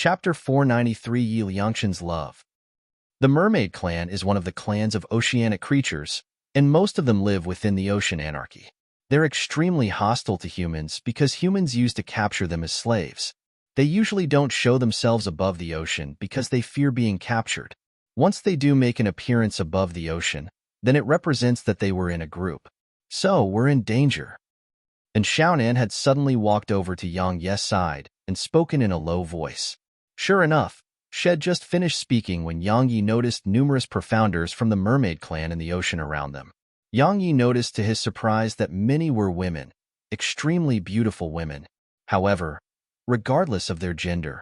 Chapter 493 Yi Liangqian's Love. The mermaid clan is one of the clans of oceanic creatures, and most of them live within the ocean anarchy. They're extremely hostile to humans because humans used to capture them as slaves. They usually don't show themselves above the ocean because they fear being captured. Once they do make an appearance above the ocean, then it represents that they were in a group. So, we're in danger. And Xiaonan had suddenly walked over to Yang Ye's side and spoken in a low voice. Sure enough, she had just finished speaking when Yang Yi noticed numerous profounders from the mermaid clan in the ocean around them. Yang Yi noticed to his surprise that many were women, extremely beautiful women. However, regardless of their gender,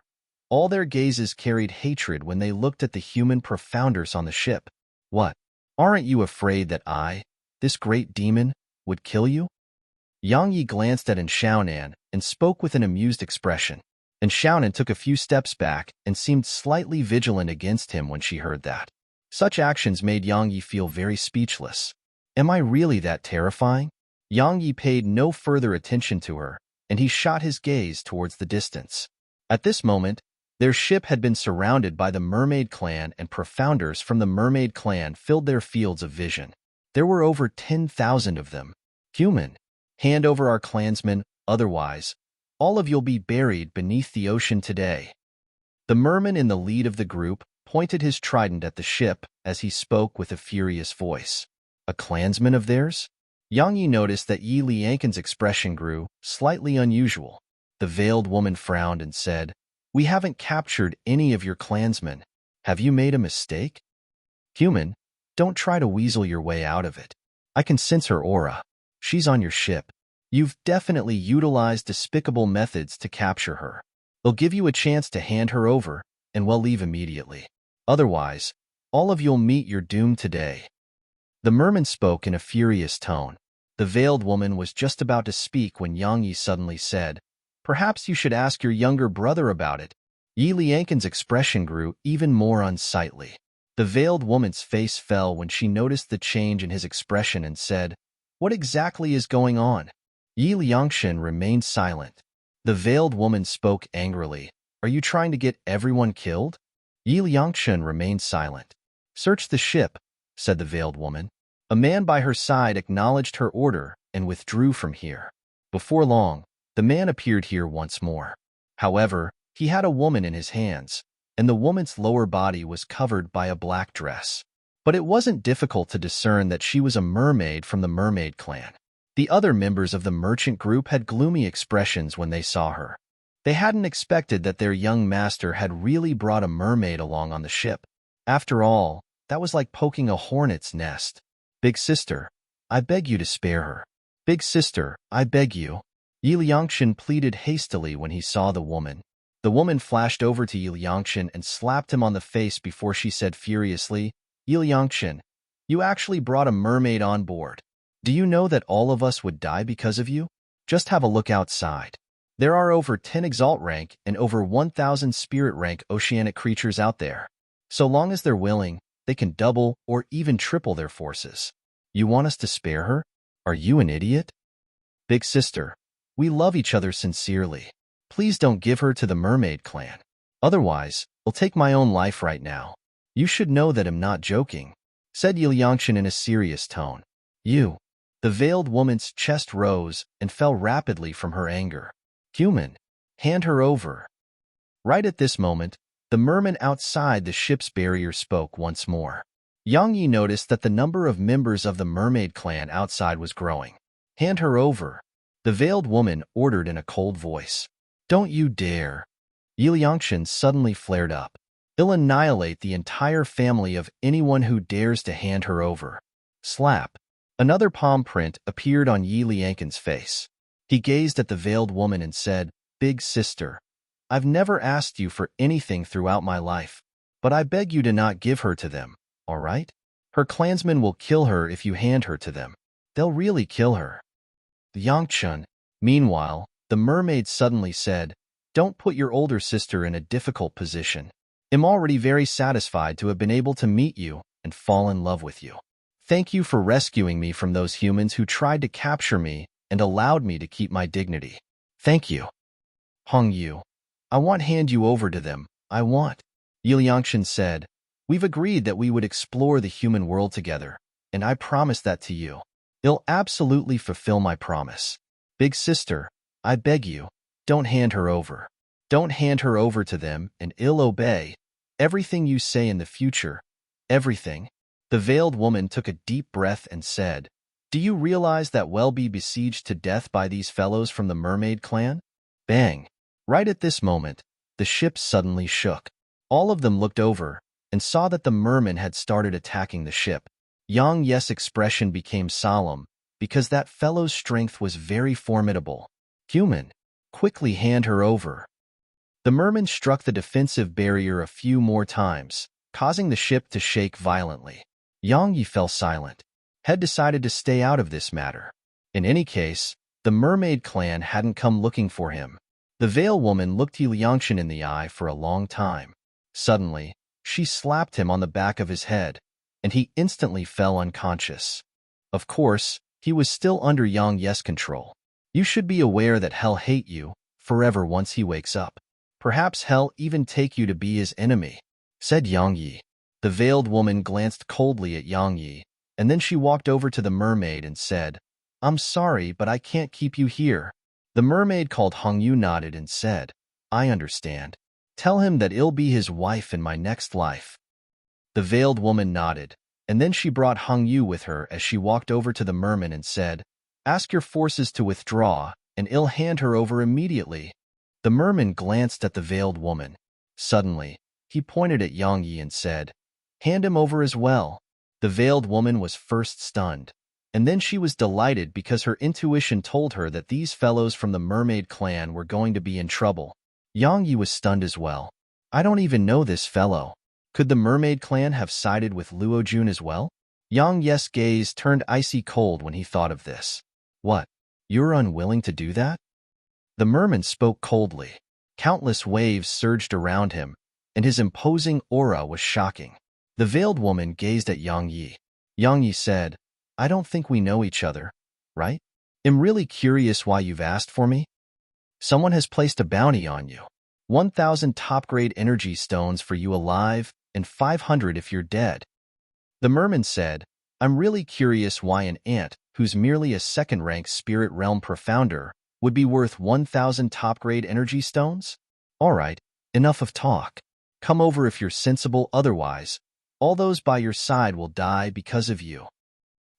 all their gazes carried hatred when they looked at the human profounders on the ship. What? Aren't you afraid that I, this great demon, would kill you? Yang Yi glanced at Xiaonan and spoke with an amused expression. And Xiaonan took a few steps back and seemed slightly vigilant against him when she heard that. Such actions made Yang Yi feel very speechless. Am I really that terrifying? Yang Yi paid no further attention to her, and he shot his gaze towards the distance. At this moment, their ship had been surrounded by the mermaid clan, and profounders from the mermaid clan filled their fields of vision. There were over 10,000 of them. Human, hand over our clansmen, otherwise, all of you'll be buried beneath the ocean today. The merman in the lead of the group pointed his trident at the ship as he spoke with a furious voice. A clansman of theirs? Yang Yi noticed that Yi Liangqian's expression grew slightly unusual. The veiled woman frowned and said, "We haven't captured any of your clansmen. Have you made a mistake? Human, don't try to weasel your way out of it. I can sense her aura. She's on your ship. You've definitely utilized despicable methods to capture her. They'll give you a chance to hand her over, and we'll leave immediately. Otherwise, all of you'll meet your doom today." The merman spoke in a furious tone. The veiled woman was just about to speak when Yang Yi suddenly said, "Perhaps you should ask your younger brother about it." Yi Liangqian's expression grew even more unsightly. The veiled woman's face fell when she noticed the change in his expression and said, "What exactly is going on?" Yi Liangqian remained silent. The veiled woman spoke angrily. "Are you trying to get everyone killed?" Yi Liangqian remained silent. "Search the ship," said the veiled woman. A man by her side acknowledged her order and withdrew from here. Before long, the man appeared here once more. However, he had a woman in his hands, and the woman's lower body was covered by a black dress. But it wasn't difficult to discern that she was a mermaid from the mermaid clan. The other members of the merchant group had gloomy expressions when they saw her. They hadn't expected that their young master had really brought a mermaid along on the ship. After all, that was like poking a hornet's nest. "Big sister, I beg you to spare her. Big sister, I beg you." Yi Liangqian pleaded hastily when he saw the woman. The woman flashed over to Yi Liangqian and slapped him on the face before she said furiously, "Yi Liangqian, you actually brought a mermaid on board. Do you know that all of us would die because of you? Just have a look outside. There are over 10 Exalt rank and over 1,000 Spirit rank oceanic creatures out there. So long as they're willing, they can double or even triple their forces. You want us to spare her? Are you an idiot? Big sister, we love each other sincerely. Please don't give her to the mermaid clan. Otherwise, I'll take my own life right now. You should know that I'm not joking," said Yi Liangqian in a serious tone. "You." The veiled woman's chest rose and fell rapidly from her anger. "Human, hand her over." Right at this moment, the merman outside the ship's barrier spoke once more. Yang Yi noticed that the number of members of the mermaid clan outside was growing. "Hand her over," the veiled woman ordered in a cold voice. "Don't you dare." Yi Liangqian suddenly flared up. "I'll annihilate the entire family of anyone who dares to hand her over." Slap. Another palm print appeared on Yi Liangqian's face. He gazed at the veiled woman and said, "Big sister, I've never asked you for anything throughout my life, but I beg you to not give her to them, all right? Her clansmen will kill her if you hand her to them. They'll really kill her." Liangqian. Meanwhile, the mermaid suddenly said, "Don't put your older sister in a difficult position. I'm already very satisfied to have been able to meet you and fall in love with you. Thank you for rescuing me from those humans who tried to capture me and allowed me to keep my dignity. Thank you. Hong Yu, I want to hand you over to them, I want. Yi Liangchen said, we've agreed that we would explore the human world together, and I promise that to you. I'll absolutely fulfill my promise. Big sister, I beg you, don't hand her over. Don't hand her over to them, and I'll obey. Everything you say in the future. Everything. The veiled woman took a deep breath and said, do you realize that we'll be besieged to death by these fellows from the mermaid clan? Bang! Right at this moment, the ship suddenly shook. All of them looked over and saw that the mermen had started attacking the ship. Yang Ye's expression became solemn because that fellow's strength was very formidable. Human, quickly hand her over. The merman struck the defensive barrier a few more times, causing the ship to shake violently. Yang Yi fell silent. Had decided to stay out of this matter. In any case, the mermaid clan hadn't come looking for him. The veil woman looked Yi Liangchen in the eye for a long time. Suddenly, she slapped him on the back of his head, and he instantly fell unconscious. Of course, he was still under Yang Ye's control. You should be aware that hell hate you forever once he wakes up. Perhaps hell even take you to be his enemy, said Yang Yi. The veiled woman glanced coldly at Yang Yi, and then she walked over to the mermaid and said, I'm sorry, but I can't keep you here. The mermaid called Hong Yu nodded and said, I understand. Tell him that I'll be his wife in my next life. The veiled woman nodded, and then she brought Hong Yu with her as she walked over to the merman and said, ask your forces to withdraw, and I'll hand her over immediately. The merman glanced at the veiled woman. Suddenly, he pointed at Yang Yi and said, hand him over as well. The veiled woman was first stunned, and then she was delighted because her intuition told her that these fellows from the mermaid clan were going to be in trouble. Yang Yi was stunned as well. I don't even know this fellow. Could the mermaid clan have sided with Luo Jun as well? Yang Ye's gaze turned icy cold when he thought of this. What? You're unwilling to do that? The merman spoke coldly. Countless waves surged around him, and his imposing aura was shocking. The veiled woman gazed at Yang Yi. Yang Yi said, I don't think we know each other, right? I'm really curious why you've asked for me. Someone has placed a bounty on you. 1,000 top-grade energy stones for you alive, and 500 if you're dead. The merman said, I'm really curious why an ant, who's merely a second-rank spirit realm profounder, would be worth 1,000 top-grade energy stones? All right, enough of talk. Come over if you're sensible, otherwise all those by your side will die because of you.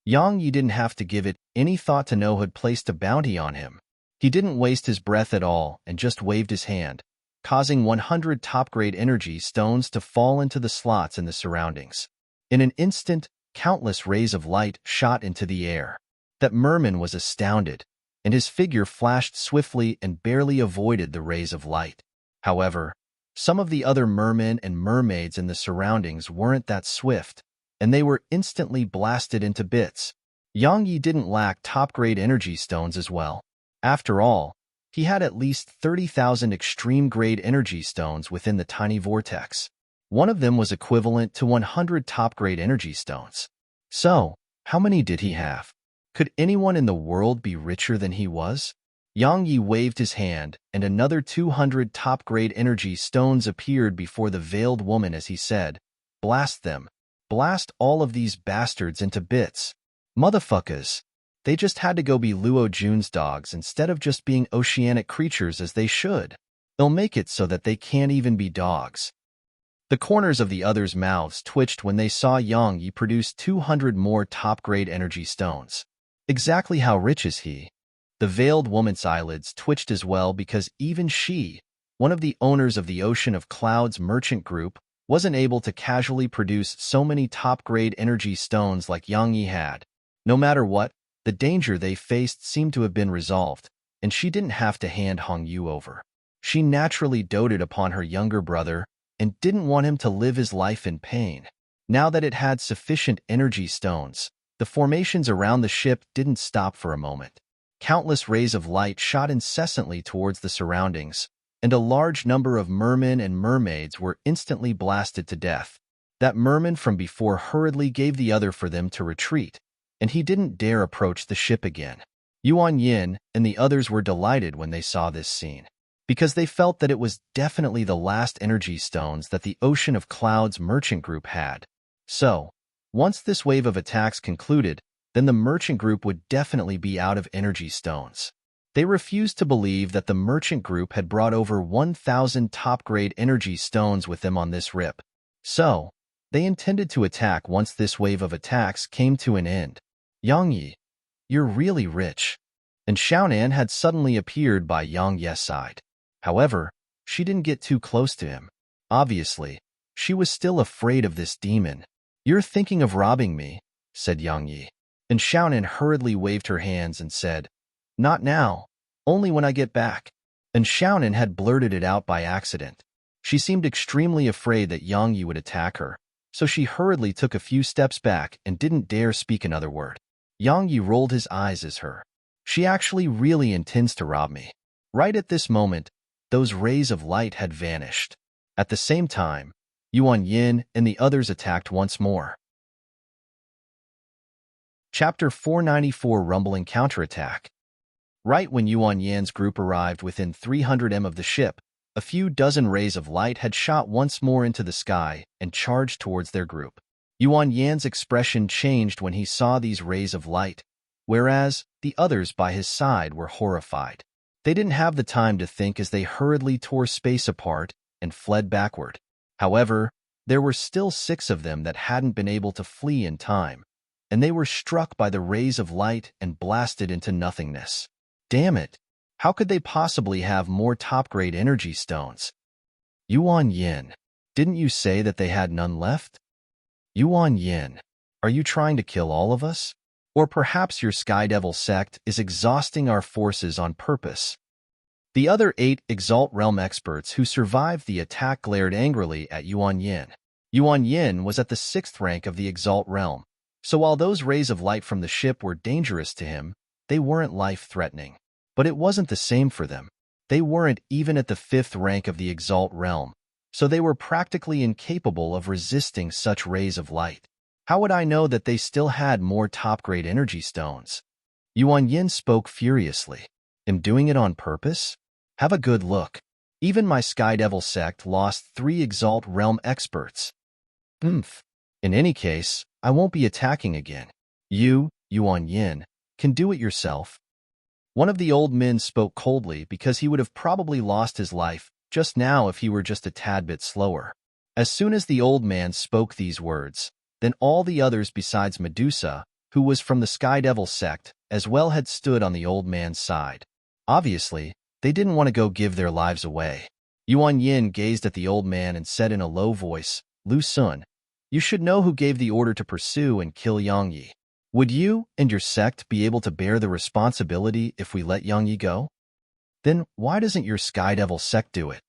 Yang Yi didn't have to give it any thought to know who had placed a bounty on him. He didn't waste his breath at all and just waved his hand, causing 100 top-grade energy stones to fall into the slots in the surroundings. In an instant, countless rays of light shot into the air. That merman was astounded, and his figure flashed swiftly and barely avoided the rays of light. However, some of the other mermen and mermaids in the surroundings weren't that swift, and they were instantly blasted into bits. Yang Yi didn't lack top-grade energy stones as well. After all, he had at least 30,000 extreme-grade energy stones within the tiny vortex. One of them was equivalent to 100 top-grade energy stones. So, how many did he have? Could anyone in the world be richer than he was? Yang Yi waved his hand, and another 200 top-grade energy stones appeared before the veiled woman as he said, blast them. Blast all of these bastards into bits. Motherfuckers. They just had to go be Luo Jun's dogs instead of just being oceanic creatures as they should. They'll make it so that they can't even be dogs. The corners of the others' mouths twitched when they saw Yang Yi produce 200 more top-grade energy stones. Exactly how rich is he? The veiled woman's eyelids twitched as well because even she, one of the owners of the Ocean of Clouds merchant group, wasn't able to casually produce so many top-grade energy stones like Yang Yi had. No matter what, the danger they faced seemed to have been resolved, and she didn't have to hand Hong Yu over. She naturally doted upon her younger brother and didn't want him to live his life in pain. Now that it had sufficient energy stones, the formations around the ship didn't stop for a moment. Countless rays of light shot incessantly towards the surroundings, and a large number of mermen and mermaids were instantly blasted to death. That merman from before hurriedly gave the other for them to retreat, and he didn't dare approach the ship again. Yuan Yin and the others were delighted when they saw this scene. because they felt that it was definitely the last energy stones that the Ocean of Clouds merchant group had. So, once this wave of attacks concluded, then the merchant group would definitely be out of energy stones. They refused to believe that the merchant group had brought over 1,000 top-grade energy stones with them on this rip. So, they intended to attack once this wave of attacks came to an end. Yang Yi, you're really rich. And Xiaonan had suddenly appeared by Yang Ye's side. However, she didn't get too close to him. Obviously, she was still afraid of this demon. You're thinking of robbing me, said Yang Yi. And Xiaonan hurriedly waved her hands and said, not now, only when I get back. And Xiaonan had blurted it out by accident. She seemed extremely afraid that Yang Yi would attack her, so she hurriedly took a few steps back and didn't dare speak another word. Yang Yi rolled his eyes as her. She actually really intends to rob me. Right at this moment, those rays of light had vanished. At the same time, Yuan Yin and the others attacked once more. Chapter 494 Rumbling Counterattack. Right when Yuan Yan's group arrived within 300 m of the ship, a few dozen rays of light had shot once more into the sky and charged towards their group. Yuan Yan's expression changed when he saw these rays of light, whereas the others by his side were horrified. They didn't have the time to think as they hurriedly tore space apart and fled backward. However, there were still 6 of them that hadn't been able to flee in time, and they were struck by the rays of light and blasted into nothingness. Damn it! How could they possibly have more top-grade energy stones? Yuan Yin, didn't you say that they had none left? Yuan Yin, are you trying to kill all of us? Or perhaps your Sky Devil sect is exhausting our forces on purpose? The other 8 Exalt Realm experts who survived the attack glared angrily at Yuan Yin. Yuan Yin was at the 6th rank of the Exalt Realm, so while those rays of light from the ship were dangerous to him, they weren't life-threatening. But it wasn't the same for them. They weren't even at the 5th rank of the Exalt Realm, so they were practically incapable of resisting such rays of light. How would I know that they still had more top-grade energy stones? Yuan Yin spoke furiously. Am doing it on purpose? Have a good look. Even my Sky Devil sect lost 3 Exalt Realm experts. In any case, I won't be attacking again. You, Yuan Yin, can do it yourself. One of the old men spoke coldly because he would have probably lost his life just now if he were just a tad bit slower. As soon as the old man spoke these words, then all the others besides Medusa, who was from the Sky Devil sect, as well had stood on the old man's side. Obviously, they didn't want to go give their lives away. Yuan Yin gazed at the old man and said in a low voice, Lu Sun, you should know who gave the order to pursue and kill Yang Yi. Would you and your sect be able to bear the responsibility if we let Yang Yi go? Then why doesn't your Sky Devil sect do it?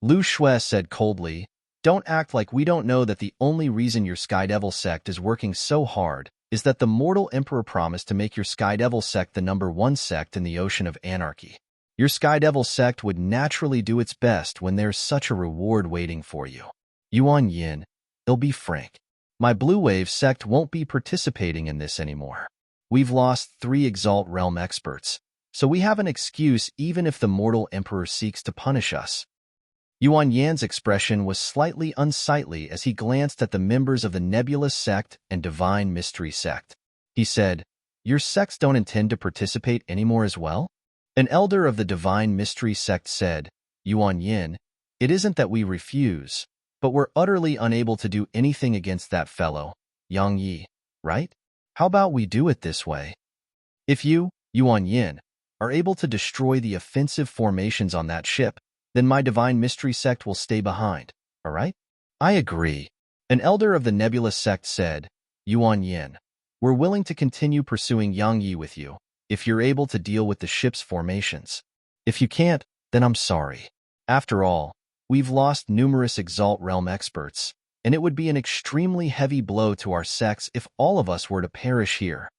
Lu Shui said coldly, don't act like we don't know that the only reason your Sky Devil sect is working so hard is that the mortal emperor promised to make your Sky Devil sect the #1 sect in the Ocean of Anarchy. Your Sky Devil sect would naturally do its best when there's such a reward waiting for you. Yuan Yin, I'll be frank. My Blue Wave sect won't be participating in this anymore. We've lost 3 Exalt Realm experts, so we have an excuse even if the mortal emperor seeks to punish us. Yuan Yan's expression was slightly unsightly as he glanced at the members of the Nebulous sect and Divine Mystery sect. He said, your sects don't intend to participate anymore as well? An elder of the Divine Mystery sect said, Yuan Yin, it isn't that we refuse, but we're utterly unable to do anything against that fellow, Yang Yi, right? How about we do it this way? If you, Yuan Yin, are able to destroy the offensive formations on that ship, then my Divine Mystery sect will stay behind, all right? I agree. An elder of the Nebulous sect said, Yuan Yin, we're willing to continue pursuing Yang Yi with you, if you're able to deal with the ship's formations. If you can't, then I'm sorry. After all, we've lost numerous Exalt Realm experts, and it would be an extremely heavy blow to our sects if all of us were to perish here.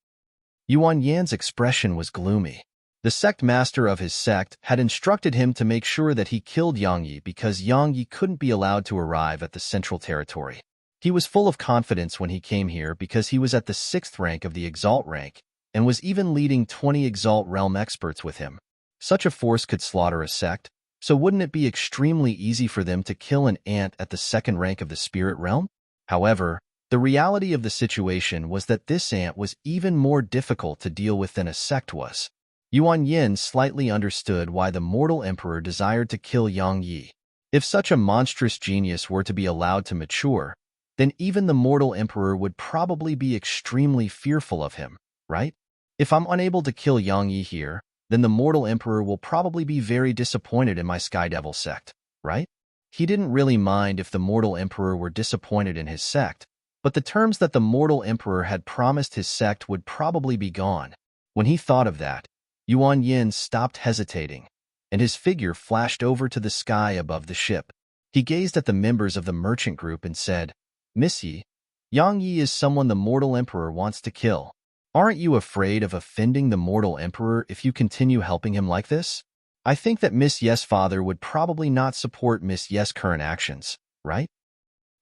Yuan Yan's expression was gloomy. The sect master of his sect had instructed him to make sure that he killed Yang Yi because Yang Yi couldn't be allowed to arrive at the Central Territory. He was full of confidence when he came here because he was at the 6th rank of the Exalt rank and was even leading 20 Exalt Realm experts with him. Such a force could slaughter a sect, So wouldn't it be extremely easy for them to kill an ant at the second rank of the spirit realm? However, the reality of the situation was that this ant was even more difficult to deal with than a sect was. Yuan Yin slightly understood why the mortal emperor desired to kill Yang Yi. If such a monstrous genius were to be allowed to mature, then even the mortal emperor would probably be extremely fearful of him, right? If I'm unable to kill Yang Yi here, then the mortal emperor will probably be very disappointed in my Sky Devil sect, right? He didn't really mind if the mortal emperor were disappointed in his sect, but the terms that the mortal emperor had promised his sect would probably be gone. When he thought of that, Yuan Yin stopped hesitating, and his figure flashed over to the sky above the ship. He gazed at the members of the merchant group and said, "Misty, Yang Yi is someone the mortal emperor wants to kill. Aren't you afraid of offending the mortal emperor if you continue helping him like this? I think that Miss Ye's father would probably not support Miss Ye's current actions, right?"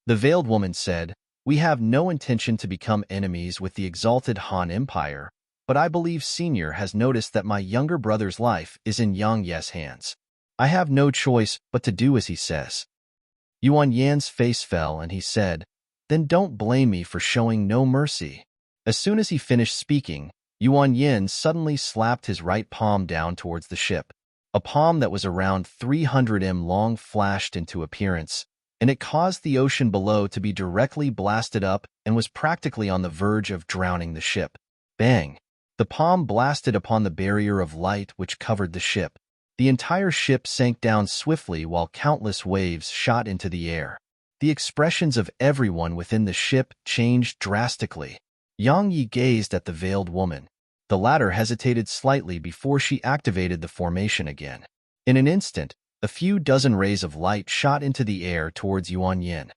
The veiled woman said, "We have no intention to become enemies with the exalted Han Empire, but I believe Senior has noticed that my younger brother's life is in Yang Ye's hands. I have no choice but to do as he says." Yuan Yan's face fell and he said, "Then don't blame me for showing no mercy." As soon as he finished speaking, Yuan Yin suddenly slapped his right palm down towards the ship. A palm that was around 300 m long flashed into appearance, and it caused the ocean below to be directly blasted up and was practically on the verge of drowning the ship. Bang! The palm blasted upon the barrier of light which covered the ship. The entire ship sank down swiftly while countless waves shot into the air. The expressions of everyone within the ship changed drastically. Yang Yi gazed at the veiled woman. The latter hesitated slightly before she activated the formation again. In an instant, a few dozen rays of light shot into the air towards Yuan Yin.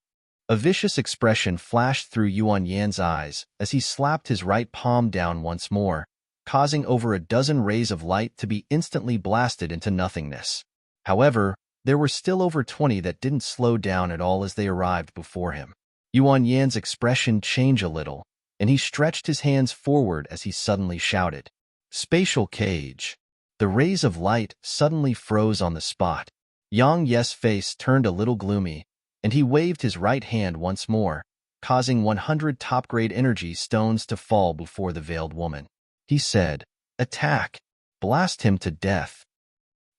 A vicious expression flashed through Yuan Yan's eyes as he slapped his right palm down once more, causing over a dozen rays of light to be instantly blasted into nothingness. However, there were still over 20 that didn't slow down at all as they arrived before him. Yuan Yan's expression changed a little, and he stretched his hands forward as he suddenly shouted, "Spatial cage." The rays of light suddenly froze on the spot. Yang Ye's face turned a little gloomy, and he waved his right hand once more, causing 100 top-grade energy stones to fall before the veiled woman. He said, "Attack! Blast him to death."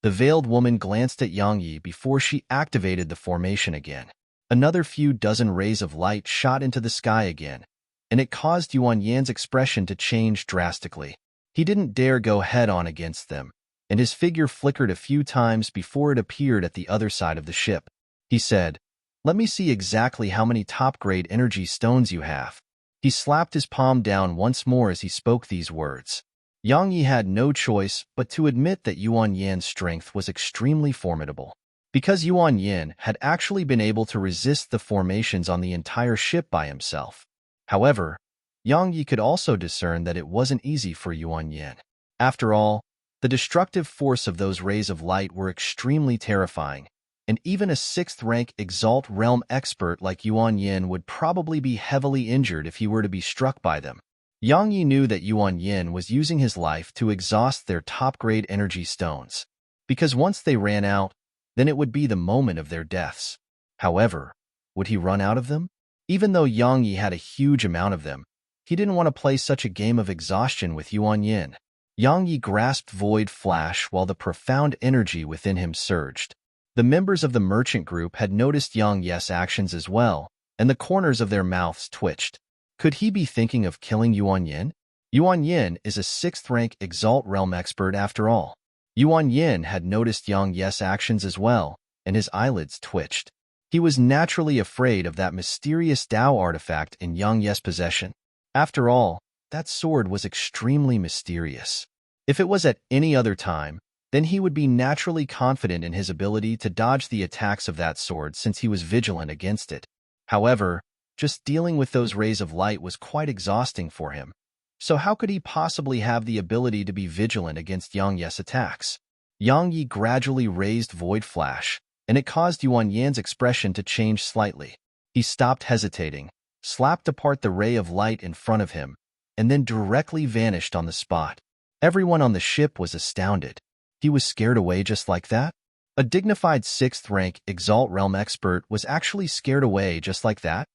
The veiled woman glanced at Yang Yi before she activated the formation again. Another few dozen rays of light shot into the sky again, and it caused Yuan Yan's expression to change drastically. He didn't dare go head-on against them, and his figure flickered a few times before it appeared at the other side of the ship. He said, "Let me see exactly how many top-grade energy stones you have." He slapped his palm down once more as he spoke these words. Yang Yi had no choice but to admit that Yuan Yan's strength was extremely formidable. Because Yuan Yin had actually been able to resist the formations on the entire ship by himself. However, Yang Yi could also discern that it wasn't easy for Yuan Yin. After all, the destructive force of those rays of light were extremely terrifying, and even a 6th-rank Exalt Realm expert like Yuan Yin would probably be heavily injured if he were to be struck by them. Yang Yi knew that Yuan Yin was using his life to exhaust their top-grade energy stones, because once they ran out, then it would be the moment of their deaths. However, would he run out of them? Even though Yang Yi had a huge amount of them, he didn't want to play such a game of exhaustion with Yuan Yin. Yang Yi grasped Void Flash while the profound energy within him surged. The members of the merchant group had noticed Yang Yi's actions as well, and the corners of their mouths twitched. Could he be thinking of killing Yuan Yin? Yuan Yin is a 6th-rank Exalt Realm expert after all. Yuan Yin had noticed Yang Yi's actions as well, and his eyelids twitched. He was naturally afraid of that mysterious Tao artifact in Yang Yi's possession. After all, that sword was extremely mysterious. If it was at any other time, then he would be naturally confident in his ability to dodge the attacks of that sword since he was vigilant against it. However, just dealing with those rays of light was quite exhausting for him. So how could he possibly have the ability to be vigilant against Yang Yi's attacks? Yang Yi gradually raised Void Flash, and it caused Yuan Yan's expression to change slightly. He stopped hesitating, slapped apart the ray of light in front of him, and then directly vanished on the spot. Everyone on the ship was astounded. He was scared away just like that? A dignified 6th-rank Exalt Realm expert was actually scared away just like that?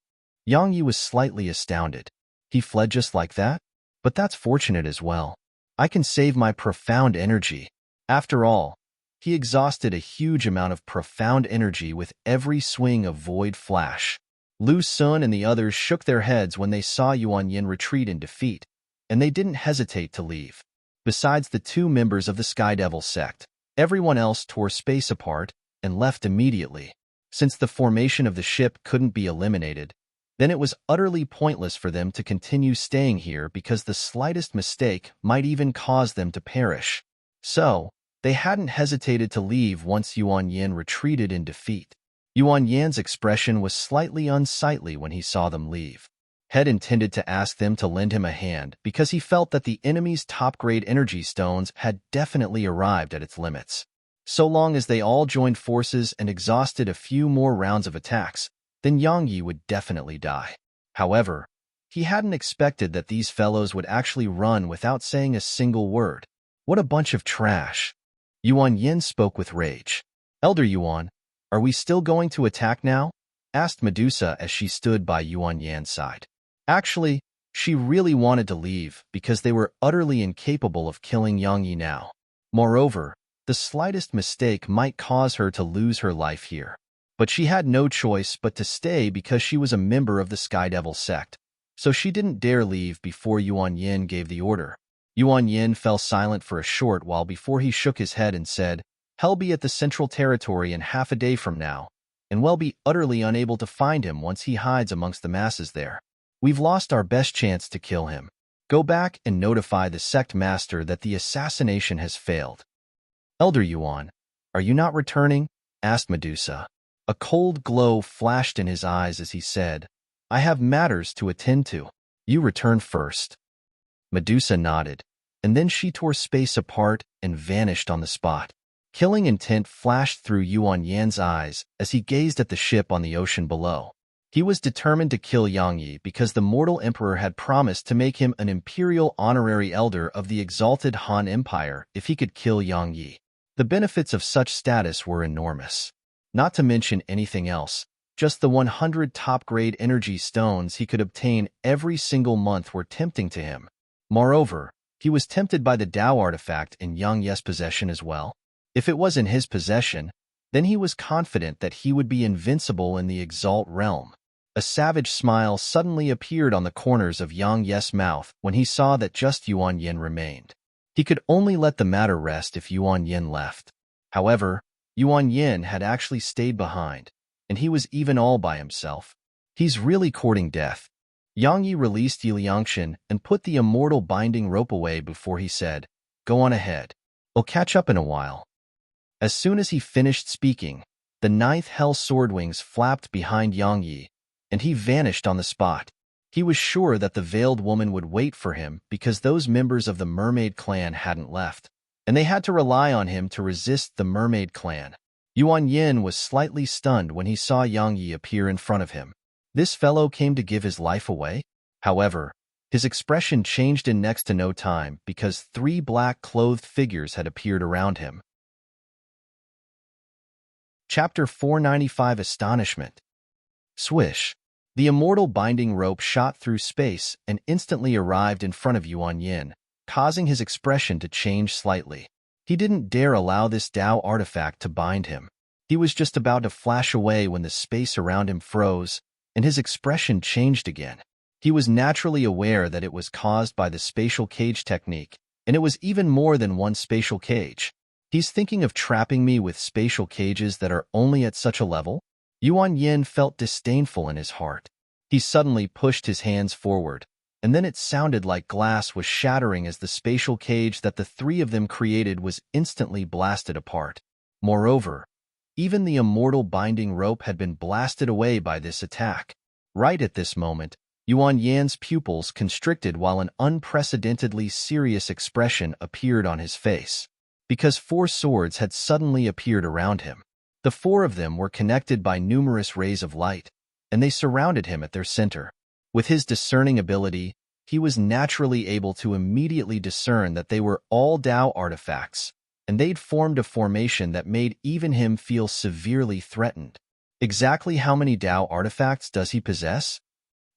Yang Yi was slightly astounded. He fled just like that? But that's fortunate as well. I can save my profound energy. After all, he exhausted a huge amount of profound energy with every swing of Void Flash. Lu Sun and the others shook their heads when they saw Yuan Yin retreat in defeat, and they didn't hesitate to leave. Besides the 2 members of the Sky Devil sect, everyone else tore space apart and left immediately. Since the formation of the ship couldn't be eliminated, then it was utterly pointless for them to continue staying here because the slightest mistake might even cause them to perish. So, they hadn't hesitated to leave once Yuan Yin retreated in defeat. Yuan Yan's expression was slightly unsightly when he saw them leave. Had intended to ask them to lend him a hand because he felt that the enemy's top-grade energy stones had definitely arrived at its limits. So long as they all joined forces and exhausted a few more rounds of attacks, then Yang Yi would definitely die. However, he hadn't expected that these fellows would actually run without saying a single word. What a bunch of trash. Yuan Yin spoke with rage. Elder Yuan, are we still going to attack now? Asked Medusa as she stood by Yuan Yan's side. Actually, she really wanted to leave because they were utterly incapable of killing Yang Yi now. Moreover, the slightest mistake might cause her to lose her life here. But she had no choice but to stay because she was a member of the Sky Devil sect, so she didn't dare leave before Yuan Yin gave the order. Yuan Yin fell silent for a short while before he shook his head and said, "He'll be at the Central Territory in half a day from now, and we'll be utterly unable to find him once he hides amongst the masses there. We've lost our best chance to kill him. Go back and notify the sect master that the assassination has failed." Elder Yuan, are you not returning? Asked Medusa. A cold glow flashed in his eyes as he said, I have matters to attend to. You return first. Medusa nodded, and then she tore space apart and vanished on the spot. Killing intent flashed through Yuan Yan's eyes as he gazed at the ship on the ocean below. He was determined to kill Yang Yi because the mortal emperor had promised to make him an imperial honorary elder of the exalted Han Empire if he could kill Yang Yi. The benefits of such status were enormous. Not to mention anything else, just the 100 top-grade energy stones he could obtain every single month were tempting to him. Moreover, he was tempted by the Tao artifact in Yang Yi's possession as well. If it was in his possession, then he was confident that he would be invincible in the Exalt realm. A savage smile suddenly appeared on the corners of Yang Yi's mouth when he saw that just Yuan Yin remained. He could only let the matter rest if Yuan Yin left. However, Yuan Yin had actually stayed behind, and he was even all by himself. He's really courting death. Yang Yi released Yi Liangshan and put the immortal binding rope away before he said, Go on ahead. We'll catch up in a while. As soon as he finished speaking, the 9th Hell Swordwings flapped behind Yang Yi, and he vanished on the spot. He was sure that the Veiled Woman would wait for him because those members of the Mermaid clan hadn't left, and they had to rely on him to resist the Mermaid clan. Yuan Yin was slightly stunned when he saw Yang Yi appear in front of him. This fellow came to give his life away? However, his expression changed in next to no time because 3 black-clothed figures had appeared around him. Chapter 495 Astonishment. Swish. The immortal binding rope shot through space and instantly arrived in front of Yuan Yin, causing his expression to change slightly. He didn't dare allow this Tao artifact to bind him. He was just about to flash away when the space around him froze, and his expression changed again. He was naturally aware that it was caused by the spatial cage technique, and it was even more than one spatial cage. He's thinking of trapping me with spatial cages that are only at such a level? Yuan Yin felt disdainful in his heart. He suddenly pushed his hands forward, and then it sounded like glass was shattering as the spatial cage that the 3 of them created was instantly blasted apart. Moreover, even the immortal binding rope had been blasted away by this attack. Right at this moment, Yuan Yan's pupils constricted while an unprecedentedly serious expression appeared on his face. Because 4 swords had suddenly appeared around him. The 4 of them were connected by numerous rays of light, and they surrounded him at their center. With his discerning ability, he was naturally able to immediately discern that they were all Tao artifacts, and they'd formed a formation that made even him feel severely threatened. Exactly how many Tao artifacts does he possess?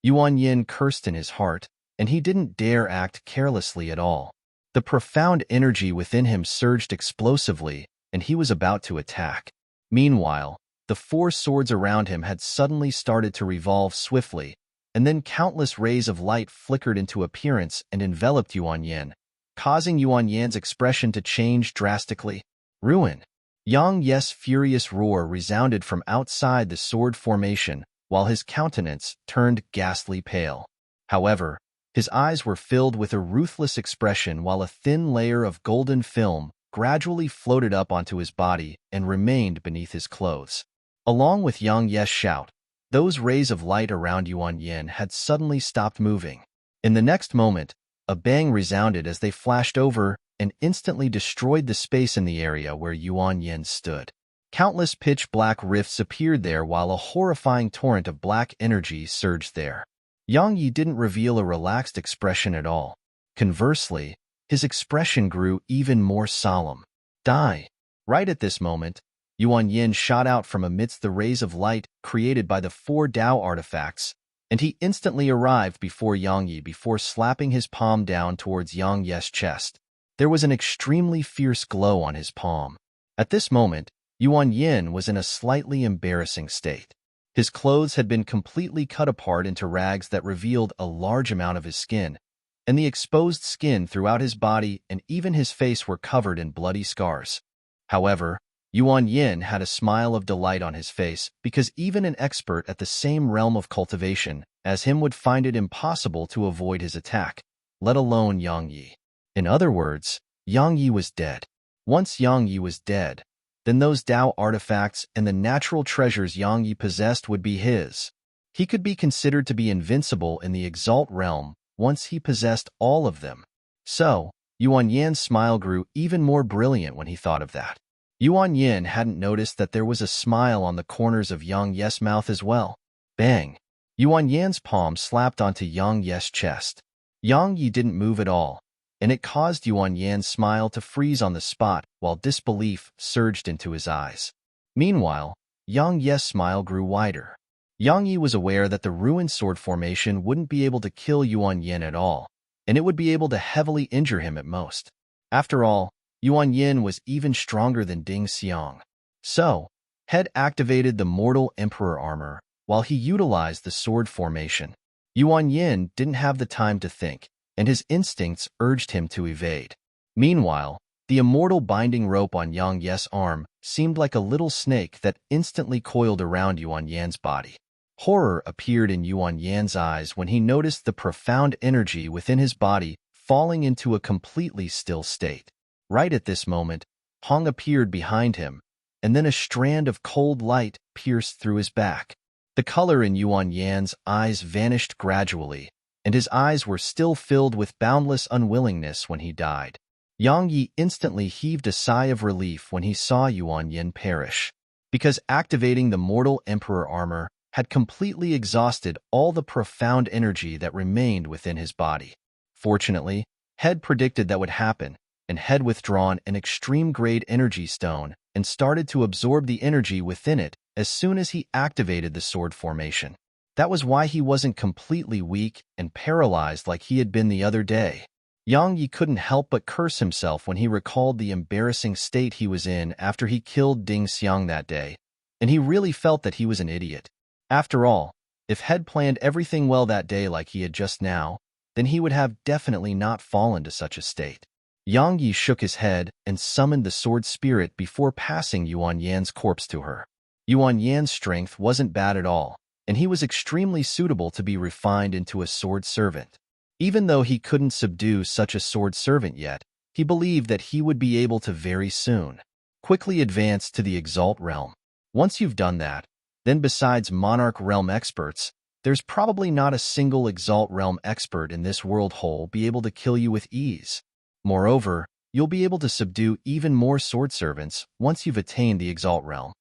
Yuan Yin cursed in his heart, and he didn't dare act carelessly at all. The profound energy within him surged explosively, and he was about to attack. Meanwhile, the four swords around him had suddenly started to revolve swiftly, and then countless rays of light flickered into appearance and enveloped Yuan Yin, causing Yuan Yan's expression to change drastically. Ruin. Yang Ye's furious roar resounded from outside the sword formation, while his countenance turned ghastly pale. However, his eyes were filled with a ruthless expression while a thin layer of golden film gradually floated up onto his body and remained beneath his clothes. Along with Yang Ye's shout, those rays of light around Yuan Yin had suddenly stopped moving. In the next moment, a bang resounded as they flashed over and instantly destroyed the space in the area where Yuan Yin stood. Countless pitch-black rifts appeared there while a horrifying torrent of black energy surged there. Yang Yi didn't reveal a relaxed expression at all. Conversely, his expression grew even more solemn. Die! Right at this moment, Yuan Yin shot out from amidst the rays of light created by the four Tao artifacts, and he instantly arrived before Yang Yi before slapping his palm down towards Yang Ye's chest. There was an extremely fierce glow on his palm. At this moment, Yuan Yin was in a slightly embarrassing state. His clothes had been completely cut apart into rags that revealed a large amount of his skin, and the exposed skin throughout his body and even his face were covered in bloody scars. However, Yuan Yin had a smile of delight on his face because even an expert at the same realm of cultivation as him would find it impossible to avoid his attack, let alone Yang Yi. In other words, Yang Yi was dead. Once Yang Yi was dead, then those Tao artifacts and the natural treasures Yang Yi possessed would be his. He could be considered to be invincible in the Exalt realm once he possessed all of them. So, Yuan Yan's smile grew even more brilliant when he thought of that. Yuan Yin hadn't noticed that there was a smile on the corners of Yang Ye's mouth as well. Bang! Yuan Yan's palm slapped onto Yang Ye's chest. Yang Yi didn't move at all, and it caused Yuan Yan's smile to freeze on the spot while disbelief surged into his eyes. Meanwhile, Yang Ye's smile grew wider. Yang Yi was aware that the ruined sword formation wouldn't be able to kill Yuan Yin at all, and it would be able to heavily injure him at most. After all, Yuan Yin was even stronger than Ding Xiang. So, Head activated the Mortal Emperor armor while he utilized the sword formation. Yuan Yin didn't have the time to think, and his instincts urged him to evade. Meanwhile, the immortal binding rope on Yang Ye's arm seemed like a little snake that instantly coiled around Yuan Yan's body. Horror appeared in Yuan Yan's eyes when he noticed the profound energy within his body falling into a completely still state. Right at this moment, Hong appeared behind him, and then a strand of cold light pierced through his back. The color in Yuan Yan's eyes vanished gradually, and his eyes were still filled with boundless unwillingness when he died. Yang Yi instantly heaved a sigh of relief when he saw Yuan Yin perish, because activating the Mortal Emperor armor had completely exhausted all the profound energy that remained within his body. Fortunately, Head predicted that would happen, and Head withdrawn an extreme-grade energy stone and started to absorb the energy within it as soon as he activated the sword formation. That was why he wasn't completely weak and paralyzed like he had been the other day. Yang Yi couldn't help but curse himself when he recalled the embarrassing state he was in after he killed Ding Xiang that day, and he really felt that he was an idiot. After all, if Head planned everything well that day like he had just now, then he would have definitely not fallen to such a state. Yang Yi shook his head and summoned the sword spirit before passing Yuan Yan's corpse to her. Yuan Yan's strength wasn't bad at all, and he was extremely suitable to be refined into a sword servant. Even though he couldn't subdue such a sword servant yet, he believed that he would be able to very soon. Quickly advance to the Exalt realm. Once you've done that, then besides Monarch realm experts, there's probably not a single Exalt realm expert in this world whole be able to kill you with ease. Moreover, you'll be able to subdue even more sword servants once you've attained the Exalt realm.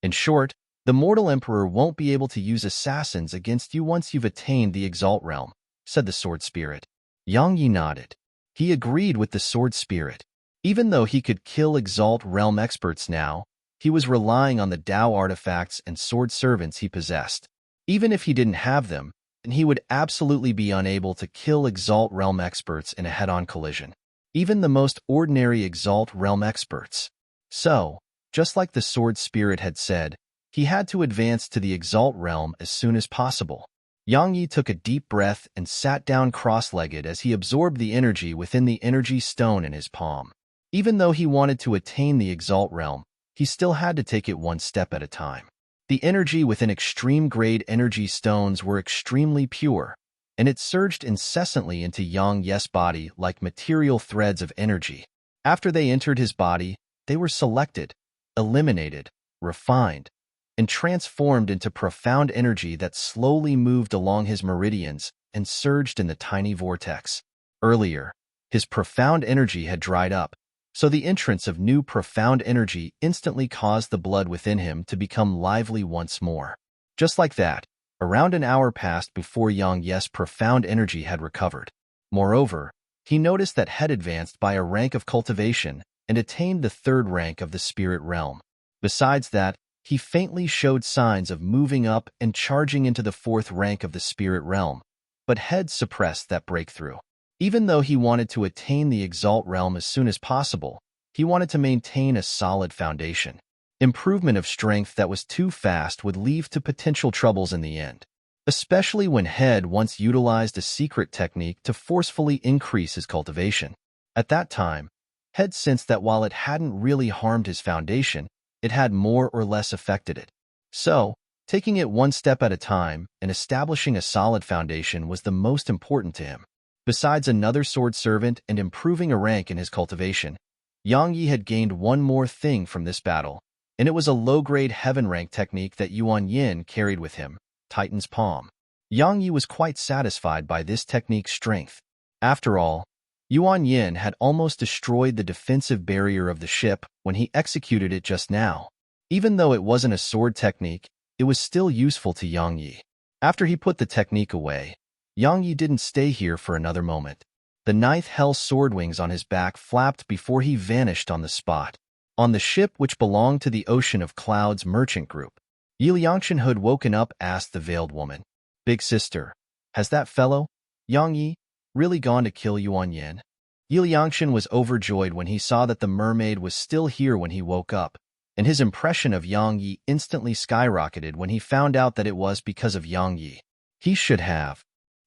In short, the Mortal Emperor won't be able to use assassins against you once you've attained the Exalt realm, said the sword spirit. Yang Yi nodded. He agreed with the sword spirit. Even though he could kill Exalt Realm experts now, he was relying on the Tao artifacts and sword servants he possessed. Even if he didn't have them, then he would absolutely be unable to kill Exalt Realm experts in a head-on collision. Even the most ordinary Exalt Realm experts. So, just like the Sword Spirit had said, he had to advance to the Exalt Realm as soon as possible. Yang Yi took a deep breath and sat down cross-legged as he absorbed the energy within the energy stone in his palm. Even though he wanted to attain the Exalt Realm, he still had to take it one step at a time. The energy within extreme-grade energy stones were extremely pure, and it surged incessantly into Yang Yi's body like material threads of energy. After they entered his body, they were selected, eliminated, refined, and transformed into profound energy that slowly moved along his meridians and surged in the tiny vortex. Earlier, his profound energy had dried up, so the entrance of new profound energy instantly caused the blood within him to become lively once more. Just like that, around an hour passed before Yang Yi's profound energy had recovered. Moreover, he noticed that Head advanced by a rank of cultivation and attained the 3rd rank of the spirit realm. Besides that, he faintly showed signs of moving up and charging into the 4th rank of the spirit realm, but Head suppressed that breakthrough. Even though he wanted to attain the Exalt Realm as soon as possible, he wanted to maintain a solid foundation. Improvement of strength that was too fast would lead to potential troubles in the end, especially when Head once utilized a secret technique to forcefully increase his cultivation. At that time, Head sensed that while it hadn't really harmed his foundation, it had more or less affected it. So, taking it one step at a time and establishing a solid foundation was the most important to him. Besides another sword servant and improving a rank in his cultivation, Yang Yi had gained one more thing from this battle, and it was a low-grade heaven rank technique that Yuan Yin carried with him, Titan's Palm. Yang Yi was quite satisfied by this technique's strength. After all, Yuan Yin had almost destroyed the defensive barrier of the ship when he executed it just now. Even though it wasn't a sword technique, it was still useful to Yang Yi. After he put the technique away, Yang Yi didn't stay here for another moment. The 9th Hell sword wings on his back flapped before he vanished on the spot. On the ship which belonged to the Ocean of Clouds merchant group, Yi Liangshan, who had woken up, asked the veiled woman, "Big sister, has that fellow, Yang Yi, really gone to kill Yuan Yin?" Yi Liangshan was overjoyed when he saw that the mermaid was still here when he woke up, and his impression of Yang Yi instantly skyrocketed when he found out that it was because of Yang Yi. He should have.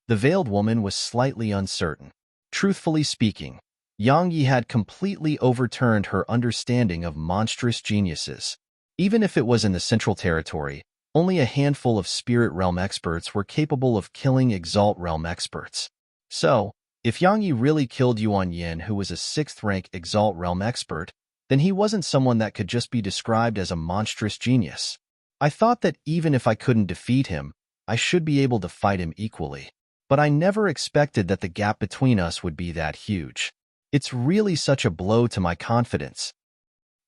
The veiled woman was slightly uncertain. Truthfully speaking, Yang Yi had completely overturned her understanding of monstrous geniuses. Even if it was in the Central Territory, only a handful of Spirit Realm experts were capable of killing Exalt Realm experts. So, if Yang Yi really killed Yuan Yin, who was a 6th-rank Exalt Realm expert, then he wasn't someone that could just be described as a monstrous genius. I thought that even if I couldn't defeat him, I should be able to fight him equally. But I never expected that the gap between us would be that huge. It's really such a blow to my confidence.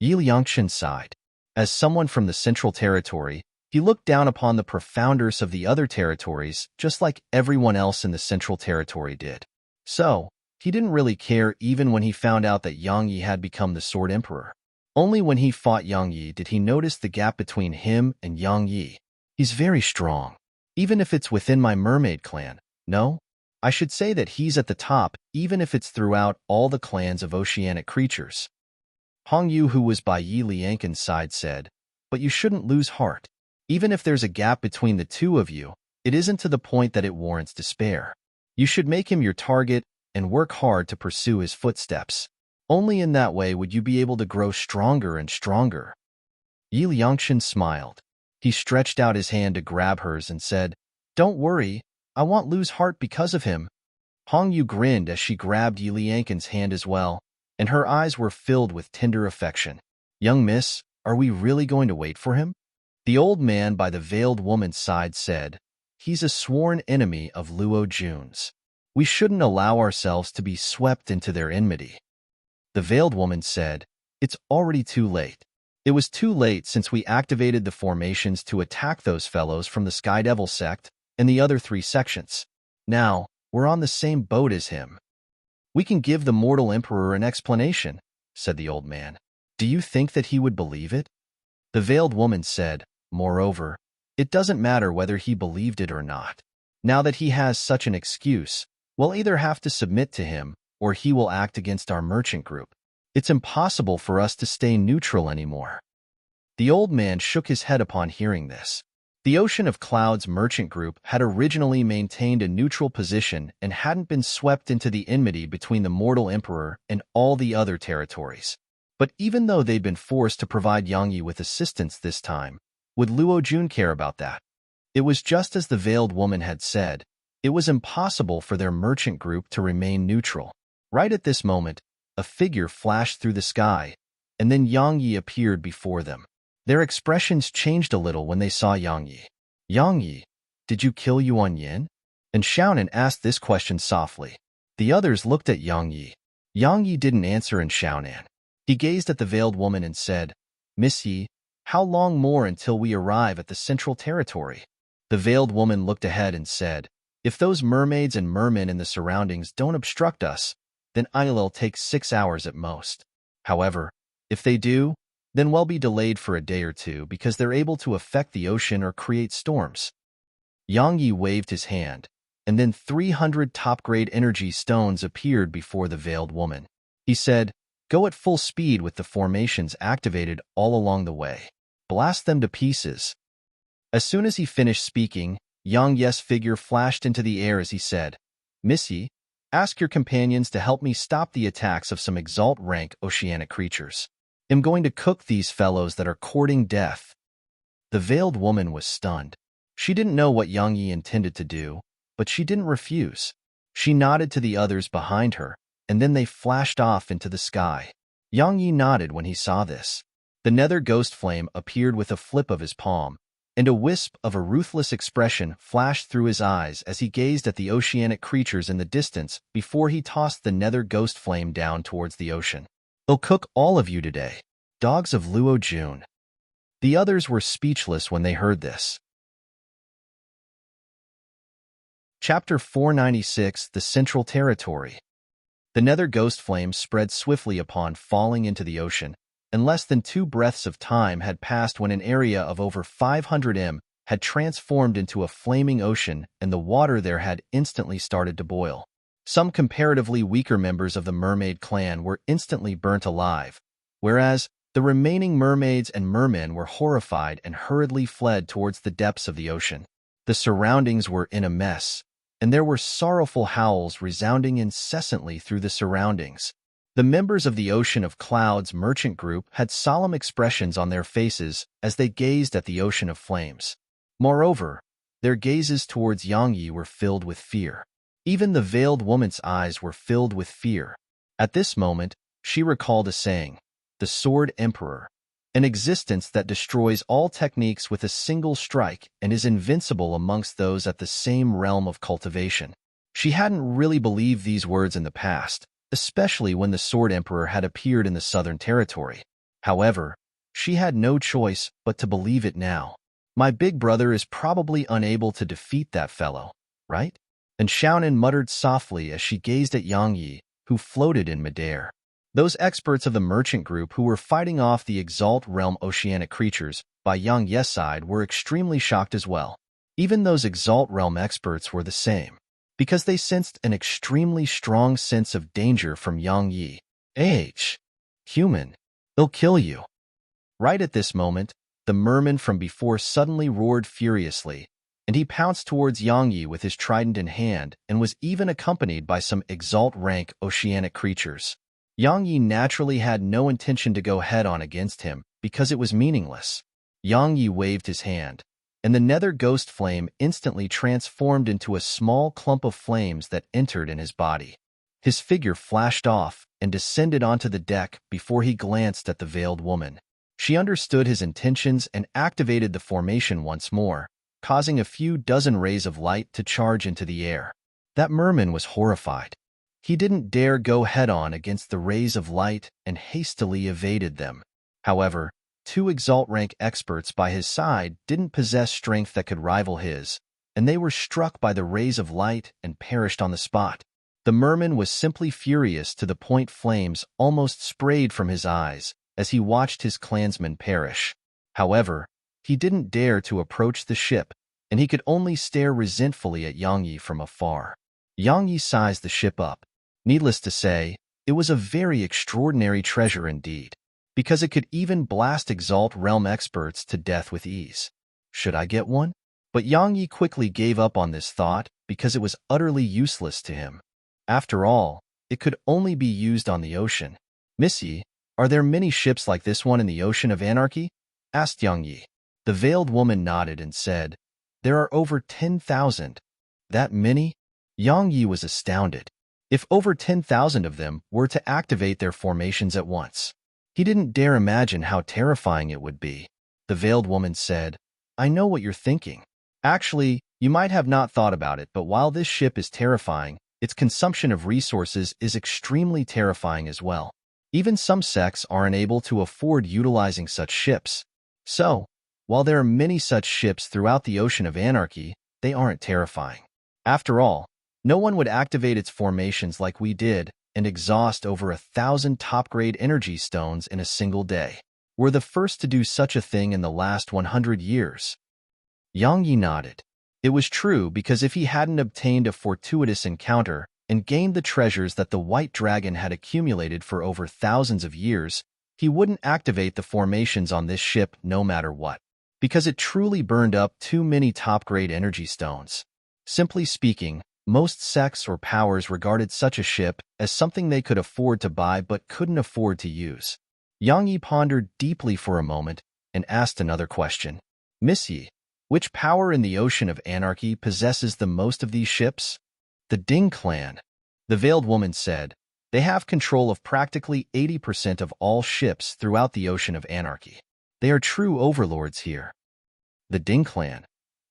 Yi Liangshan sighed. As someone from the Central Territory, he looked down upon the profounders of the other territories just like everyone else in the Central Territory did. So, he didn't really care even when he found out that Yang Yi had become the Sword Emperor. Only when he fought Yang Yi did he notice the gap between him and Yang Yi. He's very strong, even if it's within my mermaid clan. No, I should say that he's at the top, even if it's throughout all the clans of oceanic creatures. Hong Yu, who was by Yi Liangshan's side, said, "But you shouldn't lose heart. Even if there's a gap between the two of you, it isn't to the point that it warrants despair. You should make him your target and work hard to pursue his footsteps. Only in that way would you be able to grow stronger and stronger." Yi Liangshan smiled. He stretched out his hand to grab hers and said, "Don't worry. I won't lose heart because of him." Hong Yu grinned as she grabbed Yi Liangshan's hand as well, and her eyes were filled with tender affection. "Young miss, are we really going to wait for him?" The old man by the veiled woman's side said, "He's a sworn enemy of Luo Jun's. We shouldn't allow ourselves to be swept into their enmity." The veiled woman said, "It's already too late. It was too late since we activated the formations to attack those fellows from the Sky Devil sect and the other 3 sections. Now, we're on the same boat as him. We can give the mortal emperor an explanation, said the old man. Do you think that he would believe it? The veiled woman said, moreover, it doesn't matter whether he believed it or not. Now that he has such an excuse, we'll either have to submit to him, or he will act against our merchant group. It's impossible for us to stay neutral anymore. The old man shook his head upon hearing this. The Ocean of Clouds merchant group had originally maintained a neutral position and hadn't been swept into the enmity between the mortal emperor and all the other territories. But even though they'd been forced to provide Yang Yi with assistance this time, would Luo Jun care about that? It was just as the veiled woman had said. It was impossible for their merchant group to remain neutral. Right at this moment, a figure flashed through the sky, and then Yang Yi appeared before them. Their expressions changed a little when they saw Yang Yi. Yang Yi, did you kill Yuan Yin? And Xiaonan asked this question softly. The others looked at Yang Yi. Yang Yi didn't answer in Xiaonan. He gazed at the veiled woman and said, Miss Yi, how long more until we arrive at the central territory? The veiled woman looked ahead and said, if those mermaids and mermen in the surroundings don't obstruct us, then it'll take 6 hours at most. However, if they do, then we'll be delayed for a day or two because they're able to affect the ocean or create storms. Yang Yi waved his hand, and then 300 top-grade energy stones appeared before the veiled woman. He said, go at full speed with the formations activated all along the way. Blast them to pieces. As soon as he finished speaking, Yang Yi's figure flashed into the air as he said, Miss Yi, ask your companions to help me stop the attacks of some exalt-rank oceanic creatures. I'm going to cook these fellows that are courting death. The veiled woman was stunned. She didn't know what Yang Yi intended to do, but she didn't refuse. She nodded to the others behind her, and then they flashed off into the sky. Yang Yi nodded when he saw this. The nether ghost flame appeared with a flip of his palm, and a wisp of a ruthless expression flashed through his eyes as he gazed at the oceanic creatures in the distance before he tossed the nether ghost flame down towards the ocean. I'll cook all of you today, dogs of Luo Jun. The others were speechless when they heard this. Chapter 496, The Central Territory. The nether ghost flame spread swiftly upon falling into the ocean, and less than 2 breaths of time had passed when an area of over 500 m had transformed into a flaming ocean and the water there had instantly started to boil. Some comparatively weaker members of the mermaid clan were instantly burnt alive, whereas the remaining mermaids and mermen were horrified and hurriedly fled towards the depths of the ocean. The surroundings were in a mess, and there were sorrowful howls resounding incessantly through the surroundings. The members of the Ocean of Clouds merchant group had solemn expressions on their faces as they gazed at the ocean of flames. Moreover, their gazes towards Yang Yi were filled with fear. Even the veiled woman's eyes were filled with fear. At this moment, she recalled a saying, the Sword Emperor, an existence that destroys all techniques with a single strike and is invincible amongst those at the same realm of cultivation. She hadn't really believed these words in the past, especially when the Sword Emperor had appeared in the Southern Territory. However, she had no choice but to believe it now. My big brother is probably unable to defeat that fellow, right? And Xiaonan muttered softly as she gazed at Yang Yi, who floated in midair. Those experts of the merchant group who were fighting off the Exalt Realm oceanic creatures by Yang Yi's side were extremely shocked as well. Even those Exalt Realm experts were the same, because they sensed an extremely strong sense of danger from Yang Yi. Human, they'll kill you. Right at this moment, the merman from before suddenly roared furiously, and he pounced towards Yang Yi with his trident in hand and was even accompanied by some Exalt-rank oceanic creatures. Yang Yi naturally had no intention to go head-on against him because it was meaningless. Yang Yi waved his hand, and the nether ghost flame instantly transformed into a small clump of flames that entered in his body. His figure flashed off and descended onto the deck before he glanced at the veiled woman. She understood his intentions and activated the formation once more, causing a few dozen rays of light to charge into the air. That merman was horrified. He didn't dare go head-on against the rays of light and hastily evaded them. However, 2 Exalt-rank experts by his side didn't possess strength that could rival his, and they were struck by the rays of light and perished on the spot. The merman was simply furious to the point flames almost sprayed from his eyes as he watched his clansmen perish. However, he didn't dare to approach the ship, and he could only stare resentfully at Yang Yi from afar. Yang Yi sized the ship up. Needless to say, it was a very extraordinary treasure indeed, because it could even blast Exalt Realm experts to death with ease. Should I get one? But Yang Yi quickly gave up on this thought because it was utterly useless to him. After all, it could only be used on the ocean. Misty, are there many ships like this one in the Ocean of Anarchy? Asked Yang Yi. The veiled woman nodded and said, There are over 10,000. That many? Yang Yi was astounded. If over 10,000 of them were to activate their formations at once, he didn't dare imagine how terrifying it would be. The veiled woman said, I know what you're thinking. Actually, you might have not thought about it, but while this ship is terrifying, its consumption of resources is extremely terrifying as well. Even some sects aren't able to afford utilizing such ships. So, while there are many such ships throughout the Ocean of Anarchy, they aren't terrifying. After all, no one would activate its formations like we did and exhaust over 1,000 top-grade energy stones in a single day. We're the first to do such a thing in the last 100 years. Yang Yi nodded. It was true, because if he hadn't obtained a fortuitous encounter and gained the treasures that the White Dragon had accumulated for over thousands of years, he wouldn't activate the formations on this ship no matter what, because it truly burned up too many top-grade energy stones. Simply speaking, most sects or powers regarded such a ship as something they could afford to buy but couldn't afford to use. Yang Yi pondered deeply for a moment and asked another question. Misty, which power in the Ocean of Anarchy possesses the most of these ships? The Ding clan. The veiled woman said, They have control of practically 80% of all ships throughout the Ocean of Anarchy. They are true overlords here. The Ding clan.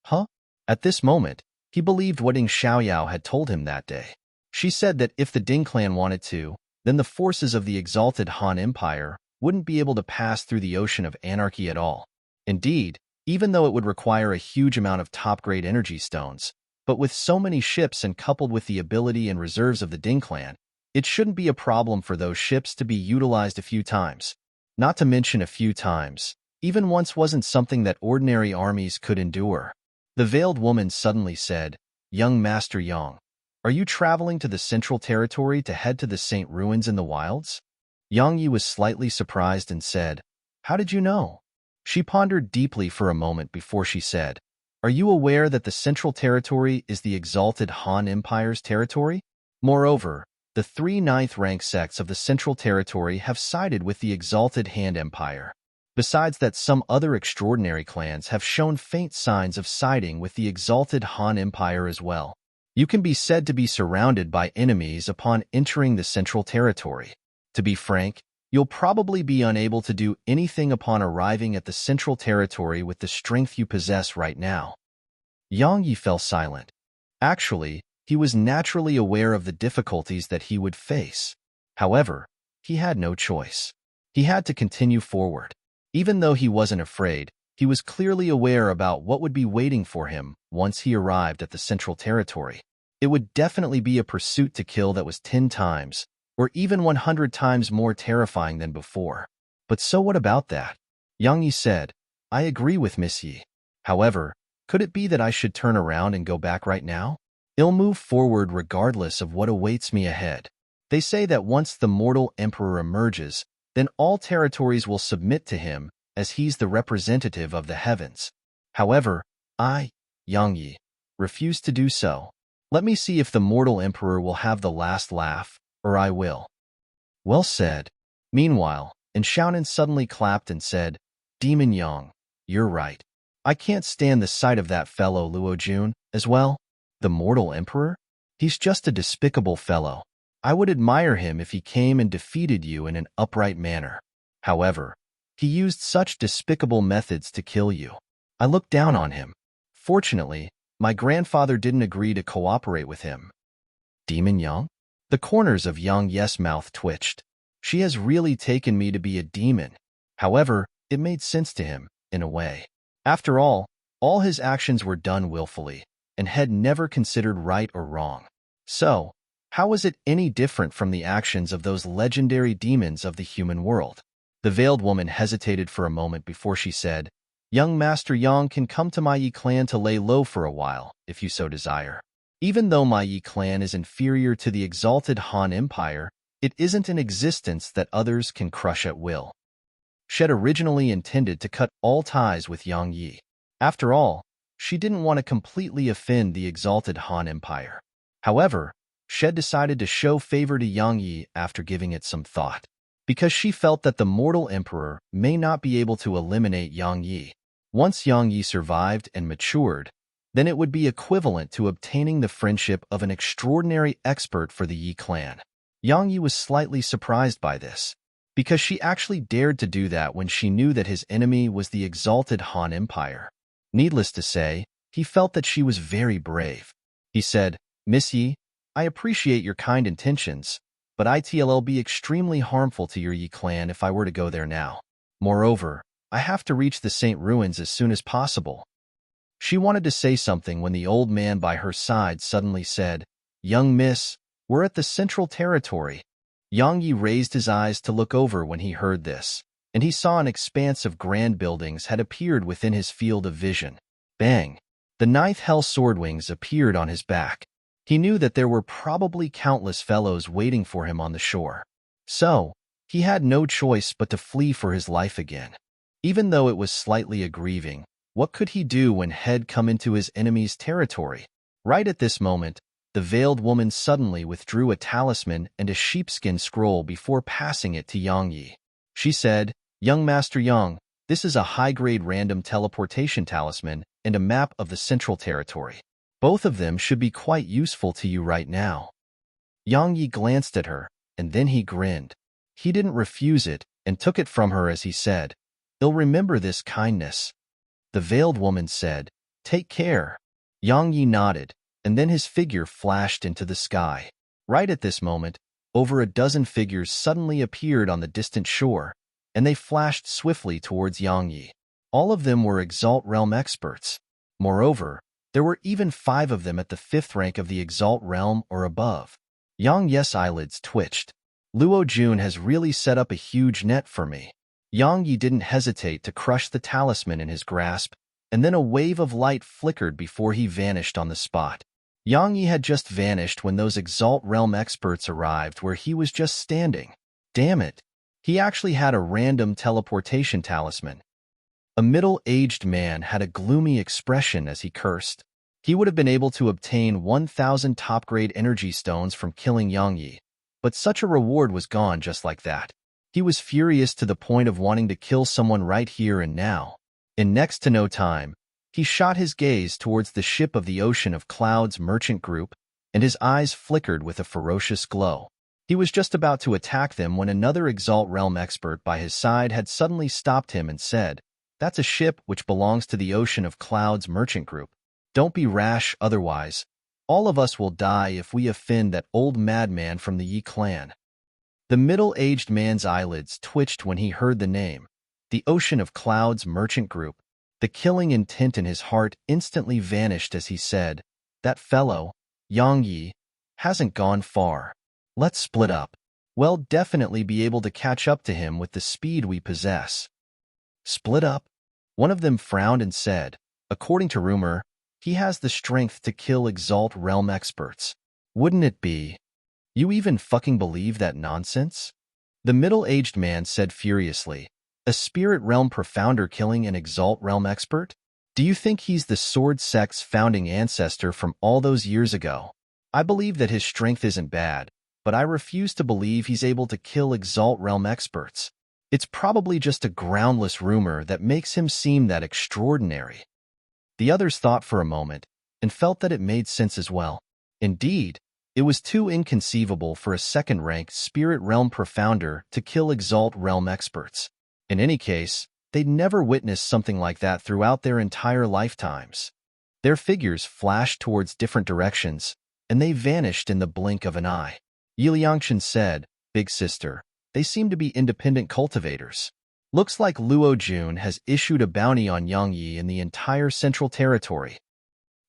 Huh? At this moment, he believed what Ying Xiaoyao had told him that day. She said that if the Ding clan wanted to, then the forces of the exalted Han Empire wouldn't be able to pass through the Ocean of Anarchy at all. Indeed, even though it would require a huge amount of top-grade energy stones, but with so many ships and coupled with the ability and reserves of the Ding clan, it shouldn't be a problem for those ships to be utilized a few times. Not to mention a few times, even once wasn't something that ordinary armies could endure. The veiled woman suddenly said, Young Master Yang, are you traveling to the Central Territory to head to the Saint Ruins in the wilds? Yang Yi was slightly surprised and said, How did you know? She pondered deeply for a moment before she said, Are you aware that the Central Territory is the exalted Han Empire's territory? Moreover, the 3 ninth-rank sects of the Central Territory have sided with the exalted Han Empire. Besides that, some other extraordinary clans have shown faint signs of siding with the exalted Han Empire as well. You can be said to be surrounded by enemies upon entering the Central Territory. To be frank, you'll probably be unable to do anything upon arriving at the Central Territory with the strength you possess right now. Yang Yi fell silent. Actually, he was naturally aware of the difficulties that he would face. However, he had no choice. He had to continue forward. Even though he wasn't afraid, he was clearly aware about what would be waiting for him once he arrived at the Central Territory. It would definitely be a pursuit to kill that was 10 times, or even 100 times more terrifying than before. But so what about that? Yang Yi said, I agree with Miss Yi. However, could it be that I should turn around and go back right now? I'll move forward regardless of what awaits me ahead. They say that once the mortal emperor emerges, then all territories will submit to him as he's the representative of the heavens. However, I, Yang Yi, refuse to do so. Let me see if the mortal emperor will have the last laugh, or I will. Well said. Meanwhile, Xiaonan suddenly clapped and said, Demon Yang, you're right. I can't stand the sight of that fellow Luo Jun as well. The mortal emperor? He's just a despicable fellow. I would admire him if he came and defeated you in an upright manner. However, he used such despicable methods to kill you. I looked down on him. Fortunately, my grandfather didn't agree to cooperate with him. Demon Yang? The corners of Yang Ye's mouth twitched. She has really taken me to be a demon. However, it made sense to him, in a way. After all his actions were done willfully, and had never considered right or wrong. So, How was it any different from the actions of those legendary demons of the human world? The veiled woman hesitated for a moment before she said, Young Master Yang can come to my Yi clan to lay low for a while, if you so desire. Even though my Yi clan is inferior to the exalted Han Empire, it isn't an existence that others can crush at will. Shed originally intended to cut all ties with Yang Yi. After all, she didn't want to completely offend the exalted Han Empire. However, Shed decided to show favor to Yang Yi after giving it some thought, because she felt that the mortal emperor may not be able to eliminate Yang Yi. Once Yang Yi survived and matured, then it would be equivalent to obtaining the friendship of an extraordinary expert for the Yi clan. Yang Yi was slightly surprised by this, because she actually dared to do that when she knew that his enemy was the exalted Han Empire. Needless to say, he felt that she was very brave. He said, Miss Yi, I appreciate your kind intentions, but it'll be extremely harmful to your Yi clan if I were to go there now. Moreover, I have to reach the Saint Ruins as soon as possible. She wanted to say something when the old man by her side suddenly said, Young miss, we're at the Central Territory. Yang Yi raised his eyes to look over when he heard this, and he saw an expanse of grand buildings had appeared within his field of vision. Bang! The 9th Hell Swordwings appeared on his back. He knew that there were probably countless fellows waiting for him on the shore. So, he had no choice but to flee for his life again. Even though it was slightly aggrieving, what could he do when had come into his enemy's territory? Right at this moment, the veiled woman suddenly withdrew a talisman and a sheepskin scroll before passing it to Yang Yi. She said, Young Master Yang, this is a high-grade random teleportation talisman and a map of the Central Territory. Both of them should be quite useful to you right now. Yang Yi glanced at her, and then he grinned. He didn't refuse it and took it from her as he said, I'll remember this kindness. The veiled woman said, Take care. Yang Yi nodded, and then his figure flashed into the sky. Right at this moment, over a dozen figures suddenly appeared on the distant shore, and they flashed swiftly towards Yang Yi. All of them were Exalt Realm experts. Moreover, there were even 5 of them at the 5th rank of the Exalt Realm or above. Yang Yi's eyelids twitched. Luo Jun has really set up a huge net for me. Yang Yi didn't hesitate to crush the talisman in his grasp, and then a wave of light flickered before he vanished on the spot. Yang Yi had just vanished when those Exalt Realm experts arrived where he was just standing. Damn it! He actually had a random teleportation talisman. A middle-aged man had a gloomy expression as he cursed. He would have been able to obtain 1,000 top-grade energy stones from killing Yang Yi, but such a reward was gone just like that. He was furious to the point of wanting to kill someone right here and now. In next to no time, he shot his gaze towards the ship of the Ocean of Clouds merchant group, and his eyes flickered with a ferocious glow. He was just about to attack them when another Exalt Realm expert by his side had suddenly stopped him and said, That's a ship which belongs to the Ocean of Clouds merchant group. Don't be rash otherwise. All of us will die if we offend that old madman from the Yi clan. The middle-aged man's eyelids twitched when he heard the name, the Ocean of Clouds merchant group. The killing intent in his heart instantly vanished as he said, That fellow, Yang Yi, hasn't gone far. Let's split up. We'll definitely be able to catch up to him with the speed we possess. Split up? One of them frowned and said, According to rumor, he has the strength to kill Exalt Realm experts. Wouldn't it be? You even fucking believe that nonsense? The middle-aged man said furiously, A Spirit Realm Profounder killing an Exalt Realm expert? Do you think he's the Sword Sect's founding ancestor from all those years ago? I believe that his strength isn't bad, but I refuse to believe he's able to kill Exalt Realm experts. It's probably just a groundless rumor that makes him seem that extraordinary. The others thought for a moment, and felt that it made sense as well. Indeed, it was too inconceivable for a second-ranked Spirit Realm Profounder to kill Exalt Realm experts. In any case, they'd never witnessed something like that throughout their entire lifetimes. Their figures flashed towards different directions, and they vanished in the blink of an eye. Yi Liangchen said, Big sister, they seem to be independent cultivators. Looks like Luo Jun has issued a bounty on Yang Yi in the entire Central Territory.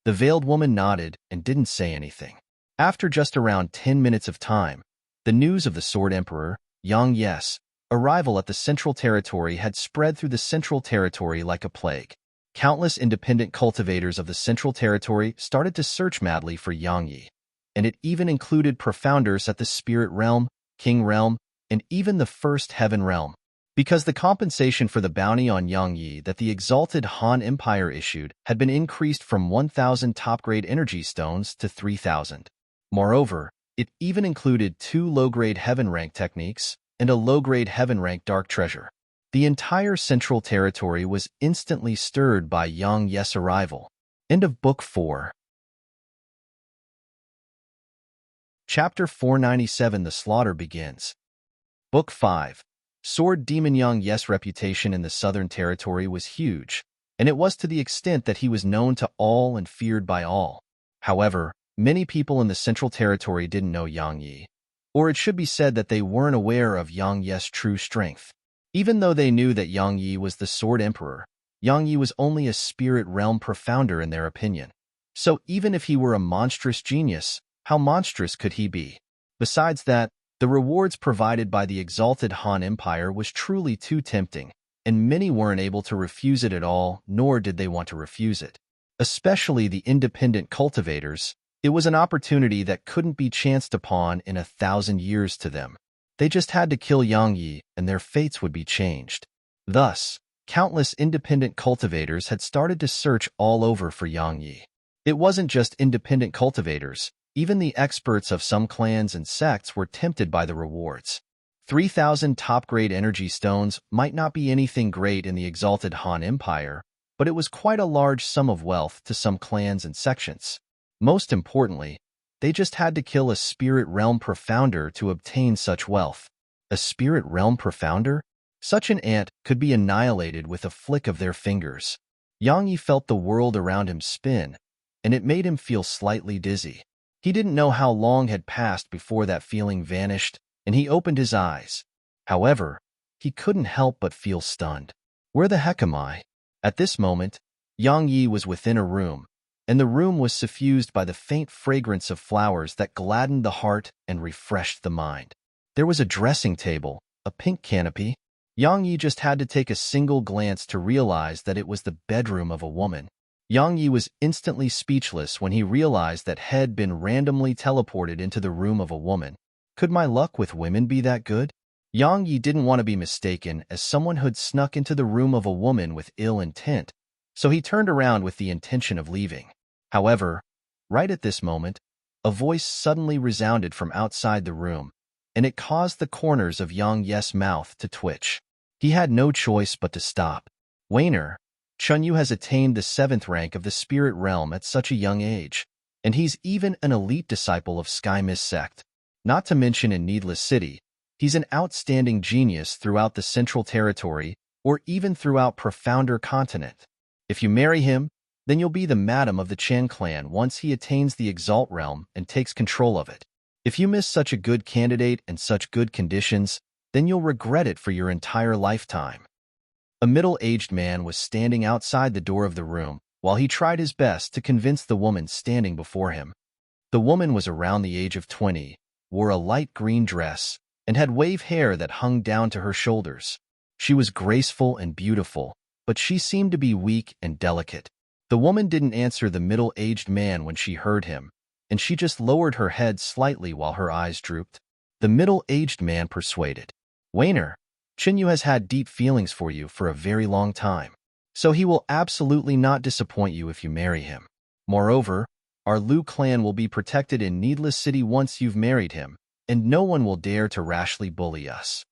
The veiled woman nodded and didn't say anything. After just around 10 minutes of time, the news of the Sword Emperor, Yang Yes, arrival at the Central Territory had spread through the Central Territory like a plague. Countless independent cultivators of the Central Territory started to search madly for Yang Yi, and it even included profounders at the Spirit Realm, King Realm, and even the First Heaven Realm. Because the compensation for the bounty on Yang Yi that the exalted Han Empire issued had been increased from 1,000 top-grade energy stones to 3,000. Moreover, it even included 2 low-grade heaven rank techniques and a low-grade heaven rank dark treasure. The entire Central Territory was instantly stirred by Yang Yes' arrival. End of Book 4. Chapter 497 The Slaughter Begins. Book 5. Sword Demon Yang Yes' reputation in the Southern Territory was huge, and it was to the extent that he was known to all and feared by all. However, many people in the Central Territory didn't know Yang Yi, or it should be said that they weren't aware of Yang Yes' true strength. Even though they knew that Yang Yi was the Sword Emperor, Yang Yi was only a spirit realm profounder in their opinion. So even if he were a monstrous genius, how monstrous could he be? Besides that, the rewards provided by the exalted Han Empire was truly too tempting, and many weren't able to refuse it at all, nor did they want to refuse it. Especially the independent cultivators, it was an opportunity that couldn't be chanced upon in 1,000 years to them. They just had to kill Yang Yi, and their fates would be changed. Thus, countless independent cultivators had started to search all over for Yang Yi. It wasn't just independent cultivators. Even the experts of some clans and sects were tempted by the rewards. 3,000 top-grade energy stones might not be anything great in the exalted Han Empire, but it was quite a large sum of wealth to some clans and sections. Most importantly, they just had to kill a spirit realm profounder to obtain such wealth. A spirit realm profounder? Such an ant could be annihilated with a flick of their fingers. Yang Yi felt the world around him spin, and it made him feel slightly dizzy. He didn't know how long had passed before that feeling vanished, and he opened his eyes. However, he couldn't help but feel stunned. Where the heck am I? At this moment, Yang Yi was within a room, and the room was suffused by the faint fragrance of flowers that gladdened the heart and refreshed the mind. There was a dressing table, a pink canopy. Yang Yi just had to take a single glance to realize that it was the bedroom of a woman. Yang Yi was instantly speechless when he realized that had been randomly teleported into the room of a woman. Could my luck with women be that good? Yang Yi didn't want to be mistaken as someone who'd snuck into the room of a woman with ill intent, so he turned around with the intention of leaving. However, right at this moment, a voice suddenly resounded from outside the room, and it caused the corners of Yang Yes' mouth to twitch. He had no choice but to stop. Wainer, Chunyu has attained the 7th rank of the spirit realm at such a young age, and he's even an elite disciple of Sky Mist sect. Not to mention in Needless City, he's an outstanding genius throughout the Central Territory or even throughout Profounder Continent. If you marry him, then you'll be the madam of the Chen clan once he attains the Exalt realm and takes control of it. If you miss such a good candidate and such good conditions, then you'll regret it for your entire lifetime. A middle-aged man was standing outside the door of the room while he tried his best to convince the woman standing before him. The woman was around the age of 20, wore a light green dress, and had wave hair that hung down to her shoulders. She was graceful and beautiful, but she seemed to be weak and delicate. The woman didn't answer the middle-aged man when she heard him, and she just lowered her head slightly while her eyes drooped. The middle-aged man persuaded. Wainer, Chinyu has had deep feelings for you for a very long time, so he will absolutely not disappoint you if you marry him. Moreover, our Lu clan will be protected in Needless City once you've married him, and no one will dare to rashly bully us.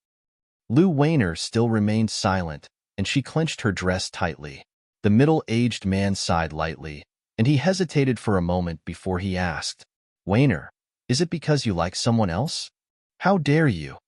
Lu Wainer still remained silent, and she clenched her dress tightly. The middle-aged man sighed lightly, and he hesitated for a moment before he asked, Wainer, is it because you like someone else? How dare you?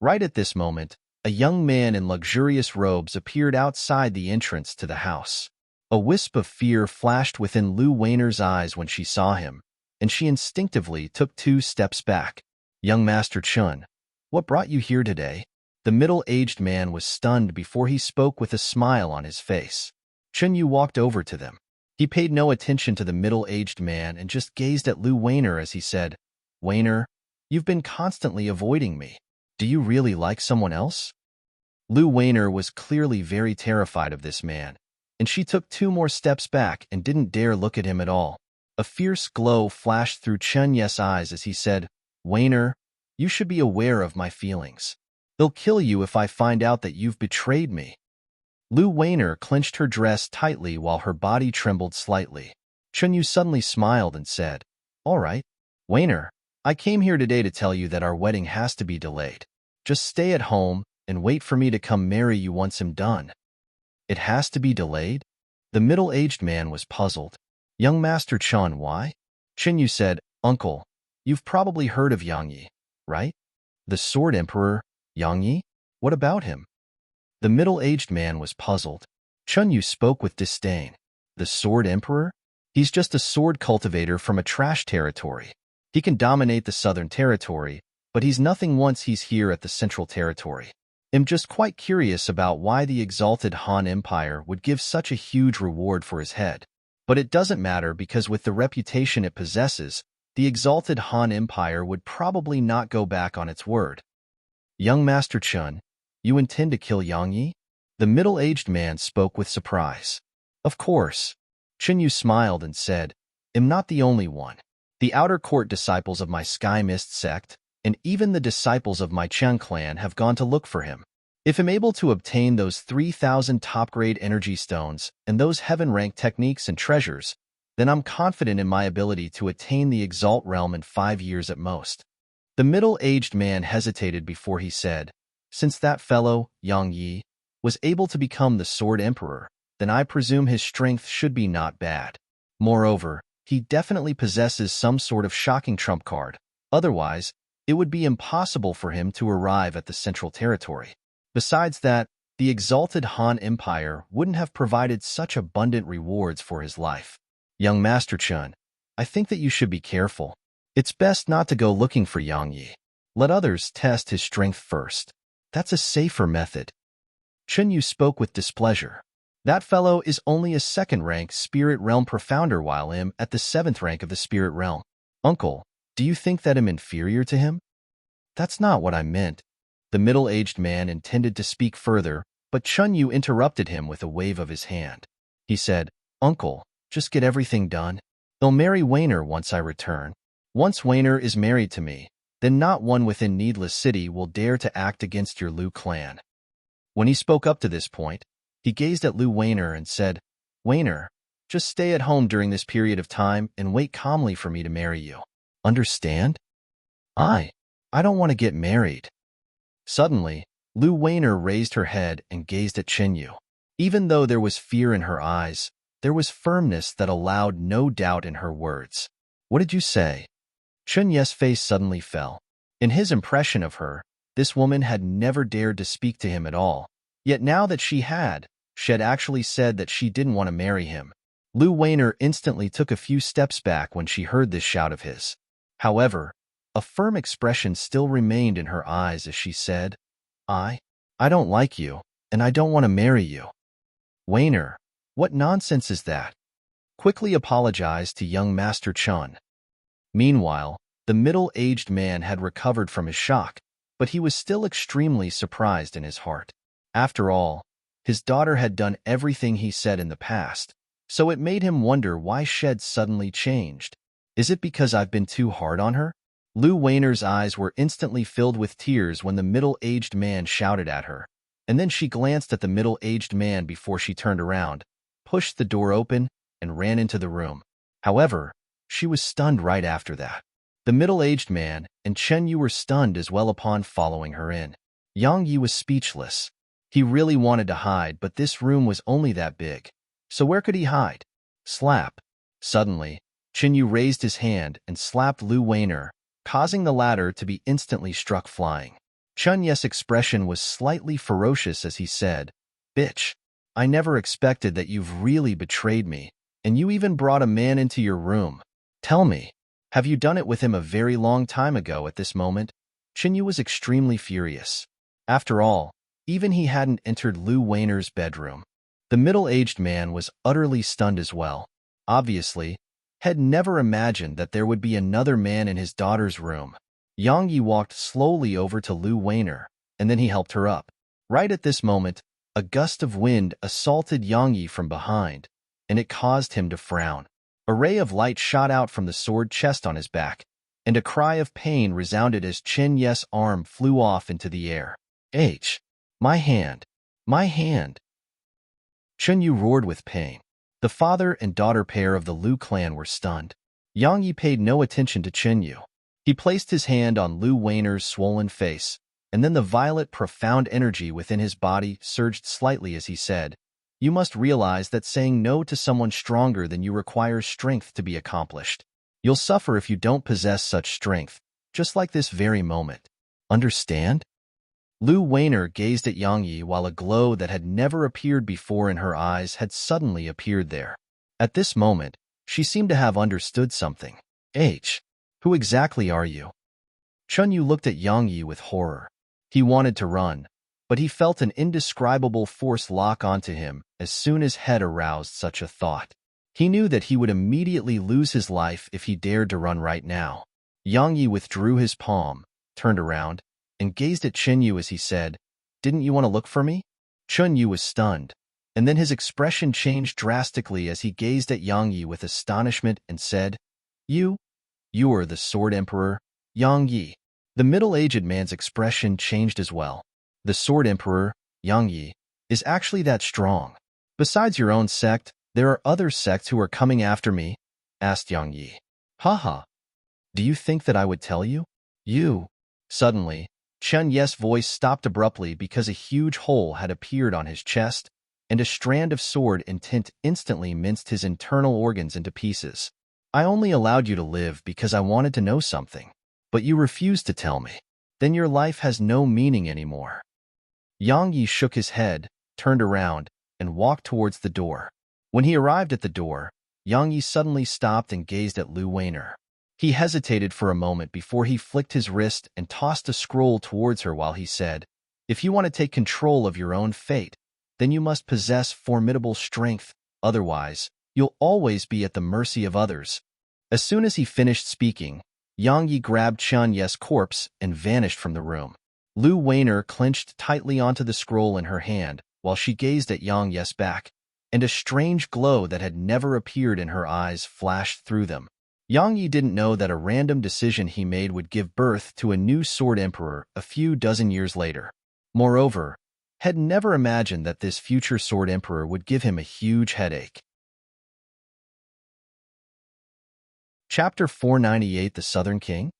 Right at this moment, a young man in luxurious robes appeared outside the entrance to the house. A wisp of fear flashed within Lu Wainer's eyes when she saw him, and she instinctively took 2 steps back. Young Master Chun, what brought you here today? The middle-aged man was stunned before he spoke with a smile on his face. Chun Yu walked over to them. He paid no attention to the middle-aged man and just gazed at Lu Wainer as he said, Wainer, you've been constantly avoiding me. Do you really like someone else? Lu Wainer was clearly very terrified of this man, and she took 2 more steps back and didn't dare look at him at all. A fierce glow flashed through Chen Yes's eyes as he said, Wainer, you should be aware of my feelings. They'll kill you if I find out that you've betrayed me. Lu Wainer clenched her dress tightly while her body trembled slightly. Chen Yu suddenly smiled and said, All right, Wainer, I came here today to tell you that our wedding has to be delayed. Just stay at home and wait for me to come marry you once I'm done. It has to be delayed? The middle-aged man was puzzled. Young Master Chen, why? Chen Yu said, Uncle, you've probably heard of Yang Yi, right? The Sword Emperor, Yang Yi? What about him? The middle-aged man was puzzled. Chen Yu spoke with disdain. The Sword Emperor? He's just a sword cultivator from a trash territory. He can dominate the southern territory, but he's nothing once he's here at the central territory. I'm just quite curious about why the exalted Han Empire would give such a huge reward for his head. But it doesn't matter because with the reputation it possesses, the exalted Han Empire would probably not go back on its word. Young Master Chen, you intend to kill Yang Yi? The middle-aged man spoke with surprise. Of course. Chen Yu smiled and said, I'm not the only one. The outer court disciples of my Sky Mist sect, and even the disciples of my Chen clan have gone to look for him. If I'm able to obtain those 3,000 top-grade energy stones and those heaven-ranked techniques and treasures, then I'm confident in my ability to attain the Exalt realm in 5 years at most. The middle-aged man hesitated before he said, Since that fellow, Yang Yi, was able to become the Sword Emperor, then I presume his strength should be not bad. Moreover, he definitely possesses some sort of shocking trump card. Otherwise, it would be impossible for him to arrive at the central territory. Besides that, the exalted Han Empire wouldn't have provided such abundant rewards for his life. Young Master Chen, I think that you should be careful. It's best not to go looking for Yang Yi. Let others test his strength first. That's a safer method. Chen Yu spoke with displeasure. That fellow is only a 2nd-rank Spirit Realm Profounder while I'm at the 7th rank of the Spirit Realm. Uncle, do you think that I'm inferior to him? That's not what I meant. The middle-aged man intended to speak further, but Chen Yu interrupted him with a wave of his hand. He said, Uncle, just get everything done. They'll marry Wainer once I return. Once Wainer is married to me, then not one within Needless City will dare to act against your Lu clan. When he spoke up to this point, he gazed at Lu Wainer and said, Wainer, just stay at home during this period of time and wait calmly for me to marry you. Understand? I don't want to get married. Suddenly, Lu Wainer raised her head and gazed at Chen Yu. Even though there was fear in her eyes, there was firmness that allowed no doubt in her words. What did you say? Chen Yu's face suddenly fell. In his impression of her, this woman had never dared to speak to him at all. Yet now that she had actually said that she didn't want to marry him. Lu Wainer instantly took a few steps back when she heard this shout of his. However, a firm expression still remained in her eyes as she said, I don't like you, and I don't want to marry you. Wainer, what nonsense is that? Quickly apologized to young Master Chen. Meanwhile, the middle-aged man had recovered from his shock, but he was still extremely surprised in his heart. After all, his daughter had done everything he said in the past, so it made him wonder why Shed suddenly changed. Is it because I've been too hard on her? Lu Wainer's eyes were instantly filled with tears when the middle-aged man shouted at her, and then she glanced at the middle-aged man before she turned around, pushed the door open, and ran into the room. However, she was stunned right after that. The middle-aged man and Chen Yu were stunned as well upon following her in. Yang Yi was speechless. He really wanted to hide, but this room was only that big. So where could he hide? Slap. Suddenly, Chen Yu raised his hand and slapped Lu Wainer, causing the latter to be instantly struck flying. Chen Yu's expression was slightly ferocious as he said, Bitch, I never expected that you've really betrayed me, and you even brought a man into your room. Tell me, have you done it with him a very long time ago at this moment? Chen Yu was extremely furious. After all, even he hadn't entered Lu Wainer's bedroom. The middle-aged man was utterly stunned as well. Obviously, had never imagined that there would be another man in his daughter's room. Yang Yi walked slowly over to Lu Weiner, and then he helped her up. Right at this moment, a gust of wind assaulted Yang Yi from behind, and it caused him to frown. A ray of light shot out from the sword chest on his back, and a cry of pain resounded as Chen Ye's arm flew off into the air. My hand! My hand! Chen Yu roared with pain. The father and daughter pair of the Lu clan were stunned. Yang Yi paid no attention to Chen Yu. He placed his hand on Lu Weiner's swollen face, and then the violet, profound energy within his body surged slightly as he said, "You must realize that saying no to someone stronger than you requires strength to be accomplished. You'll suffer if you don't possess such strength, just like this very moment. Understand?" Lu Weiner gazed at Yang Yi while a glow that had never appeared before in her eyes had suddenly appeared there. At this moment, she seemed to have understood something. Who exactly are you?" Chen Yu looked at Yang Yi with horror. He wanted to run, but he felt an indescribable force lock onto him as soon as head aroused such a thought. He knew that he would immediately lose his life if he dared to run right now. Yang Yi withdrew his palm, turned around, and gazed at Chen Yu as he said, "Didn't you want to look for me?" Chen Yu was stunned, and then his expression changed drastically as he gazed at Yang Yi with astonishment and said, You are the Sword Emperor, Yang Yi." The middle-aged man's expression changed as well. "The Sword Emperor, Yang Yi, is actually that strong. Besides your own sect, there are other sects who are coming after me?" asked Yang Yi. "Haha. Do you think that I would tell you? You." Suddenly, Chen Ye's voice stopped abruptly because a huge hole had appeared on his chest, and a strand of sword intent instantly minced his internal organs into pieces. "I only allowed you to live because I wanted to know something, but you refused to tell me. Then your life has no meaning anymore." Yang Yi shook his head, turned around, and walked towards the door. When he arrived at the door, Yang Yi suddenly stopped and gazed at Lu Weiner. He hesitated for a moment before he flicked his wrist and tossed a scroll towards her while he said, "If you want to take control of your own fate, then you must possess formidable strength, otherwise, you'll always be at the mercy of others." As soon as he finished speaking, Yang Yi grabbed Chen Ye's corpse and vanished from the room. Lu Weiner clenched tightly onto the scroll in her hand while she gazed at Yang Ye's back, and a strange glow that had never appeared in her eyes flashed through them. Yang Yi didn't know that a random decision he made would give birth to a new Sword Emperor a few dozen years later. Moreover, had never imagined that this future Sword Emperor would give him a huge headache. Chapter 498, The Southern King?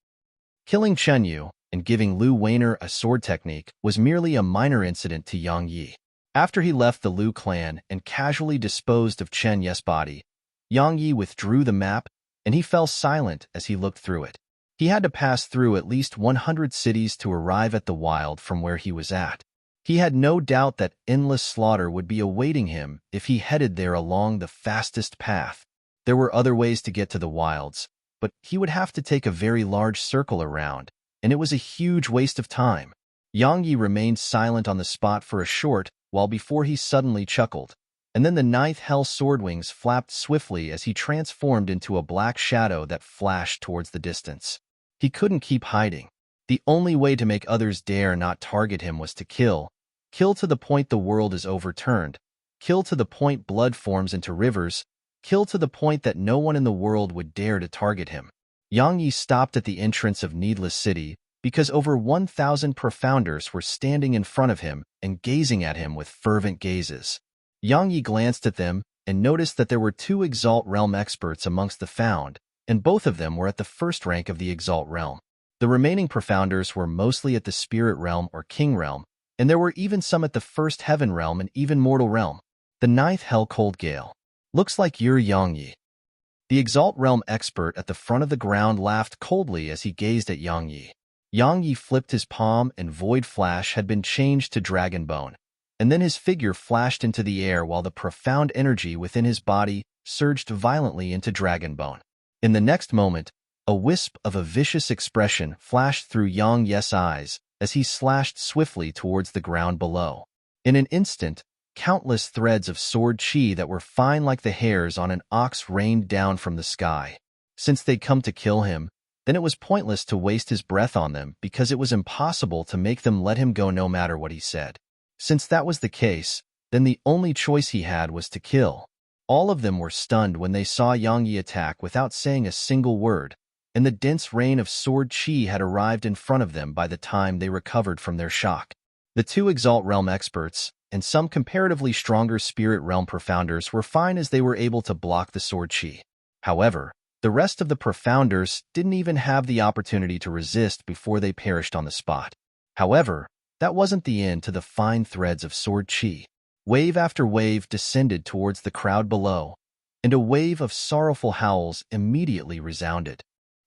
Killing Chen Yu and giving Lu Weiner a sword technique was merely a minor incident to Yang Yi. After he left the Lu clan and casually disposed of Chen Ye's body, Yang Yi withdrew the map, and he fell silent as he looked through it. He had to pass through at least 100 cities to arrive at the wild from where he was at. He had no doubt that endless slaughter would be awaiting him if he headed there along the fastest path. There were other ways to get to the wilds, but he would have to take a very large circle around, and it was a huge waste of time. Yang Yi remained silent on the spot for a short while before he suddenly chuckled, and then the ninth hell sword wings flapped swiftly as he transformed into a black shadow that flashed towards the distance. He couldn't keep hiding. The only way to make others dare not target him was to kill. Kill to the point the world is overturned. Kill to the point blood forms into rivers. Kill to the point that no one in the world would dare to target him. Yang Yi stopped at the entrance of Needless City because over 1,000 profounders were standing in front of him and gazing at him with fervent gazes. Yang Yi glanced at them and noticed that there were 2 Exalt Realm experts amongst the found, and both of them were at the first rank of the Exalt Realm. The remaining profounders were mostly at the Spirit Realm or King Realm, and there were even some at the First Heaven Realm and even Mortal Realm. The 9th Hell Cold Gale. "Looks like you're Yang Yi." The Exalt Realm expert at the front of the ground laughed coldly as he gazed at Yang Yi. Yang Yi flipped his palm and Void Flash had been changed to Dragon Bone, and then his figure flashed into the air while the profound energy within his body surged violently into Dragon Bone. In the next moment, a wisp of a vicious expression flashed through Yang Yi's eyes as he slashed swiftly towards the ground below. In an instant, countless threads of sword chi that were fine like the hairs on an ox rained down from the sky. Since they'd come to kill him, then it was pointless to waste his breath on them because it was impossible to make them let him go no matter what he said. Since that was the case, then the only choice he had was to kill. All of them were stunned when they saw Yang Yi attack without saying a single word, and the dense rain of sword chi had arrived in front of them by the time they recovered from their shock. The two Exalt Realm experts and some comparatively stronger Spirit Realm Profounders were fine as they were able to block the sword chi. However, the rest of the Profounders didn't even have the opportunity to resist before they perished on the spot. However, that wasn't the end to the fine threads of sword chi. Wave after wave descended towards the crowd below, and a wave of sorrowful howls immediately resounded.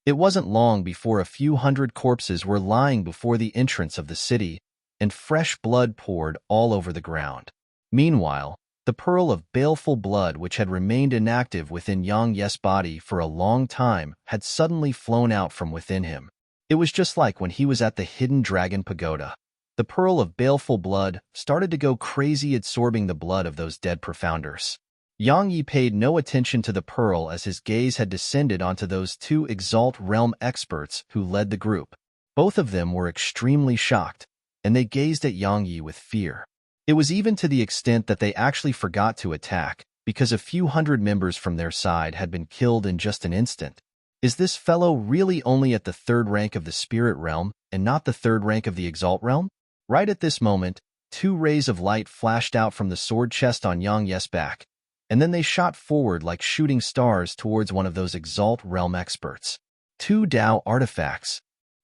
It wasn't long before a few hundred corpses were lying before the entrance of the city, and fresh blood poured all over the ground. Meanwhile, the pearl of baleful blood which had remained inactive within Yang Yi's body for a long time had suddenly flown out from within him. It was just like when he was at the Hidden Dragon Pagoda. The pearl of baleful blood started to go crazy, absorbing the blood of those dead Profounders. Yang Yi paid no attention to the pearl as his gaze had descended onto those two Exalt Realm experts who led the group. Both of them were extremely shocked, and they gazed at Yang Yi with fear. It was even to the extent that they actually forgot to attack, because a few hundred members from their side had been killed in just an instant. Is this fellow really only at the third rank of the Spirit Realm, and not the third rank of the Exalt Realm? Right at this moment, two rays of light flashed out from the sword chest on Yang Yi's back, and then they shot forward like shooting stars towards one of those Exalt Realm experts. Two Dao artifacts.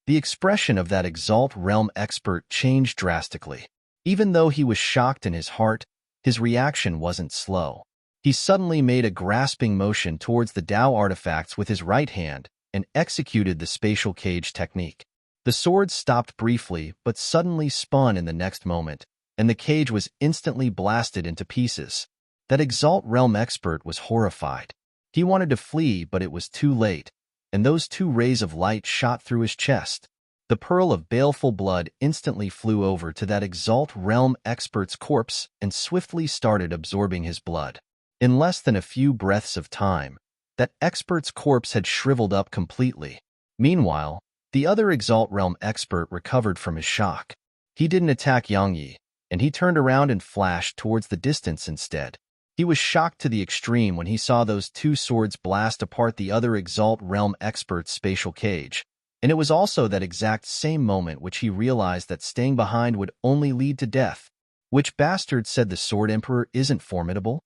The expression of that Exalt Realm expert changed drastically. Even though he was shocked in his heart, his reaction wasn't slow. He suddenly made a grasping motion towards the Dao artifacts with his right hand and executed the spatial cage technique. The sword stopped briefly but suddenly spun in the next moment, and the cage was instantly blasted into pieces. That Exalt Realm expert was horrified. He wanted to flee, but it was too late, and those two rays of light shot through his chest. The pearl of baleful blood instantly flew over to that Exalt Realm expert's corpse and swiftly started absorbing his blood. In less than a few breaths of time, that expert's corpse had shriveled up completely. Meanwhile, the other Exalt Realm expert recovered from his shock. He didn't attack Yang Yi, and he turned around and flashed towards the distance instead. He was shocked to the extreme when he saw those two swords blast apart the other Exalt Realm expert's spatial cage. And it was also that exact same moment which he realized that staying behind would only lead to death. Which bastard said the Sword Emperor isn't formidable?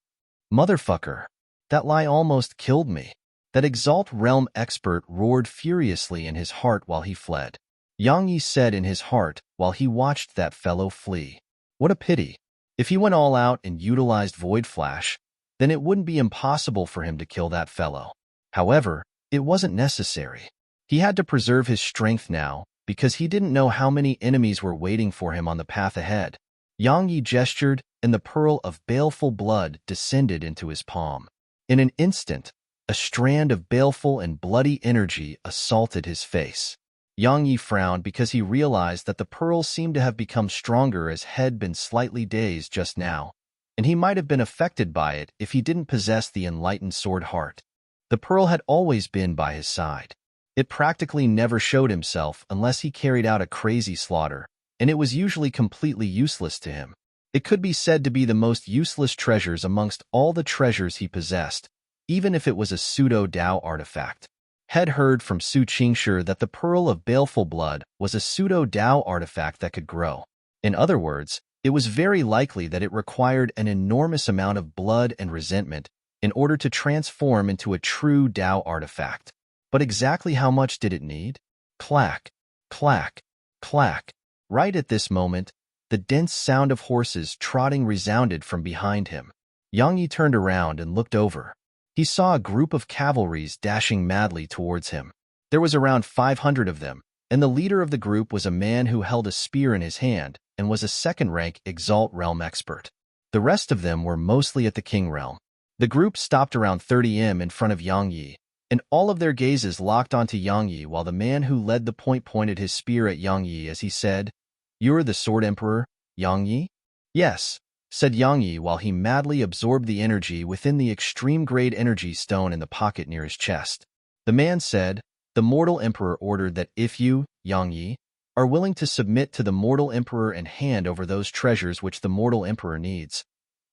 Motherfucker. That lie almost killed me. That Exalt Realm expert roared furiously in his heart while he fled. Yang Yi said in his heart while he watched that fellow flee. What a pity. If he went all out and utilized Void Flash, then it wouldn't be impossible for him to kill that fellow. However, it wasn't necessary. He had to preserve his strength now, because he didn't know how many enemies were waiting for him on the path ahead. Yang Yi gestured, and the pearl of baleful blood descended into his palm. In an instant, a strand of baleful and bloody energy assaulted his face. Yang Yi frowned because he realized that the pearl seemed to have become stronger as had been slightly dazed just now, and he might have been affected by it if he didn't possess the enlightened sword heart. The pearl had always been by his side. It practically never showed himself unless he carried out a crazy slaughter, and it was usually completely useless to him. It could be said to be the most useless treasures amongst all the treasures he possessed, even if it was a pseudo-Dao artifact. Had heard from Su Qingshi that the pearl of baleful blood was a pseudo-Dao artifact that could grow. In other words, it was very likely that it required an enormous amount of blood and resentment in order to transform into a true Dao artifact. But exactly how much did it need? Clack, clack, clack. Right at this moment, the dense sound of horses trotting resounded from behind him. Yang Yi turned around and looked over. He saw a group of cavalries dashing madly towards him. There was around 500 of them, and the leader of the group was a man who held a spear in his hand and was a second-rank Exalt Realm expert. The rest of them were mostly at the King Realm. The group stopped around 30 m in front of Yang Yi, and all of their gazes locked onto Yang Yi while the man who led the point pointed his spear at Yang Yi as he said, "You're the Sword Emperor, Yang Yi?" "Yes," said Yang Yi while he madly absorbed the energy within the extreme-grade energy stone in the pocket near his chest. The man said, "The mortal emperor ordered that if you, Yang Yi, are willing to submit to the mortal emperor and hand over those treasures which the mortal emperor needs,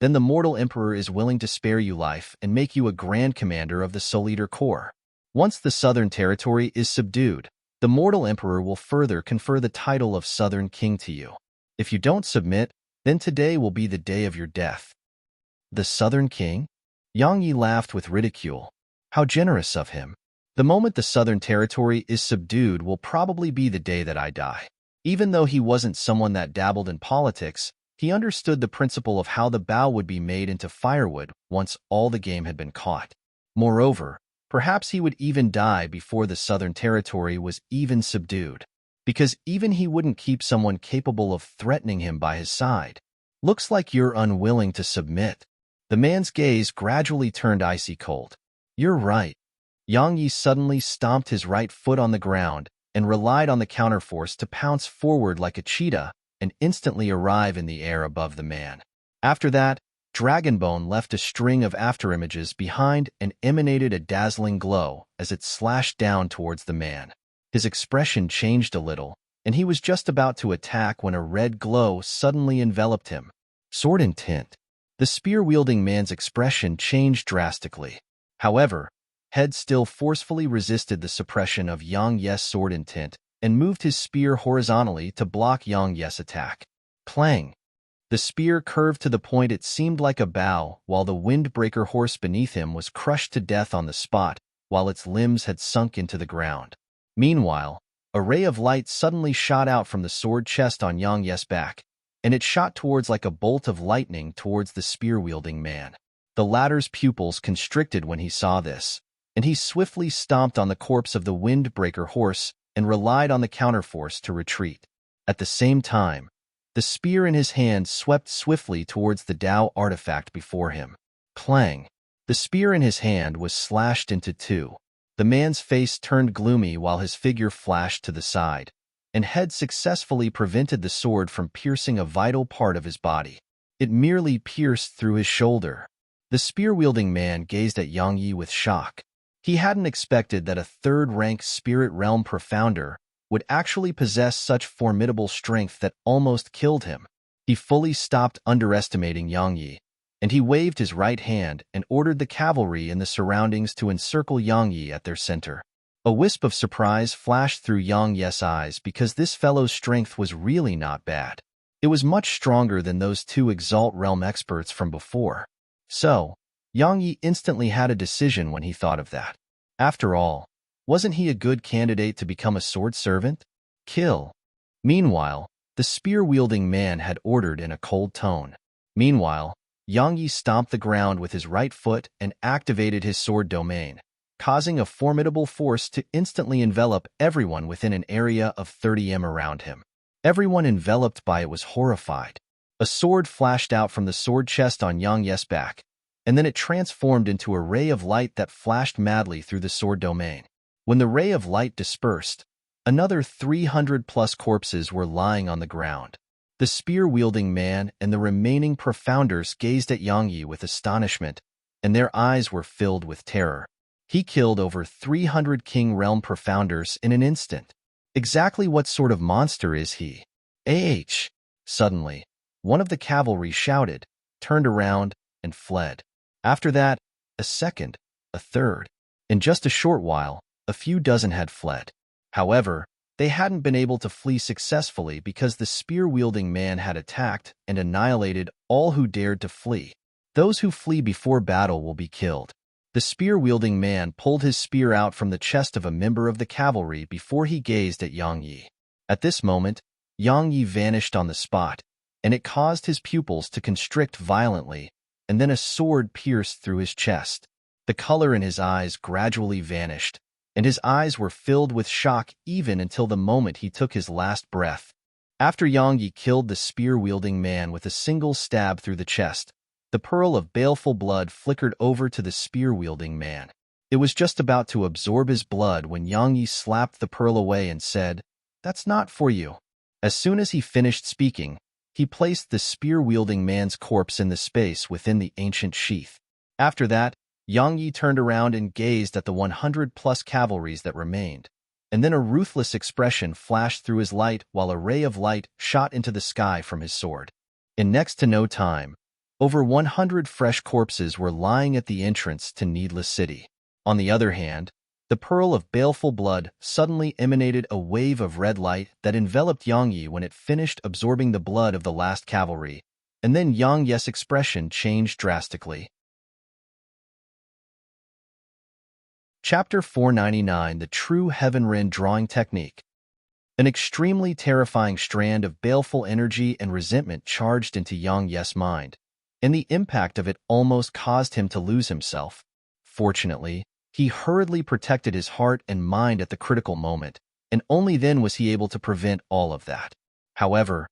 then the mortal emperor is willing to spare you life and make you a grand commander of the Soul Eater Corps. Once the southern territory is subdued, the mortal emperor will further confer the title of Southern King to you. If you don't submit, then today will be the day of your death." The Southern King? Yang Yi laughed with ridicule. How generous of him. The moment the Southern Territory is subdued will probably be the day that I die. Even though he wasn't someone that dabbled in politics, he understood the principle of how the bough would be made into firewood once all the game had been caught. Moreover, perhaps he would even die before the Southern Territory was even subdued, because even he wouldn't keep someone capable of threatening him by his side. Looks like you're unwilling to submit. The man's gaze gradually turned icy cold. You're right. Yang Yi suddenly stomped his right foot on the ground and relied on the counterforce to pounce forward like a cheetah and instantly arrive in the air above the man. After that, Dragonbone left a string of afterimages behind and emanated a dazzling glow as it slashed down towards the man. His expression changed a little, and he was just about to attack when a red glow suddenly enveloped him. Sword intent. The spear-wielding man's expression changed drastically. However, Head still forcefully resisted the suppression of Yang Ye's sword intent and moved his spear horizontally to block Yang Ye's attack. Clang! The spear curved to the point it seemed like a bow, while the windbreaker horse beneath him was crushed to death on the spot, while its limbs had sunk into the ground. Meanwhile, a ray of light suddenly shot out from the sword chest on Yang Ye's back, and it shot towards like a bolt of lightning towards the spear-wielding man. The latter's pupils constricted when he saw this, and he swiftly stomped on the corpse of the windbreaker horse and relied on the counterforce to retreat. At the same time, the spear in his hand swept swiftly towards the Tao artifact before him. Clang! The spear in his hand was slashed into two. The man's face turned gloomy while his figure flashed to the side, and Head successfully prevented the sword from piercing a vital part of his body. It merely pierced through his shoulder. The spear-wielding man gazed at Yang Yi with shock. He hadn't expected that a third-rank spirit realm profounder would actually possess such formidable strength that almost killed him. He fully stopped underestimating Yang Yi, and he waved his right hand and ordered the cavalry in the surroundings to encircle Yang Yi at their center. A wisp of surprise flashed through Yang Ye's eyes because this fellow's strength was really not bad. It was much stronger than those two Exalt Realm experts from before. So, Yang Yi instantly had a decision when he thought of that. After all, wasn't he a good candidate to become a sword servant? Kill. Meanwhile, the spear-wielding man had ordered in a cold tone. Meanwhile, Yang Yi stomped the ground with his right foot and activated his sword domain, causing a formidable force to instantly envelop everyone within an area of 30 m around him. Everyone enveloped by it was horrified. A sword flashed out from the sword chest on Yang Ye's back, and then it transformed into a ray of light that flashed madly through the sword domain. When the ray of light dispersed, another 300+ corpses were lying on the ground. The spear-wielding man and the remaining profounders gazed at Yang Yi with astonishment, and their eyes were filled with terror. He killed over 300 King Realm profounders in an instant. Exactly what sort of monster is he? Suddenly, one of the cavalry shouted, turned around, and fled. After that, a second, a third. In just a short while, a few dozen had fled. However, they hadn't been able to flee successfully because the spear-wielding man had attacked and annihilated all who dared to flee. Those who flee before battle will be killed. The spear-wielding man pulled his spear out from the chest of a member of the cavalry before he gazed at Yang Yi. At this moment, Yang Yi vanished on the spot, and it caused his pupils to constrict violently, and then a sword pierced through his chest. The color in his eyes gradually vanished, and his eyes were filled with shock even until the moment he took his last breath. After Yang Yi killed the spear-wielding man with a single stab through the chest, the pearl of baleful blood flickered over to the spear-wielding man. It was just about to absorb his blood when Yang Yi slapped the pearl away and said, "That's not for you." As soon as he finished speaking, he placed the spear-wielding man's corpse in the space within the ancient sheath. After that, Yang Yi turned around and gazed at the 100-plus cavalries that remained, and then a ruthless expression flashed through his light while a ray of light shot into the sky from his sword. In next to no time, over 100 fresh corpses were lying at the entrance to Needless City. On the other hand, the pearl of baleful blood suddenly emanated a wave of red light that enveloped Yang Yi when it finished absorbing the blood of the last cavalry, and then Yang Yi's expression changed drastically. Chapter 499: The True Heaven Rin Drawing Technique. An extremely terrifying strand of baleful energy and resentment charged into Yang Yi's mind, and the impact of it almost caused him to lose himself. Fortunately, he hurriedly protected his heart and mind at the critical moment, and only then was he able to prevent all of that. However,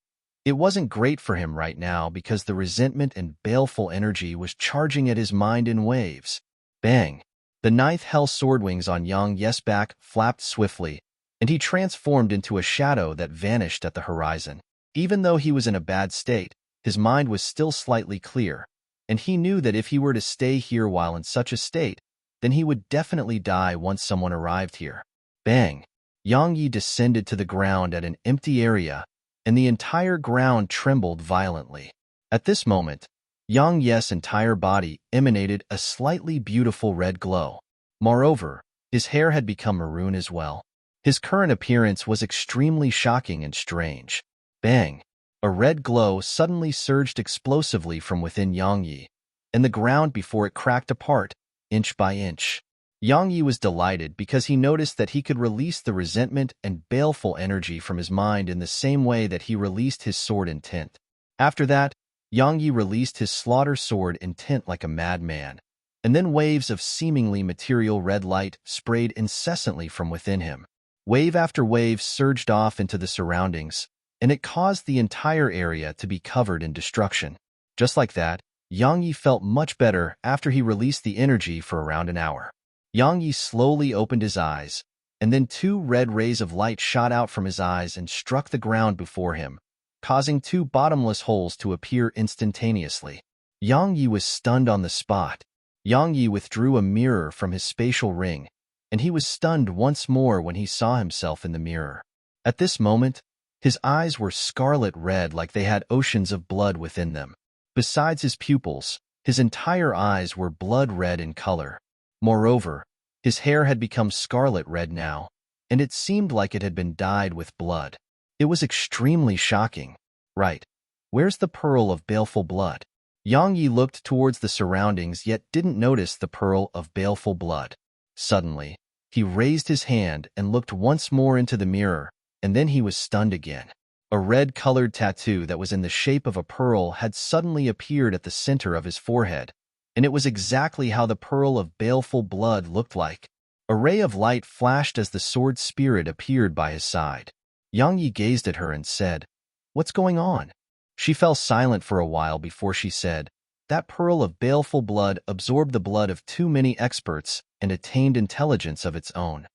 it wasn't great for him right now because the resentment and baleful energy was charging at his mind in waves. Bang! The ninth hell sword wings on Yang Yi's back flapped swiftly, and he transformed into a shadow that vanished at the horizon. Even though he was in a bad state, his mind was still slightly clear, and he knew that if he were to stay here while in such a state, then he would definitely die once someone arrived here. Bang! Yang Yi descended to the ground at an empty area, and the entire ground trembled violently. At this moment, Yang Yi's entire body emanated a slightly beautiful red glow. Moreover, his hair had become maroon as well. His current appearance was extremely shocking and strange. Bang! A red glow suddenly surged explosively from within Yang Yi, and the ground before it cracked apart, inch by inch. Yang Yi was delighted because he noticed that he could release the resentment and baleful energy from his mind in the same way that he released his sword intent. After that, Yang Yi released his slaughter sword intent like a madman, and then waves of seemingly material red light sprayed incessantly from within him. Wave after wave surged off into the surroundings, and it caused the entire area to be covered in destruction. Just like that, Yang Yi felt much better after he released the energy for around an hour. Yang Yi slowly opened his eyes, and then 2 red rays of light shot out from his eyes and struck the ground before him, causing 2 bottomless holes to appear instantaneously. Yang Yi was stunned on the spot. Yang Yi withdrew a mirror from his spatial ring, and he was stunned once more when he saw himself in the mirror. At this moment, his eyes were scarlet red like they had oceans of blood within them. Besides his pupils, his entire eyes were blood red in color. Moreover, his hair had become scarlet red now, and it seemed like it had been dyed with blood. It was extremely shocking. Right. Where's the pearl of baleful blood? Yang Yi looked towards the surroundings yet didn't notice the pearl of baleful blood. Suddenly, he raised his hand and looked once more into the mirror, and then he was stunned again. A red-colored tattoo that was in the shape of a pearl had suddenly appeared at the center of his forehead, and it was exactly how the pearl of baleful blood looked like. A ray of light flashed as the sword spirit appeared by his side. Yang Yi gazed at her and said, "What's going on?" She fell silent for a while before she said, "That pearl of baleful blood absorbed the blood of too many experts and attained intelligence of its own.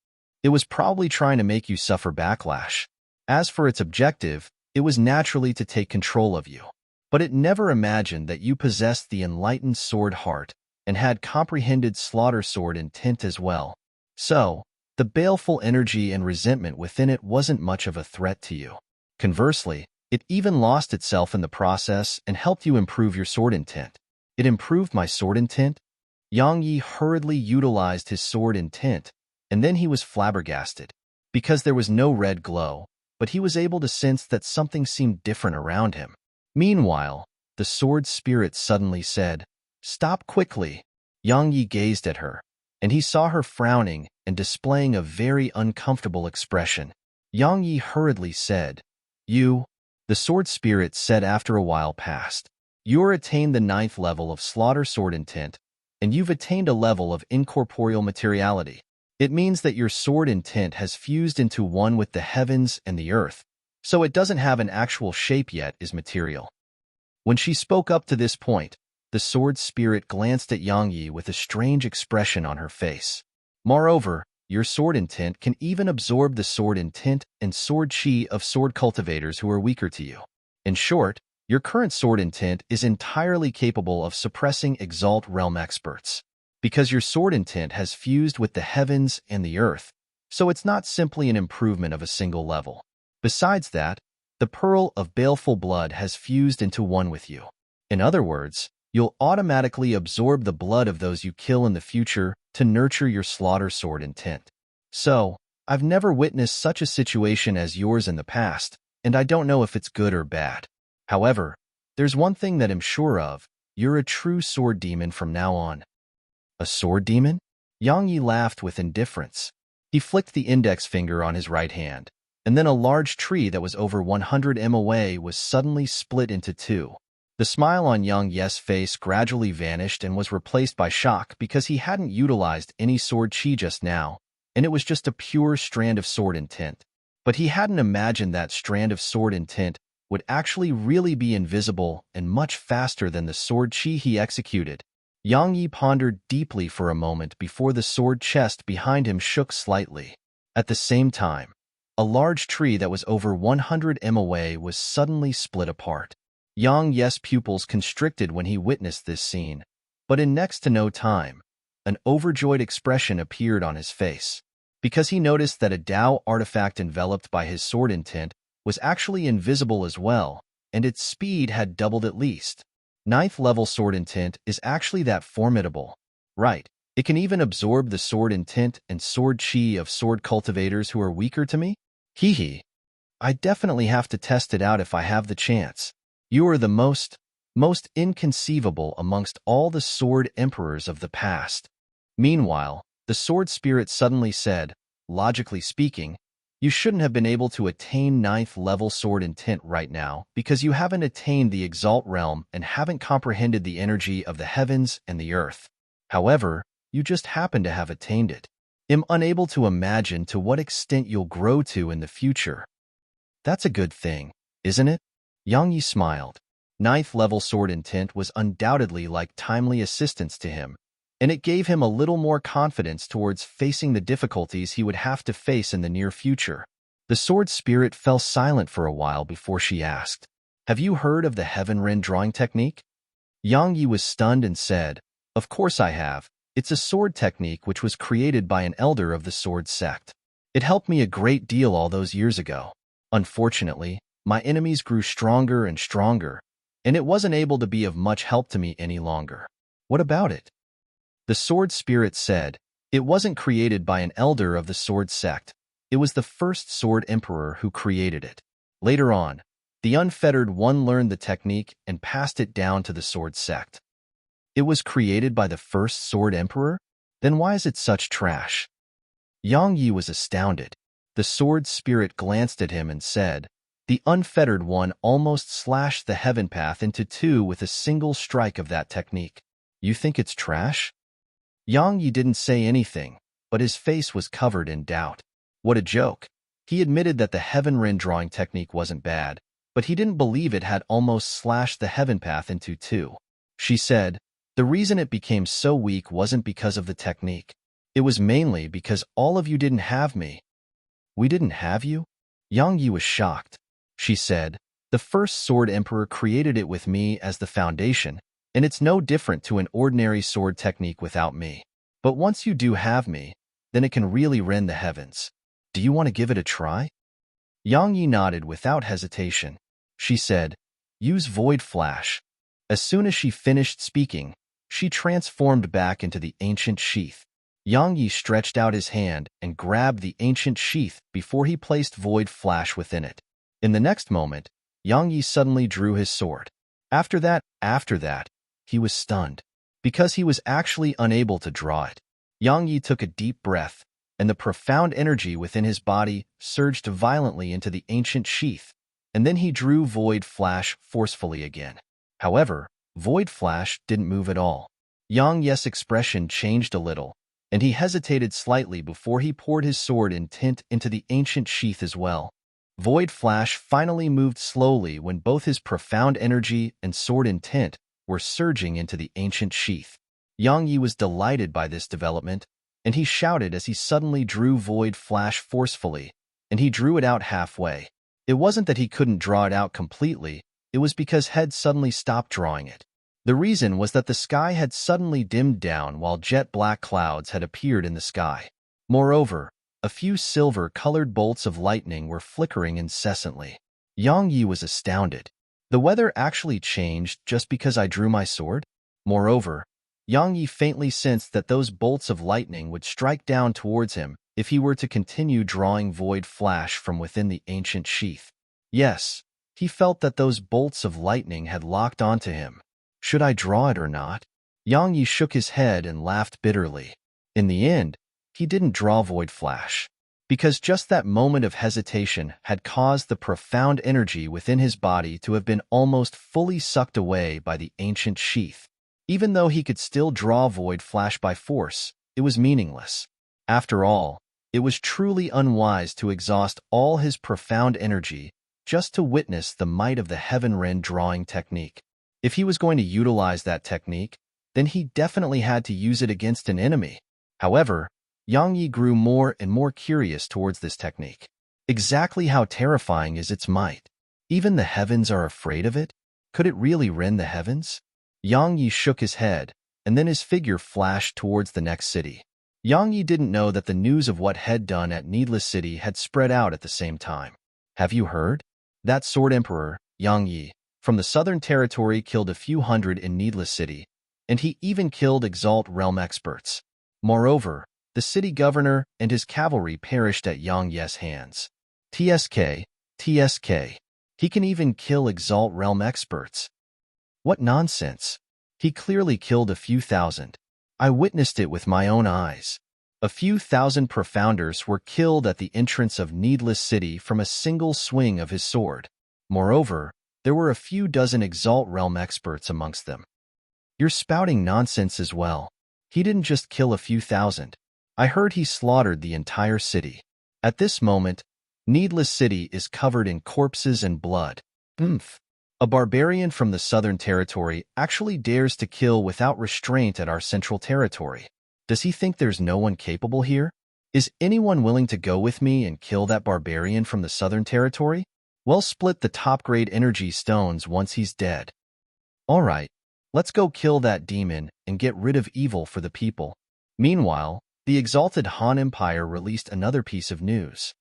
It was probably trying to make you suffer backlash. As for its objective, it was naturally to take control of you. But it never imagined that you possessed the enlightened sword heart and had comprehended slaughter sword intent as well. So, the baleful energy and resentment within it wasn't much of a threat to you. Conversely, it even lost itself in the process and helped you improve your sword intent." "It improved my sword intent?" Yang Yi hurriedly utilized his sword intent, and then he was flabbergasted. Because there was no red glow, but he was able to sense that something seemed different around him. Meanwhile, the sword spirit suddenly said, "Stop quickly." Yang Yi gazed at her, and he saw her frowning and displaying a very uncomfortable expression. Yang Yi hurriedly said, "You," the sword spirit said after a while passed, "you're attained the 9th level of slaughter sword intent, and you've attained a level of incorporeal materiality. It means that your sword intent has fused into one with the heavens and the earth, so it doesn't have an actual shape yet is material." When she spoke up to this point, the sword spirit glanced at Yang Yi with a strange expression on her face. "Moreover, your sword intent can even absorb the sword intent and sword chi of sword cultivators who are weaker to you. In short, Your current sword intent is entirely capable of suppressing Exalt Realm experts, because your sword intent has fused with the heavens and the earth, so it's not simply an improvement of a single level. Besides that, the Pearl of Baleful Blood has fused into one with you. In other words, you'll automatically absorb the blood of those you kill in the future to nurture your slaughter sword intent. So, I've never witnessed such a situation as yours in the past, and I don't know if it's good or bad. However, there's one thing that I'm sure of: you're a true sword demon from now on. A sword demon? Yang Yi laughed with indifference. He flicked the index finger on his right hand, and then a large tree that was over 100 m away was suddenly split into two. The smile on Yang Yi's face gradually vanished and was replaced by shock because he hadn't utilized any sword chi just now, and it was just a pure strand of sword intent. But he hadn't imagined that strand of sword intent would actually really be invisible and much faster than the sword chi he executed. Yang Yi pondered deeply for a moment before the sword chest behind him shook slightly. At the same time, a large tree that was over 100 m away was suddenly split apart. Yang Yi's pupils constricted when he witnessed this scene, but in next to no time, an overjoyed expression appeared on his face, because he noticed that a Dao artifact enveloped by his sword intent was actually invisible as well, and its speed had doubled at least. 9th level sword intent is actually that formidable. Right, it can even absorb the sword intent and sword chi of sword cultivators who are weaker to me? Hee hee. I definitely have to test it out if I have the chance. You are the most inconceivable amongst all the sword emperors of the past. Meanwhile, the sword spirit suddenly said, logically speaking, you shouldn't have been able to attain 9th level sword intent right now because you haven't attained the Exalt realm and haven't comprehended the energy of the heavens and the earth. However, you just happen to have attained it. I'm unable to imagine to what extent you'll grow to in the future. That's a good thing, isn't it? Yang Yi smiled. 9th level sword intent was undoubtedly like timely assistance to him, and it gave him a little more confidence towards facing the difficulties he would have to face in the near future. The sword spirit fell silent for a while before she asked, have you heard of the Heaven Ren drawing technique? Yang Yi was stunned and said, of course I have. It's a sword technique which was created by an elder of the sword sect. It helped me a great deal all those years ago. Unfortunately, my enemies grew stronger and stronger, and it wasn't able to be of much help to me any longer. What about it? The sword spirit said, it wasn't created by an elder of the sword sect. It was the first sword emperor who created it. Later on, the unfettered one learned the technique and passed it down to the sword sect. It was created by the first sword emperor? Then why is it such trash? Yang Yi was astounded. The sword spirit glanced at him and said, the unfettered one almost slashed the heaven path into two with a single strike of that technique. You think it's trash? Yang Yi didn't say anything, but his face was covered in doubt. What a joke. He admitted that the Heaven Ren drawing technique wasn't bad, but he didn't believe it had almost slashed the heaven path into two. She said, the reason it became so weak wasn't because of the technique. It was mainly because all of you didn't have me. We didn't have you? Yang Yi was shocked. She said, the first sword emperor created it with me as the foundation, and it's no different to an ordinary sword technique without me. But once you do have me, then it can really rend the heavens. Do you want to give it a try? Yang Yi nodded without hesitation. She said, use Void Flash. As soon as she finished speaking, she transformed back into the ancient sheath. Yang Yi stretched out his hand and grabbed the ancient sheath before he placed Void Flash within it. In the next moment, Yang Yi suddenly drew his sword. After that, he was stunned, because he was actually unable to draw it. Yang Yi took a deep breath, and the profound energy within his body surged violently into the ancient sheath, and then he drew Void Flash forcefully again. However, Void Flash didn't move at all. Yang Yi's expression changed a little, and he hesitated slightly before he poured his sword intent into the ancient sheath as well. Void Flash finally moved slowly when both his profound energy and sword intent were surging into the ancient sheath. Yang Yi was delighted by this development, and he shouted as he suddenly drew Void Flash forcefully, and he drew it out halfway. It wasn't that he couldn't draw it out completely, it was because Head suddenly stopped drawing it. The reason was that the sky had suddenly dimmed down while jet-black clouds had appeared in the sky. Moreover, a few silver-colored bolts of lightning were flickering incessantly. Yang Yi was astounded. The weather actually changed just because I drew my sword? Moreover, Yang Yi faintly sensed that those bolts of lightning would strike down towards him if he were to continue drawing void flash from within the ancient sheath. Yes, he felt that those bolts of lightning had locked onto him. Should I draw it or not? Yang Yi shook his head and laughed bitterly. In the end, he didn't draw void flash, because just that moment of hesitation had caused the profound energy within his body to have been almost fully sucked away by the ancient sheath. Even though he could still draw void flash by force, it was meaningless. After all, it was truly unwise to exhaust all his profound energy just to witness the might of the Heaven Ren drawing technique. If he was going to utilize that technique, then he definitely had to use it against an enemy. However, Yang Yi grew more and more curious towards this technique. Exactly how terrifying is its might? Even the heavens are afraid of it? Could it really rend the heavens? Yang Yi shook his head, and then his figure flashed towards the next city. Yang Yi didn't know that the news of what Head done at Needless City had spread out at the same time. Have you heard? That Sword Emperor, Yang Yi, from the Southern Territory killed a few hundred in Needless City, and he even killed Exalt Realm experts. Moreover, the city governor and his cavalry perished at Yang Yi's hands. TSK. He can even kill Exalt Realm experts. What nonsense. He clearly killed a few thousand. I witnessed it with my own eyes. A few thousand profounders were killed at the entrance of Needless City from a single swing of his sword. Moreover, there were a few dozen Exalt Realm experts amongst them. You're spouting nonsense as well. He didn't just kill a few thousand. I heard he slaughtered the entire city. At this moment, Needless City is covered in corpses and blood. A barbarian from the Southern Territory actually dares to kill without restraint at our Central Territory. Does he think there's no one capable here? Is anyone willing to go with me and kill that barbarian from the Southern Territory? We'll split the top-grade energy stones once he's dead. All right, let's go kill that demon and get rid of evil for the people. Meanwhile, the exalted Han Empire released another piece of news.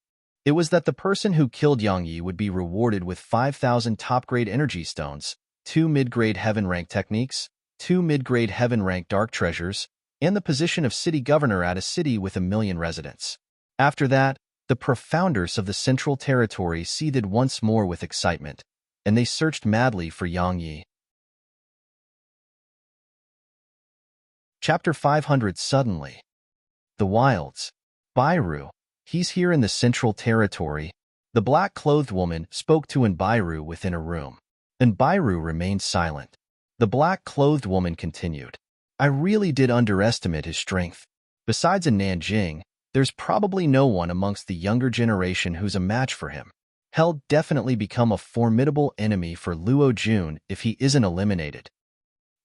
It was that the person who killed Yang Yi would be rewarded with 5,000 top-grade energy stones, 2 mid-grade heaven-rank techniques, 2 mid-grade heaven-rank dark treasures, and the position of city governor at a city with 1 million residents. After that, the profounders of the Central Territory seethed once more with excitement, and they searched madly for Yang Yi. Chapter 500 Suddenly. The Wilds. Bairu. He's here in the Central Territory. The black-clothed woman spoke to Bairu within a room. Bairu remained silent. The black-clothed woman continued. I really did underestimate his strength. Besides in Nanjing, there's probably no one amongst the younger generation who's a match for him. He'll definitely become a formidable enemy for Luo Jun if he isn't eliminated.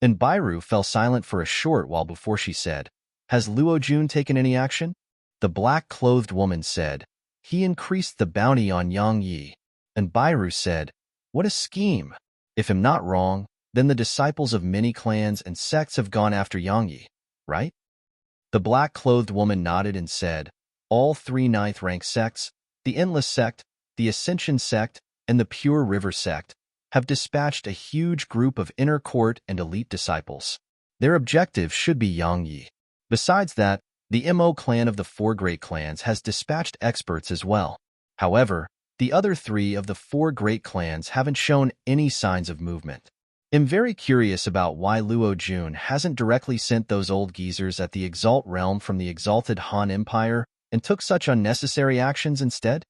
Bairu fell silent for a short while before she said, Has Luo Jun taken any action? The black-clothed woman said, He increased the bounty on Yang Yi. Bairu said, What a scheme! If I'm not wrong, then the disciples of many clans and sects have gone after Yang Yi, right? The black-clothed woman nodded and said, All 3 ninth-rank sects, the Endless Sect, the Ascension Sect, and the Pure River Sect, have dispatched a huge group of inner court and elite disciples. Their objective should be Yang Yi. Besides that, the Mo clan of the 4 great clans has dispatched experts as well. However, the other 3 of the 4 great clans haven't shown any signs of movement. I'm very curious about why Luo Jun hasn't directly sent those old geezers at the Exalt realm from the exalted Han Empire and took such unnecessary actions instead?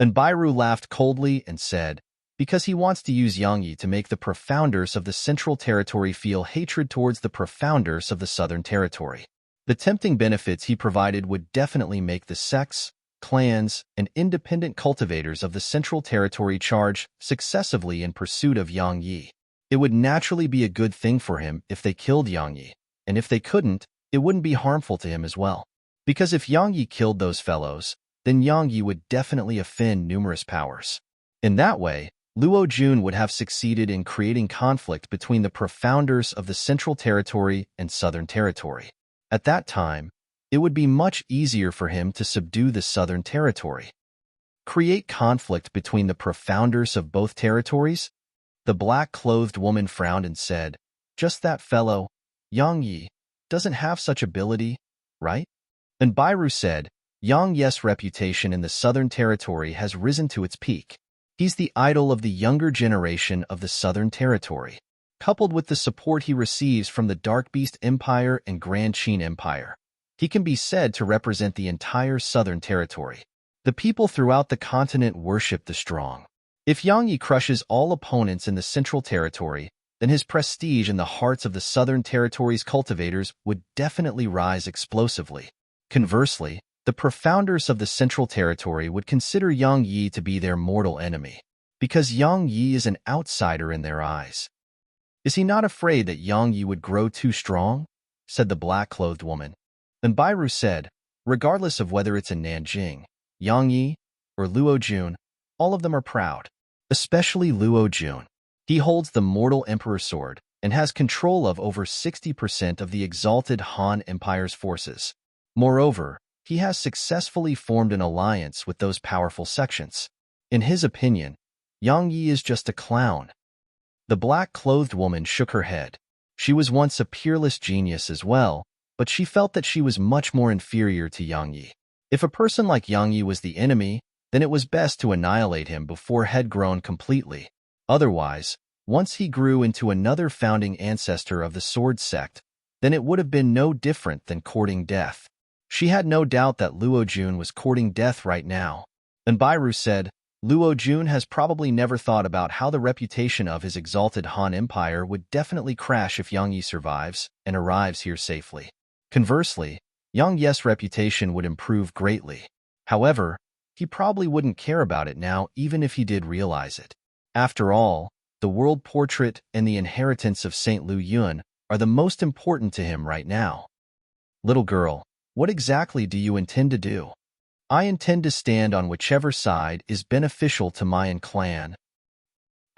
Bairu laughed coldly and said, Because he wants to use Yang Yi to make the profounders of the Central Territory feel hatred towards the profounders of the Southern Territory. The tempting benefits he provided would definitely make the sects, clans, and independent cultivators of the Central Territory charge successively in pursuit of Yang Yi. It would naturally be a good thing for him if they killed Yang Yi, and if they couldn't, it wouldn't be harmful to him as well. Because if Yang Yi killed those fellows, then Yang Yi would definitely offend numerous powers. In that way, Luo Jun would have succeeded in creating conflict between the profounders of the Central Territory and Southern Territory. At that time, it would be much easier for him to subdue the Southern Territory. Create conflict between the profounders of both territories? The black-clothed woman frowned and said, "Just that fellow, Yang Yi, doesn't have such ability, right?" And Bairu said, "Yang Yi's reputation in the Southern Territory has risen to its peak. He's the idol of the younger generation of the Southern Territory, coupled with the support he receives from the Dark Beast Empire and Grand Qin Empire. He can be said to represent the entire Southern Territory. The people throughout the continent worship the strong. If Yang Yi crushes all opponents in the Central Territory, then his prestige in the hearts of the Southern Territory's cultivators would definitely rise explosively. Conversely, the profounders of the Central Territory would consider Yang Yi to be their mortal enemy, because Yang Yi is an outsider in their eyes." "Is he not afraid that Yang Yi would grow too strong?" said the black-clothed woman. And Bairu said, "Regardless of whether it's in Nanjing, Yang Yi, or Luo Jun, all of them are proud, especially Luo Jun. He holds the mortal Emperor Sword and has control of over 60% of the exalted Han Empire's forces. Moreover, he has successfully formed an alliance with those powerful sections. In his opinion, Yang Yi is just a clown." The black-clothed woman shook her head. She was once a peerless genius as well, but she felt that she was much more inferior to Yang Yi. If a person like Yang Yi was the enemy, then it was best to annihilate him before he had grown completely. Otherwise, once he grew into another founding ancestor of the Sword Sect, then it would have been no different than courting death. She had no doubt that Luo Jun was courting death right now. And Bairu said, "Luo Jun has probably never thought about how the reputation of his exalted Han Empire would definitely crash if Yang Yi survives and arrives here safely. Conversely, Yang Yi's reputation would improve greatly. However, he probably wouldn't care about it now even if he did realize it. After all, the world portrait and the inheritance of St. Lu Yun are the most important to him right now." "Little girl, what exactly do you intend to do?" "I intend to stand on whichever side is beneficial to my clan."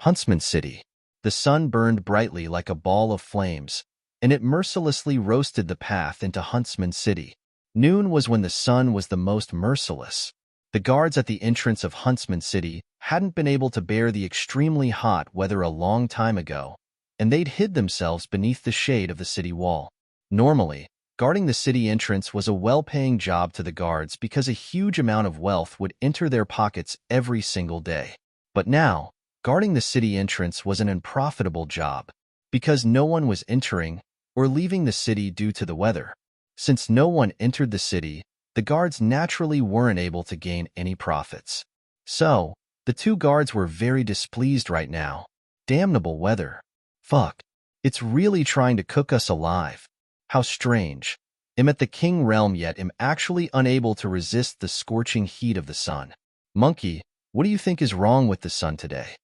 Huntsman City. The sun burned brightly like a ball of flames, and it mercilessly roasted the path into Huntsman City. Noon was when the sun was the most merciless. The guards at the entrance of Huntsman City hadn't been able to bear the extremely hot weather a long time ago, and they'd hid themselves beneath the shade of the city wall. Normally, guarding the city entrance was a well-paying job to the guards because a huge amount of wealth would enter their pockets every single day. But now, guarding the city entrance was an unprofitable job because no one was entering or leaving the city due to the weather. Since no one entered the city, the guards naturally weren't able to gain any profits. So, the two guards were very displeased right now. Damnable weather. Fuck. It's really trying to cook us alive. How strange. I'm at the king realm yet am actually unable to resist the scorching heat of the sun. Monkey, what do you think is wrong with the sun today?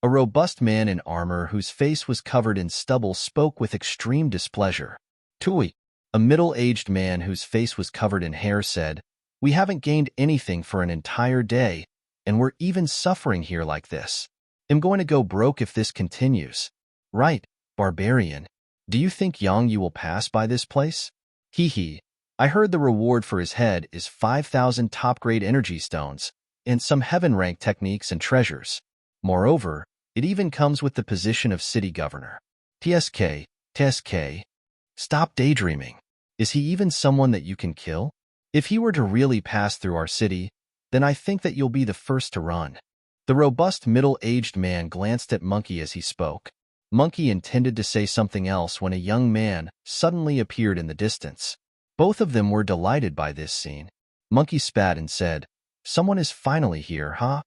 A robust man in armor whose face was covered in stubble spoke with extreme displeasure. Tui, a middle-aged man whose face was covered in hair said, "We haven't gained anything for an entire day, and we're even suffering here like this. I'm going to go broke if this continues." "Right, barbarian. Do you think Yang Yi will pass by this place?" "Hee hee. I heard the reward for his head is 5,000 top-grade energy stones and some heaven-rank techniques and treasures. Moreover, it even comes with the position of city governor." "TSK, TSK. Stop daydreaming. Is he even someone that you can kill? If he were to really pass through our city, then I think that you'll be the first to run." The robust middle-aged man glanced at Monkey as he spoke. Monkey intended to say something else when a young man suddenly appeared in the distance. Both of them were delighted by this scene. Monkey spat and said, "Someone is finally here, huh?"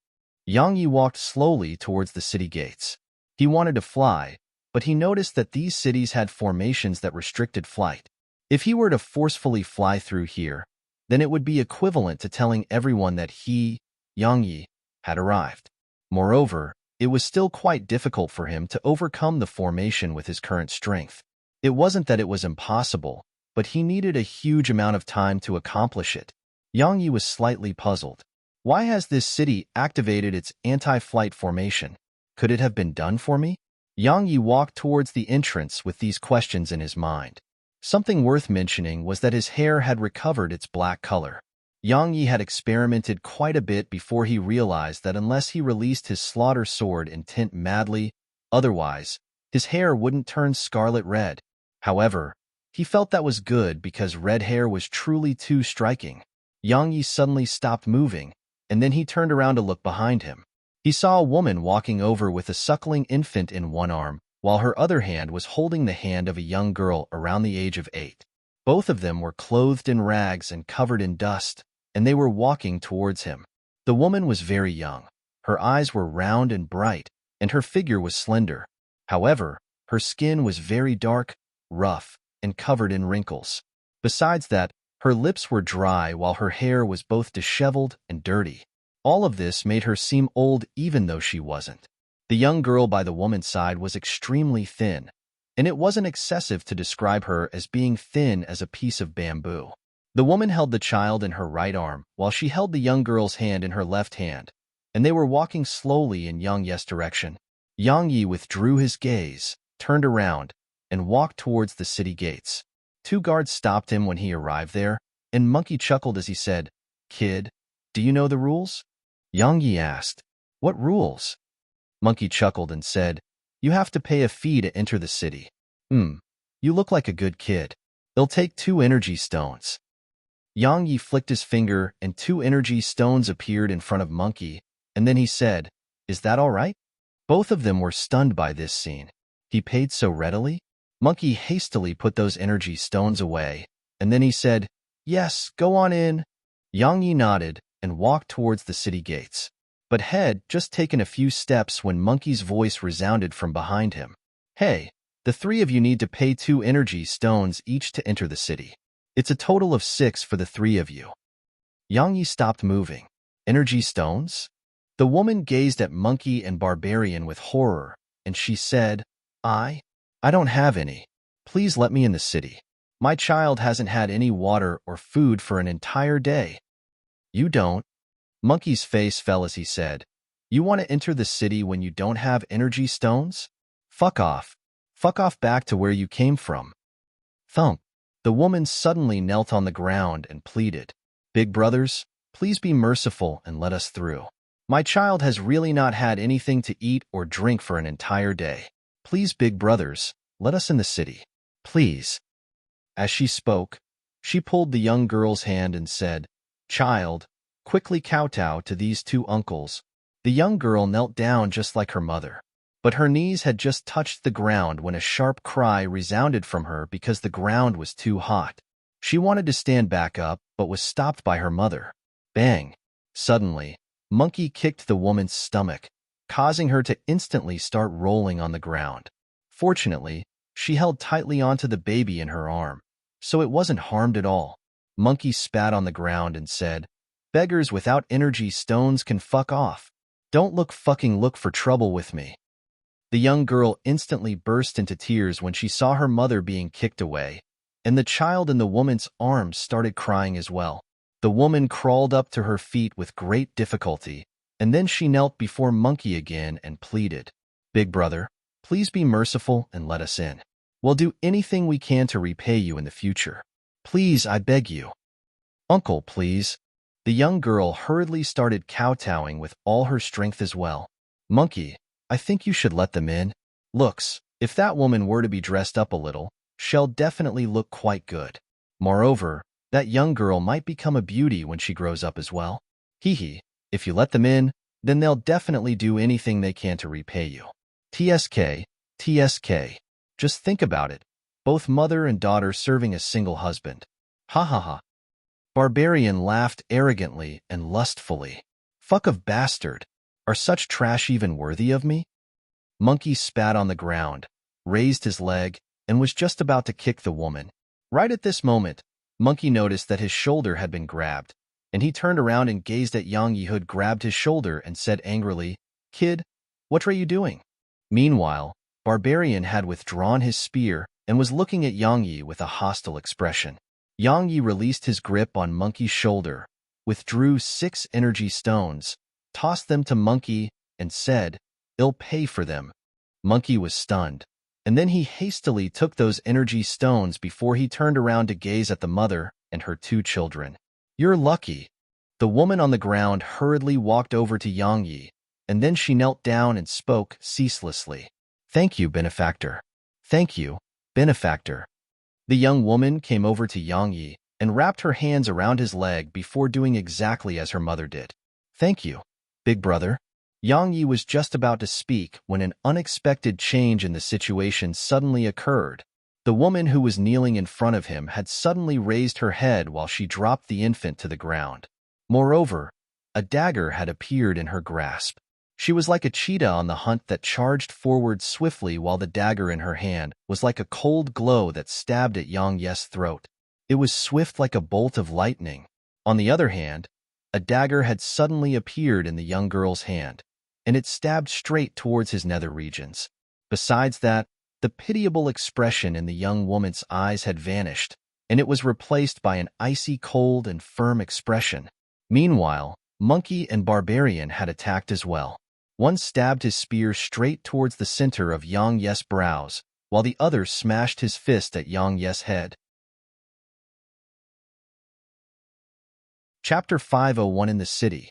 Yang Yi walked slowly towards the city gates. He wanted to fly, but he noticed that these cities had formations that restricted flight. If he were to forcefully fly through here, then it would be equivalent to telling everyone that he, Yang Yi, had arrived. Moreover, it was still quite difficult for him to overcome the formation with his current strength. It wasn't that it was impossible, but he needed a huge amount of time to accomplish it. Yang Yi was slightly puzzled. Why has this city activated its anti-flight formation? Could it have been done for me? Yang Yi walked towards the entrance with these questions in his mind. Something worth mentioning was that his hair had recovered its black color. Yang Yi had experimented quite a bit before he realized that unless he released his slaughter sword intent madly, otherwise, his hair wouldn't turn scarlet red. However, he felt that was good because red hair was truly too striking. Yang Yi suddenly stopped moving, and then he turned around to look behind him. He saw a woman walking over with a suckling infant in one arm, while her other hand was holding the hand of a young girl around the age of 8. Both of them were clothed in rags and covered in dust, and they were walking towards him. The woman was very young. Her eyes were round and bright, and her figure was slender. However, her skin was very dark, rough, and covered in wrinkles. Besides that, her lips were dry while her hair was both disheveled and dirty. All of this made her seem old even though she wasn't. The young girl by the woman's side was extremely thin, and it wasn't excessive to describe her as being thin as a piece of bamboo. The woman held the child in her right arm while she held the young girl's hand in her left hand, and they were walking slowly in Yang Yi's direction. Yang Yi withdrew his gaze, turned around, and walked towards the city gates. 2 guards stopped him when he arrived there, and Monkey chuckled as he said, "Kid, do you know the rules?" Yang Yi asked, "What rules?" Monkey chuckled and said, "You have to pay a fee to enter the city." You look like a good kid. It'll take 2 energy stones." Yang Yi flicked his finger and 2 energy stones appeared in front of Monkey, and then he said, "Is that all right?" Both of them were stunned by this scene. He paid so readily? Monkey hastily put those energy stones away, and then he said, "Yes, go on in." Yang Yi nodded and walked towards the city gates, but had just taken a few steps when Monkey's voice resounded from behind him. "Hey, the 3 of you need to pay 2 energy stones each to enter the city. It's a total of 6 for the 3 of you." Yang Yi stopped moving. "Energy stones?" The woman gazed at Monkey and Barbarian with horror, and she said, I don't have any. Please let me in the city. My child hasn't had any water or food for an entire day." "You don't?" Monkey's face fell as he said, "You want to enter the city when you don't have energy stones? Fuck off. Fuck off back to where you came from." Thump. The woman suddenly knelt on the ground and pleaded, "Big brothers, please be merciful and let us through. My child has really not had anything to eat or drink for an entire day. Please, big brothers, let us in the city. Please." As she spoke, she pulled the young girl's hand and said, "Child, quickly kowtow to these 2 uncles." The young girl knelt down just like her mother, but her knees had just touched the ground when a sharp cry resounded from her because the ground was too hot. She wanted to stand back up, but was stopped by her mother. Bang! Suddenly, Monkey kicked the woman's stomach, causing her to instantly start rolling on the ground. Fortunately, she held tightly onto the baby in her arm, so it wasn't harmed at all. Monkey spat on the ground and said, "Beggars without energy stones can fuck off. Don't look for trouble with me." The young girl instantly burst into tears when she saw her mother being kicked away, and the child in the woman's arms started crying as well. The woman crawled up to her feet with great difficulty, and then she knelt before Monkey again and pleaded, "Big brother, please be merciful and let us in. We'll do anything we can to repay you in the future. Please, I beg you." "Uncle, please." The young girl hurriedly started kowtowing with all her strength as well. "Monkey, I think you should let them in. Looks, if that woman were to be dressed up a little, she'll definitely look quite good. Moreover, that young girl might become a beauty when she grows up as well. Hee hee. If you let them in, then they'll definitely do anything they can to repay you. TSK, TSK. Just think about it. Both mother and daughter serving a single husband. Ha ha ha." Barbarian laughed arrogantly and lustfully. "Fuck of bastard. Are such trash even worthy of me?" Monkey spat on the ground, raised his leg, and was just about to kick the woman. Right at this moment, Monkey noticed that his shoulder had been grabbed, and he turned around and gazed at Yang Yi, who had grabbed his shoulder and said angrily, "Kid, what are you doing?" Meanwhile, Barbarian had withdrawn his spear and was looking at Yang Yi with a hostile expression. Yang Yi released his grip on Monkey's shoulder, withdrew 6 energy stones, tossed them to Monkey, and said, I'll pay for them. Monkey was stunned, and then he hastily took those energy stones before he turned around to gaze at the mother and her two children. You're lucky. The woman on the ground hurriedly walked over to Yang Yi, and then she knelt down and spoke ceaselessly. Thank you, benefactor. Thank you, benefactor. The young woman came over to Yang Yi and wrapped her hands around his leg before doing exactly as her mother did. Thank you, big brother. Yang Yi was just about to speak when an unexpected change in the situation suddenly occurred. The woman who was kneeling in front of him had suddenly raised her head while she dropped the infant to the ground. Moreover, a dagger had appeared in her grasp. She was like a cheetah on the hunt that charged forward swiftly, while the dagger in her hand was like a cold glow that stabbed at Yang Yi's throat. It was swift like a bolt of lightning. On the other hand, a dagger had suddenly appeared in the young girl's hand, and it stabbed straight towards his nether regions. Besides that, the pitiable expression in the young woman's eyes had vanished, and it was replaced by an icy cold and firm expression. Meanwhile, Monkey and Barbarian had attacked as well. One stabbed his spear straight towards the center of Yang Yi's brows, while the other smashed his fist at Yang Yi's head. Chapter 501 In the City.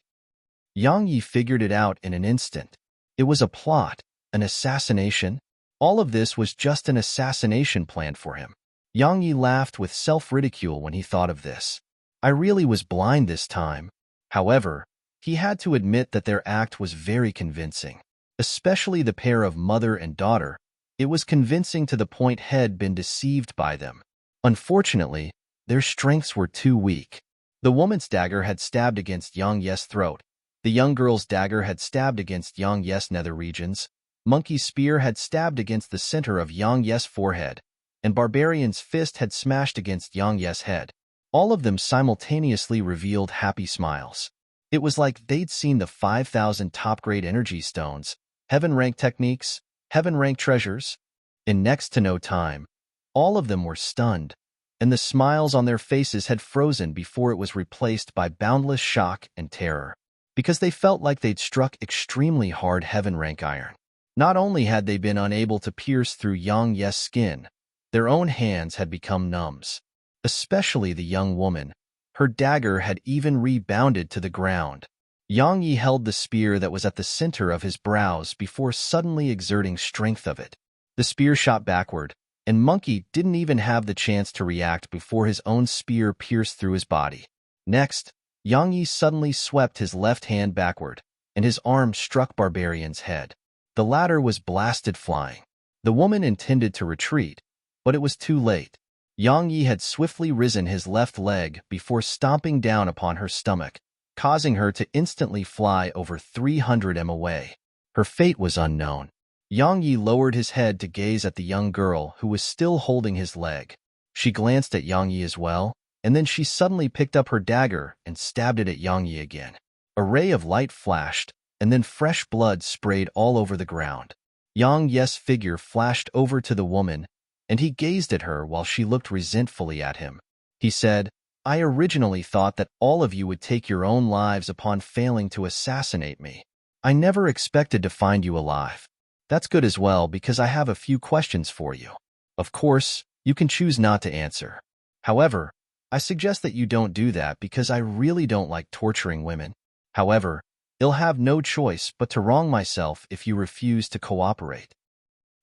Yang Yi figured it out in an instant. It was a plot, an assassination. All of this was just an assassination planned for him. Yang Yi laughed with self-ridicule when he thought of this. I really was blind this time. However, he had to admit that their act was very convincing. Especially the pair of mother and daughter. It was convincing to the point he had been deceived by them. Unfortunately, their strengths were too weak. The woman's dagger had stabbed against Yang Yi's throat. The young girl's dagger had stabbed against Yang Yi's nether regions. Monkey's spear had stabbed against the center of Yang Yi's forehead, and Barbarian's fist had smashed against Yang Yi's head. All of them simultaneously revealed happy smiles. It was like they'd seen the 5,000 top-grade energy stones, heaven-rank techniques, heaven-rank treasures. In next to no time, all of them were stunned, and the smiles on their faces had frozen before it was replaced by boundless shock and terror, because they felt like they'd struck extremely hard heaven-rank iron. Not only had they been unable to pierce through Yang Yi's skin, their own hands had become numbs. Especially the young woman. Her dagger had even rebounded to the ground. Yang Yi held the spear that was at the center of his brows before suddenly exerting strength of it. The spear shot backward, and Monkey didn't even have the chance to react before his own spear pierced through his body. Next, Yang Yi suddenly swept his left hand backward, and his arm struck Barbarian's head. The latter was blasted flying. The woman intended to retreat, but it was too late. Yang Yi had swiftly risen his left leg before stomping down upon her stomach, causing her to instantly fly over 300 m away. Her fate was unknown. Yang Yi lowered his head to gaze at the young girl who was still holding his leg. She glanced at Yang Yi as well, and then she suddenly picked up her dagger and stabbed it at Yang Yi again. A ray of light flashed, and then fresh blood sprayed all over the ground. Yang Yi's figure flashed over to the woman, and he gazed at her while she looked resentfully at him. He said, I originally thought that all of you would take your own lives upon failing to assassinate me. I never expected to find you alive. That's good as well, because I have a few questions for you. Of course, you can choose not to answer. However, I suggest that you don't do that because I really don't like torturing women. However, I'll have no choice but to wrong myself if you refuse to cooperate.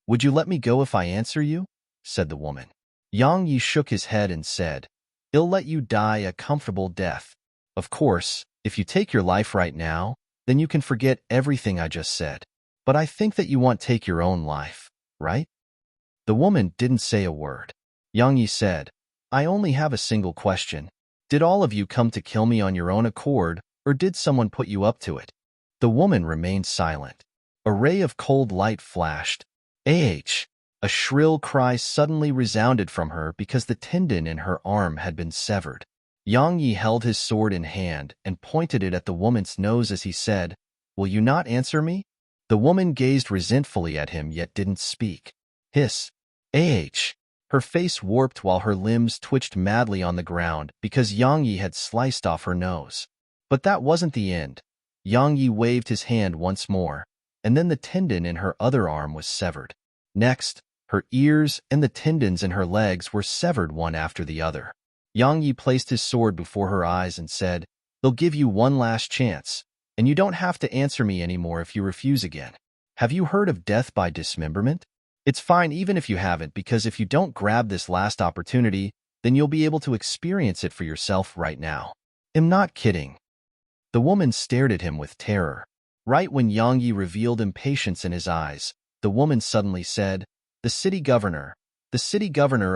Would you let me go if I answer you? Said the woman. Yang Yi shook his head and said, I'll let you die a comfortable death. Of course, if you take your life right now, then you can forget everything I just said. But I think that you want to take your own life, right? The woman didn't say a word. Yang Yi said, I only have a single question. Did all of you come to kill me on your own accord, or did someone put you up to it? The woman remained silent. A ray of cold light flashed. Ah! A shrill cry suddenly resounded from her because the tendon in her arm had been severed. Yang Yi held his sword in hand and pointed it at the woman's nose as he said, Will you not answer me? The woman gazed resentfully at him yet didn't speak. Hiss. Ah! Her face warped while her limbs twitched madly on the ground because Yang Yi had sliced off her nose. But that wasn't the end. Yang Yi waved his hand once more, and then the tendon in her other arm was severed. Next, her ears and the tendons in her legs were severed one after the other. Yang Yi placed his sword before her eyes and said, "They'll give you one last chance, and you don't have to answer me anymore if you refuse again. Have you heard of death by dismemberment? It's fine even if you haven't, because if you don't grab this last opportunity, then you'll be able to experience it for yourself right now." "I'm not kidding." The woman stared at him with terror. Right when Yang Yi revealed impatience in his eyes, the woman suddenly said, the city governor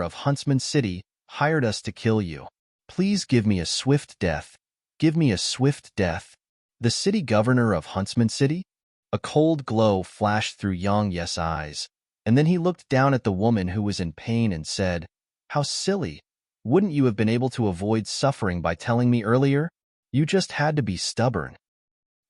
of Huntsman City, hired us to kill you. Please give me a swift death. Give me a swift death." The city governor of Huntsman City? A cold glow flashed through Yang Yi's eyes, and then he looked down at the woman who was in pain and said, "How silly. Wouldn't you have been able to avoid suffering by telling me earlier? You just had to be stubborn."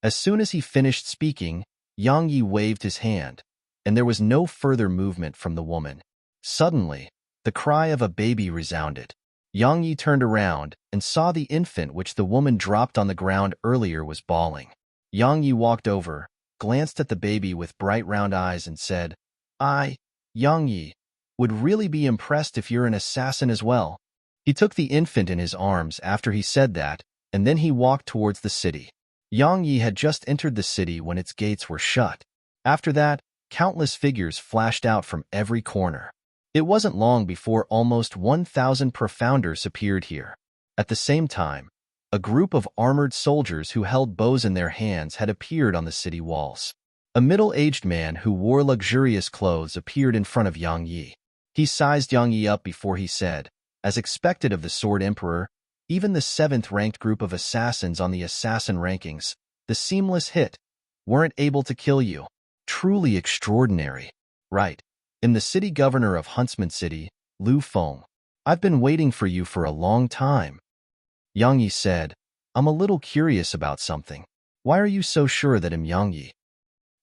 As soon as he finished speaking, Yang Yi waved his hand, and there was no further movement from the woman. Suddenly, the cry of a baby resounded. Yang Yi turned around and saw the infant which the woman dropped on the ground earlier was bawling. Yang Yi walked over, glanced at the baby with bright round eyes and said, Yang Yi, would really be impressed if you're an assassin as well." He took the infant in his arms after he said that, and then he walked towards the city. Yang Yi had just entered the city when its gates were shut. After that, countless figures flashed out from every corner. It wasn't long before almost 1,000 profounders appeared here. At the same time, a group of armored soldiers who held bows in their hands had appeared on the city walls. A middle-aged man who wore luxurious clothes appeared in front of Yang Yi. He sized Yang Yi up before he said, as expected of the Sword Emperor, even the 7th-ranked group of assassins on the assassin rankings, the seamless hit, weren't able to kill you. Truly extraordinary. Right. I'm the city governor of Huntsman City, Lu Feng. I've been waiting for you for a long time. Yang Yi said, "I'm a little curious about something. Why are you so sure that I'm Yang Yi?"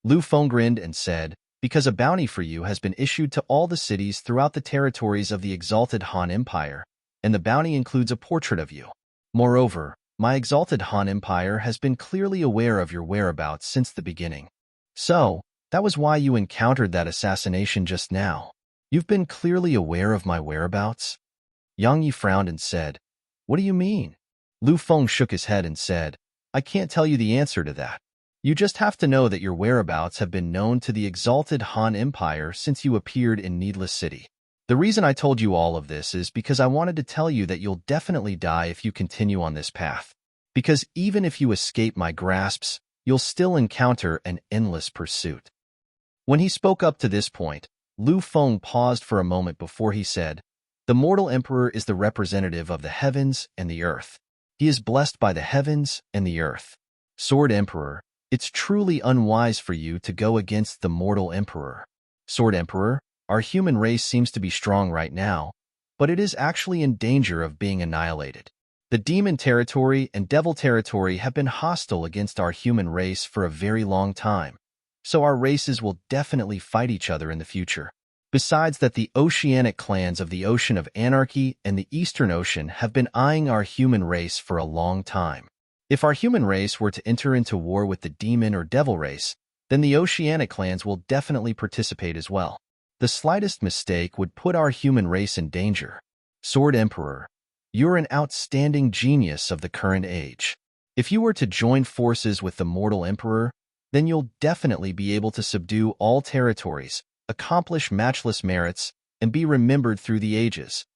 Lu Feng grinned and said, "Because a bounty for you has been issued to all the cities throughout the territories of the exalted Han Empire, and the bounty includes a portrait of you. Moreover, my exalted Han Empire has been clearly aware of your whereabouts since the beginning. So, that was why you encountered that assassination just now. You've been clearly aware of my whereabouts?" Yang Yi frowned and said, "What do you mean?" Lu Feng shook his head and said, "I can't tell you the answer to that. You just have to know that your whereabouts have been known to the exalted Han Empire since you appeared in Needless City. The reason I told you all of this is because I wanted to tell you that you'll definitely die if you continue on this path. Because even if you escape my grasps, you'll still encounter an endless pursuit." When he spoke up to this point, Lu Feng paused for a moment before he said, "The mortal emperor is the representative of the heavens and the earth. He is blessed by the heavens and the earth. Sword Emperor, it's truly unwise for you to go against the mortal emperor. Sword Emperor, our human race seems to be strong right now, but it is actually in danger of being annihilated. The demon territory and devil territory have been hostile against our human race for a very long time, so our races will definitely fight each other in the future. Besides that, the oceanic clans of the Ocean of Anarchy and the Eastern Ocean have been eyeing our human race for a long time. If our human race were to enter into war with the demon or devil race, then the oceanic clans will definitely participate as well. The slightest mistake would put our human race in danger. Sword Emperor, you're an outstanding genius of the current age. If you were to join forces with the mortal emperor, then you'll definitely be able to subdue all territories, accomplish matchless merits, and be remembered through the ages."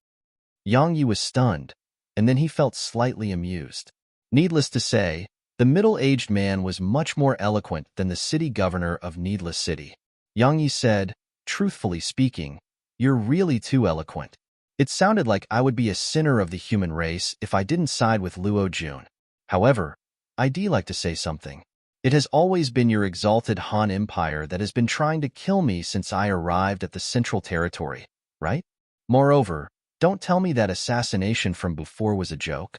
Yang Yi was stunned, and then he felt slightly amused. Needless to say, the middle-aged man was much more eloquent than the city governor of Needless City. Yang Yi said, "Truthfully speaking, you're really too eloquent. It sounded like I would be a sinner of the human race if I didn't side with Luo Jun. However, I'd like to say something. It has always been your exalted Han Empire that has been trying to kill me since I arrived at the Central Territory, right? Moreover, don't tell me that assassination from before was a joke."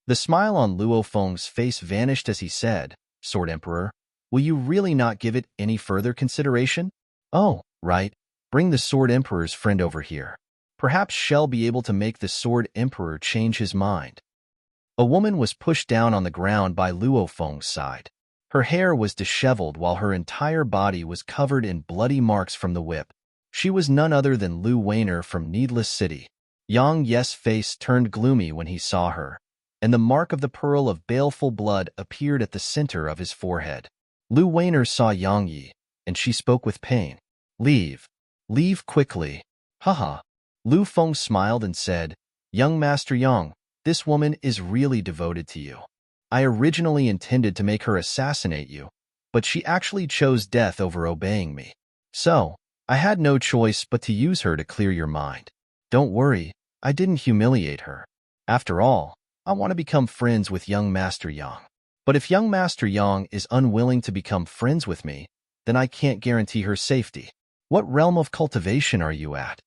The smile on Luo Feng's face vanished as he said, "Sword Emperor, will you really not give it any further consideration? Oh, right. Bring the Sword Emperor's friend over here. Perhaps she'll be able to make the Sword Emperor change his mind." A woman was pushed down on the ground by Luo Feng's side. Her hair was disheveled while her entire body was covered in bloody marks from the whip. She was none other than Lu Weiner from Needless City. Yang Ye's face turned gloomy when he saw her, and the mark of the pearl of baleful blood appeared at the center of his forehead. Lu Weiner saw Yang Yi, and she spoke with pain. Leave. Leave quickly. Haha. Lu Feng smiled and said, Young Master Yang, this woman is really devoted to you. I originally intended to make her assassinate you, but she actually chose death over obeying me. So, I had no choice but to use her to clear your mind. Don't worry, I didn't humiliate her. After all, I want to become friends with young Master Yang. But if young Master Yang is unwilling to become friends with me, then I can't guarantee her safety. What realm of cultivation are you at?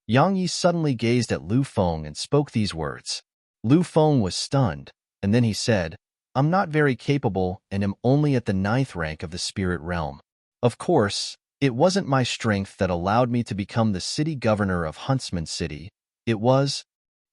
Yang Yi suddenly gazed at Lu Feng and spoke these words. Lu Feng was stunned, and then he said, I'm not very capable and am only at the 9th rank of the spirit realm. Of course, it wasn't my strength that allowed me to become the city governor of Huntsman City. It was...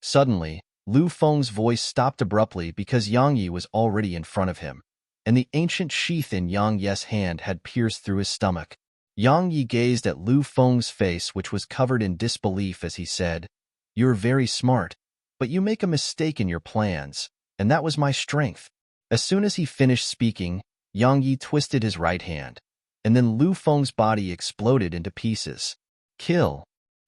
Suddenly, Lu Feng's voice stopped abruptly because Yang Yi was already in front of him, and the ancient sheath in Yang Ye's hand had pierced through his stomach. Yang Yi gazed at Lu Feng's face, which was covered in disbelief as he said, You're very smart, but you make a mistake in your plans, and that was my strength. As soon as he finished speaking, Yang Yi twisted his right hand, and then Lu Feng's body exploded into pieces. Kill.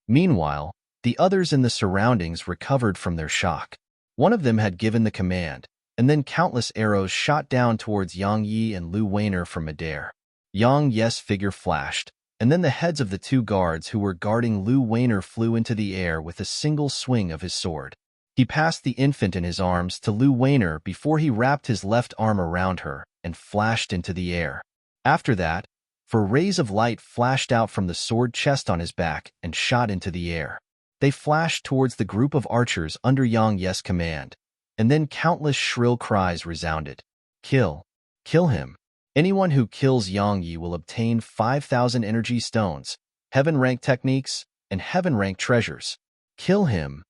Meanwhile, the others in the surroundings recovered from their shock. One of them had given the command, and then countless arrows shot down towards Yang Yi and Lu Weiner from midair. Yang Ye's figure flashed, and then the heads of the 2 guards who were guarding Lu Weiner flew into the air with a single swing of his sword. He passed the infant in his arms to Lu Weiner before he wrapped his left arm around her and flashed into the air. After that, 4 rays of light flashed out from the sword chest on his back and shot into the air. They flashed towards the group of archers under Yang Ye's command, and then countless shrill cries resounded. Kill. Kill him. Anyone who kills Yang Yi will obtain 5,000 energy stones, heaven-rank techniques, and heaven-rank treasures. Kill him.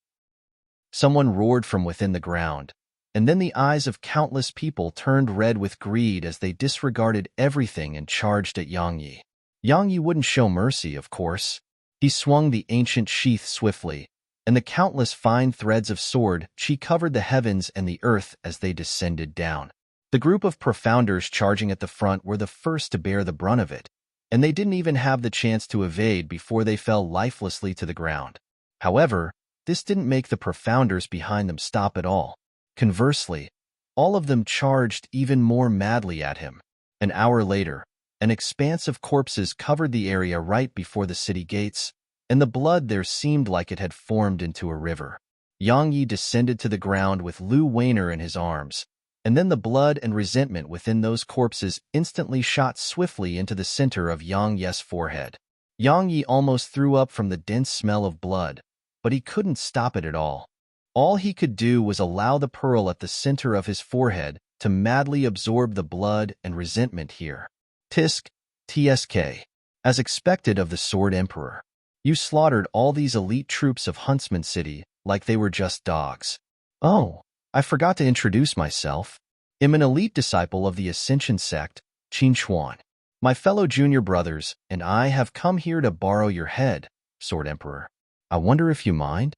Someone roared from within the ground, and then the eyes of countless people turned red with greed as they disregarded everything and charged at Yang Yi. Yang Yi wouldn't show mercy, of course. He swung the ancient sheath swiftly, and the countless fine threads of sword chi covered the heavens and the earth as they descended down. The group of profounders charging at the front were the first to bear the brunt of it, and they didn't even have the chance to evade before they fell lifelessly to the ground. However, this didn't make the profounders behind them stop at all. Conversely, all of them charged even more madly at him. An hour later, an expanse of corpses covered the area right before the city gates, and the blood there seemed like it had formed into a river. Yang Yi descended to the ground with Lu Weiner in his arms, and then the blood and resentment within those corpses instantly shot swiftly into the center of Yang Ye's forehead. Yang Yi almost threw up from the dense smell of blood, but he couldn't stop it at all. All he could do was allow the pearl at the center of his forehead to madly absorb the blood and resentment here. Tisk, TSK. As expected of the Sword Emperor, you slaughtered all these elite troops of Huntsman City like they were just dogs. Oh, I forgot to introduce myself. I'm an elite disciple of the Ascension sect, Qin Chuan. My fellow junior brothers and I have come here to borrow your head, Sword Emperor. I wonder if you mind?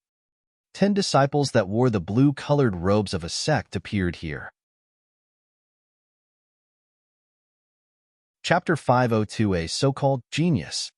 10 disciples that wore the blue-colored robes of a sect appeared here. Chapter 502, a so-called genius.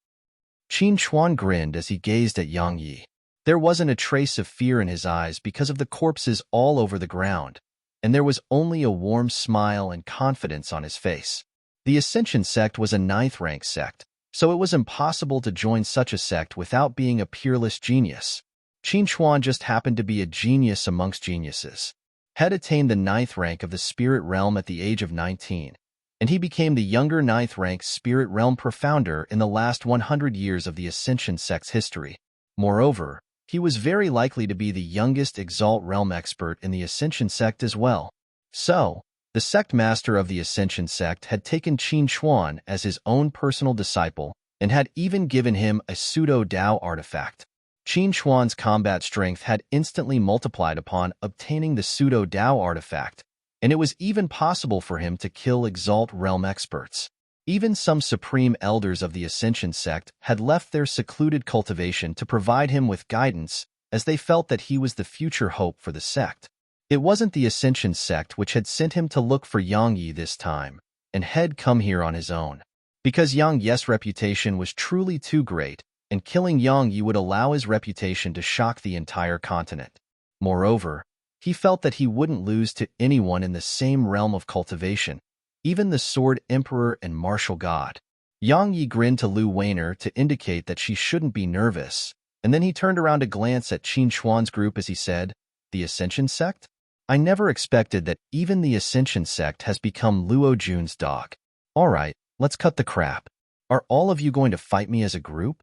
Qin Chuan grinned as he gazed at Yang Yi. There wasn't a trace of fear in his eyes because of the corpses all over the ground, and there was only a warm smile and confidence on his face. The Ascension sect was a 9th-rank sect, so it was impossible to join such a sect without being a peerless genius. Qin Chuan just happened to be a genius amongst geniuses. Had attained the 9th rank of the spirit realm at the age of 19, and he became the younger 9th-rank spirit realm profounder in the last 100 years of the Ascension sect's history. Moreover, he was very likely to be the youngest Exalt realm expert in the Ascension sect as well. So, the sect master of the Ascension sect had taken Qin Chuan as his own personal disciple and had even given him a pseudo-Dao artifact. Qin Chuan's combat strength had instantly multiplied upon obtaining the pseudo-Dao artifact, and it was even possible for him to kill Exalt Realm experts. Even some supreme elders of the Ascension sect had left their secluded cultivation to provide him with guidance, as they felt that he was the future hope for the sect. It wasn't the Ascension sect which had sent him to look for Yang Yi this time, and had come here on his own. Because Yang Yi's reputation was truly too great, and killing Yang Yi would allow his reputation to shock the entire continent. Moreover, he felt that he wouldn't lose to anyone in the same realm of cultivation, even the Sword Emperor and Martial God. Yang Yi grinned to Lu Weiner to indicate that she shouldn't be nervous, and then he turned around to glance at Qin Xuan's group as he said, "The Ascension sect? I never expected that even the Ascension sect has become Luo Jun's dog. All right, let's cut the crap. Are all of you going to fight me as a group?"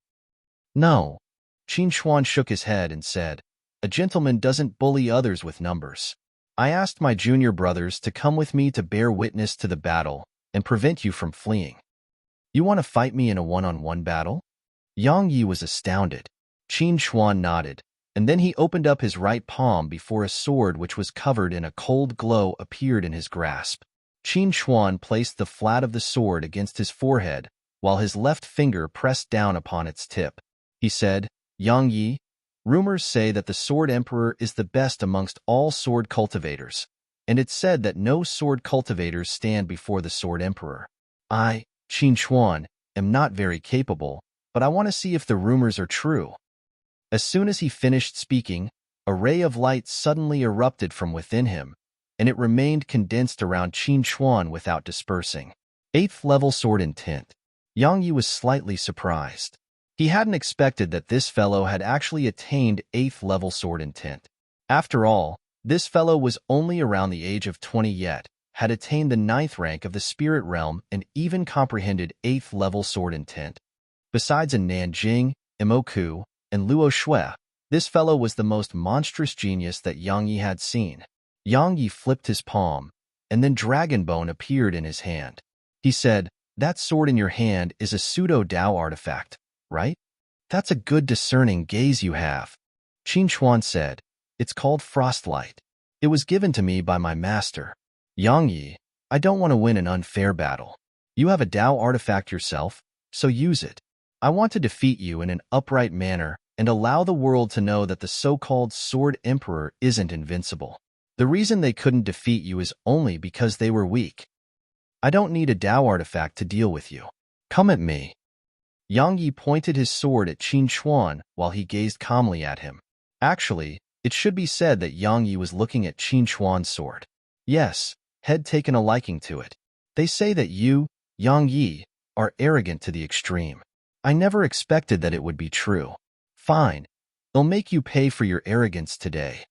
"No." Qin Xuan shook his head and said, "A gentleman doesn't bully others with numbers. I asked my junior brothers to come with me to bear witness to the battle and prevent you from fleeing. You want to fight me in a one-on-one battle?" Yang Yi was astounded. Qin Xuan nodded, and then he opened up his right palm before a sword which was covered in a cold glow appeared in his grasp. Qin Xuan placed the flat of the sword against his forehead, while his left finger pressed down upon its tip. He said, "Yang Yi, rumors say that the Sword Emperor is the best amongst all sword cultivators, and it's said that no sword cultivators stand before the Sword Emperor. I, Qin Xuan, am not very capable, but I want to see if the rumors are true." As soon as he finished speaking, a ray of light suddenly erupted from within him, and it remained condensed around Qin Xuan without dispersing. 8th level sword intent. Yang Yi was slightly surprised. He hadn't expected that this fellow had actually attained 8th level sword intent. After all, this fellow was only around the age of 20 yet, had attained the 9th rank of the spirit realm and even comprehended 8th level sword intent. Besides a Nanjing, Imoku, and Luo Shui, this fellow was the most monstrous genius that Yang Yi had seen. Yang Yi flipped his palm, and then Dragon Bone appeared in his hand. He said, "That sword in your hand is a pseudo-Dao artifact, right? That's a good discerning gaze you have." Qin Xuan said, "It's called Frostlight. It was given to me by my master. Yang Yi, I don't want to win an unfair battle. You have a Dao artifact yourself, so use it. I want to defeat you in an upright manner and allow the world to know that the so-called Sword Emperor isn't invincible. The reason they couldn't defeat you is only because they were weak. I don't need a Dao artifact to deal with you. Come at me." Yang Yi pointed his sword at Qin Xuan while he gazed calmly at him. Actually, it should be said that Yang Yi was looking at Qin Xuan's sword. Yes, had taken a liking to it. "They say that you, Yang Yi, are arrogant to the extreme. I never expected that it would be true. Fine, they'll make you pay for your arrogance today."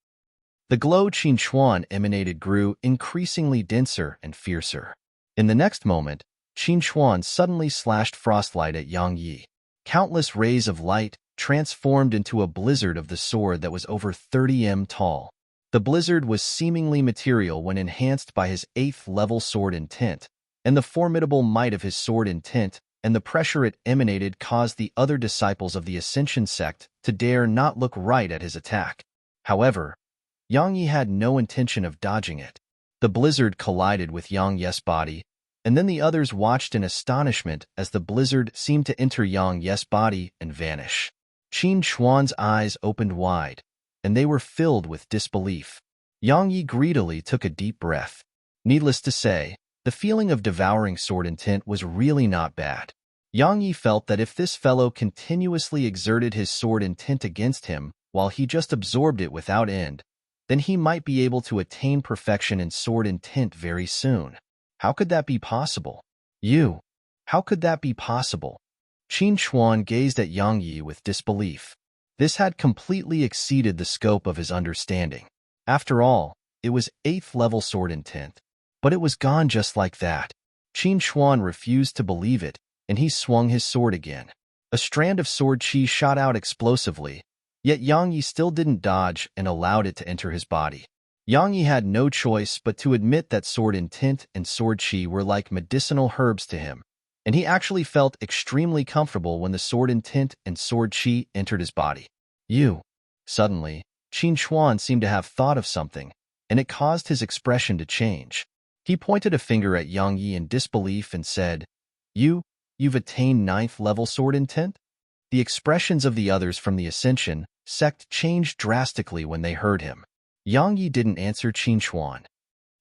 The glow Qin Xuan emanated grew increasingly denser and fiercer. In the next moment, Qin Xuan suddenly slashed frostlight at Yang Yi. Countless rays of light transformed into a blizzard of the sword that was over 30 m tall. The blizzard was seemingly material when enhanced by his 8th level sword intent, and the formidable might of his sword intent and the pressure it emanated caused the other disciples of the Ascension sect to dare not look right at his attack. However, Yang Yi had no intention of dodging it. The blizzard collided with Yang Yi's body, and then the others watched in astonishment as the blizzard seemed to enter Yang Yi's body and vanish. Qin Xuan's eyes opened wide, and they were filled with disbelief. Yang Yi greedily took a deep breath. Needless to say, the feeling of devouring sword intent was really not bad. Yang Yi felt that if this fellow continuously exerted his sword intent against him while he just absorbed it without end, then he might be able to attain perfection in sword intent very soon. How could that be possible? How could that be possible? Qin Xuan gazed at Yang Yi with disbelief. This had completely exceeded the scope of his understanding. After all, it was 8th level sword intent. But it was gone just like that. Qin Xuan refused to believe it, and he swung his sword again. A strand of sword chi shot out explosively, yet Yang Yi still didn't dodge and allowed it to enter his body. Yang Yi had no choice but to admit that sword intent and sword chi were like medicinal herbs to him, and he actually felt extremely comfortable when the sword intent and sword chi entered his body. Suddenly, Qin Xuan seemed to have thought of something, and it caused his expression to change. He pointed a finger at Yang Yi in disbelief and said, You've attained 9th level sword intent? The expressions of the others from the Ascension sect changed drastically when they heard him. Yang Yi didn't answer Qin Chuan.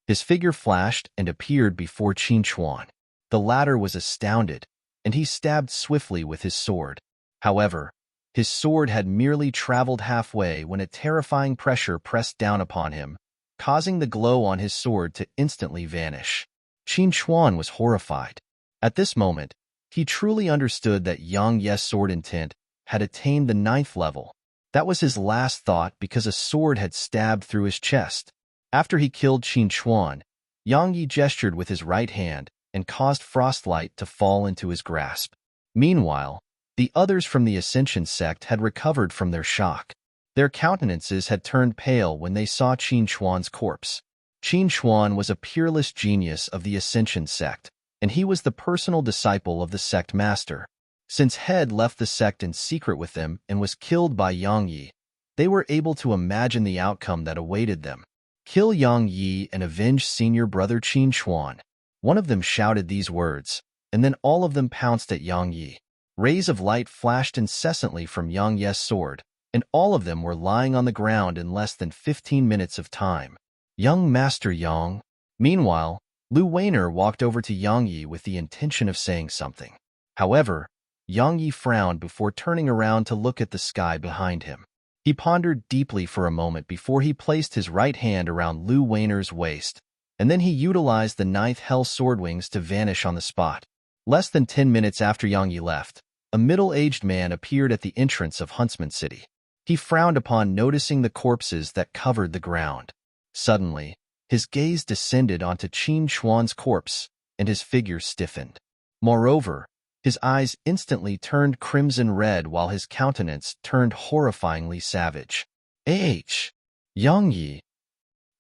His figure flashed and appeared before Qin Chuan. The latter was astounded, and he stabbed swiftly with his sword. However, his sword had merely traveled halfway when a terrifying pressure pressed down upon him, causing the glow on his sword to instantly vanish. Qin Chuan was horrified. At this moment, he truly understood that Yang Yi's sword intent had attained the 9th level. That was his last thought because a sword had stabbed through his chest. After he killed Qin Chuan, Yang Yi gestured with his right hand and caused frostlight to fall into his grasp. Meanwhile, the others from the Ascension sect had recovered from their shock. Their countenances had turned pale when they saw Qin Chuan's corpse. Qin Chuan was a peerless genius of the Ascension sect, and he was the personal disciple of the sect master. Since Head left the sect in secret with them and was killed by Yang Yi, they were able to imagine the outcome that awaited them. Kill Yang Yi and avenge senior brother Qin Chuan. One of them shouted these words, and then all of them pounced at Yang Yi. Rays of light flashed incessantly from Yang Yi's sword, and all of them were lying on the ground in less than 15 minutes of time. Young Master Yang. Meanwhile, Lu Weiner walked over to Yang Yi with the intention of saying something. However, Yang Yi frowned before turning around to look at the sky behind him. He pondered deeply for a moment before he placed his right hand around Lu Weiner's waist, and then he utilized the 9th Hell Sword Wings to vanish on the spot. Less than 10 minutes after Yang Yi left, a middle-aged man appeared at the entrance of Huntsman City. He frowned upon noticing the corpses that covered the ground. Suddenly, his gaze descended onto Qin Chuan's corpse, and his figure stiffened. Moreover, his eyes instantly turned crimson red while his countenance turned horrifyingly savage. Yang Yi,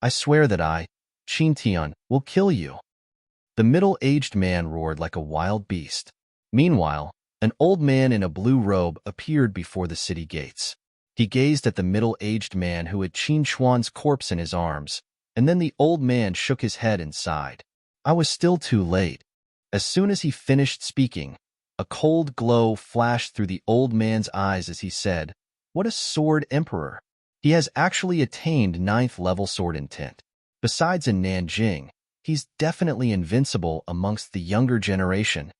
I swear that I, Qin Tian, will kill you. The middle-aged man roared like a wild beast. Meanwhile, an old man in a blue robe appeared before the city gates. He gazed at the middle-aged man who had Qin Chuan's corpse in his arms, and then the old man shook his head and sighed. I was still too late. As soon as he finished speaking, a cold glow flashed through the old man's eyes as he said, What a sword emperor! He has actually attained 9th level sword intent. Besides in Nanjing, he's definitely invincible amongst the younger generation.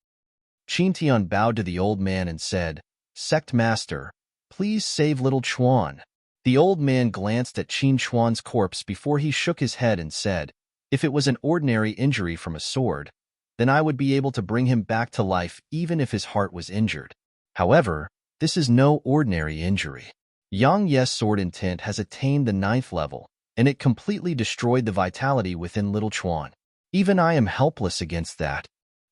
Qin Tian bowed to the old man and said, Sect Master, please save little Chuan. The old man glanced at Qin Chuan's corpse before he shook his head and said, If it was an ordinary injury from a sword, then I would be able to bring him back to life even if his heart was injured. However, this is no ordinary injury. Yang Yi's sword intent has attained the 9th level, and it completely destroyed the vitality within little Chuan. Even I am helpless against that.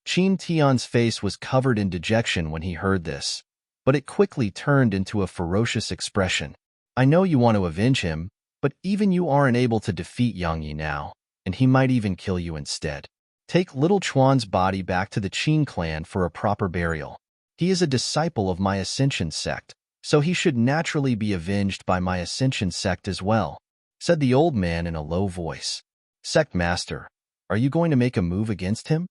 Qin Tian's face was covered in dejection when he heard this, but it quickly turned into a ferocious expression. I know you want to avenge him, but even you aren't able to defeat Yang Yi now, and he might even kill you instead. Take little Chuan's body back to the Qin clan for a proper burial. He is a disciple of my Ascension sect, so he should naturally be avenged by my Ascension sect as well, said the old man in a low voice. Sect Master, are you going to make a move against him?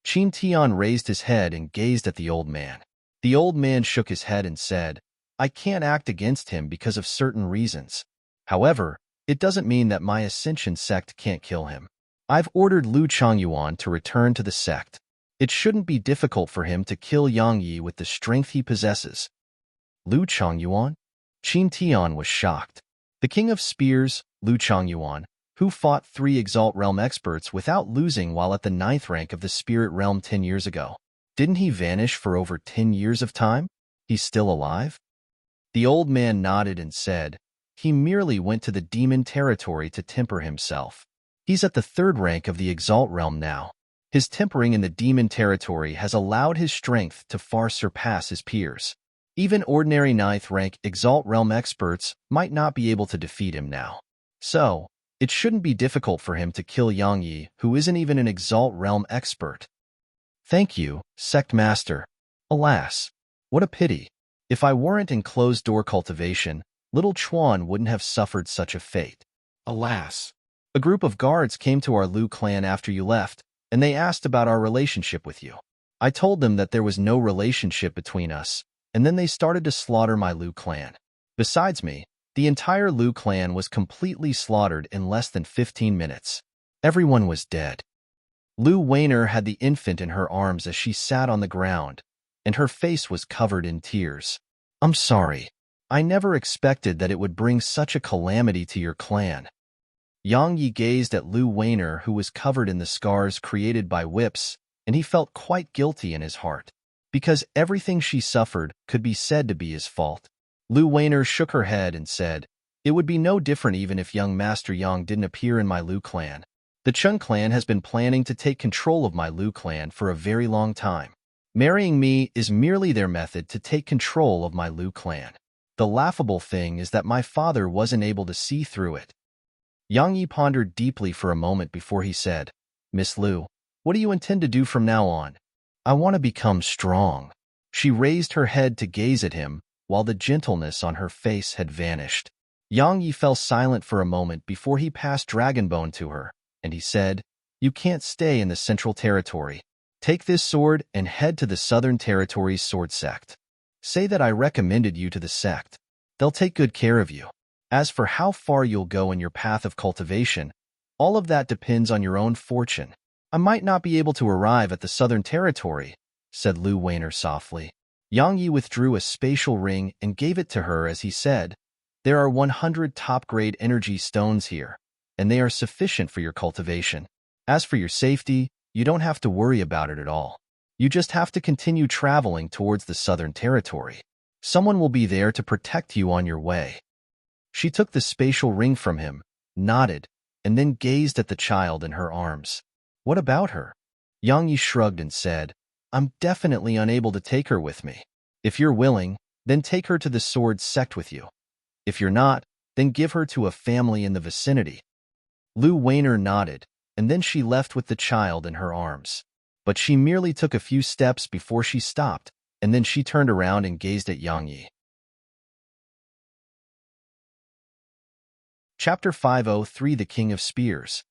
Qin Tian raised his head and gazed at the old man. The old man shook his head and said, I can't act against him because of certain reasons. However, it doesn't mean that my Ascension sect can't kill him. I've ordered Lu Changyuan to return to the sect. It shouldn't be difficult for him to kill Yang Yi with the strength he possesses. Lu Changyuan? Qin Tian was shocked. The King of Spears, Lu Changyuan, who fought 3 Exalt Realm experts without losing while at the 9th rank of the Spirit Realm 10 years ago. Didn't he vanish for over 10 years of time? He's still alive? The old man nodded and said, He merely went to the demon territory to temper himself. He's at the 3rd rank of the Exalt Realm now. His tempering in the demon territory has allowed his strength to far surpass his peers. Even ordinary 9th rank Exalt Realm experts might not be able to defeat him now. So, it shouldn't be difficult for him to kill Yang Yi, who isn't even an Exalt Realm expert. Thank you, Sect Master. Alas, what a pity. If I weren't in closed-door cultivation, little Chuan wouldn't have suffered such a fate. Alas. A group of guards came to our Lu clan after you left, and they asked about our relationship with you. I told them that there was no relationship between us, and then they started to slaughter my Lu clan. Besides me, the entire Lu clan was completely slaughtered in less than 15 minutes. Everyone was dead. Lu Weiner had the infant in her arms as she sat on the ground, and her face was covered in tears. I'm sorry. I never expected that it would bring such a calamity to your clan. Yang Yi gazed at Lu Weiner, who was covered in the scars created by whips, and he felt quite guilty in his heart, because everything she suffered could be said to be his fault. Lu Weiner shook her head and said, "It would be no different even if young Master Yang didn't appear in my Lu clan. The Chun clan has been planning to take control of my Lu clan for a very long time. Marrying me is merely their method to take control of my Lu clan. The laughable thing is that my father wasn't able to see through it." Yang Yi pondered deeply for a moment before he said, "Miss Lu, what do you intend to do from now on?" "I want to become strong." She raised her head to gaze at him, while the gentleness on her face had vanished. Yang Yi fell silent for a moment before he passed Dragonbone to her, and he said, "You can't stay in the Central Territory. Take this sword and head to the Southern Territory's sword sect. Say that I recommended you to the sect. They'll take good care of you. As for how far you'll go in your path of cultivation, all of that depends on your own fortune." "I might not be able to arrive at the Southern Territory," said Lu Weiner softly. Yang Yi withdrew a spatial ring and gave it to her as he said, "There are 100 top-grade energy stones here, and they are sufficient for your cultivation. As for your safety, you don't have to worry about it at all. You just have to continue traveling towards the Southern Territory. Someone will be there to protect you on your way." She took the spatial ring from him, nodded, and then gazed at the child in her arms. "What about her?" Yang Yi shrugged and said, "I'm definitely unable to take her with me. If you're willing, then take her to the sword sect with you. If you're not, then give her to a family in the vicinity." Lu Weiner nodded, and then she left with the child in her arms. But she merely took a few steps before she stopped, and then she turned around and gazed at Yang Yi. Chapter 503, The King of Spears.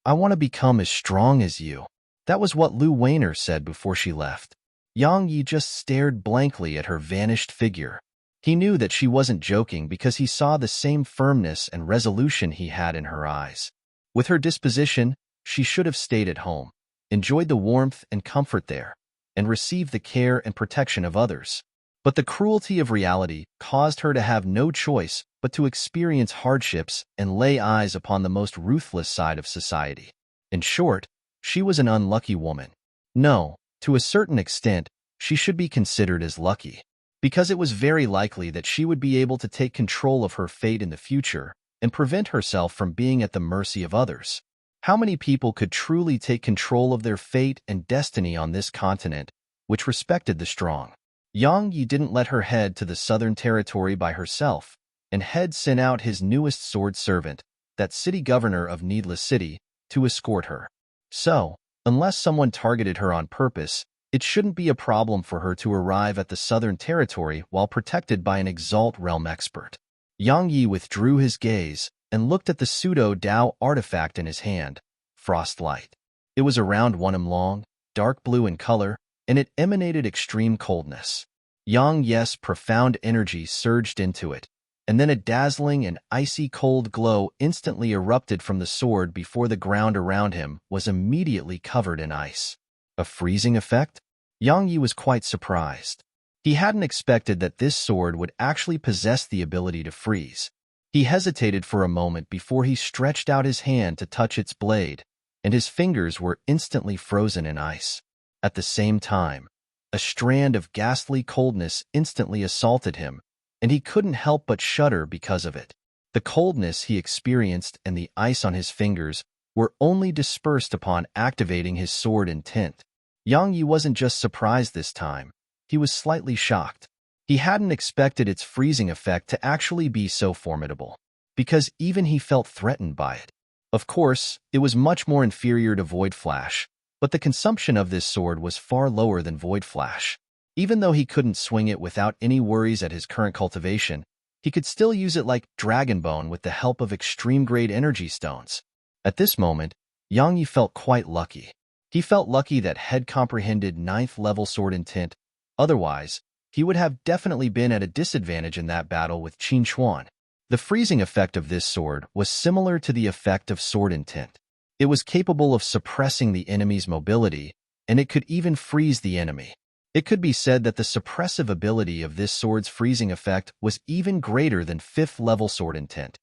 "I want to become as strong as you." That was what Lu Weiner said before she left. Yang Yi just stared blankly at her vanished figure. He knew that she wasn't joking because he saw the same firmness and resolution he had in her eyes. With her disposition, she should have stayed at home, enjoyed the warmth and comfort there, and received the care and protection of others. But the cruelty of reality caused her to have no choice but to experience hardships and lay eyes upon the most ruthless side of society. In short, she was an unlucky woman. No, to a certain extent, she should be considered as lucky, because it was very likely that she would be able to take control of her fate in the future and prevent herself from being at the mercy of others. How many people could truly take control of their fate and destiny on this continent, which respected the strong? Yang Yi didn't let her head to the Southern Territory by herself, and had sent out his newest sword servant, that city governor of Needless City, to escort her. So, unless someone targeted her on purpose, it shouldn't be a problem for her to arrive at the Southern Territory while protected by an Exalt Realm expert. Yang Yi withdrew his gaze and looked at the pseudo-Dao artifact in his hand, Frostlight. It was around 1 long, dark blue in color, and it emanated extreme coldness. Yang Yi's profound energy surged into it, and then a dazzling and icy cold glow instantly erupted from the sword before the ground around him was immediately covered in ice. A freezing effect? Yang Yi was quite surprised. He hadn't expected that this sword would actually possess the ability to freeze. He hesitated for a moment before he stretched out his hand to touch its blade, and his fingers were instantly frozen in ice. At the same time, a strand of ghastly coldness instantly assaulted him, and he couldn't help but shudder because of it. The coldness he experienced and the ice on his fingers were only dispersed upon activating his sword intent. Yang Yi wasn't just surprised this time, he was slightly shocked. He hadn't expected its freezing effect to actually be so formidable, because even he felt threatened by it. Of course, it was much more inferior to Void Flash, but the consumption of this sword was far lower than Void Flash. Even though he couldn't swing it without any worries at his current cultivation, he could still use it like Dragonbone with the help of extreme-grade energy stones. At this moment, Yang Yi felt quite lucky. He felt lucky that Head comprehended 9th level sword intent. Otherwise, he would have definitely been at a disadvantage in that battle with Qin Xuan. The freezing effect of this sword was similar to the effect of sword intent. It was capable of suppressing the enemy's mobility, and it could even freeze the enemy. It could be said that the suppressive ability of this sword's freezing effect was even greater than 5th level sword intent.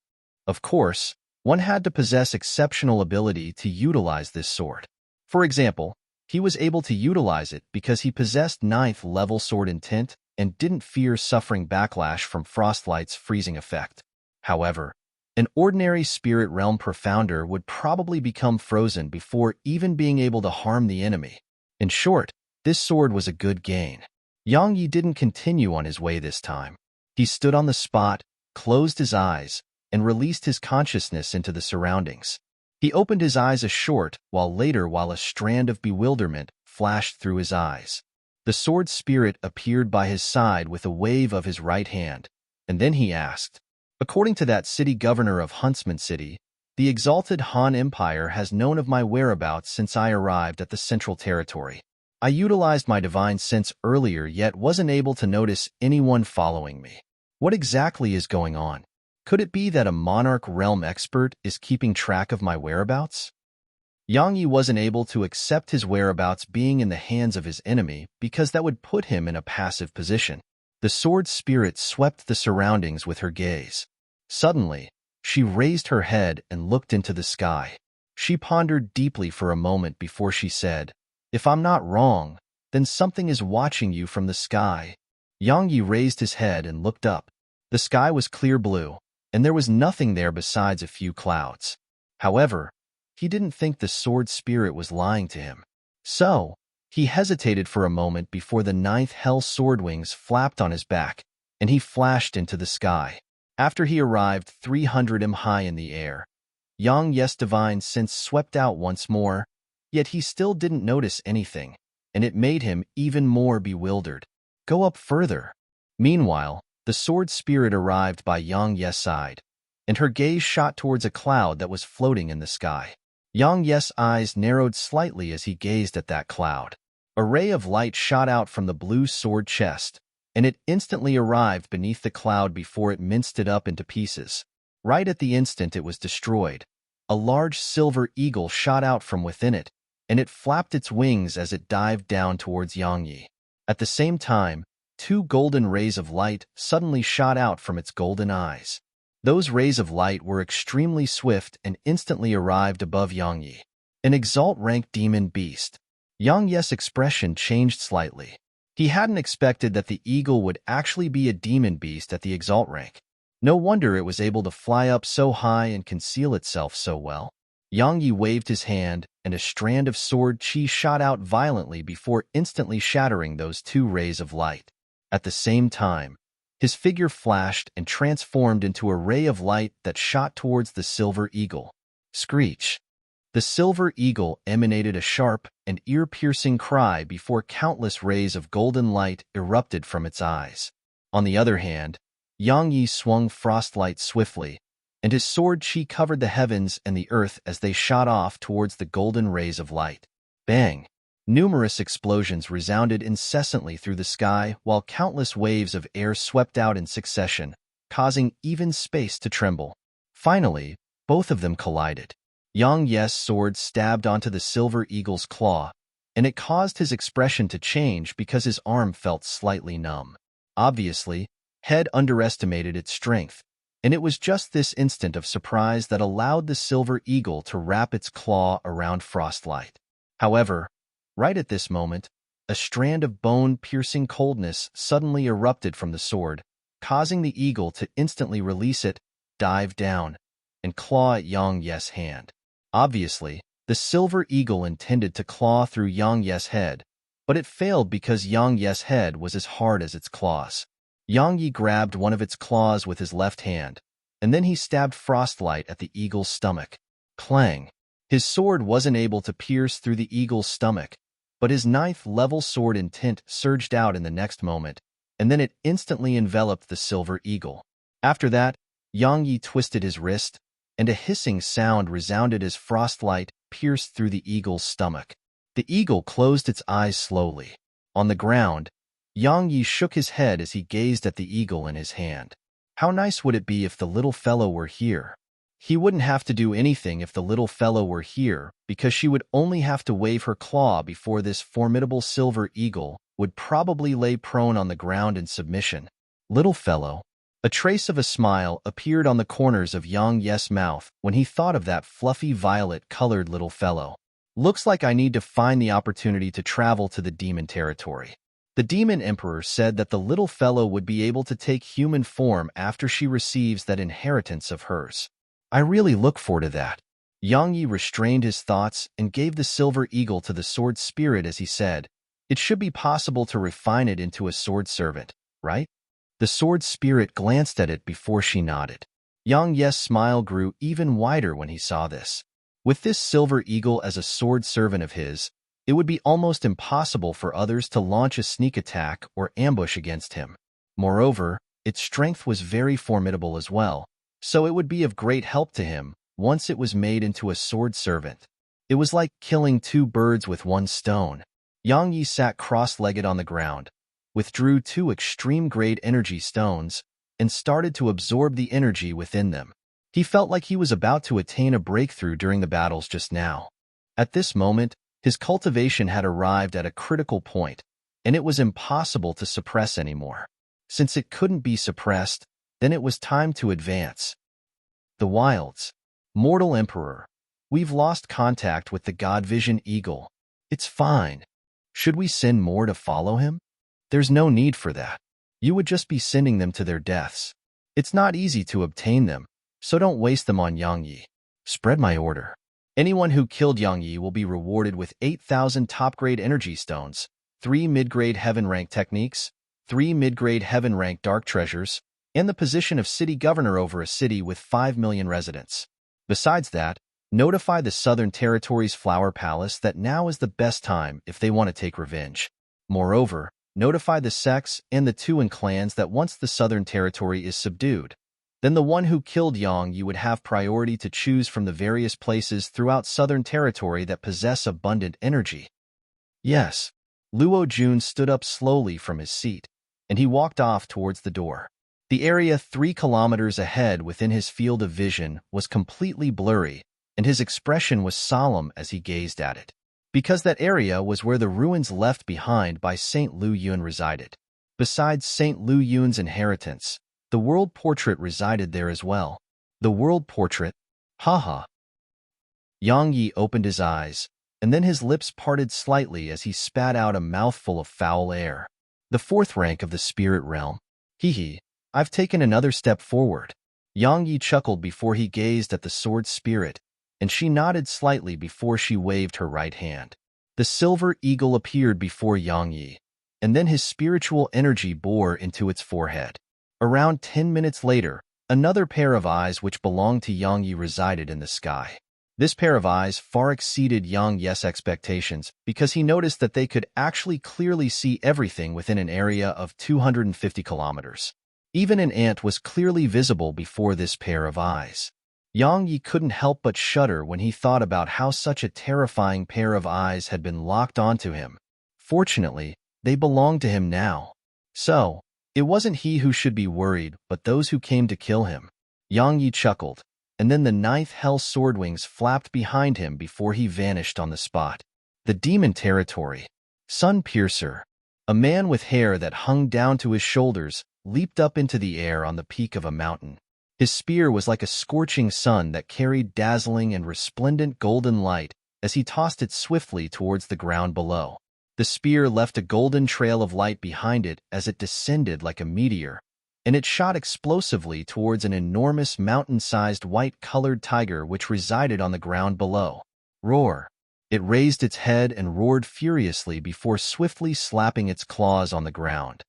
Of course, one had to possess exceptional ability to utilize this sword. For example, he was able to utilize it because he possessed 9th level sword intent and didn't fear suffering backlash from Frostlight's freezing effect. However, an ordinary spirit realm profounder would probably become frozen before even being able to harm the enemy. In short, this sword was a good gain. Yang Yi didn't continue on his way this time. He stood on the spot, closed his eyes, and released his consciousness into the surroundings. He opened his eyes a short while a strand of bewilderment flashed through his eyes. The sword spirit appeared by his side with a wave of his right hand, and then he asked, "According to that city governor of Huntsman City, the exalted Han Empire has known of my whereabouts since I arrived at the Central Territory. I utilized my divine sense earlier yet wasn't able to notice anyone following me. What exactly is going on? Could it be that a monarch realm expert is keeping track of my whereabouts?" Yang Yi wasn't able to accept his whereabouts being in the hands of his enemy because that would put him in a passive position. The sword spirit swept the surroundings with her gaze. Suddenly, she raised her head and looked into the sky. She pondered deeply for a moment before she said, "If I'm not wrong, then something is watching you from the sky." Yang Yi raised his head and looked up. The sky was clear blue, and there was nothing there besides a few clouds. However, he didn't think the sword spirit was lying to him. So, he hesitated for a moment before the 9th hell sword wings flapped on his back, and he flashed into the sky. After he arrived 300 m high in the air, Yang Yi's divine sense swept out once more, yet he still didn't notice anything, and it made him even more bewildered. "Go up further." Meanwhile, the sword spirit arrived by Yang Yi's side, and her gaze shot towards a cloud that was floating in the sky. Yang Yi's eyes narrowed slightly as he gazed at that cloud. A ray of light shot out from the blue sword chest, and it instantly arrived beneath the cloud before it minced it up into pieces. Right at the instant it was destroyed, a large silver eagle shot out from within it, and it flapped its wings as it dived down towards Yang Yi. At the same time, 2 golden rays of light suddenly shot out from its golden eyes. Those rays of light were extremely swift and instantly arrived above Yang Yi. An exalt rank demon beast. Yang Yi's expression changed slightly. He hadn't expected that the eagle would actually be a demon beast at the exalt rank. No wonder it was able to fly up so high and conceal itself so well. Yang Yi waved his hand, and a strand of sword chi shot out violently before instantly shattering those 2 rays of light. At the same time, his figure flashed and transformed into a ray of light that shot towards the silver eagle. Screech! The silver eagle emanated a sharp and ear-piercing cry before countless rays of golden light erupted from its eyes. On the other hand, Yang Yi swung frostlight swiftly, and his sword chi covered the heavens and the earth as they shot off towards the golden rays of light. Bang! Numerous explosions resounded incessantly through the sky while countless waves of air swept out in succession, causing even space to tremble. Finally, both of them collided. Yang Yi's sword stabbed onto the silver eagle's claw, and it caused his expression to change because his arm felt slightly numb. Obviously, Head underestimated its strength, and it was just this instant of surprise that allowed the silver eagle to wrap its claw around Frostlight. However, right at this moment, a strand of bone-piercing coldness suddenly erupted from the sword, causing the eagle to instantly release it, dive down, and claw at Yang Yi's hand. Obviously, the silver eagle intended to claw through Yang Yi's head, but it failed because Yang Yi's head was as hard as its claws. Yang Yi grabbed one of its claws with his left hand, and then he stabbed Frostlight at the eagle's stomach. Clang! His sword wasn't able to pierce through the eagle's stomach, but his 9th level sword intent surged out in the next moment, and then it instantly enveloped the silver eagle. After that, Yang Yi twisted his wrist, and a hissing sound resounded as frostlight pierced through the eagle's stomach. The eagle closed its eyes slowly. On the ground, Yang Yi shook his head as he gazed at the eagle in his hand. How nice would it be if the little fellow were here? He wouldn't have to do anything if the little fellow were here, because she would only have to wave her claw before this formidable silver eagle would probably lay prone on the ground in submission. Little fellow. A trace of a smile appeared on the corners of Yang Yi's mouth when he thought of that fluffy violet-colored little fellow. Looks like I need to find the opportunity to travel to the demon territory. The demon emperor said that the little fellow would be able to take human form after she receives that inheritance of hers. I really look forward to that. Yang Yi restrained his thoughts and gave the silver eagle to the sword spirit as he said, "It should be possible to refine it into a sword servant, right?" The sword spirit glanced at it before she nodded. Yang Yi's smile grew even wider when he saw this. With this silver eagle as a sword servant of his, it would be almost impossible for others to launch a sneak attack or ambush against him. Moreover, its strength was very formidable as well, so it would be of great help to him once it was made into a sword servant. It was like killing two birds with one stone. Yang Yi sat cross-legged on the ground, withdrew two extreme-grade energy stones, and started to absorb the energy within them. He felt like he was about to attain a breakthrough during the battles just now. At this moment, his cultivation had arrived at a critical point, and it was impossible to suppress anymore. Since it couldn't be suppressed, then it was time to advance. The wilds. Mortal Emperor. We've lost contact with the God Vision Eagle. It's fine. Should we send more to follow him? There's no need for that. You would just be sending them to their deaths. It's not easy to obtain them, so don't waste them on Yang Yi. Spread my order. Anyone who killed Yang Yi will be rewarded with 8,000 top-grade energy stones, 3 mid-grade heaven-rank techniques, 3 mid-grade heaven-rank dark treasures, and the position of city governor over a city with 5 million residents. Besides that, notify the Southern Territory's Flower Palace that now is the best time if they want to take revenge. Moreover, notify the sects and the Tuan clans that once the Southern Territory is subdued, then the one who killed Yang Yi would have priority to choose from the various places throughout Southern Territory that possess abundant energy. Yes. Luo Jun stood up slowly from his seat, and he walked off towards the door. The area 3 kilometers ahead within his field of vision was completely blurry, and his expression was solemn as he gazed at it. Because that area was where the ruins left behind by Saint Lu Yun resided. Besides Saint Lu Yun's inheritance, the world portrait resided there as well. The world portrait? Haha. Yang Yi opened his eyes, and then his lips parted slightly as he spat out a mouthful of foul air. The 4th rank of the spirit realm. Hee. I've taken another step forward. Yang Yi chuckled before he gazed at the sword spirit, and she nodded slightly before she waved her right hand. The silver eagle appeared before Yang Yi, and then his spiritual energy bore into its forehead. Around 10 minutes later, another pair of eyes which belonged to Yang Yi resided in the sky. This pair of eyes far exceeded Yang Yi's expectations because he noticed that they could actually clearly see everything within an area of 250 kilometers. Even an ant was clearly visible before this pair of eyes. Yang Yi couldn't help but shudder when he thought about how such a terrifying pair of eyes had been locked onto him. Fortunately, they belonged to him now. So, it wasn't he who should be worried, but those who came to kill him. Yang Yi chuckled, and then the 9th Hell Swordwings flapped behind him before he vanished on the spot. The demon territory. Sun Piercer. A man with hair that hung down to his shoulders leaped up into the air on the peak of a mountain. His spear was like a scorching sun that carried dazzling and resplendent golden light as he tossed it swiftly towards the ground below. The spear left a golden trail of light behind it as it descended like a meteor, and it shot explosively towards an enormous mountain-sized white-colored tiger which resided on the ground below. Roar! It raised its head and roared furiously before swiftly slapping its claws on the ground.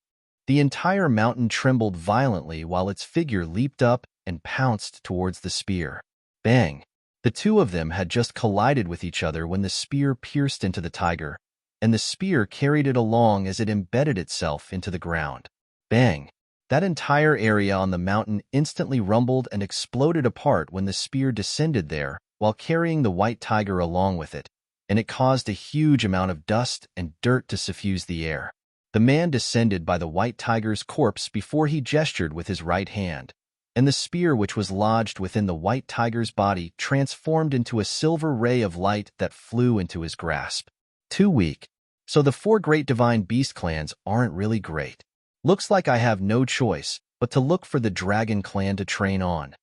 The entire mountain trembled violently while its figure leaped up and pounced towards the spear. Bang! The two of them had just collided with each other when the spear pierced into the tiger, and the spear carried it along as it embedded itself into the ground. Bang! That entire area on the mountain instantly rumbled and exploded apart when the spear descended there while carrying the white tiger along with it, and it caused a huge amount of dust and dirt to suffuse the air. The man descended by the white tiger's corpse before he gestured with his right hand, and the spear which was lodged within the white tiger's body transformed into a silver ray of light that flew into his grasp. Too weak. So the 4 great divine beast clans aren't really great. Looks like I have no choice but to look for the dragon clan to train on.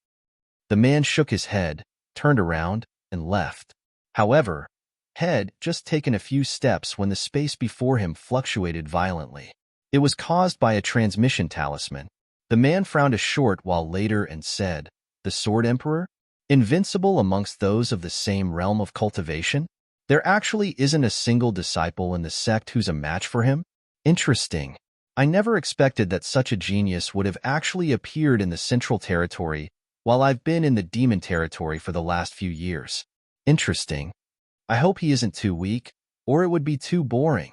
The man shook his head, turned around, and left. However, had just taken a few steps when the space before him fluctuated violently. It was caused by a transmission talisman. The man frowned a short while later and said, "The Sword Emperor? Invincible amongst those of the same realm of cultivation? There actually isn't a single disciple in the sect who's a match for him? Interesting. I never expected that such a genius would have actually appeared in the Central Territory while I've been in the Demon Territory for the last few years. Interesting. I hope he isn't too weak, or it would be too boring."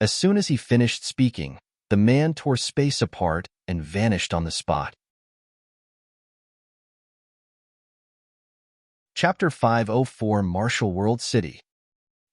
As soon as he finished speaking, the man tore space apart and vanished on the spot. Chapter 504 Martial World City.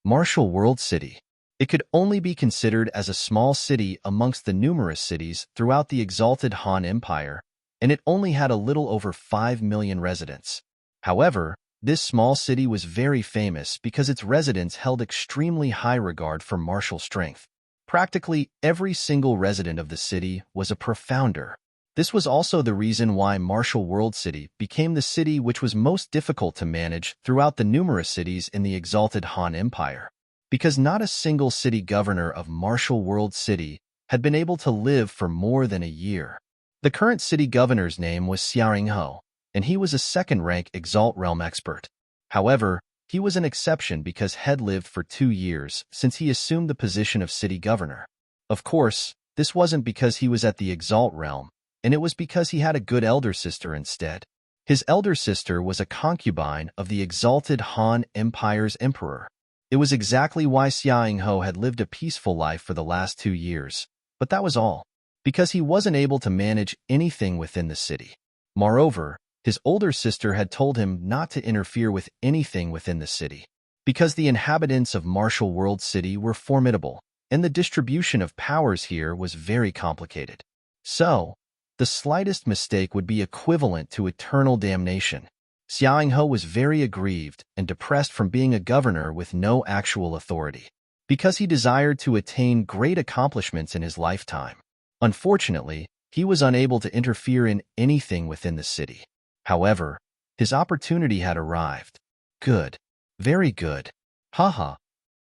Martial World City. It could only be considered as a small city amongst the numerous cities throughout the exalted Han Empire, and it only had a little over 5 million residents. However, this small city was very famous because its residents held extremely high regard for martial strength. Practically every single resident of the city was a profounder. This was also the reason why Martial World City became the city which was most difficult to manage throughout the numerous cities in the exalted Han Empire. Because not a single city governor of Martial World City had been able to live for more than a year. The current city governor's name was Xiaoring Ho, and he was a second-rank Exalt Realm expert. However, he was an exception because had lived for 2 years since he assumed the position of city governor. Of course, this wasn't because he was at the Exalt Realm, and it was because he had a good elder sister instead. His elder sister was a concubine of the exalted Han Empire's emperor. It was exactly why Xiaoring Ho had lived a peaceful life for the last 2 years, but that was all, because he wasn't able to manage anything within the city. Moreover, his older sister had told him not to interfere with anything within the city, because the inhabitants of Martial World City were formidable, and the distribution of powers here was very complicated. So, the slightest mistake would be equivalent to eternal damnation. Xiaoring Ho was very aggrieved and depressed from being a governor with no actual authority, because he desired to attain great accomplishments in his lifetime. Unfortunately, he was unable to interfere in anything within the city. However, his opportunity had arrived. Good. Very good. Haha.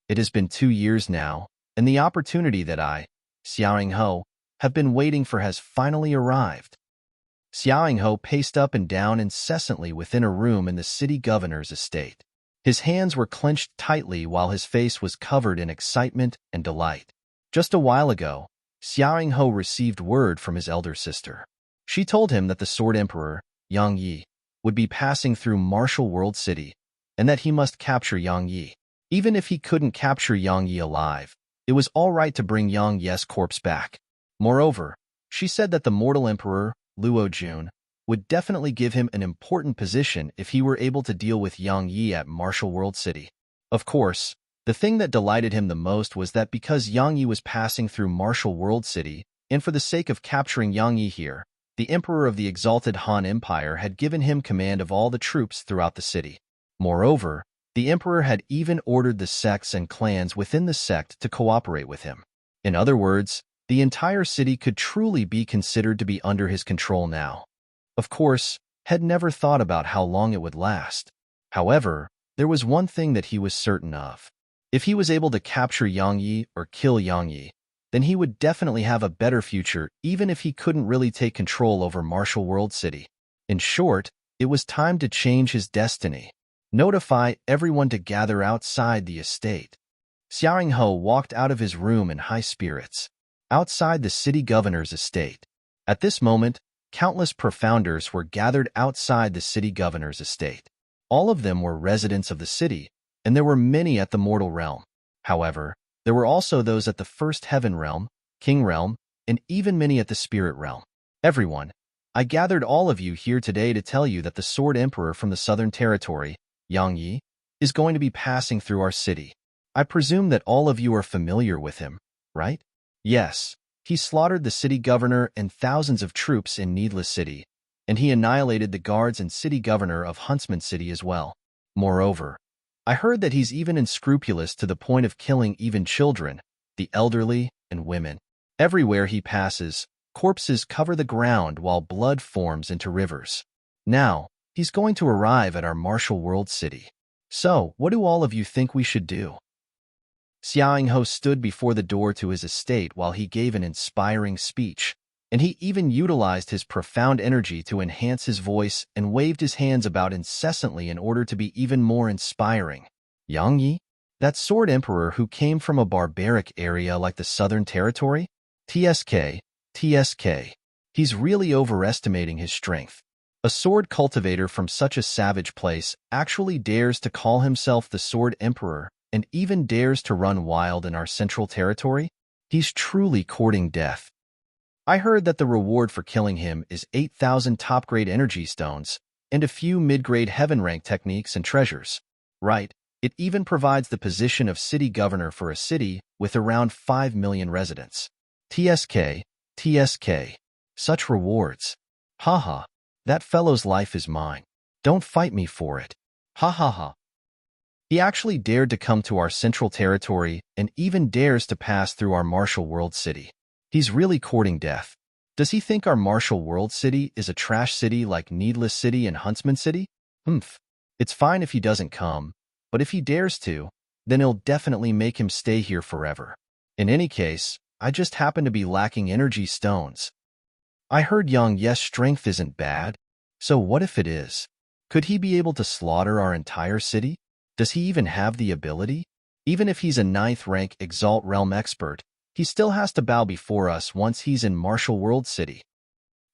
It has been 2 years now, and the opportunity that I, Xiaoring Ho, have been waiting for has finally arrived. Xiaoring Ho paced up and down incessantly within a room in the city governor's estate. His hands were clenched tightly while his face was covered in excitement and delight. Just a while ago, Xiaoring Ho received word from his elder sister. She told him that the Sword Emperor, Yang Yi, would be passing through Martial World City, and that he must capture Yang Yi. Even if he couldn't capture Yang Yi alive, it was all right to bring Yang Yi's corpse back. Moreover, she said that the mortal emperor, Luo Jun, would definitely give him an important position if he were able to deal with Yang Yi at Martial World City. Of course, the thing that delighted him the most was that because Yang Yi was passing through Martial World City, and for the sake of capturing Yang Yi here, the emperor of the exalted Han Empire had given him command of all the troops throughout the city. Moreover, the emperor had even ordered the sects and clans within the sect to cooperate with him. In other words, the entire city could truly be considered to be under his control now. Of course, had never thought about how long it would last. However, there was one thing that he was certain of. If he was able to capture Yang Yi or kill Yang Yi, then he would definitely have a better future even if he couldn't really take control over Martial World City. In short, it was time to change his destiny. Notify everyone to gather outside the estate. Xiaoring Ho walked out of his room in high spirits. Outside the city governor's estate. At this moment, countless profounders were gathered outside the city governor's estate. All of them were residents of the city, and there were many at the mortal realm. However, there were also those at the first heaven realm, king realm, and even many at the spirit realm. Everyone, I gathered all of you here today to tell you that the Sword Emperor from the Southern Territory, Yang Yi, is going to be passing through our city. I presume that all of you are familiar with him, right? Yes, he slaughtered the city governor and thousands of troops in Needless City, and he annihilated the guards and city governor of Huntsman City as well. Moreover, I heard that he's even unscrupulous to the point of killing even children, the elderly, and women. Everywhere he passes, corpses cover the ground while blood forms into rivers. Now, he's going to arrive at our martial world city. So, what do all of you think we should do? Xiaoyinghe stood before the door to his estate while he gave an inspiring speech, and he even utilized his profound energy to enhance his voice and waved his hands about incessantly in order to be even more inspiring. Yang Yi? That sword emperor who came from a barbaric area like the Southern Territory? TSK. He's really overestimating his strength. A sword cultivator from such a savage place actually dares to call himself the Sword Emperor and even dares to run wild in our central territory? He's truly courting death. I heard that the reward for killing him is 8,000 top-grade energy stones and a few mid-grade heaven-rank techniques and treasures. Right, it even provides the position of city governor for a city with around 5 million residents. TSK. Such rewards. Haha, that fellow's life is mine. Don't fight me for it. Ha ha ha. He actually dared to come to our central territory and even dares to pass through our martial world city. He's really courting death. Does he think our martial world city is a trash city like Needless City and Huntsman City? It's fine if he doesn't come, but if he dares to, then it'll definitely make him stay here forever. In any case, I just happen to be lacking energy stones. I heard Yang Ye's strength isn't bad, so what if it is? Could he be able to slaughter our entire city? Does he even have the ability? Even if he's a 9th rank Exalt Realm expert, he still has to bow before us once he's in Martial World City.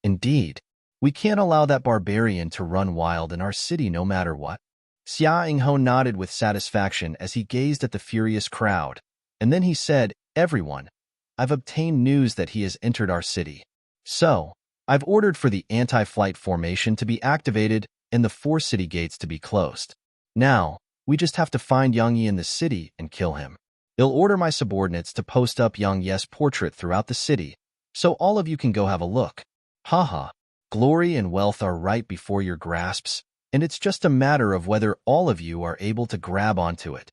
Indeed, we can't allow that barbarian to run wild in our city no matter what. Xiaoyinghe nodded with satisfaction as he gazed at the furious crowd, and then he said, "Everyone, I've obtained news that he has entered our city. So, I've ordered for the anti-flight formation to be activated and the 4 city gates to be closed. Now, we just have to find Yang Yi in the city and kill him. I'll order my subordinates to post up Yang Ye's portrait throughout the city, so all of you can go have a look. Haha, glory and wealth are right before your grasps, and it's just a matter of whether all of you are able to grab onto it."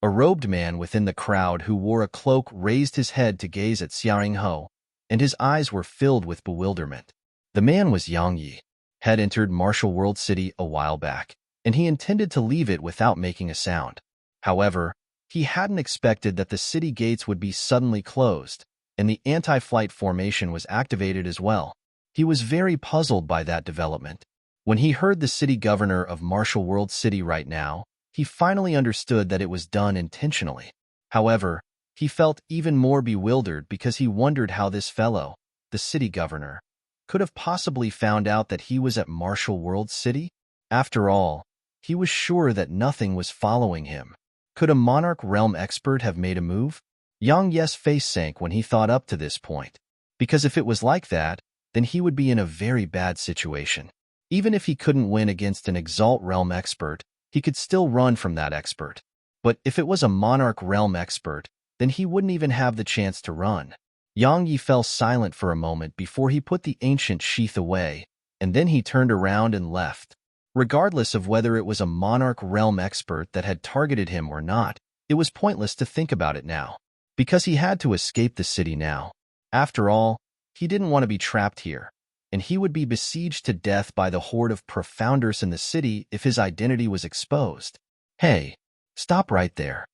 A robed man within the crowd who wore a cloak raised his head to gaze at Xiaoyinghe, and his eyes were filled with bewilderment. The man was Yang Yi, had entered Martial World City a while back, and he intended to leave it without making a sound. However, he hadn't expected that the city gates would be suddenly closed, and the anti-flight formation was activated as well. He was very puzzled by that development. When he heard the city governor of Martial World City right now, he finally understood that it was done intentionally. However, he felt even more bewildered because he wondered how this fellow, the city governor, could have possibly found out that he was at Martial World City. After all, he was sure that nothing was following him. Could a Monarch Realm expert have made a move? Yang Ye's face sank when he thought up to this point, because if it was like that, then he would be in a very bad situation. Even if he couldn't win against an Exalt Realm expert, he could still run from that expert. But if it was a Monarch Realm expert, then he wouldn't even have the chance to run. Yang Yi fell silent for a moment before he put the ancient sheath away, and then he turned around and left. Regardless of whether it was a Monarch Realm expert that had targeted him or not, it was pointless to think about it now, because he had to escape the city now. After all, he didn't want to be trapped here, and he would be besieged to death by the horde of Profounders in the city if his identity was exposed. Hey, stop right there.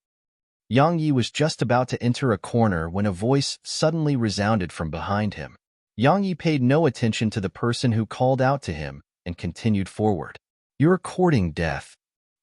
Yang Yi was just about to enter a corner when a voice suddenly resounded from behind him. Yang Yi paid no attention to the person who called out to him and continued forward. "You're courting death."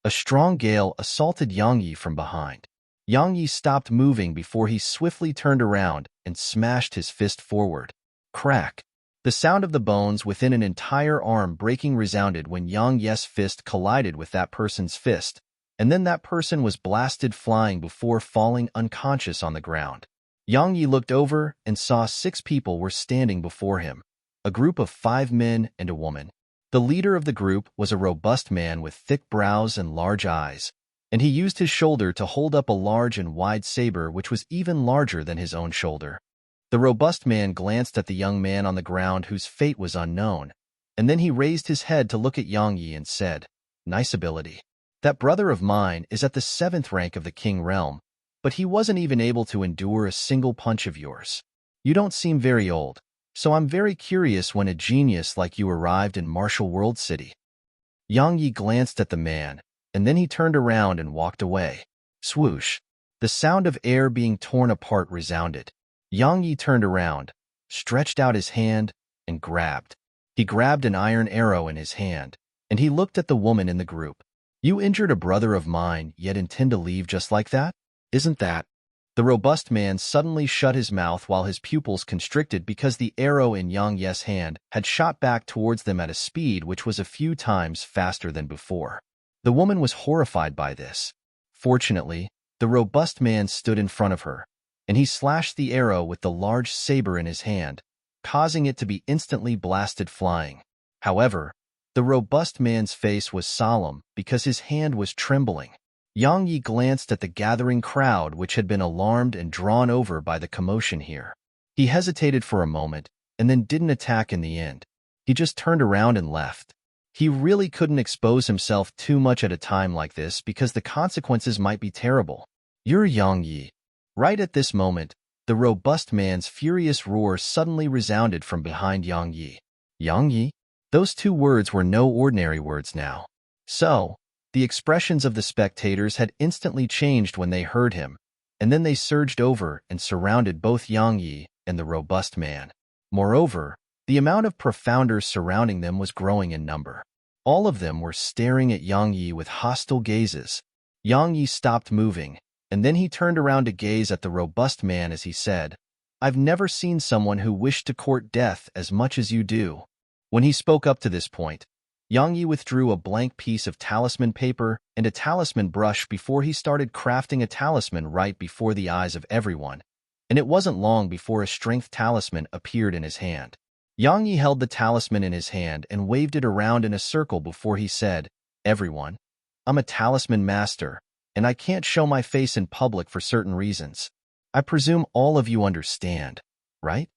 A strong gale assaulted Yang Yi from behind. Yang Yi stopped moving before he swiftly turned around and smashed his fist forward. Crack! The sound of the bones within an entire arm breaking resounded when Yang Ye's fist collided with that person's fist, and then that person was blasted flying before falling unconscious on the ground. Yang Yi looked over and saw 6 people were standing before him. a group of 5 men and a woman. The leader of the group was a robust man with thick brows and large eyes, and he used his shoulder to hold up a large and wide saber which was even larger than his own shoulder. The robust man glanced at the young man on the ground whose fate was unknown, and then he raised his head to look at Yang Yi and said, "Nice ability. That brother of mine is at the 7th rank of the King Realm, but he wasn't even able to endure a single punch of yours. You don't seem very old, so I'm very curious when a genius like you arrived in Martial World City." Yang Yi glanced at the man, and then he turned around and walked away. Swoosh! The sound of air being torn apart resounded. Yang Yi turned around, stretched out his hand, and grabbed. He grabbed an iron arrow in his hand, and he looked at the woman in the group. "You injured a brother of mine, yet intend to leave just like that? Isn't that?" The robust man suddenly shut his mouth while his pupils constricted because the arrow in Yang Yi's hand had shot back towards them at a speed which was a few times faster than before. The woman was horrified by this. Fortunately, the robust man stood in front of her, and he slashed the arrow with the large saber in his hand, causing it to be instantly blasted flying. However, the robust man's face was solemn because his hand was trembling. Yang Yi glanced at the gathering crowd which had been alarmed and drawn over by the commotion here. He hesitated for a moment and then didn't attack in the end. He just turned around and left. He really couldn't expose himself too much at a time like this because the consequences might be terrible. "You're Yang Yi." Right at this moment, the robust man's furious roar suddenly resounded from behind Yang Yi. "Yang Yi?" Those 2 words were no ordinary words now. So, the expressions of the spectators had instantly changed when they heard him, and then they surged over and surrounded both Yang Yi and the robust man. Moreover, the amount of profounders surrounding them was growing in number. All of them were staring at Yang Yi with hostile gazes. Yang Yi stopped moving, and then he turned around to gaze at the robust man as he said, "I've never seen someone who wished to court death as much as you do." When he spoke up to this point, Yang Yi withdrew a blank piece of talisman paper and a talisman brush before he started crafting a talisman right before the eyes of everyone, and it wasn't long before a strength talisman appeared in his hand. Yang Yi held the talisman in his hand and waved it around in a circle before he said, "Everyone, I'm a talisman master, and I can't show my face in public for certain reasons. I presume all of you understand, right?"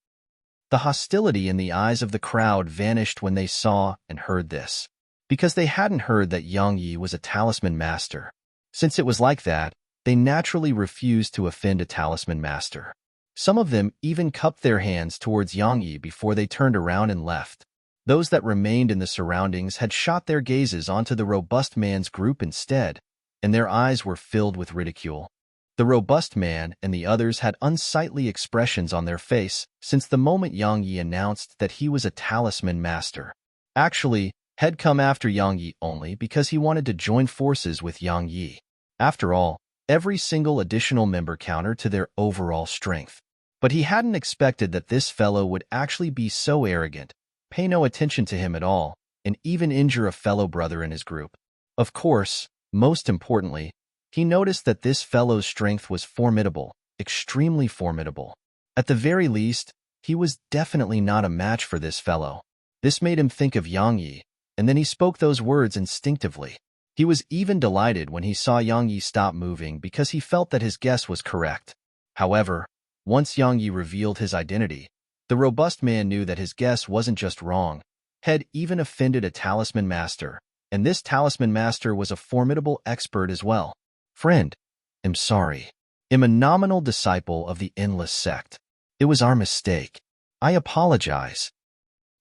The hostility in the eyes of the crowd vanished when they saw and heard this, because they hadn't heard that Yang Yi was a talisman master. Since it was like that, they naturally refused to offend a talisman master. Some of them even cupped their hands towards Yang Yi before they turned around and left. Those that remained in the surroundings had shot their gazes onto the robust man's group instead, and their eyes were filled with ridicule. The robust man and the others had unsightly expressions on their face since the moment Yang Yi announced that he was a talisman master. Actually, had come after Yang Yi only because he wanted to join forces with Yang Yi. After all, every single additional member countered to their overall strength. But he hadn't expected that this fellow would actually be so arrogant, pay no attention to him at all, and even injure a fellow brother in his group. Of course, most importantly, he noticed that this fellow's strength was formidable, extremely formidable. At the very least, he was definitely not a match for this fellow. This made him think of Yang Yi, and then he spoke those words instinctively. He was even delighted when he saw Yang Yi stop moving because he felt that his guess was correct. However, once Yang Yi revealed his identity, the robust man knew that his guess wasn't just wrong, had even offended a talisman master, and this talisman master was a formidable expert as well. "Friend, I'm sorry. I'm a nominal disciple of the Endless Sect. It was our mistake. I apologize."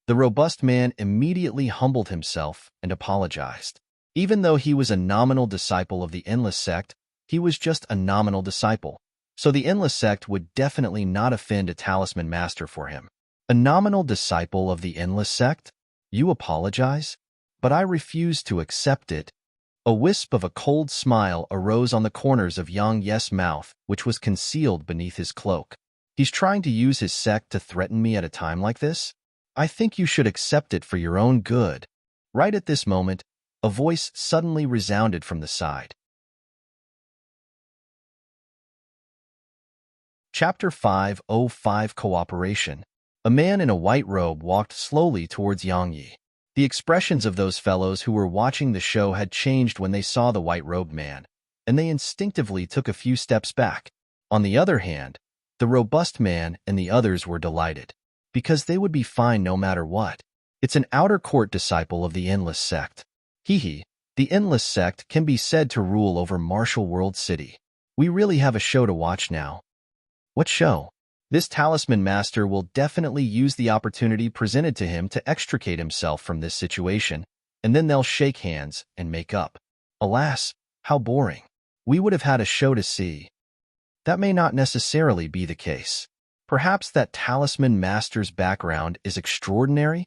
The robust man immediately humbled himself and apologized. Even though he was a nominal disciple of the Endless Sect, he was just a nominal disciple, so the Endless Sect would definitely not offend a talisman master for him. "A nominal disciple of the Endless Sect? You apologize? But I refuse to accept it." A wisp of a cold smile arose on the corners of Yang Yi's mouth, which was concealed beneath his cloak. "He's trying to use his sect to threaten me at a time like this? I think you should accept it for your own good." Right at this moment, a voice suddenly resounded from the side. Chapter 505 Cooperation. A man in a white robe walked slowly towards Yang Yi. The expressions of those fellows who were watching the show had changed when they saw the white-robed man, and they instinctively took a few steps back. On the other hand, the robust man and the others were delighted, because they would be fine no matter what. It's an outer court disciple of the Endless Sect. Hee. The Endless Sect can be said to rule over Martial World City. We really have a show to watch now. What show? This talisman master will definitely use the opportunity presented to him to extricate himself from this situation, and then they'll shake hands and make up. Alas, how boring. We would have had a show to see. That may not necessarily be the case. Perhaps that talisman master's background is extraordinary?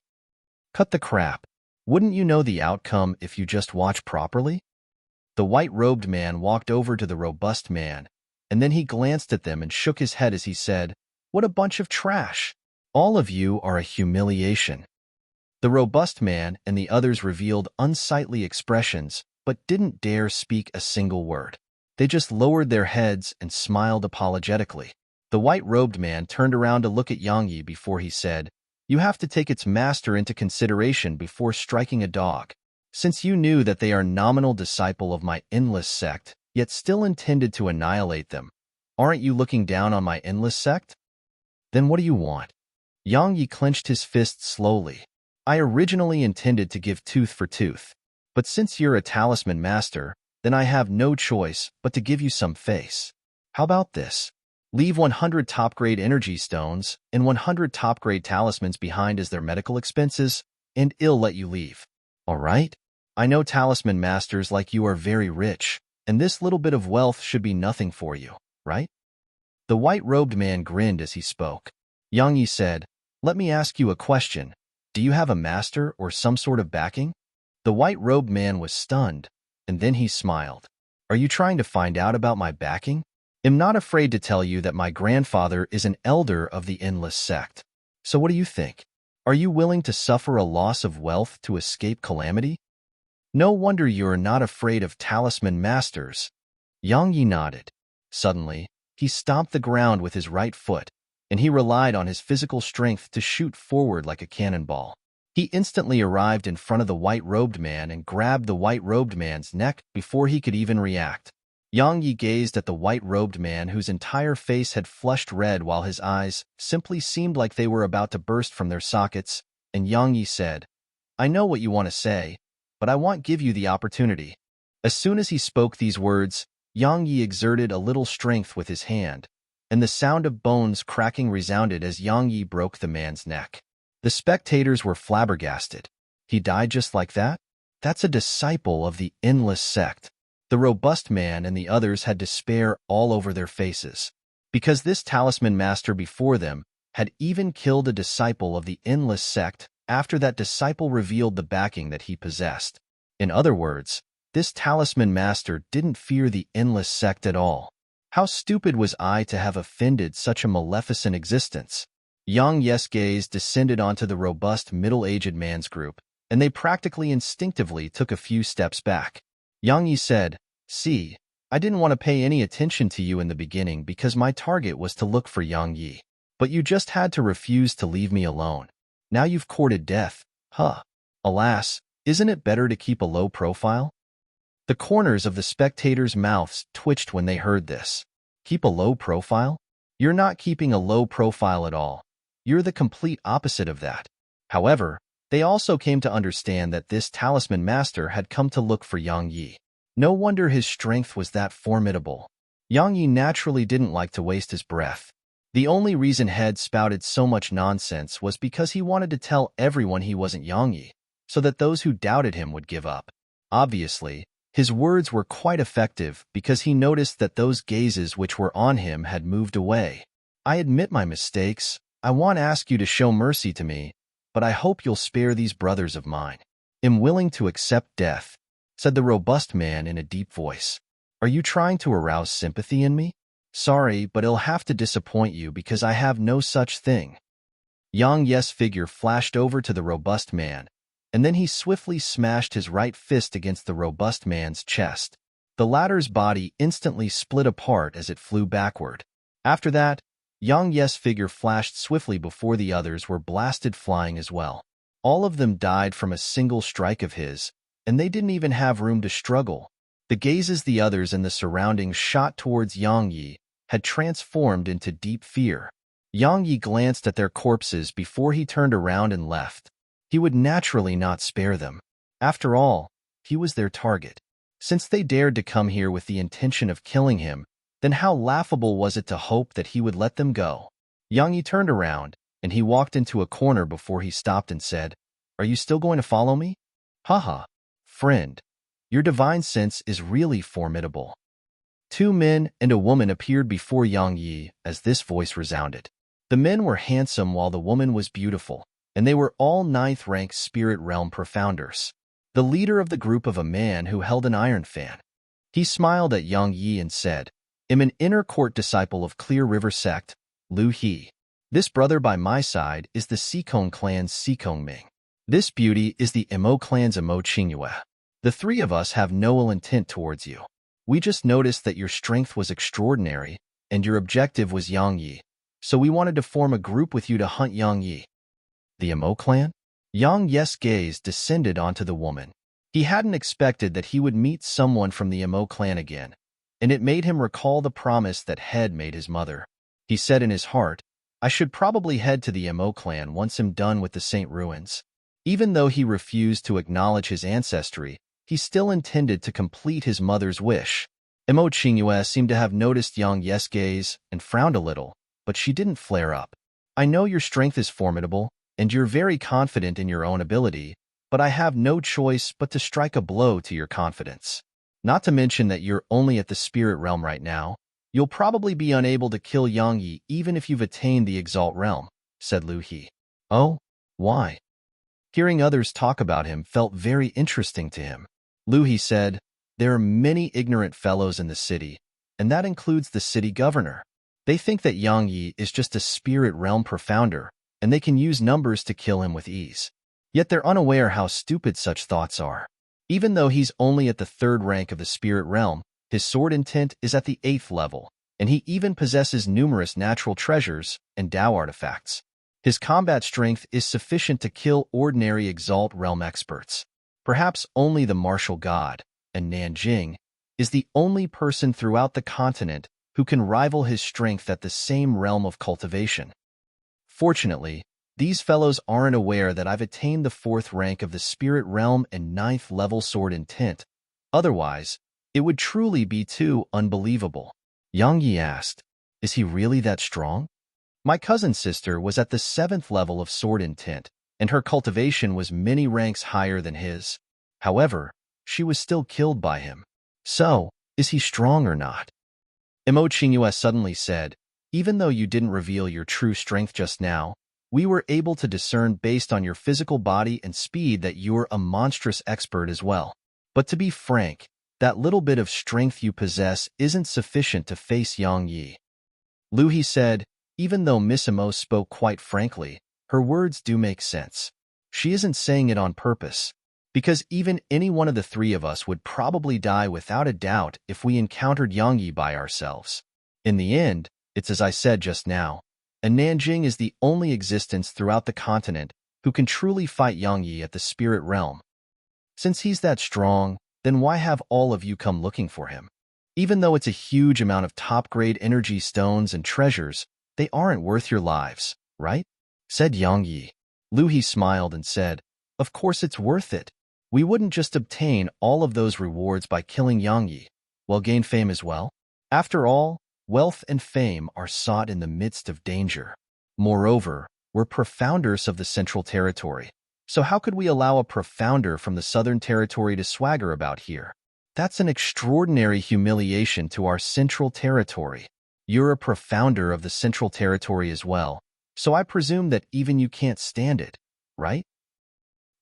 Cut the crap. Wouldn't you know the outcome if you just watch properly? The white-robed man walked over to the robust man, and then he glanced at them and shook his head as he said, "What a bunch of trash! All of you are a humiliation." The robust man and the others revealed unsightly expressions, but didn't dare speak a single word. They just lowered their heads and smiled apologetically. The white-robed man turned around to look at Yang Yi before he said, "You have to take its master into consideration before striking a dog. Since you knew that they are nominal disciple of my endless sect, yet still intended to annihilate them, aren't you looking down on my endless sect? Then what do you want?" Yang Yi clenched his fist slowly. "I originally intended to give tooth for tooth, but since you're a talisman master, then I have no choice but to give you some face. How about this? Leave 100 top-grade energy stones and 100 top-grade talismans behind as their medical expenses, and I'll let you leave. All right? I know talisman masters like you are very rich, and this little bit of wealth should be nothing for you, right?" The white-robed man grinned as he spoke. Yang Yi said, "Let me ask you a question. Do you have a master or some sort of backing?" The white-robed man was stunned, and then he smiled. "Are you trying to find out about my backing? I'm not afraid to tell you that my grandfather is an elder of the Endless Sect. So what do you think? Are you willing to suffer a loss of wealth to escape calamity? No wonder you're not afraid of talisman masters." Yang Yi nodded. Suddenly, he stomped the ground with his right foot, and he relied on his physical strength to shoot forward like a cannonball. He instantly arrived in front of the white-robed man and grabbed the white-robed man's neck before he could even react. Yang Yi gazed at the white-robed man whose entire face had flushed red while his eyes simply seemed like they were about to burst from their sockets, and Yang Yi said, "I know what you want to say, but I won't give you the opportunity." As soon as he spoke these words, Yang Yi exerted a little strength with his hand, and the sound of bones cracking resounded as Yang Yi broke the man's neck. The spectators were flabbergasted. He died just like that? That's a disciple of the Endless Sect. The robust man and the others had despair all over their faces, because this talisman master before them had even killed a disciple of the Endless Sect after that disciple revealed the backing that he possessed. In other words, this talisman master didn't fear the Endless Sect at all. How stupid was I to have offended such a maleficent existence? Yang Yi's gaze descended onto the robust middle-aged man's group, and they practically instinctively took a few steps back. Yang Yi said, "See, I didn't want to pay any attention to you in the beginning because my target was to look for Yang Yi. But you just had to refuse to leave me alone. Now you've courted death, huh? Alas, isn't it better to keep a low profile?" The corners of the spectators' mouths twitched when they heard this. Keep a low profile? You're not keeping a low profile at all. You're the complete opposite of that. However, they also came to understand that this talisman master had come to look for Yang Yi. No wonder his strength was that formidable. Yang Yi naturally didn't like to waste his breath. The only reason Head spouted so much nonsense was because he wanted to tell everyone he wasn't Yang Yi, so that those who doubted him would give up. Obviously, his words were quite effective because he noticed that those gazes which were on him had moved away. "I admit my mistakes. I won't ask you to show mercy to me, but I hope you'll spare these brothers of mine. I'm willing to accept death," said the robust man in a deep voice. "Are you trying to arouse sympathy in me? Sorry, but I'll have to disappoint you because I have no such thing." Yang Yi's figure flashed over to the robust man, and then he swiftly smashed his right fist against the robust man's chest. The latter's body instantly split apart as it flew backward. After that, Yang Yi's figure flashed swiftly before the others were blasted flying as well. All of them died from a single strike of his, and they didn't even have room to struggle. The gazes the others and the surroundings shot towards Yang Yi had transformed into deep fear. Yang Yi glanced at their corpses before he turned around and left. He would naturally not spare them. After all, he was their target. Since they dared to come here with the intention of killing him, then how laughable was it to hope that he would let them go? Yang Yi turned around, and he walked into a corner before he stopped and said, "Are you still going to follow me?" "Haha, friend. Your divine sense is really formidable." Two men and a woman appeared before Yang Yi as this voice resounded. The men were handsome while the woman was beautiful, and they were all ninth-rank spirit realm profounders. The leader of the group of a man who held an iron fan. He smiled at Yang Yi and said, "I'm an inner court disciple of Clear River Sect, Lu He. This brother by my side is the Sikong clan's Sikong Ming. This beauty is the Emo clan's Emo Qingyue. The three of us have no ill intent towards you. We just noticed that your strength was extraordinary, and your objective was Yang Yi, so we wanted to form a group with you to hunt Yang Yi." The Emo clan? Yang Yi's gaze descended onto the woman. He hadn't expected that he would meet someone from the Emo clan again, and it made him recall the promise that had made his mother. He said in his heart, "I should probably head to the Emo clan once I'm done with the Saint Ruins." Even though he refused to acknowledge his ancestry, he still intended to complete his mother's wish. Emo Qingyue seemed to have noticed Yang Yi's gaze and frowned a little, but she didn't flare up. "I know your strength is formidable, and you're very confident in your own ability, but I have no choice but to strike a blow to your confidence. Not to mention that you're only at the spirit realm right now. You'll probably be unable to kill Yang Yi even if you've attained the Exalt realm," said Lu He. "Oh, why?" Hearing others talk about him felt very interesting to him. Lu He said, "There are many ignorant fellows in the city, and that includes the city governor. They think that Yang Yi is just a spirit realm profounder, and they can use numbers to kill him with ease. Yet they're unaware how stupid such thoughts are. Even though he's only at the 3rd rank of the spirit realm, his sword intent is at the 8th level, and he even possesses numerous natural treasures and Dao artifacts. His combat strength is sufficient to kill ordinary Exalt realm experts. Perhaps only the martial god, and Nanjing, is the only person throughout the continent who can rival his strength at the same realm of cultivation. Fortunately, these fellows aren't aware that I've attained the 4th rank of the spirit realm and 9th level sword intent. Otherwise, it would truly be too unbelievable." Yang Yi asked, "Is he really that strong?" "My cousin's sister was at the 7th level of sword intent, and her cultivation was many ranks higher than his. However, she was still killed by him. So, is he strong or not?" Emo Qingyue suddenly said, "Even though you didn't reveal your true strength just now, we were able to discern based on your physical body and speed that you're a monstrous expert as well. But to be frank, that little bit of strength you possess isn't sufficient to face Yang Yi." Lu He said, "Even though Miss Emo spoke quite frankly, her words do make sense. She isn't saying it on purpose, because even any one of the three of us would probably die without a doubt if we encountered Yang Yi by ourselves. In the end, it's as I said just now, and Nanjing is the only existence throughout the continent who can truly fight Yang Yi at the spirit realm. Since he's that strong, then why have all of you come looking for him? Even though it's a huge amount of top-grade energy stones and treasures, they aren't worth your lives, right?" said Yang Yi. Lu He smiled and said, "Of course it's worth it. We wouldn't just obtain all of those rewards by killing Yang Yi, while gain fame as well. After all, wealth and fame are sought in the midst of danger. Moreover, we're profounders of the Central Territory, so how could we allow a profounder from the Southern Territory to swagger about here? That's an extraordinary humiliation to our Central Territory. You're a profounder of the Central Territory as well, so I presume that even you can't stand it, right?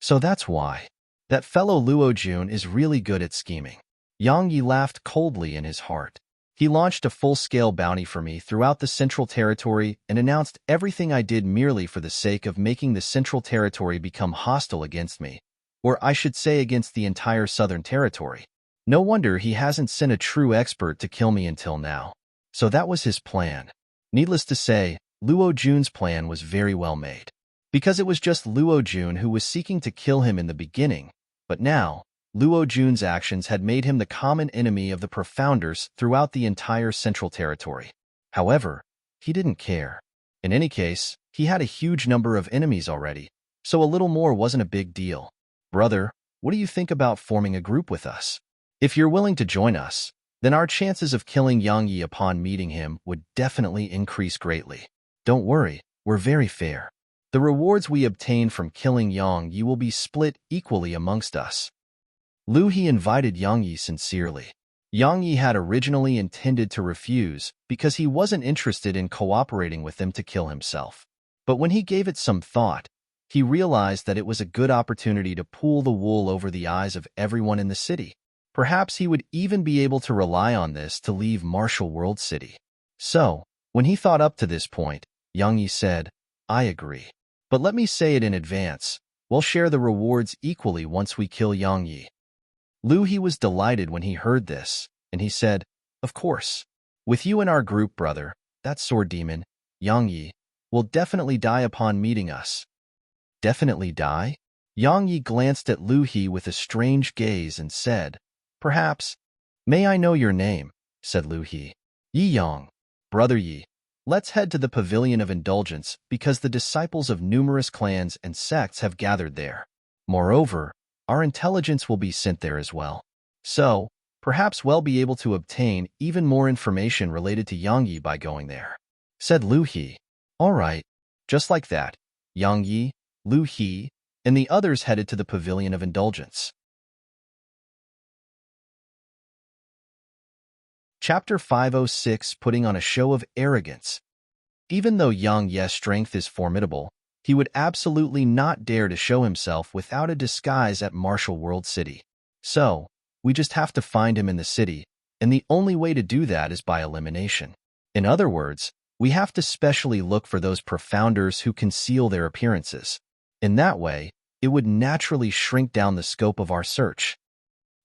So that's why. That fellow Luo Jun is really good at scheming." Yang Yi laughed coldly in his heart. He launched a full-scale bounty for me throughout the Central Territory and announced everything I did merely for the sake of making the Central Territory become hostile against me, or I should say against the entire Southern Territory. No wonder he hasn't sent a true expert to kill me until now. So that was his plan. Needless to say, Luo Jun's plan was very well made. Because it was just Luo Jun who was seeking to kill him in the beginning, but now, Luo Jun's actions had made him the common enemy of the Profounders throughout the entire Central Territory. However, he didn't care. In any case, he had a huge number of enemies already, so a little more wasn't a big deal. Brother, what do you think about forming a group with us? If you're willing to join us, then our chances of killing Yang Yi upon meeting him would definitely increase greatly. Don't worry, we're very fair. The rewards we obtain from killing Yang Yi will be split equally amongst us. Lu He invited Yang Yi sincerely. Yang Yi had originally intended to refuse because he wasn't interested in cooperating with them to kill himself. But when he gave it some thought, he realized that it was a good opportunity to pull the wool over the eyes of everyone in the city. Perhaps he would even be able to rely on this to leave Martial World City. So, when he thought up to this point, Yang Yi said, I agree. But let me say it in advance, we'll share the rewards equally once we kill Yang Yi. Lu He was delighted when he heard this, and he said, Of course. With you in our group, brother, that sword demon, Yang Yi, will definitely die upon meeting us. Definitely die? Yang Yi glanced at Lu He with a strange gaze and said, Perhaps. May I know your name? Said Lu He. Yi Yang. Brother Yi. Let's head to the Pavilion of Indulgence because the disciples of numerous clans and sects have gathered there. Moreover, our intelligence will be sent there as well. So, perhaps we'll be able to obtain even more information related to Yang Yi by going there. Said Lu He. All right. Just like that, Yang Yi, Lu He, and the others headed to the Pavilion of Indulgence. Chapter 506, Putting on a Show of Arrogance. Even though Yang Ye's strength is formidable, he would absolutely not dare to show himself without a disguise at Martial World City. So, we just have to find him in the city, and the only way to do that is by elimination. In other words, we have to specially look for those Profounders who conceal their appearances. In that way, it would naturally shrink down the scope of our search.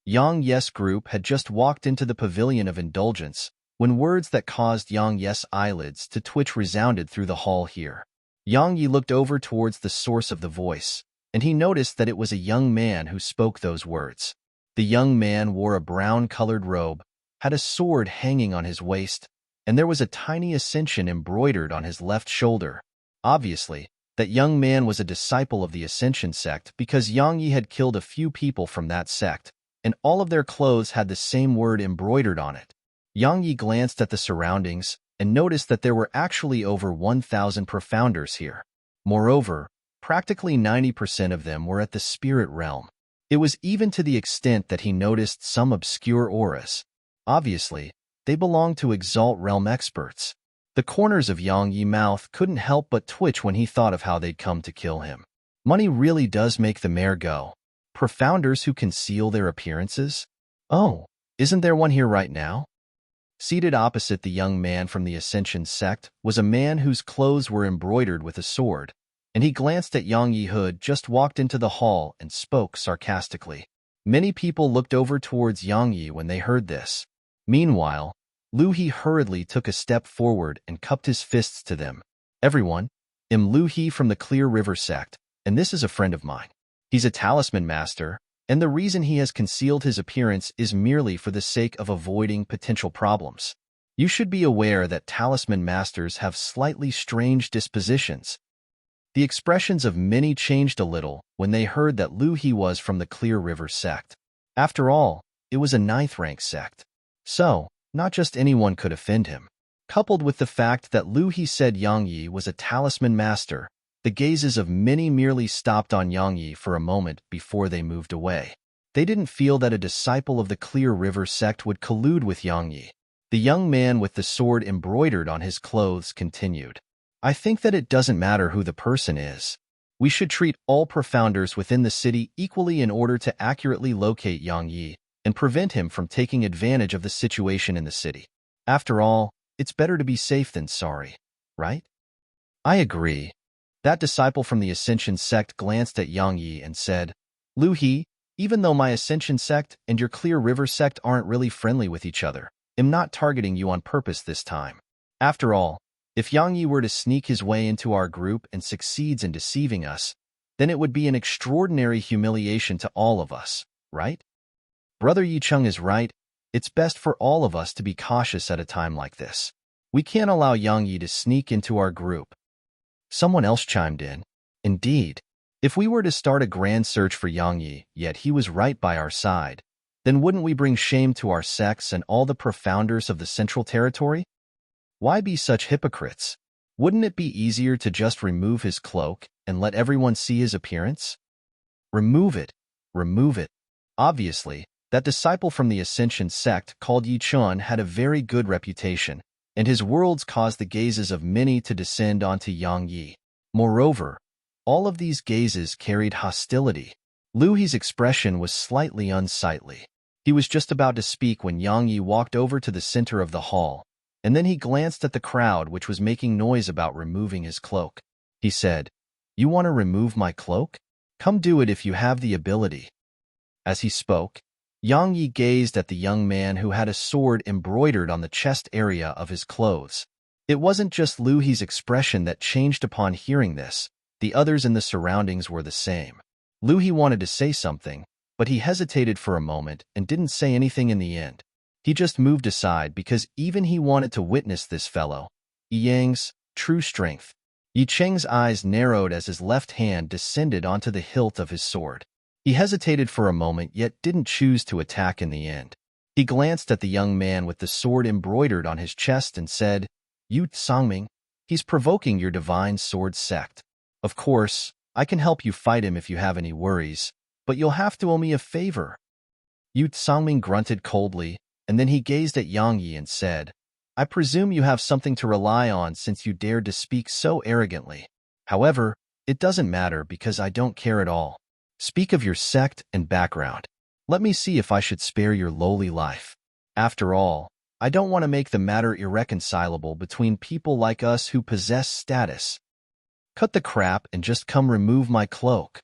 Yang Ye's group had just walked into the Pavilion of Indulgence when words that caused Yang Ye's eyelids to twitch resounded through the hall here. Yang Yi looked over towards the source of the voice, and he noticed that it was a young man who spoke those words. The young man wore a brown-colored robe, had a sword hanging on his waist, and there was a tiny ascension embroidered on his left shoulder. Obviously, that young man was a disciple of the Ascension sect because Yang Yi had killed a few people from that sect, and all of their clothes had the same word embroidered on it. Yang Yi glanced at the surroundings and noticed that there were actually over 1,000 Profounders here. Moreover, practically 90% of them were at the spirit realm. It was even to the extent that he noticed some obscure auras. Obviously, they belonged to Exalt Realm experts. The corners of Yang Yi's mouth couldn't help but twitch when he thought of how they'd come to kill him. Money really does make the mare go. Profounders who conceal their appearances? Oh, isn't there one here right now? Seated opposite the young man from the Ascension sect was a man whose clothes were embroidered with a sword, and he glanced at Yang Yi who had just walked into the hall and spoke sarcastically. Many people looked over towards Yang Yi when they heard this. Meanwhile, Lu He hurriedly took a step forward and cupped his fists to them. Everyone, I'm Lu He from the Clear River sect, and this is a friend of mine. He's a talisman master, and the reason he has concealed his appearance is merely for the sake of avoiding potential problems. You should be aware that talisman masters have slightly strange dispositions. The expressions of many changed a little when they heard that Lu He was from the Clear River sect. After all, it was a 9th-rank sect. So, not just anyone could offend him. Coupled with the fact that Lu He said Yang Yi was a talisman master, the gazes of many merely stopped on Yang Yi for a moment before they moved away. They didn't feel that a disciple of the Clear River sect would collude with Yang Yi. The young man with the sword embroidered on his clothes continued. I think that it doesn't matter who the person is. We should treat all Profounders within the city equally in order to accurately locate Yang Yi and prevent him from taking advantage of the situation in the city. After all, it's better to be safe than sorry, right? I agree. That disciple from the Ascension sect glanced at Yang Yi and said, Lu He, even though my Ascension sect and your Clear River sect aren't really friendly with each other, I'm not targeting you on purpose this time. After all, If Yang Yi were to sneak his way into our group and succeeds in deceiving us, then it would be an extraordinary humiliation to all of us, right? Brother Yicheng is right. It's best for all of us to be cautious at a time like this. We can't allow Yang Yi to sneak into our group. Someone else chimed in. Indeed, if we were to start a grand search for Yang Yi, yet he was right by our side, then wouldn't we bring shame to our sects and all the profounders of the Central Territory? Why be such hypocrites? Wouldn't it be easier to just remove his cloak and let everyone see his appearance? Remove it. Remove it. Obviously, that disciple from the Ascension sect called Yi Chun had a very good reputation, and his words caused the gazes of many to descend onto Yang Yi. Moreover, all of these gazes carried hostility. Lu He's expression was slightly unsightly. He was just about to speak when Yang Yi walked over to the center of the hall, and then he glanced at the crowd which was making noise about removing his cloak. He said, "You want to remove my cloak? Come do it if you have the ability." As he spoke, Yang Yi gazed at the young man who had a sword embroidered on the chest area of his clothes. It wasn't just Lu He's expression that changed upon hearing this. The others in the surroundings were the same. Lu He wanted to say something, but he hesitated for a moment and didn't say anything in the end. He just moved aside because even he wanted to witness this fellow, Yi Yang's true strength. Yi Cheng's eyes narrowed as his left hand descended onto the hilt of his sword. He hesitated for a moment yet didn't choose to attack in the end. He glanced at the young man with the sword embroidered on his chest and said, "You Songming, he's provoking your divine sword sect. Of course, I can help you fight him if you have any worries, but you'll have to owe me a favor." Yu Songming grunted coldly, and then he gazed at Yang Yi and said, "I presume you have something to rely on since you dared to speak so arrogantly. However, it doesn't matter because I don't care at all. Speak of your sect and background. Let me see if I should spare your lowly life. After all, I don't want to make the matter irreconcilable between people like us who possess status. Cut the crap and just come remove my cloak."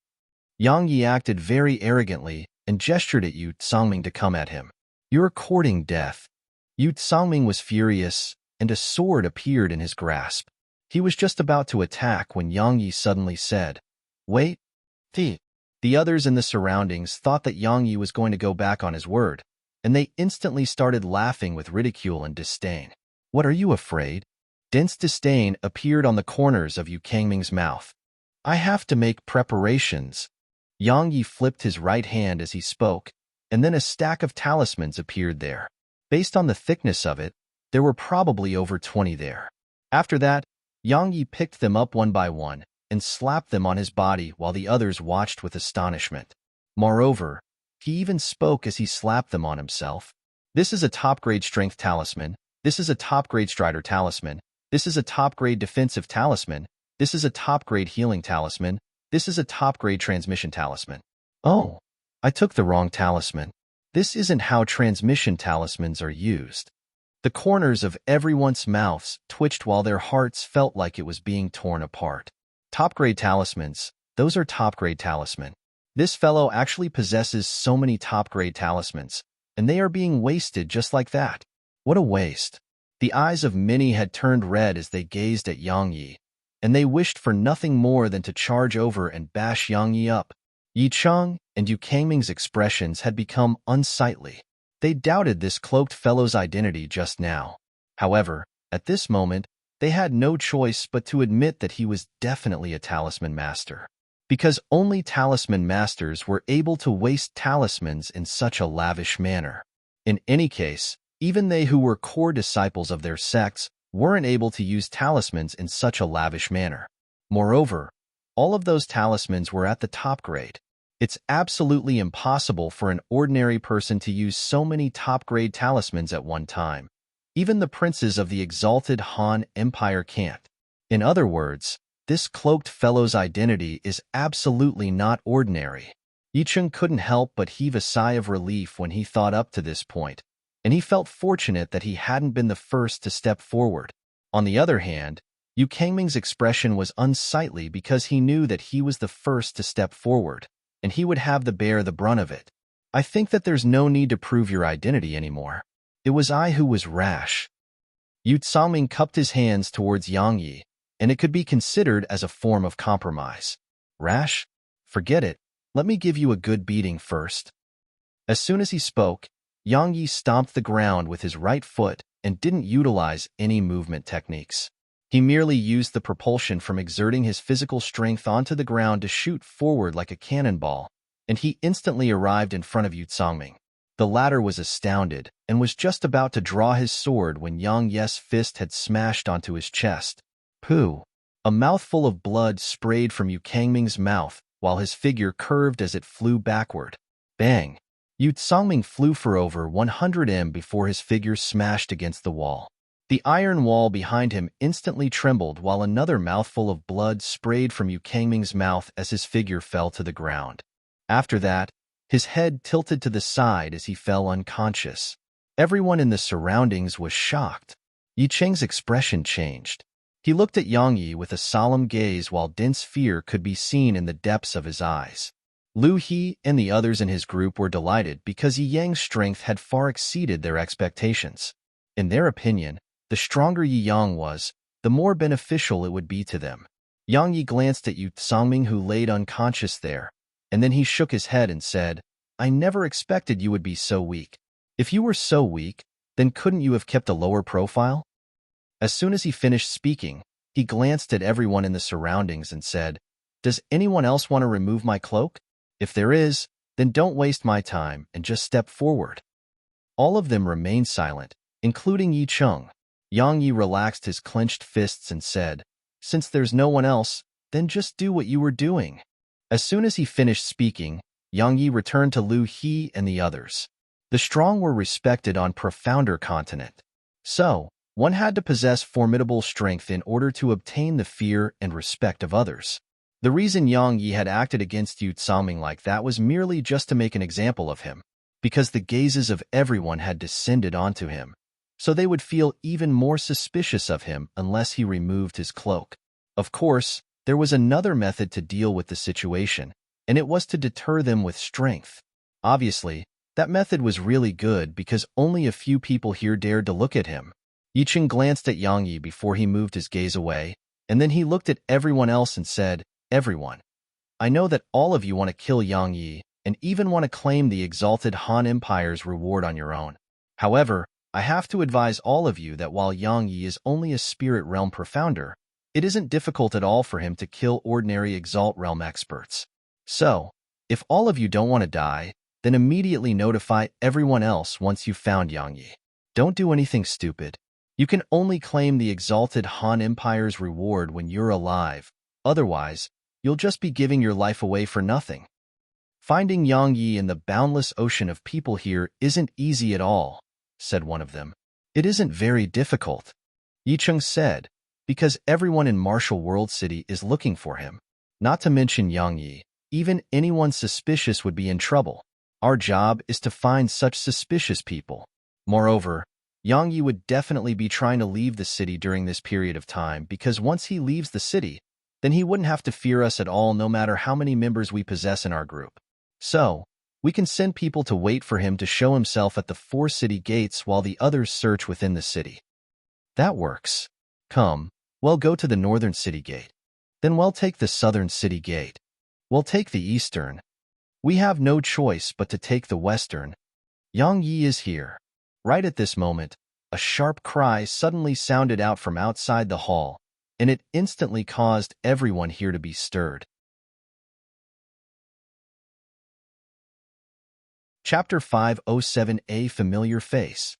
Yang Yi acted very arrogantly and gestured at Yu Songming to come at him. "You're courting death." Yu Songming was furious, and a sword appeared in his grasp. He was just about to attack when Yang Yi suddenly said, "Wait, Thi." The others in the surroundings thought that Yang Yi was going to go back on his word, and they instantly started laughing with ridicule and disdain. "What are you afraid?" Dense disdain appeared on the corners of Yu Kangming's mouth. "I have to make preparations." Yang Yi flipped his right hand as he spoke, and then a stack of talismans appeared there. Based on the thickness of it, there were probably over 20 there. After that, Yang Yi picked them up one by one and slapped them on his body while the others watched with astonishment. Moreover, he even spoke as he slapped them on himself. "This is a top-grade strength talisman. This is a top-grade strider talisman. This is a top-grade defensive talisman. This is a top-grade healing talisman. This is a top-grade transmission talisman. Oh, I took the wrong talisman. This isn't how transmission talismans are used." The corners of everyone's mouths twitched while their hearts felt like it was being torn apart. Top-grade talismans, those are top-grade talisman. This fellow actually possesses so many top-grade talismans, and they are being wasted just like that. What a waste. The eyes of many had turned red as they gazed at Yang Yi, and they wished for nothing more than to charge over and bash Yang Yi up. Yi Cheng and Yu Kangming's expressions had become unsightly. They doubted this cloaked fellow's identity just now. However, at this moment, they had no choice but to admit that he was definitely a talisman master. Because only talisman masters were able to waste talismans in such a lavish manner. In any case, even they who were core disciples of their sects weren't able to use talismans in such a lavish manner. Moreover, all of those talismans were at the top grade. It's absolutely impossible for an ordinary person to use so many top-grade talismans at one time. Even the princes of the exalted Han Empire can't. In other words, this cloaked fellow's identity is absolutely not ordinary. Yicheng couldn't help but heave a sigh of relief when he thought up to this point, and he felt fortunate that he hadn't been the first to step forward. On the other hand, Yu Kangming's expression was unsightly because he knew that he was the first to step forward, and he would have to bear the brunt of it. "I think that there's no need to prove your identity anymore. It was I who was rash." Yu Tsangming cupped his hands towards Yang Yi, and it could be considered as a form of compromise. Rash? Forget it. Let me give you a good beating first. As soon as he spoke, Yang Yi stomped the ground with his right foot and didn't utilize any movement techniques. He merely used the propulsion from exerting his physical strength onto the ground to shoot forward like a cannonball, and he instantly arrived in front of Yu Tsangming. The latter was astounded and was just about to draw his sword when Yang Yi's fist had smashed onto his chest. Pooh! A mouthful of blood sprayed from Yu Kangming's mouth while his figure curved as it flew backward. Bang! Yu Tsangming flew for over 100 m before his figure smashed against the wall. The iron wall behind him instantly trembled while another mouthful of blood sprayed from Yu Kangming's mouth as his figure fell to the ground. After that, his head tilted to the side as he fell unconscious. Everyone in the surroundings was shocked. Yi Cheng's expression changed. He looked at Yang Yi with a solemn gaze while dense fear could be seen in the depths of his eyes. Lu He and the others in his group were delighted because Yi Yang's strength had far exceeded their expectations. In their opinion, the stronger Yi Yang was, the more beneficial it would be to them. Yang Yi glanced at Yu Tsangming, who laid unconscious there, and then he shook his head and said, "I never expected you would be so weak. If you were so weak, then couldn't you have kept a lower profile?" As soon as he finished speaking, he glanced at everyone in the surroundings and said, "Does anyone else want to remove my cloak? If there is, then don't waste my time and just step forward." All of them remained silent, including Yi Cheng. Yang Yi relaxed his clenched fists and said, "Since there's no one else, then just do what you were doing." As soon as he finished speaking, Yang Yi returned to Lu He and the others. The strong were respected on profounder continent. So, one had to possess formidable strength in order to obtain the fear and respect of others. The reason Yang Yi had acted against Yu Tsangming like that was merely just to make an example of him, because the gazes of everyone had descended onto him, so they would feel even more suspicious of him unless he removed his cloak. Of course, there was another method to deal with the situation, and it was to deter them with strength. Obviously, that method was really good because only a few people here dared to look at him. Yi Cheng glanced at Yang Yi before he moved his gaze away, and then he looked at everyone else and said, "Everyone, I know that all of you want to kill Yang Yi and even want to claim the exalted Han Empire's reward on your own. However, I have to advise all of you that while Yang Yi is only a spirit realm profounder, it isn't difficult at all for him to kill ordinary Exalt realm experts. So, if all of you don't want to die, then immediately notify everyone else once you've found Yang Yi. Don't do anything stupid. You can only claim the exalted Han Empire's reward when you're alive. Otherwise, you'll just be giving your life away for nothing." "Finding Yang Yi in the boundless ocean of people here isn't easy at all," said one of them. "It isn't very difficult," Yi Cheng said, "because everyone in Martial World City is looking for him. Not to mention Yang Yi, even anyone suspicious would be in trouble. Our job is to find such suspicious people. Moreover, Yang Yi would definitely be trying to leave the city during this period of time because once he leaves the city, then he wouldn't have to fear us at all no matter how many members we possess in our group. So, we can send people to wait for him to show himself at the 4 city gates while the others search within the city." "That works. Come, we'll go to the northern city gate. Then we'll take the southern city gate. We'll take the eastern. We have no choice but to take the western. Yang Yi is here." Right at this moment, a sharp cry suddenly sounded out from outside the hall, and it instantly caused everyone here to be stirred. Chapter 507, A Familiar Face.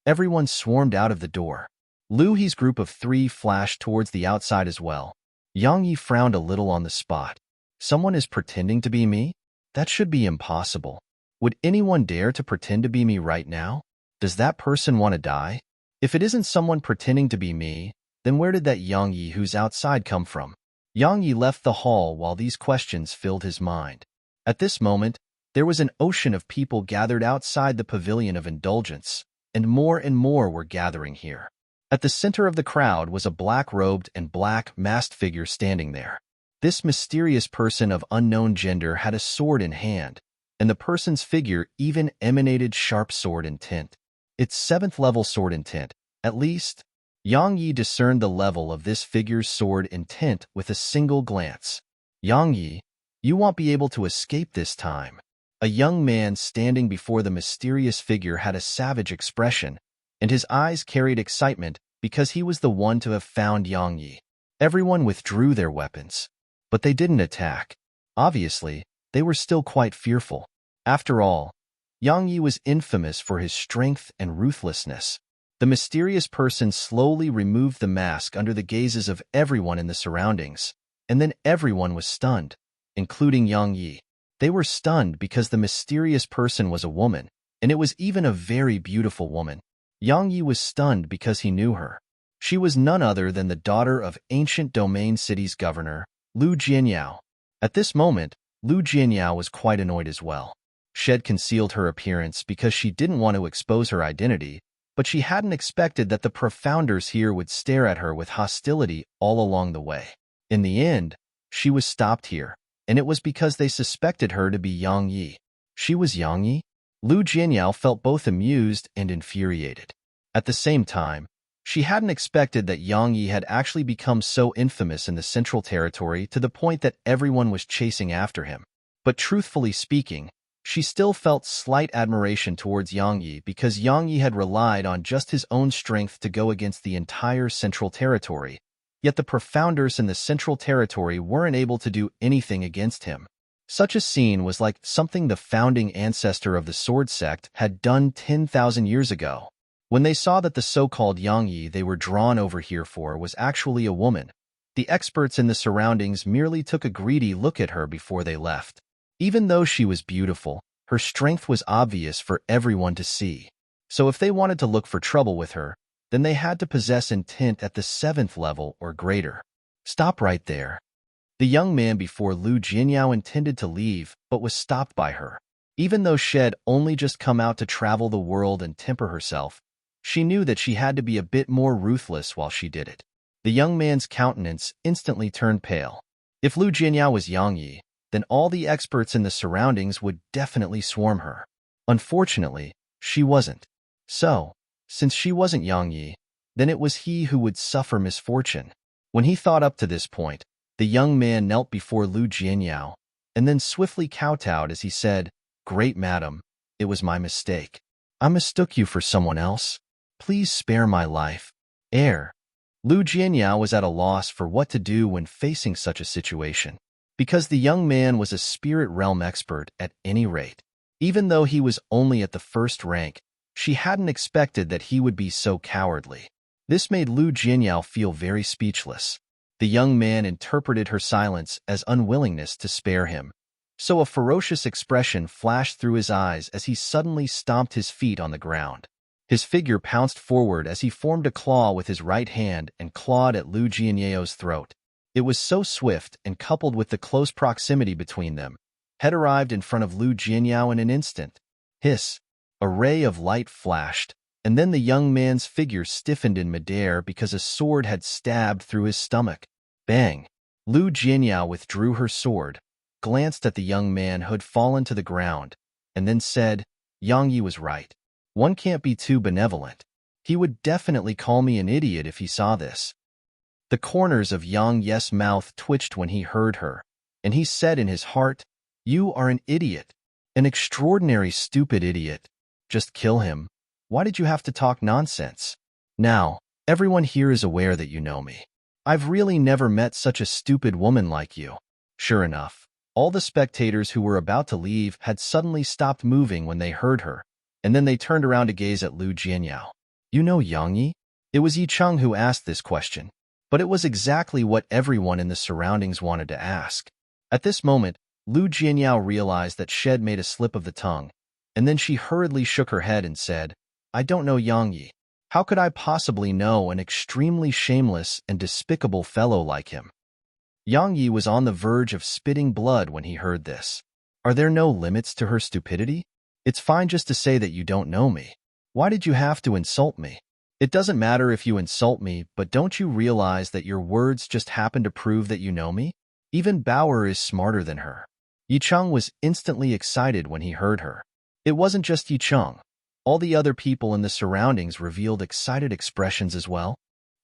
Everyone swarmed out of the door. Lu He's group of 3 flashed towards the outside as well. Yang Yi frowned a little on the spot. "Someone is pretending to be me? That should be impossible. Would anyone dare to pretend to be me right now? Does that person want to die? If it isn't someone pretending to be me, then where did that Yang Yi who's outside come from?" Yang Yi left the hall while these questions filled his mind. At this moment, there was an ocean of people gathered outside the Pavilion of Indulgence, and more were gathering here. At the center of the crowd was a black-robed and black-masked figure standing there. This mysterious person of unknown gender had a sword in hand, and the person's figure even emanated sharp sword intent. It's 7th level sword intent, at least, Yang Yi discerned the level of this figure's sword intent with a single glance. Yang Yi, you won't be able to escape this time. A young man standing before the mysterious figure had a savage expression, and his eyes carried excitement because he was the one to have found Yang Yi. Everyone withdrew their weapons, but they didn't attack. Obviously, they were still quite fearful. After all, Yang Yi was infamous for his strength and ruthlessness. The mysterious person slowly removed the mask under the gazes of everyone in the surroundings, and then everyone was stunned, including Yang Yi. They were stunned because the mysterious person was a woman, and it was even a very beautiful woman. Yang Yi was stunned because he knew her. She was none other than the daughter of ancient domain city's governor, Lu Jianyao. At this moment, Lu Jianyao was quite annoyed as well. She had concealed her appearance because she didn't want to expose her identity, but she hadn't expected that the profounders here would stare at her with hostility all along the way. In the end, she was stopped here, and it was because they suspected her to be Yang Yi. She was Yang Yi? Lu Jianyao felt both amused and infuriated. At the same time, she hadn't expected that Yang Yi had actually become so infamous in the Central Territory to the point that everyone was chasing after him. But truthfully speaking, she still felt slight admiration towards Yang Yi because Yang Yi had relied on just his own strength to go against the entire Central Territory, yet the profounders in the Central Territory weren't able to do anything against him. Such a scene was like something the founding ancestor of the Sword Sect had done 10,000 years ago. When they saw that the so-called Yang Yi they were drawn over here for was actually a woman, the experts in the surroundings merely took a greedy look at her before they left. Even though she was beautiful, her strength was obvious for everyone to see. So if they wanted to look for trouble with her, then they had to possess intent at the 7th level or greater. Stop right there. The young man before Lu Jianyao intended to leave, but was stopped by her. Even though she had only just come out to travel the world and temper herself, she knew that she had to be a bit more ruthless while she did it. The young man's countenance instantly turned pale. If Lu Jianyao was Yang Yi, then all the experts in the surroundings would definitely swarm her. Unfortunately, she wasn't. So, since she wasn't Yang Yi, then it was he who would suffer misfortune. When he thought up to this point, the young man knelt before Lu Jianyao, and then swiftly kowtowed as he said, "Great madam, it was my mistake. I mistook you for someone else. Please spare my life." Lu Jianyao was at a loss for what to do when facing such a situation, because the young man was a spirit realm expert at any rate. Even though he was only at the 1st rank, she hadn't expected that he would be so cowardly. This made Lu Jianyao feel very speechless. The young man interpreted her silence as unwillingness to spare him, so a ferocious expression flashed through his eyes as he suddenly stomped his feet on the ground. His figure pounced forward as he formed a claw with his right hand and clawed at Lu Jianyao's throat. It was so swift, and coupled with the close proximity between them, had arrived in front of Lu Jianyao in an instant. Hiss! A ray of light flashed, and then the young man's figure stiffened in midair because a sword had stabbed through his stomach. Bang! Lu Jianyao withdrew her sword, glanced at the young man who had fallen to the ground, and then said, "Yang Yi was right. One can't be too benevolent. He would definitely call me an idiot if he saw this." The corners of Yang Yi's mouth twitched when he heard her, and he said in his heart, "You are an idiot. An extraordinary stupid idiot. Just kill him. Why did you have to talk nonsense? Now, everyone here is aware that you know me. I've really never met such a stupid woman like you." Sure enough, all the spectators who were about to leave had suddenly stopped moving when they heard her, and then they turned around to gaze at Lu Jianyao. "You know Yang Yi?" It was Yicheng who asked this question, but it was exactly what everyone in the surroundings wanted to ask. At this moment, Lu Jianyao realized that she had made a slip of the tongue, and then she hurriedly shook her head and said, "I don't know Yang Yi. How could I possibly know an extremely shameless and despicable fellow like him?" Yang Yi was on the verge of spitting blood when he heard this. Are there no limits to her stupidity? It's fine just to say that you don't know me. Why did you have to insult me? It doesn't matter if you insult me, but don't you realize that your words just happen to prove that you know me? Even Bauer is smarter than her. Yicheng was instantly excited when he heard her. It wasn't just Yicheng. All the other people in the surroundings revealed excited expressions as well.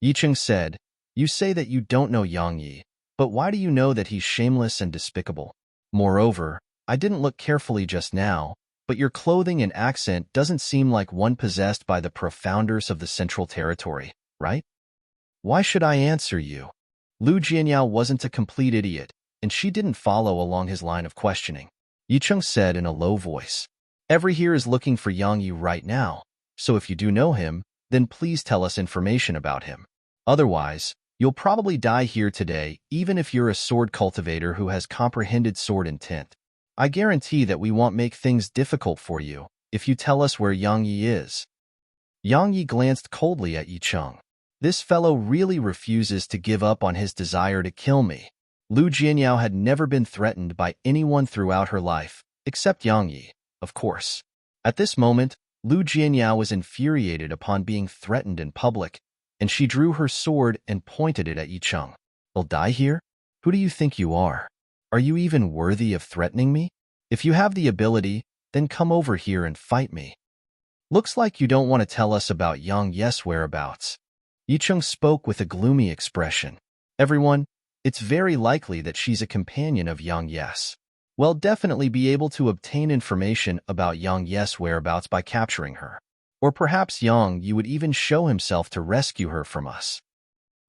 Yicheng said, "You say that you don't know Yang Yi, but why do you know that he's shameless and despicable? Moreover, I didn't look carefully just now, but your clothing and accent doesn't seem like one possessed by the profounders of the Central Territory, right?" "Why should I answer you?" Lu Jianyao wasn't a complete idiot, and she didn't follow along his line of questioning. Yicheng said in a low voice, "Every here is looking for Yang Yi right now, so if you do know him, then please tell us information about him. Otherwise, you'll probably die here today, even if you're a sword cultivator who has comprehended sword intent. I guarantee that we won't make things difficult for you if you tell us where Yang Yi is." Yang Yi glanced coldly at Yicheng. This fellow really refuses to give up on his desire to kill me. Lu Jianyao had never been threatened by anyone throughout her life, except Yang Yi, of course. At this moment, Lu Jianyao was infuriated upon being threatened in public, and she drew her sword and pointed it at Yicheng. "I'll die here? Who do you think you are? Are you even worthy of threatening me? If you have the ability, then come over here and fight me." "Looks like you don't want to tell us about Yang Yi's whereabouts." Yicheng spoke with a gloomy expression. "Everyone, it's very likely that she's a companion of Yang Yi's. We'll definitely be able to obtain information about Yang Yi's whereabouts by capturing her. Or perhaps Yang Yi would even show himself to rescue her from us.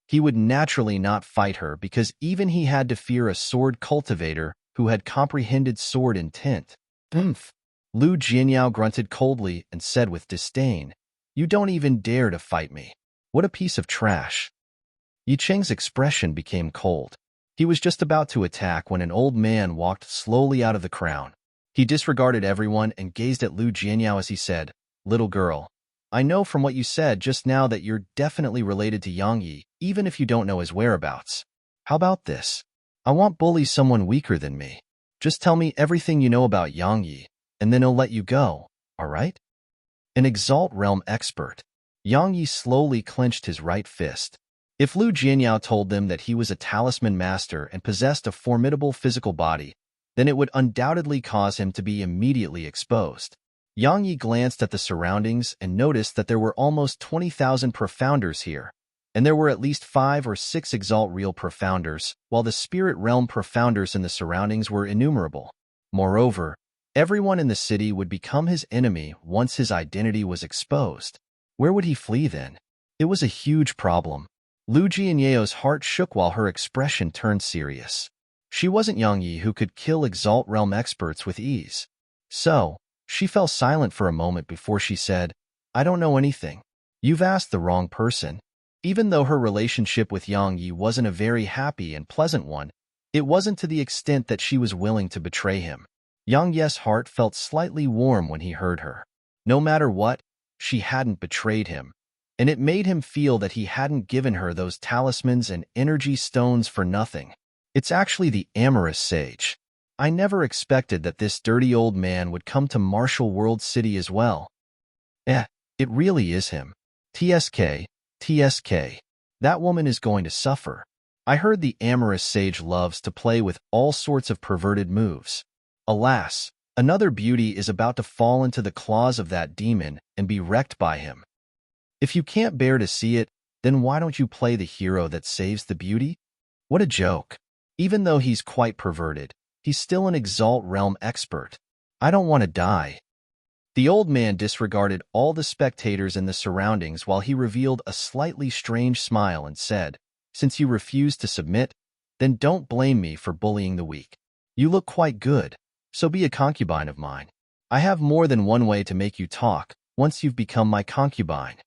He would naturally not fight her because even he had to fear a sword cultivator who had comprehended sword intent." "Humph." Lu Jianyao grunted coldly and said with disdain, "You don't even dare to fight me. What a piece of trash." Yicheng's expression became cold. He was just about to attack when an old man walked slowly out of the crowd. He disregarded everyone and gazed at Lu Jianyao as he said, "Little girl, I know from what you said just now that you're definitely related to Yang Yi, even if you don't know his whereabouts. How about this? I won't bully someone weaker than me. Just tell me everything you know about Yang Yi, and then I'll let you go, all right?" An Exalt Realm expert. Yang Yi slowly clenched his right fist. If Lu Jianyao told them that he was a talisman master and possessed a formidable physical body, then it would undoubtedly cause him to be immediately exposed. Yang Yi glanced at the surroundings and noticed that there were almost 20,000 profounders here, and there were at least 5 or 6 Exalt Real profounders, while the Spirit Realm profounders in the surroundings were innumerable. Moreover, everyone in the city would become his enemy once his identity was exposed. Where would he flee then? It was a huge problem. Lu Jianyao's heart shook while her expression turned serious. She wasn't Yang Yi who could kill Exalt Realm experts with ease. So, she fell silent for a moment before she said, "I don't know anything." "You've asked the wrong person." Even though her relationship with Yang Yi wasn't a very happy and pleasant one, it wasn't to the extent that she was willing to betray him. Yang Yi's heart felt slightly warm when he heard her. No matter what, she hadn't betrayed him, and it made him feel that he hadn't given her those talismans and energy stones for nothing. "It's actually the amorous sage. I never expected that this dirty old man would come to Martial World City as well." It really is him. TSK, TSK. That woman is going to suffer. I heard the amorous sage loves to play with all sorts of perverted moves. Alas, another beauty is about to fall into the claws of that demon and be wrecked by him. If you can't bear to see it, then why don't you play the hero that saves the beauty? What a joke. Even though he's quite perverted, he's still an Exalt Realm expert. I don't want to die. The old man disregarded all the spectators in the surroundings while he revealed a slightly strange smile and said, "Since you refuse to submit, then don't blame me for bullying the weak. You look quite good, so be a concubine of mine. I have more than one way to make you talk once you've become my concubine."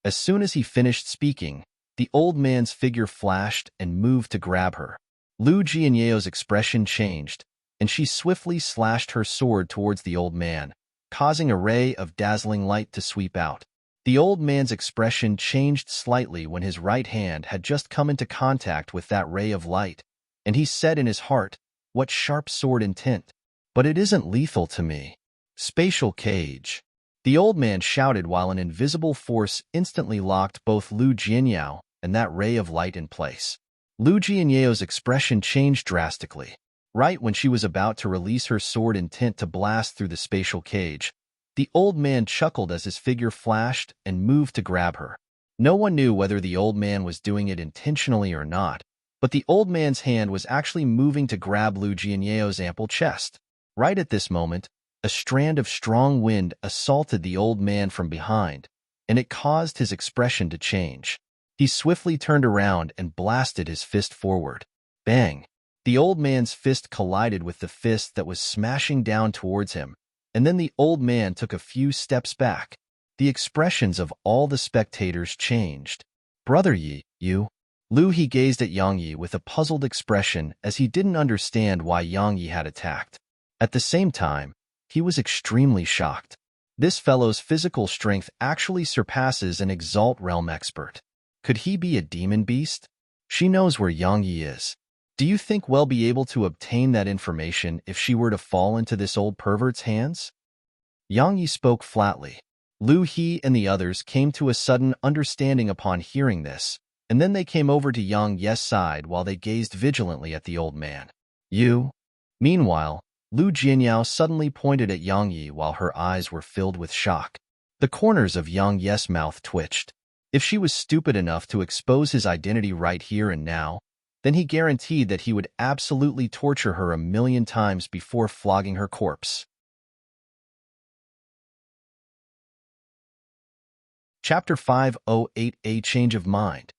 As soon as he finished speaking, the old man's figure flashed and moved to grab her. Lu Jianyao's expression changed, and she swiftly slashed her sword towards the old man, causing a ray of dazzling light to sweep out. The old man's expression changed slightly when his right hand had just come into contact with that ray of light, and he said in his heart, "What sharp sword intent! But it isn't lethal to me." Spatial cage. The old man shouted while an invisible force instantly locked both Lu Jianyao and that ray of light in place. Lu Jianyao's expression changed drastically. Right when she was about to release her sword intent to blast through the spatial cage, the old man chuckled as his figure flashed and moved to grab her. No one knew whether the old man was doing it intentionally or not, but the old man's hand was actually moving to grab Lu Jianyao's ample chest. Right at this moment, a strand of strong wind assaulted the old man from behind, and it caused his expression to change. He swiftly turned around and blasted his fist forward. Bang! The old man's fist collided with the fist that was smashing down towards him, and then the old man took a few steps back. The expressions of all the spectators changed. Brother Yi, you? Lu He gazed at Yang Yi with a puzzled expression as he didn't understand why Yang Yi had attacked. At the same time, he was extremely shocked. This fellow's physical strength actually surpasses an Exalt Realm expert. Could he be a demon beast? She knows where Yang Yi is. Do you think we'll be able to obtain that information if she were to fall into this old pervert's hands? Yang Yi spoke flatly. Lu He and the others came to a sudden understanding upon hearing this, and then they came over to Yang Yi's side while they gazed vigilantly at the old man. You? Meanwhile, Lu Jianyao suddenly pointed at Yang Yi while her eyes were filled with shock. The corners of Yang Yi's mouth twitched. If she was stupid enough to expose his identity right here and now, then he guaranteed that he would absolutely torture her 1,000,000 times before flogging her corpse. Chapter 508 A Change of Mind.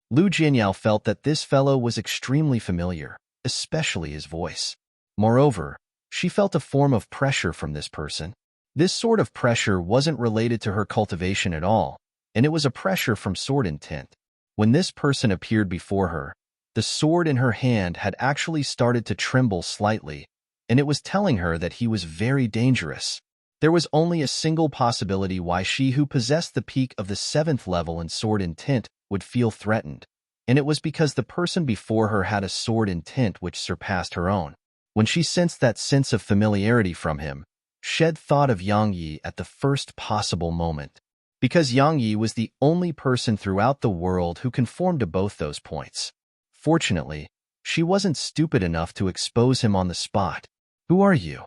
Lu Jianyao felt that this fellow was extremely familiar, especially his voice. Moreover, she felt a form of pressure from this person. This sort of pressure wasn't related to her cultivation at all, and it was a pressure from sword intent. When this person appeared before her, the sword in her hand had actually started to tremble slightly, and it was telling her that he was very dangerous. There was only a single possibility why she who possessed the peak of the 7th level in sword intent would feel threatened, and it was because the person before her had a sword intent which surpassed her own. When she sensed that sense of familiarity from him, Shed thought of Yang Yi at the first possible moment, because Yang Yi was the only person throughout the world who conformed to both those points. Fortunately, she wasn't stupid enough to expose him on the spot. Who are you?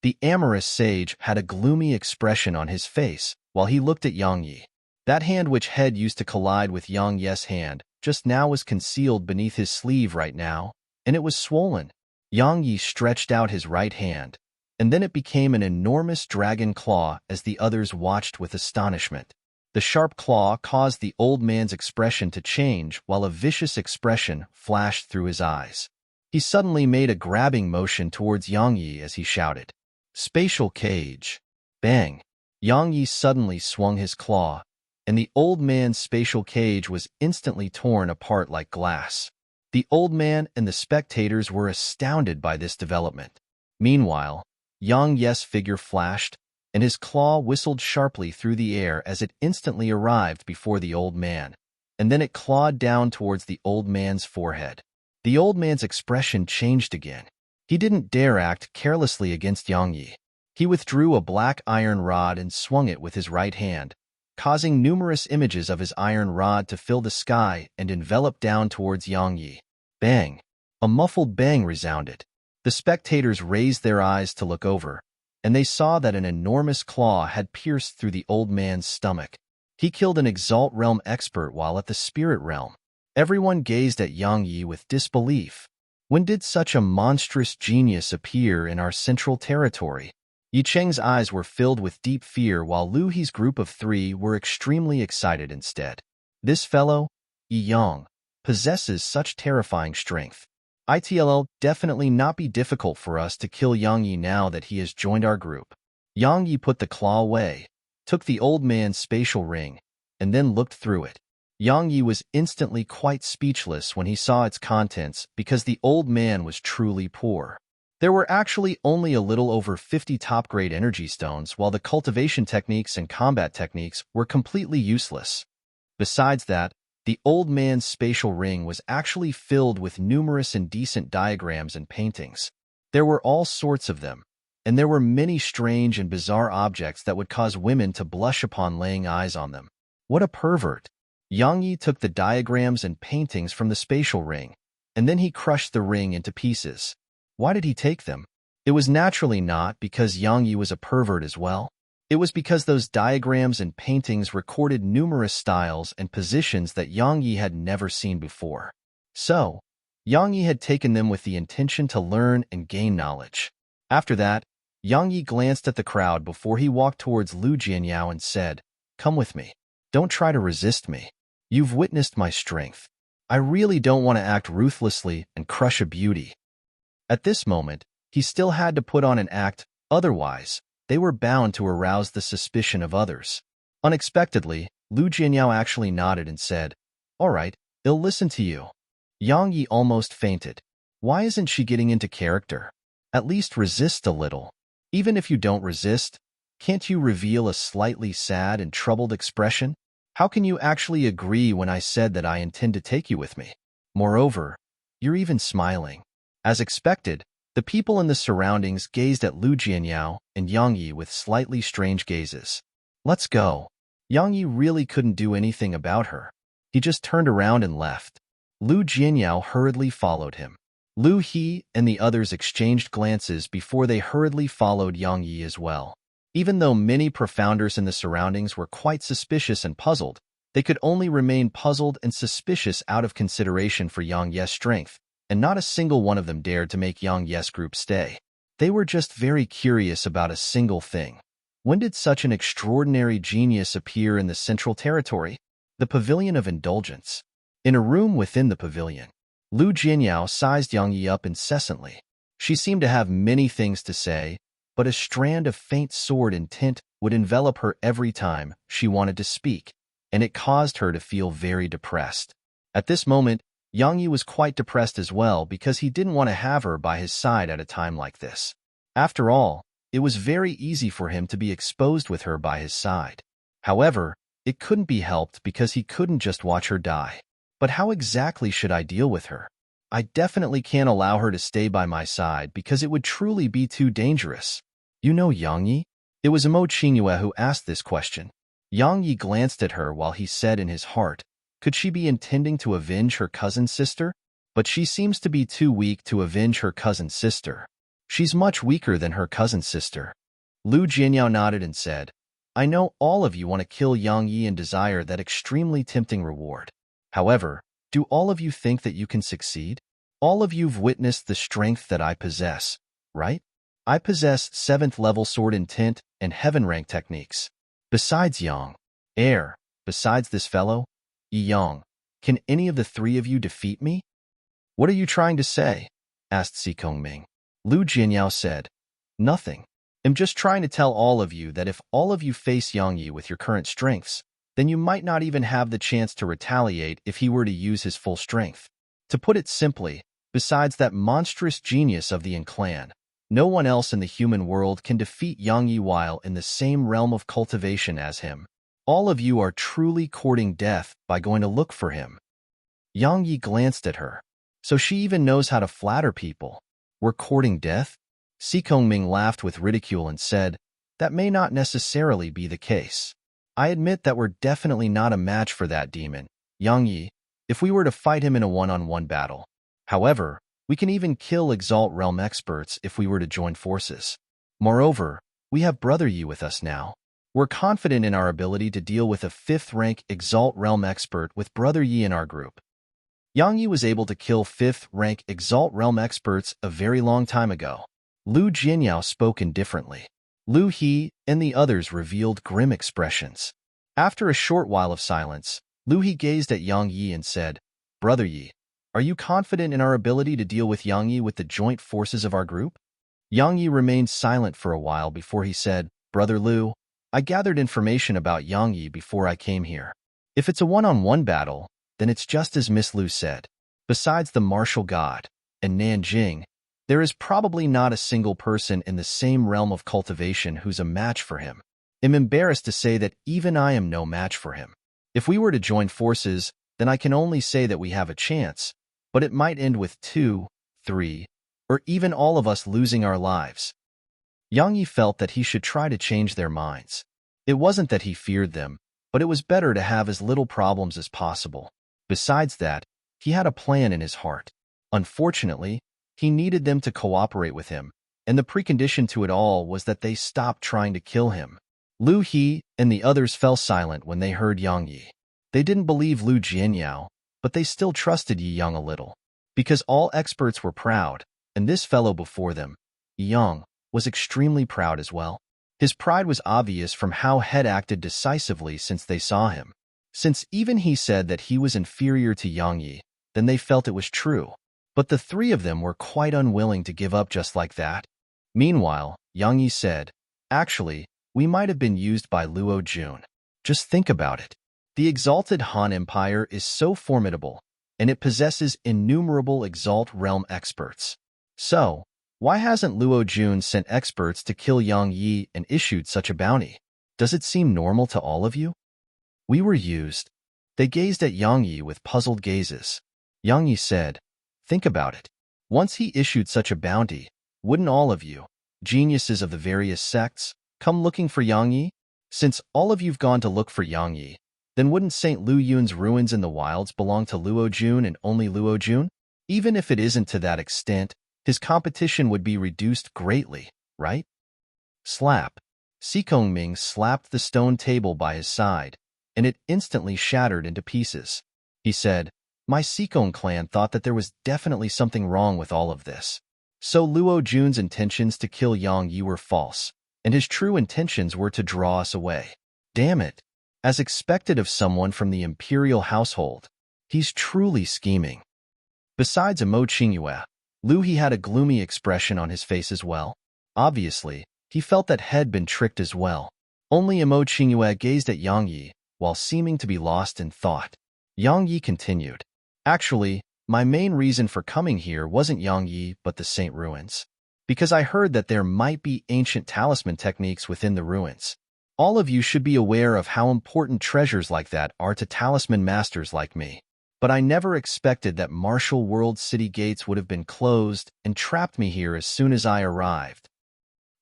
The amorous sage had a gloomy expression on his face while he looked at Yang Yi. That hand which had used to collide with Yang Yi's hand just now was concealed beneath his sleeve right now, and it was swollen. Yang Yi stretched out his right hand, and then it became an enormous dragon claw as the others watched with astonishment. The sharp claw caused the old man's expression to change while a vicious expression flashed through his eyes. He suddenly made a grabbing motion towards Yang Yi as he shouted, "Spatial cage!" Bang! Yang Yi suddenly swung his claw, and the old man's spatial cage was instantly torn apart like glass. The old man and the spectators were astounded by this development. Meanwhile, Yang Yi's figure flashed, and his claw whistled sharply through the air as it instantly arrived before the old man, and then it clawed down towards the old man's forehead. The old man's expression changed again. He didn't dare act carelessly against Yang Yi. He withdrew a black iron rod and swung it with his right hand, causing numerous images of his iron rod to fill the sky and envelop down towards Yang Yi. Bang! A muffled bang resounded. The spectators raised their eyes to look over, and they saw that an enormous claw had pierced through the old man's stomach. He killed an Exalt Realm expert while at the Spirit Realm. Everyone gazed at Yang Yi with disbelief. When did such a monstrous genius appear in our central territory? Yi Cheng's eyes were filled with deep fear while Lu He's group of 3 were extremely excited instead. This fellow, Yi Yang, possesses such terrifying strength. It'll definitely not be difficult for us to kill Yang Yi now that he has joined our group. Yang Yi put the claw away, took the old man's spatial ring, and then looked through it. Yang Yi was instantly quite speechless when he saw its contents because the old man was truly poor. There were actually only a little over 50 top-grade energy stones, while the cultivation techniques and combat techniques were completely useless. Besides that, the old man's spatial ring was actually filled with numerous indecent diagrams and paintings. There were all sorts of them, and there were many strange and bizarre objects that would cause women to blush upon laying eyes on them. What a pervert! Yang Yi took the diagrams and paintings from the spatial ring, and then he crushed the ring into pieces. Why did he take them? It was naturally not because Yang Yi was a pervert as well. It was because those diagrams and paintings recorded numerous styles and positions that Yang Yi had never seen before. So, Yang Yi had taken them with the intention to learn and gain knowledge. After that, Yang Yi glanced at the crowd before he walked towards Lu Jianyao and said, "Come with me. Don't try to resist me. You've witnessed my strength. I really don't want to act ruthlessly and crush a beauty." At this moment, he still had to put on an act, otherwise, they were bound to arouse the suspicion of others. Unexpectedly, Lu Jianyao actually nodded and said, "All right, I'll listen to you." Yang Yi almost fainted. Why isn't she getting into character? At least resist a little. Even if you don't resist, can't you reveal a slightly sad and troubled expression? How can you actually agree when I said that I intend to take you with me? Moreover, you're even smiling. As expected, the people in the surroundings gazed at Lu Jianyao and Yang Yi with slightly strange gazes. "Let's go." Yang Yi really couldn't do anything about her. He just turned around and left. Lu Jianyao hurriedly followed him. Lu He and the others exchanged glances before they hurriedly followed Yang Yi as well. Even though many profounders in the surroundings were quite suspicious and puzzled, they could only remain puzzled and suspicious out of consideration for Yang Yi's strength, and not a single one of them dared to make Yang Yi's group stay. They were just very curious about a single thing. When did such an extraordinary genius appear in the Central Territory? The Pavilion of Indulgence. In a room within the pavilion, Lu Jianyao sized Yang Yi up incessantly. She seemed to have many things to say, but a strand of faint sword intent would envelop her every time she wanted to speak, and it caused her to feel very depressed. At this moment, Yang Yi was quite depressed as well because he didn't want to have her by his side at a time like this. After all, it was very easy for him to be exposed with her by his side. However, it couldn't be helped because he couldn't just watch her die. But how exactly should I deal with her? I definitely can't allow her to stay by my side because it would truly be too dangerous. You know Yang Yi? It was Mo Qingyue who asked this question. Yang Yi glanced at her while he said in his heart, could she be intending to avenge her cousin's sister? But she seems to be too weak to avenge her cousin's sister. She's much weaker than her cousin's sister. Lu Jianyao nodded and said, I know all of you want to kill Yang Yi and desire that extremely tempting reward. However, do all of you think that you can succeed? All of you've witnessed the strength that I possess, right? I possess 7th level sword intent and heaven rank techniques. Besides Yang, besides this fellow, Yi Yang, can any of the three of you defeat me? What are you trying to say? Asked Si Kongming. Lu Jianyao said, nothing. I'm just trying to tell all of you that if all of you face Yang Yi with your current strengths, then you might not even have the chance to retaliate if he were to use his full strength. To put it simply, besides that monstrous genius of the clan, no one else in the human world can defeat Yang Yi while in the same realm of cultivation as him. All of you are truly courting death by going to look for him. Yang Yi glanced at her. So she even knows how to flatter people. We're courting death? Si Kongming laughed with ridicule and said, that may not necessarily be the case. I admit that we're definitely not a match for that demon, Yang Yi, if we were to fight him in a one-on-one battle. However, we can even kill Exalt Realm experts if we were to join forces. Moreover, we have Brother Yi with us now. We're confident in our ability to deal with a 5th rank Exalt Realm expert with Brother Yi in our group. Yang Yi was able to kill 5th rank Exalt Realm experts a very long time ago. Lu Jianyao spoke indifferently. Lu He and the others revealed grim expressions. After a short while of silence, Lu He gazed at Yang Yi and said, Brother Yi, are you confident in our ability to deal with Yang Yi with the joint forces of our group? Yang Yi remained silent for a while before he said, Brother Lu, I gathered information about Yang Yi before I came here. If it's a one-on-one battle, then it's just as Miss Lu said. Besides the martial god and Nanjing, there is probably not a single person in the same realm of cultivation who's a match for him. I'm embarrassed to say that even I am no match for him. If we were to join forces, then I can only say that we have a chance, but it might end with 2, 3, or even all of us losing our lives. Yang Yi felt that he should try to change their minds. It wasn't that he feared them, but it was better to have as little problems as possible. Besides that, he had a plan in his heart. Unfortunately, he needed them to cooperate with him, and the precondition to it all was that they stop trying to kill him. Lu He and the others fell silent when they heard Yang Yi. They didn't believe Lu Jianyao, but they still trusted Yi Yang a little. Because all experts were proud, and this fellow before them, Yi Yang, was extremely proud as well. His pride was obvious from how Head acted decisively since they saw him. Since even he said that he was inferior to Yang Yi, then they felt it was true. But the three of them were quite unwilling to give up just like that. Meanwhile, Yang Yi said, "Actually, we might have been used by Luo Jun. Just think about it. The exalted Han Empire is so formidable, and it possesses innumerable Exalt Realm experts. So, why hasn't Luo Jun sent experts to kill Yang Yi and issued such a bounty? Does it seem normal to all of you?" "We were used." They gazed at Yang Yi with puzzled gazes. Yang Yi said, "Think about it. Once he issued such a bounty, wouldn't all of you, geniuses of the various sects, come looking for Yang Yi? Since all of you've gone to look for Yang Yi, then wouldn't St. Lu Yun's ruins in the wilds belong to Luo Jun and only Luo Jun? Even if it isn't to that extent, his competition would be reduced greatly, right?" Slap. Sikong Ming slapped the stone table by his side, and it instantly shattered into pieces. He said, "My Sikong clan thought that there was definitely something wrong with all of this. So Luo Jun's intentions to kill Yang Yi were false, and his true intentions were to draw us away. Damn it. As expected of someone from the imperial household, he's truly scheming." Besides Mo Qingyue, Lu He had a gloomy expression on his face as well. Obviously, he felt that Head been tricked as well. Only Mo Qingyue gazed at Yang Yi, while seeming to be lost in thought. Yang Yi continued, "Actually, my main reason for coming here wasn't Yang Yi but the Saint Ruins. Because I heard that there might be ancient talisman techniques within the ruins. All of you should be aware of how important treasures like that are to talisman masters like me. But I never expected that Martial World City gates would have been closed and trapped me here as soon as I arrived."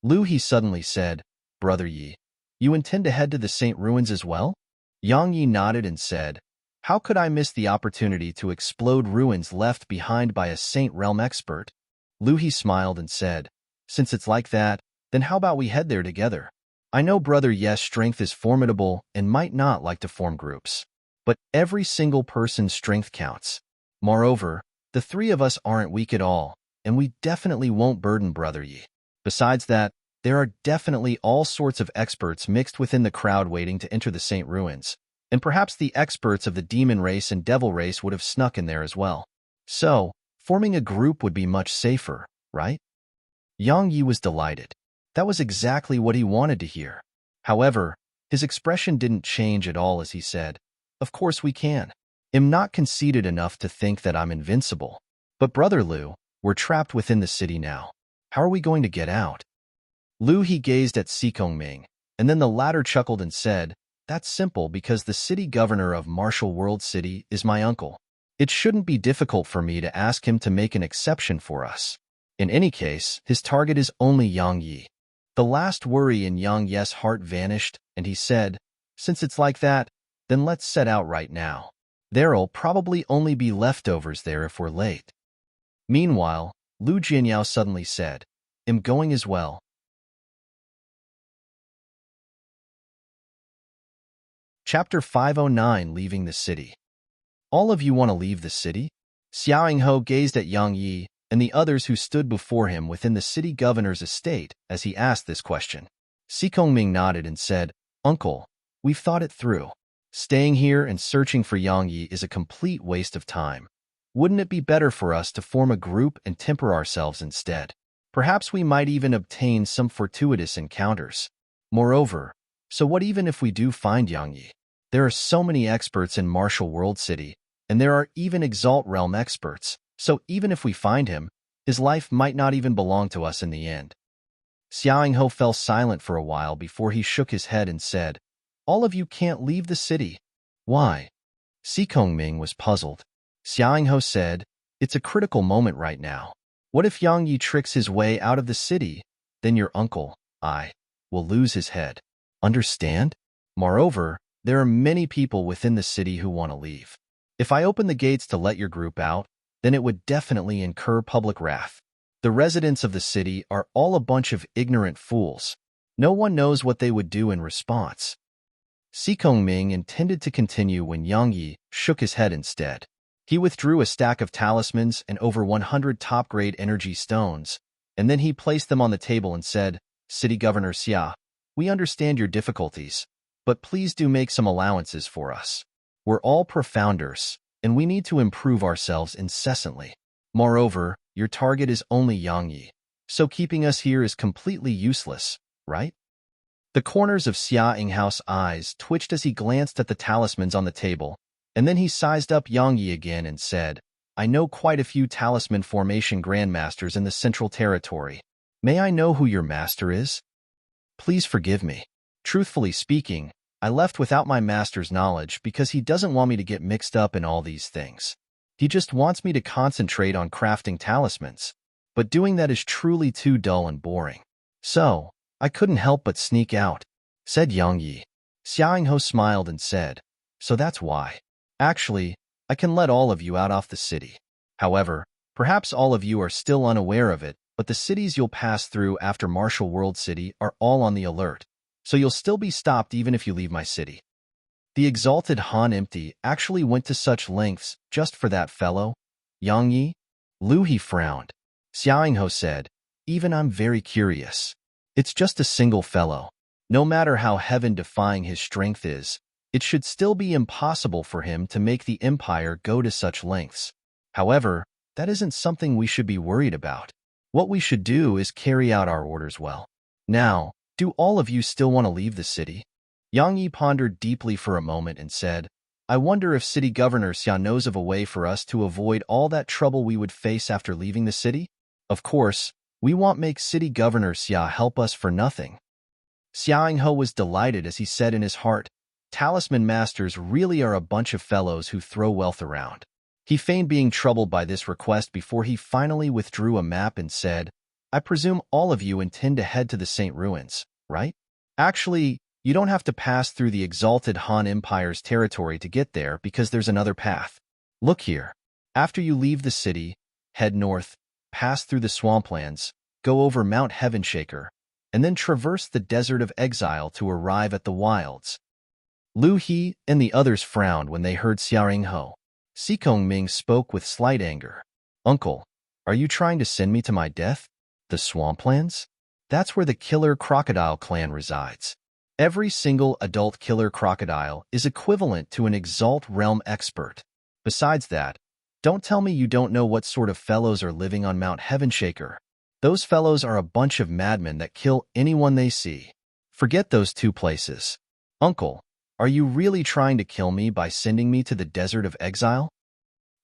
Lu He suddenly said, "Brother Yi, you intend to head to the Saint Ruins as well?" Yang Yi nodded and said, "How could I miss the opportunity to explode ruins left behind by a Saint Realm expert?" Lu He smiled and said, "Since it's like that, then how about we head there together? I know Brother Yes' strength is formidable and might not like to form groups. But every single person's strength counts. Moreover, the three of us aren't weak at all, and we definitely won't burden Brother Yi. Besides that, there are definitely all sorts of experts mixed within the crowd waiting to enter the Saint Ruins, and perhaps the experts of the demon race and devil race would have snuck in there as well. So, forming a group would be much safer, right?" Yang Yi was delighted. That was exactly what he wanted to hear. However, his expression didn't change at all as he said, "Of course we can. I'm not conceited enough to think that I'm invincible. But Brother Lu, we're trapped within the city now. How are we going to get out?" Lu He gazed at Sikong Ming, and then the latter chuckled and said, "That's simple because the city governor of Martial World City is my uncle. It shouldn't be difficult for me to ask him to make an exception for us. In any case, his target is only Yang Yi." The last worry in Yang Yi's heart vanished, and he said, "Since it's like that, then let's set out right now. There'll probably only be leftovers there if we're late." Meanwhile, Lu Jianyao suddenly said, "I'm going as well." Chapter 509, Leaving the City. "All of you want to leave the city?" Xiao Ho gazed at Yang Yi and the others who stood before him within the city governor's estate as he asked this question. Sikong Ming nodded and said, "Uncle, we've thought it through. Staying here and searching for Yang Yi is a complete waste of time. Wouldn't it be better for us to form a group and temper ourselves instead? Perhaps we might even obtain some fortuitous encounters. Moreover, so what even if we do find Yang Yi? There are so many experts in Martial World City, and there are even Exalt Realm experts, so even if we find him, his life might not even belong to us in the end." Xiao Ho fell silent for a while before he shook his head and said, "All of you can't leave the city." "Why?" Sikong Ming was puzzled. Xiao Ho said, "It's a critical moment right now. What if Yang Yi tricks his way out of the city? Then your uncle, I, will lose his head. Understand? Moreover, there are many people within the city who want to leave. If I open the gates to let your group out, then it would definitely incur public wrath. The residents of the city are all a bunch of ignorant fools. No one knows what they would do in response. Si Ming intended to continue when Yang Yi shook his head instead. He withdrew a stack of talismans and over 100 top-grade energy stones, and then he placed them on the table and said, City Governor Xia, we understand your difficulties, but please do make some allowances for us. We're all profounders, and we need to improve ourselves incessantly. Moreover, your target is only Yang Yi, so keeping us here is completely useless, right? The corners of Xia Yinghao's eyes twitched as he glanced at the talismans on the table, and then he sized up Yang Yi again and said, I know quite a few talisman formation grandmasters in the Central Territory. May I know who your master is? Please forgive me. Truthfully speaking, I left without my master's knowledge because he doesn't want me to get mixed up in all these things. He just wants me to concentrate on crafting talismans, but doing that is truly too dull and boring. So, I couldn't help but sneak out, said Yang Yi. Xia Yingho smiled and said, so that's why. Actually, I can let all of you out off the city. However, perhaps all of you are still unaware of it, but the cities you'll pass through after Martial World City are all on the alert, so you'll still be stopped even if you leave my city. The exalted Han Empty actually went to such lengths just for that fellow, Yang Yi? Lu He frowned. Xia Yingho said, even I'm very curious. It's just a single fellow. No matter how heaven-defying his strength is, it should still be impossible for him to make the Empire go to such lengths. However, that isn't something we should be worried about. What we should do is carry out our orders well. Now, do all of you still want to leave the city? Yang Yi pondered deeply for a moment and said, I wonder if City Governor Xia knows of a way for us to avoid all that trouble we would face after leaving the city? Of course, we won't make City Governor Xia help us for nothing. Xia Yingho was delighted as he said in his heart, Talisman Masters really are a bunch of fellows who throw wealth around. He feigned being troubled by this request before he finally withdrew a map and said, I presume all of you intend to head to the Saint Ruins, right? Actually, you don't have to pass through the exalted Han Empire's territory to get there because there's another path. Look here. After you leave the city, head north, pass through the swamplands, go over Mount Heavenshaker, and then traverse the Desert of Exile to arrive at the wilds. Lu He and the others frowned when they heard Xia Yingho. Si Ming spoke with slight anger. Uncle, are you trying to send me to my death? The swamplands? That's where the killer crocodile clan resides. Every single adult killer crocodile is equivalent to an Exalt Realm expert. Besides that, don't tell me you don't know what sort of fellows are living on Mount Heavenshaker. Those fellows are a bunch of madmen that kill anyone they see. Forget those two places. Uncle, are you really trying to kill me by sending me to the Desert of Exile?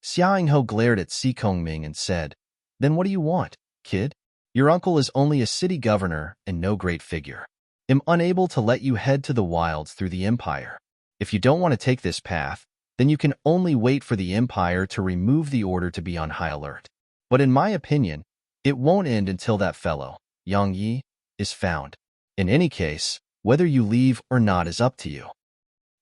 Xia Yingho glared at Si Ming and said, Then what do you want, kid? Your uncle is only a city governor and no great figure. I'm unable to let you head to the wilds through the Empire. If you don't want to take this path, then you can only wait for the Empire to remove the order to be on high alert. But in my opinion, it won't end until that fellow, Yang Yi, is found. In any case, whether you leave or not is up to you.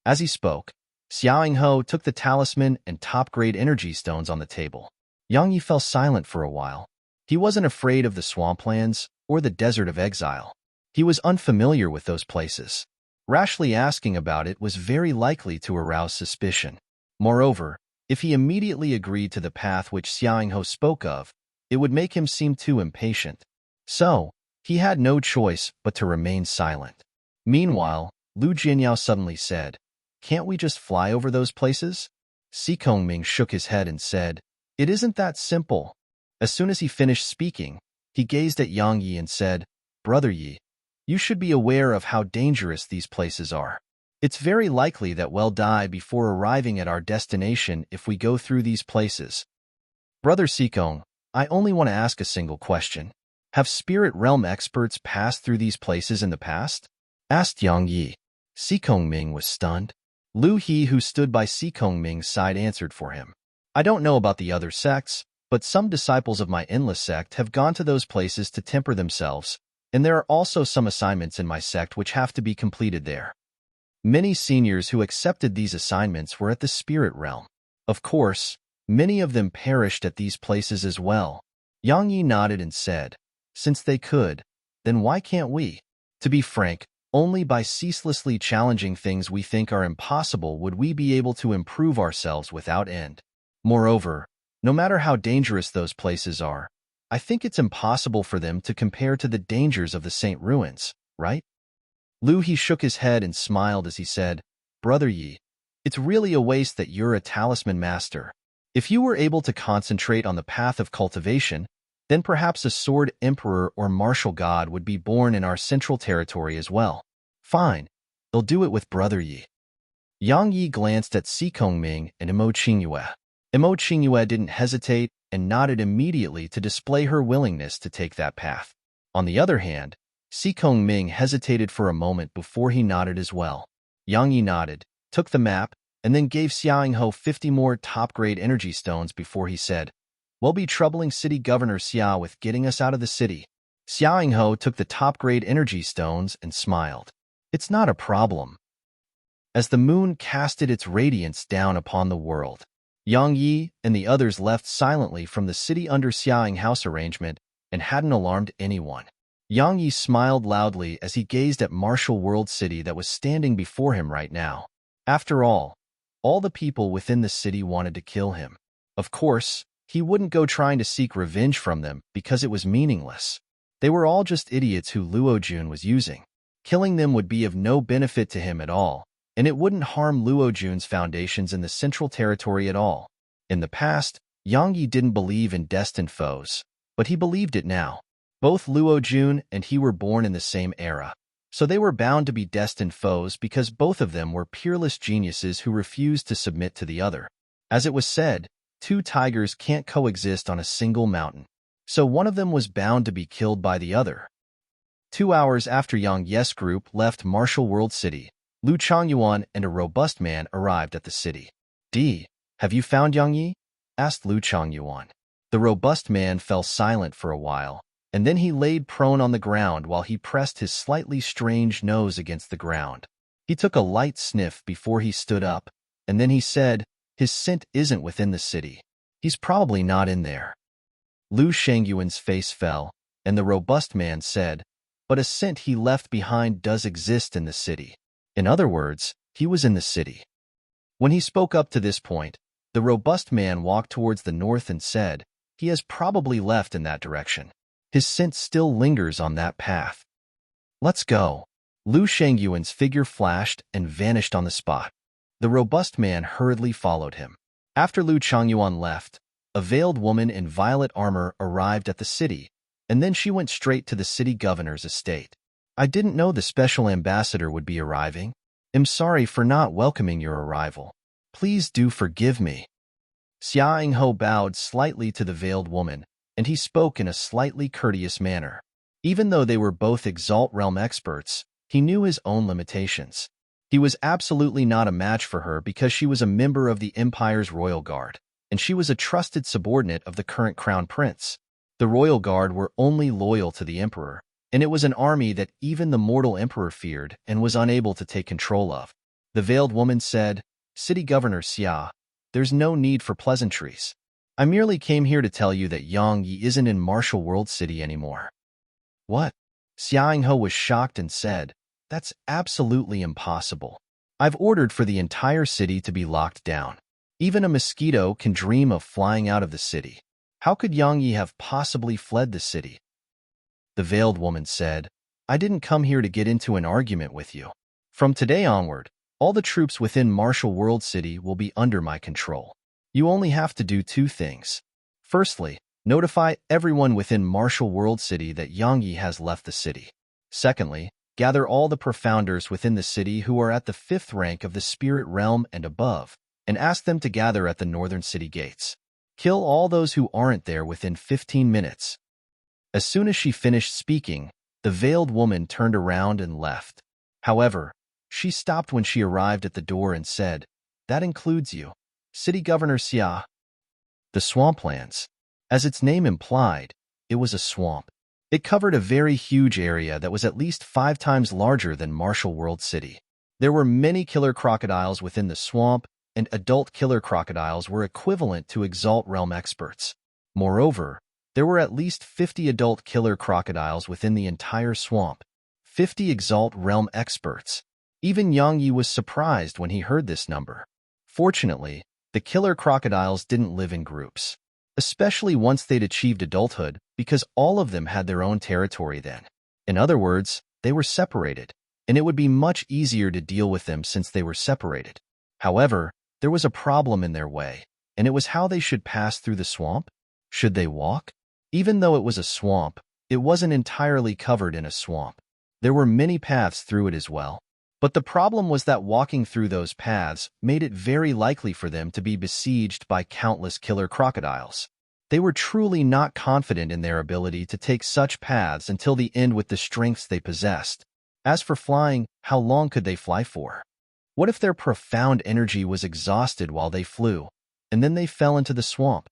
As he spoke, Xia Yingho took the talisman and top-grade energy stones on the table. Yang Yi fell silent for a while. He wasn't afraid of the swamplands or the Desert of Exile. He was unfamiliar with those places. Rashly asking about it was very likely to arouse suspicion. Moreover, if he immediately agreed to the path which Xia Yingho spoke of, it would make him seem too impatient. So, he had no choice but to remain silent. Meanwhile, Lu Jianyao suddenly said, Can't we just fly over those places? Si Ming shook his head and said, It isn't that simple. As soon as he finished speaking, he gazed at Yang Yi and said, Brother Yi, you should be aware of how dangerous these places are. It's very likely that we'll die before arriving at our destination if we go through these places. Brother Sikong, I only want to ask a single question. Have Spirit Realm experts passed through these places in the past? Asked Yang Yi. Si Ming was stunned. Lu He, who stood by Si Ming's side, answered for him. I don't know about the other sects, but some disciples of my endless sect have gone to those places to temper themselves, and there are also some assignments in my sect which have to be completed there. Many seniors who accepted these assignments were at the spirit realm. Of course, many of them perished at these places as well. Yang Yi nodded and said, Since they could, then why can't we? To be frank, only by ceaselessly challenging things we think are impossible would we be able to improve ourselves without end. Moreover, no matter how dangerous those places are, I think it's impossible for them to compare to the dangers of the Saint Ruins, right? He shook his head and smiled as he said, Brother Yi, it's really a waste that you're a talisman master. If you were able to concentrate on the path of cultivation, then perhaps a sword emperor or martial god would be born in our central territory as well. Fine, they'll do it with Brother Yi. Yang Yi glanced at Si Kongming and Imo Qingyue. Imo Qingyue didn't hesitate and nodded immediately to display her willingness to take that path. On the other hand, Si Kongming hesitated for a moment before he nodded as well. Yang Yi nodded, took the map, and then gave Xiaoyinghe 50 more top-grade energy stones before he said, We'll be troubling City Governor Xia with getting us out of the city. Xiaoyinghe took the top-grade energy stones and smiled. It's not a problem. As the moon casted its radiance down upon the world, Yang Yi and the others left silently from the city under Xiaoyinghe's arrangement and hadn't alarmed anyone. Yang Yi smiled loudly as he gazed at Martial World City that was standing before him right now. After all the people within the city wanted to kill him. Of course, he wouldn't go trying to seek revenge from them because it was meaningless. They were all just idiots who Luo Jun was using. Killing them would be of no benefit to him at all, and it wouldn't harm Luo Jun's foundations in the Central Territory at all. In the past, Yang Yi didn't believe in destined foes, but he believed it now. Both Luo Jun and he were born in the same era, so they were bound to be destined foes because both of them were peerless geniuses who refused to submit to the other. As it was said, two tigers can't coexist on a single mountain, so one of them was bound to be killed by the other. 2 hours after Yang Yi's group left Martial World City, Lu Changyuan and a robust man arrived at the city. Have you found Yang Yi? Asked Lu Changyuan. The robust man fell silent for a while, and then he laid prone on the ground while he pressed his slightly strange nose against the ground. He took a light sniff before he stood up, and then he said, His scent isn't within the city. He's probably not in there. Lu Shangyuan's face fell, and the robust man said, But a scent he left behind does exist in the city. In other words, he was in the city. When he spoke up to this point, the robust man walked towards the north and said, He has probably left in that direction. His scent still lingers on that path. Let's go. Lu Shangyuan's figure flashed and vanished on the spot. The robust man hurriedly followed him. After Lu Changyuan left, a veiled woman in violet armor arrived at the city, and then she went straight to the city governor's estate. I didn't know the special ambassador would be arriving. I'm sorry for not welcoming your arrival. Please do forgive me. Xiaoyinghe bowed slightly to the veiled woman, and he spoke in a slightly courteous manner. Even though they were both Exalt Realm experts, he knew his own limitations. He was absolutely not a match for her because she was a member of the Empire's Royal Guard, and she was a trusted subordinate of the current Crown Prince. The Royal Guard were only loyal to the Emperor, and it was an army that even the mortal Emperor feared and was unable to take control of. The veiled woman said, City Governor Xia, there's no need for pleasantries. I merely came here to tell you that Yang Yi isn't in Martial World City anymore. What? Xiaoyinghe was shocked and said, That's absolutely impossible. I've ordered for the entire city to be locked down. Even a mosquito can dream of flying out of the city. How could Yang Yi have possibly fled the city? The veiled woman said, I didn't come here to get into an argument with you. From today onward, all the troops within Martial World City will be under my control. You only have to do 2 things. Firstly, notify everyone within Martial World City that Yang Yi has left the city. Secondly, gather all the profounders within the city who are at the 5th rank of the Spirit Realm and above, and ask them to gather at the northern city gates. Kill all those who aren't there within 15 minutes. As soon as she finished speaking, the veiled woman turned around and left. However, she stopped when she arrived at the door and said, That includes you, City Governor Xia. The swamplands. As its name implied, it was a swamp. It covered a very huge area that was at least 5 times larger than Martial World City. There were many killer crocodiles within the swamp, and adult killer crocodiles were equivalent to Exalt Realm experts. Moreover, there were at least 50 adult killer crocodiles within the entire swamp. 50 Exalt Realm experts. Even Yang Yi was surprised when he heard this number. Fortunately, the killer crocodiles didn't live in groups, especially once they'd achieved adulthood, because all of them had their own territory then. In other words, they were separated, and it would be much easier to deal with them since they were separated. However, there was a problem in their way, and it was how they should pass through the swamp. Should they walk? Even though it was a swamp, it wasn't entirely covered in a swamp. There were many paths through it as well. But the problem was that walking through those paths made it very likely for them to be besieged by countless killer crocodiles. They were truly not confident in their ability to take such paths until the end with the strengths they possessed. As for flying, how long could they fly for? What if their profound energy was exhausted while they flew, and then they fell into the swamp?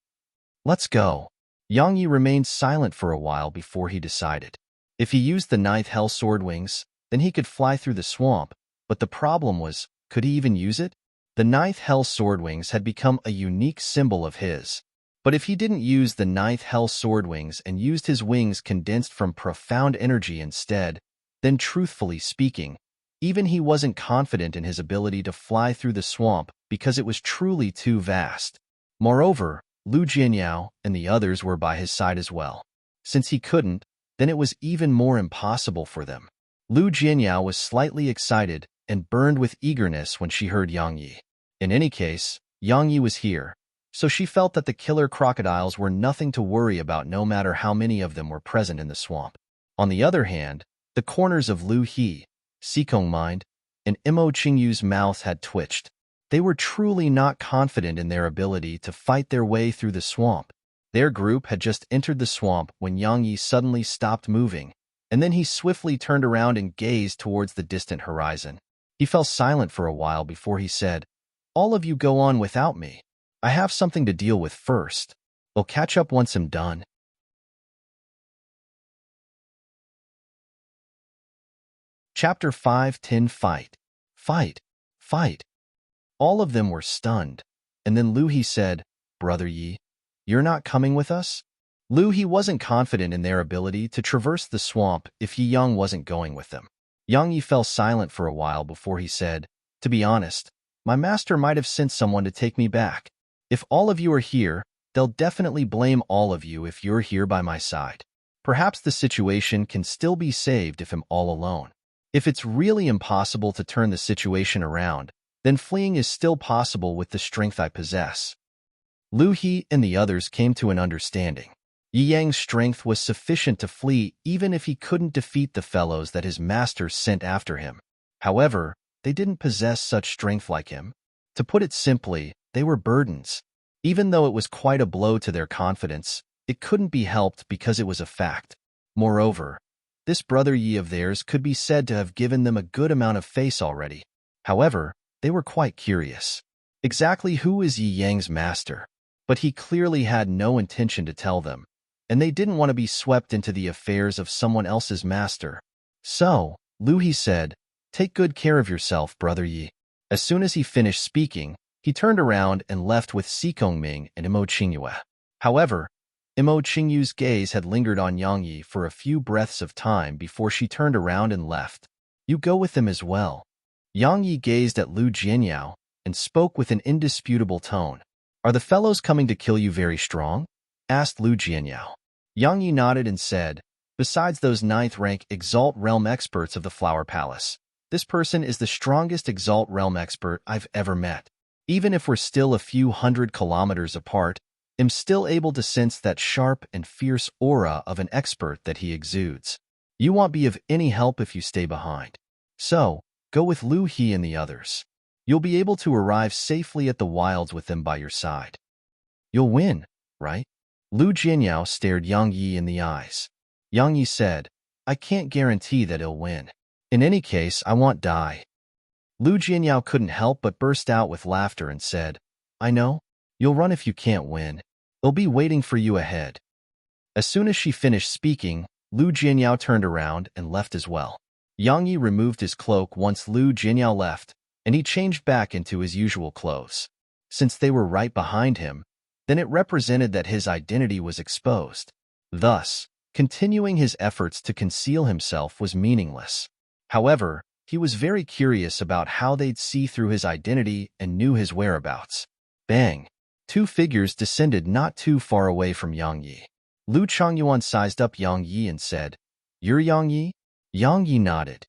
Let's go. Yang Yi remained silent for a while before he decided. If he used the 9th Hell Sword Wings, then he could fly through the swamp, but the problem was, could he even use it? The 9th Hell Sword Wings had become a unique symbol of his. But if he didn't use the 9th Hell Sword Wings and used his wings condensed from profound energy instead, then truthfully speaking, even he wasn't confident in his ability to fly through the swamp because it was truly too vast. Moreover, Lu Jianyao and the others were by his side as well. Since he couldn't, then it was even more impossible for them. Lu Jianyao was slightly excited and burned with eagerness when she heard Yang Yi. In any case, Yang Yi was here, so she felt that the killer crocodiles were nothing to worry about no matter how many of them were present in the swamp. On the other hand, the corners of Lu He, Sikong Mind, and Mo Qingyu's mouth had twitched. They were truly not confident in their ability to fight their way through the swamp. Their group had just entered the swamp when Yang Yi suddenly stopped moving, and then he swiftly turned around and gazed towards the distant horizon. He fell silent for a while before he said, "All of you go on without me. I have something to deal with first. I'll catch up once I'm done." Chapter 5:10 Fight. Fight. Fight. All of them were stunned, and then Lu He said, "Brother Yi, you're not coming with us?" Lu He wasn't confident in their ability to traverse the swamp if Yi Yang wasn't going with them. Yang Yi fell silent for a while before he said, "To be honest, my master might have sent someone to take me back. If all of you are here, they'll definitely blame all of you if you're here by my side. Perhaps the situation can still be saved if I'm all alone. If it's really impossible to turn the situation around, then fleeing is still possible with the strength I possess." Lu He and the others came to an understanding. Yi Yang's strength was sufficient to flee even if he couldn't defeat the fellows that his master sent after him. However, they didn't possess such strength like him. To put it simply, they were burdens. Even though it was quite a blow to their confidence, it couldn't be helped because it was a fact. Moreover, this brother Yi of theirs could be said to have given them a good amount of face already. However, they were quite curious. Exactly who is Yi Yang's master? But he clearly had no intention to tell them, and they didn't want to be swept into the affairs of someone else's master. So, Lu He said, "Take good care of yourself, brother Yi." As soon as he finished speaking, he turned around and left with Sikong Ming and Mo Qingyue. However, Mo Qingyu's gaze had lingered on Yang Yi for a few breaths of time before she turned around and left. "You go with them as well." Yang Yi gazed at Lu Jianyao and spoke with an indisputable tone. "Are the fellows coming to kill you very strong?" asked Lu Jianyao. Yang Yi nodded and said, "Besides those 9th rank Exalt Realm experts of the Flower Palace, this person is the strongest Exalt Realm expert I've ever met. Even if we're still a few hundred kilometers apart, I'm still able to sense that sharp and fierce aura of an expert that he exudes. You won't be of any help if you stay behind. So, go with Lu He and the others. You'll be able to arrive safely at the wilds with them by your side. You'll win, right?" Lu Jianyao stared Yang Yi in the eyes. Yang Yi said, "I can't guarantee that he'll win. In any case, I won't die." Lu Jianyao couldn't help but burst out with laughter and said, "I know. You'll run if you can't win. They'll be waiting for you ahead." As soon as she finished speaking, Lu Jianyao turned around and left as well. Yang Yi removed his cloak once Lu Jianyao left, and he changed back into his usual clothes. Since they were right behind him, then it represented that his identity was exposed. Thus, continuing his efforts to conceal himself was meaningless. However, he was very curious about how they'd see through his identity and knew his whereabouts. Bang! Two figures descended not too far away from Yang Yi. Lu Changyuan sized up Yang Yi and said, "You're Yang Yi?" Yang Yi nodded.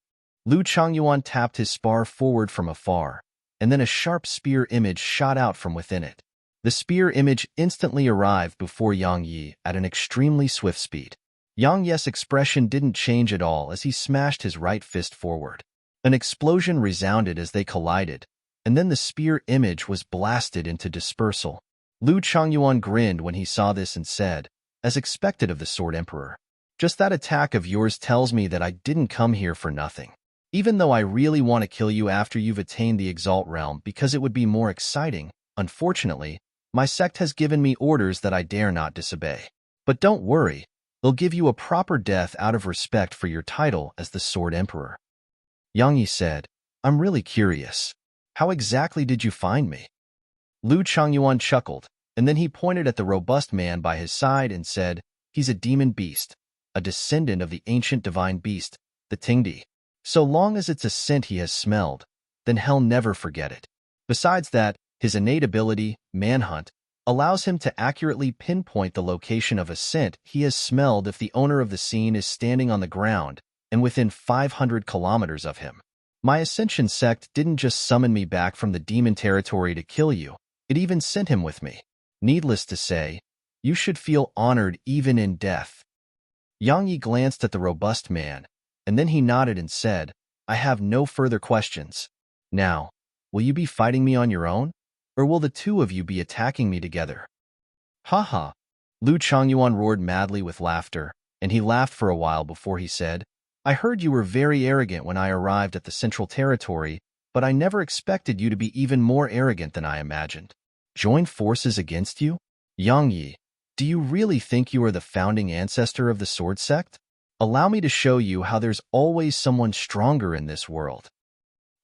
Lu Changyuan tapped his spar forward from afar, and then a sharp spear image shot out from within it. The spear image instantly arrived before Yang Yi at an extremely swift speed. Yang Yi's expression didn't change at all as he smashed his right fist forward. An explosion resounded as they collided, and then the spear image was blasted into dispersal. Lu Changyuan grinned when he saw this and said, as expected of the Sword Emperor, "Just that attack of yours tells me that I didn't come here for nothing. Even though I really want to kill you after you've attained the Exalt realm because it would be more exciting, unfortunately, my sect has given me orders that I dare not disobey. But don't worry, they'll give you a proper death out of respect for your title as the Sword Emperor." Yang Yi said, "I'm really curious. How exactly did you find me?" Lu Changyuan chuckled, and then he pointed at the robust man by his side and said, "He's a demon beast, a descendant of the ancient divine beast, the Tingdi. So long as it's a scent he has smelled, then he'll never forget it. Besides that, his innate ability, Manhunt, allows him to accurately pinpoint the location of a scent he has smelled if the owner of the scene is standing on the ground and within 500 kilometers of him. My Ascension sect didn't just summon me back from the demon territory to kill you, it even sent him with me. Needless to say, you should feel honored even in death." Yang Yi glanced at the robust man, and then he nodded and said, "I have no further questions. Now, will you be fighting me on your own, or will the two of you be attacking me together?" "Ha ha!" Lu Changyuan roared madly with laughter, and he laughed for a while before he said, "I heard you were very arrogant when I arrived at the Central Territory, but I never expected you to be even more arrogant than I imagined. Join forces against you? Yang Yi, do you really think you are the founding ancestor of the Sword Sect? Allow me to show you how there's always someone stronger in this world."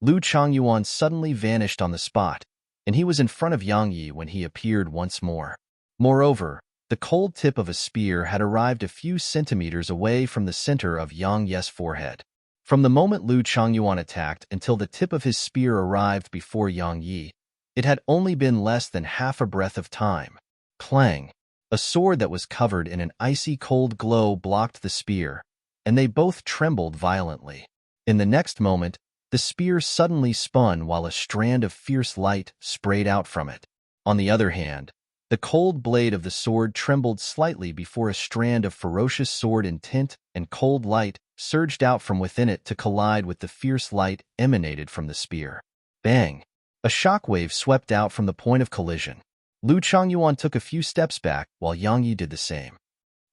Lu Changyuan suddenly vanished on the spot, and he was in front of Yang Yi when he appeared once more. Moreover, the cold tip of a spear had arrived a few centimeters away from the center of Yang Yi's forehead. From the moment Lu Changyuan attacked until the tip of his spear arrived before Yang Yi, it had only been less than half a breath of time. Clang! A sword that was covered in an icy cold glow blocked the spear, and they both trembled violently. In the next moment, the spear suddenly spun while a strand of fierce light sprayed out from it. On the other hand, the cold blade of the sword trembled slightly before a strand of ferocious sword intent and cold light surged out from within it to collide with the fierce light emanated from the spear. Bang! A shockwave swept out from the point of collision. Lu Changyuan took a few steps back while Yang Yi did the same.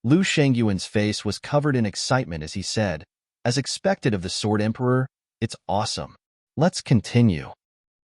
Lu Shangyuan's face was covered in excitement as he said, "As expected of the Sword Emperor, it's awesome. Let's continue."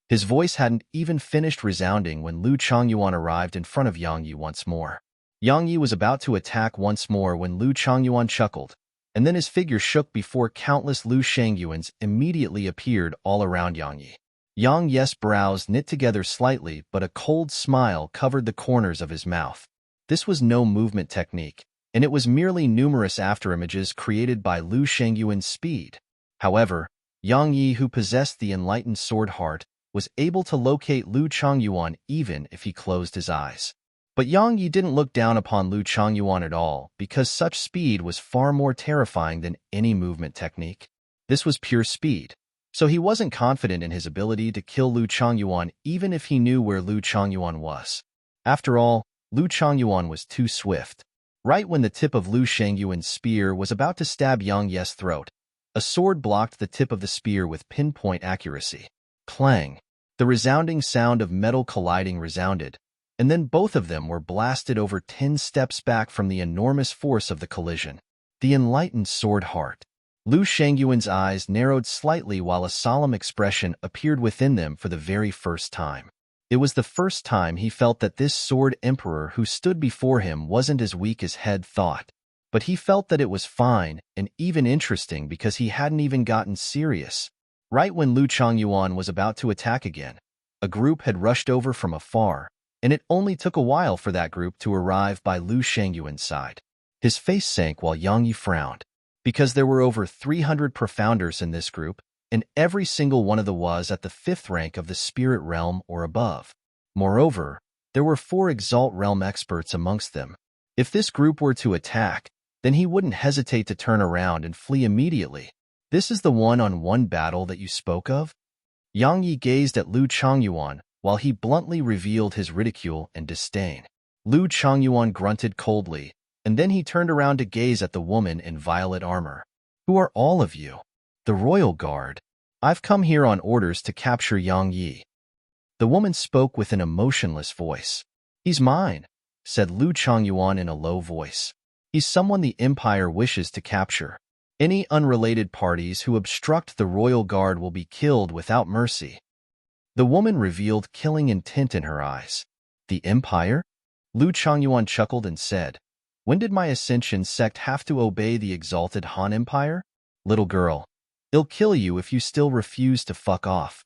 His voice hadn't even finished resounding when Lu Changyuan arrived in front of Yang Yi once more. Yang Yi was about to attack once more when Lu Changyuan chuckled, and then his figure shook before countless Lu Shangyuans immediately appeared all around Yang Yi. Yang Yi's brows knit together slightly, but a cold smile covered the corners of his mouth. This was no movement technique, and it was merely numerous afterimages created by Lu Shangyuan's speed. However, Yang Yi, who possessed the enlightened sword heart, was able to locate Lu Changyuan even if he closed his eyes. But Yang Yi didn't look down upon Lu Changyuan at all because such speed was far more terrifying than any movement technique. This was pure speed. So he wasn't confident in his ability to kill Lu Changyuan even if he knew where Lu Changyuan was. After all, Lu Changyuan was too swift. Right when the tip of Lu Shangyuan's spear was about to stab Yang Yi's throat, a sword blocked the tip of the spear with pinpoint accuracy. Clang! The resounding sound of metal colliding resounded, and then both of them were blasted over 10 steps back from the enormous force of the collision. The enlightened sword heart. Lu Shangyuan's eyes narrowed slightly while a solemn expression appeared within them for the very first time. It was the first time he felt that this Sword Emperor who stood before him wasn't as weak as Head thought, but he felt that it was fine and even interesting because he hadn't even gotten serious. Right when Lu Changyuan was about to attack again, a group had rushed over from afar, and it only took a while for that group to arrive by Lu Shangyuan's side. His face sank while Yang Yi frowned. because there were over 300 profounders in this group, and every single one of them was at the 5th rank of the spirit realm or above. Moreover, there were 4 Exalt Realm experts amongst them. If this group were to attack, then he wouldn't hesitate to turn around and flee immediately. This is the one-on-one battle that you spoke of? Yang Yi gazed at Lu Chongyuan while he bluntly revealed his ridicule and disdain. Lu Chongyuan grunted coldly, and then he turned around to gaze at the woman in violet armor. Who are all of you? The Royal Guard. I've come here on orders to capture Yang Yi. The woman spoke with an emotionless voice. He's mine, said Lu Chongyuan in a low voice. He's someone the Empire wishes to capture. Any unrelated parties who obstruct the Royal Guard will be killed without mercy. The woman revealed killing intent in her eyes. The Empire? Lu Chongyuan chuckled and said, when did my Ascension sect have to obey the exalted Han Empire? Little girl, they'll kill you if you still refuse to fuck off.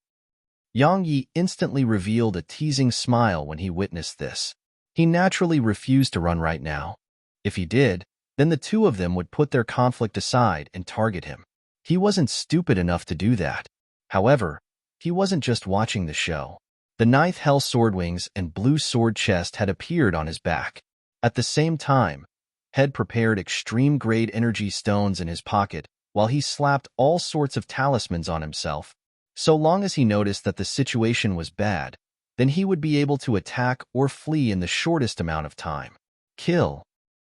Yang Yi instantly revealed a teasing smile when he witnessed this. He naturally refused to run right now. If he did, then the two of them would put their conflict aside and target him. He wasn't stupid enough to do that. However, he wasn't just watching the show. The 9th Hell Swordwings and Blue Sword Chest had appeared on his back. At the same time, Head prepared extreme-grade energy stones in his pocket while he slapped all sorts of talismans on himself. So long as he noticed that the situation was bad, then he would be able to attack or flee in the shortest amount of time. Kill.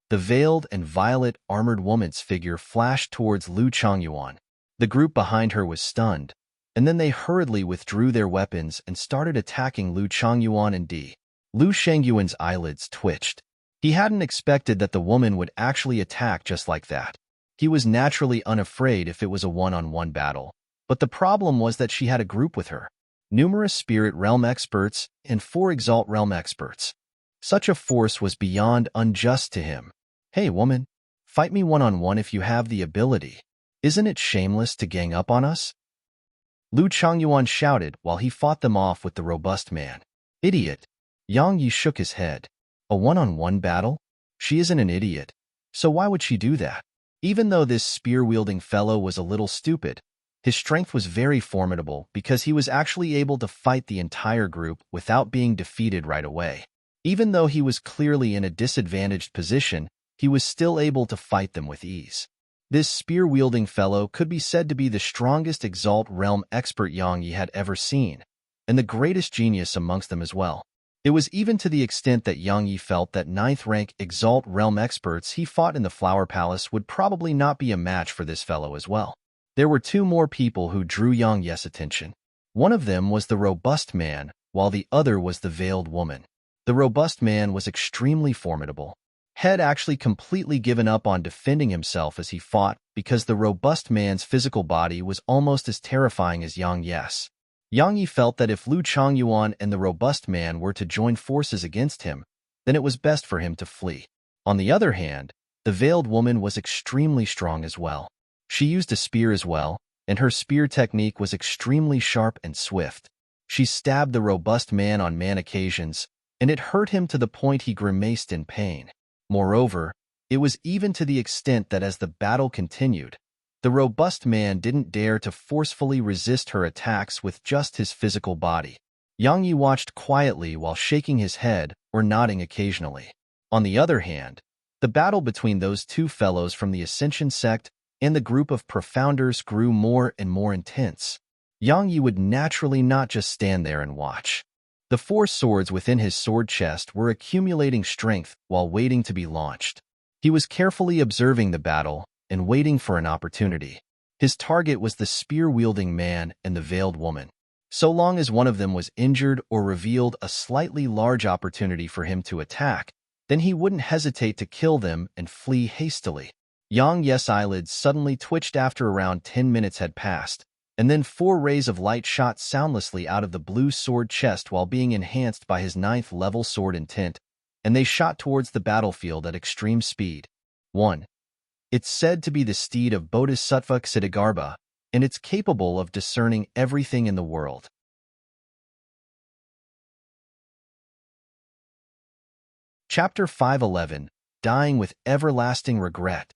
The veiled and violet armored woman's figure flashed towards Lu Chongyuan. The group behind her was stunned, and then they hurriedly withdrew their weapons and started attacking Lu Chongyuan and D. Lu Shengyuan's eyelids twitched. He hadn't expected that the woman would actually attack just like that. He was naturally unafraid if it was a one-on-one battle, but the problem was that she had a group with her. Numerous Spirit Realm experts and 4 Exalt Realm experts. Such a force was beyond unjust to him. Hey woman, fight me one-on-one if you have the ability. Isn't it shameless to gang up on us? Lu Chongyuan shouted while he fought them off with the robust man. Idiot. Yang Yi shook his head. A one-on-one battle? She isn't an idiot, so why would she do that? Even though this spear-wielding fellow was a little stupid, his strength was very formidable because he was actually able to fight the entire group without being defeated right away. Even though he was clearly in a disadvantaged position, he was still able to fight them with ease. This spear-wielding fellow could be said to be the strongest Exalt Realm expert Yang Yi had ever seen, and the greatest genius amongst them as well. It was even to the extent that Yang Yi felt that 9th rank Exalt Realm experts he fought in the Flower Palace would probably not be a match for this fellow as well. There were 2 more people who drew Yang Yi's attention. One of them was the robust man, while the other was the veiled woman. The robust man was extremely formidable. Had actually completely given up on defending himself as he fought because the robust man's physical body was almost as terrifying as Yang Yi's. Yang Yi felt that if Lu Chongyuan and the robust man were to join forces against him, then it was best for him to flee. On the other hand, the veiled woman was extremely strong as well. She used a spear as well, and her spear technique was extremely sharp and swift. She stabbed the robust man on many occasions, and it hurt him to the point he grimaced in pain. Moreover, it was even to the extent that as the battle continued, the robust man didn't dare to forcefully resist her attacks with just his physical body. Yang Yi watched quietly while shaking his head or nodding occasionally. On the other hand, the battle between those 2 fellows from the Ascension sect and the group of Profounders grew more and more intense. Yang Yi would naturally not just stand there and watch. The 4 swords within his sword chest were accumulating strength while waiting to be launched. He was carefully observing the battle and waiting for an opportunity. His target was the spear-wielding man and the veiled woman. So long as one of them was injured or revealed a slightly large opportunity for him to attack, then he wouldn't hesitate to kill them and flee hastily. Yang Yi's eyelids suddenly twitched after around 10 minutes had passed, and then 4 rays of light shot soundlessly out of the blue sword chest while being enhanced by his 9th level sword intent, and they shot towards the battlefield at extreme speed. 1. It's said to be the steed of Bodhisattva Ksitigarbha, and it's capable of discerning everything in the world. Chapter 511, Dying with Everlasting Regret.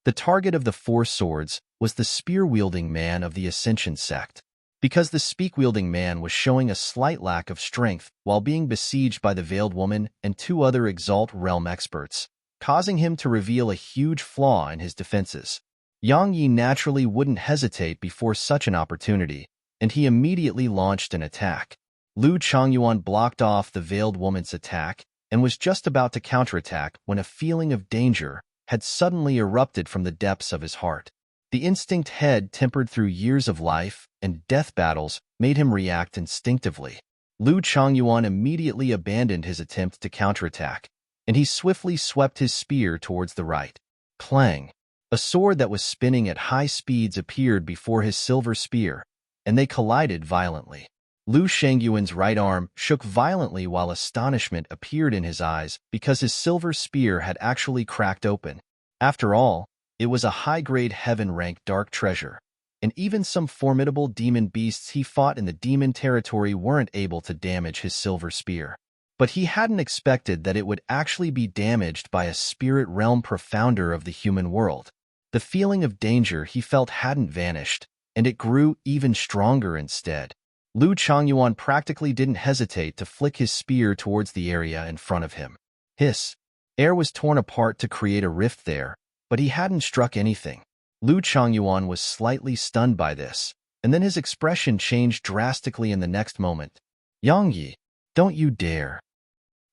The target of the four swords was the spear-wielding man of the Ascension sect. Because the speak-wielding man was showing a slight lack of strength while being besieged by the Veiled Woman and two other Exalt Realm experts, causing him to reveal a huge flaw in his defenses. Yang Yi naturally wouldn't hesitate before such an opportunity, and he immediately launched an attack. Lu Changyuan blocked off the Veiled Woman's attack and was just about to counterattack when a feeling of danger had suddenly erupted from the depths of his heart. The instinct head tempered through years of life and death battles made him react instinctively. Lu Changyuan immediately abandoned his attempt to counterattack, and he swiftly swept his spear towards the right. Clang! A sword that was spinning at high speeds appeared before his silver spear, and they collided violently. Lu Changyuan's right arm shook violently while astonishment appeared in his eyes because his silver spear had actually cracked open. After all, it was a high-grade heaven-ranked dark treasure, and even some formidable demon beasts he fought in the demon territory weren't able to damage his silver spear. But he hadn't expected that it would actually be damaged by a spirit realm profounder of the human world. The feeling of danger he felt hadn't vanished, and it grew even stronger instead. Lu Changyuan practically didn't hesitate to flick his spear towards the area in front of him. Hiss! Air was torn apart to create a rift there, but he hadn't struck anything. Lu Changyuan was slightly stunned by this, and then his expression changed drastically in the next moment. Yang Yi, don't you dare!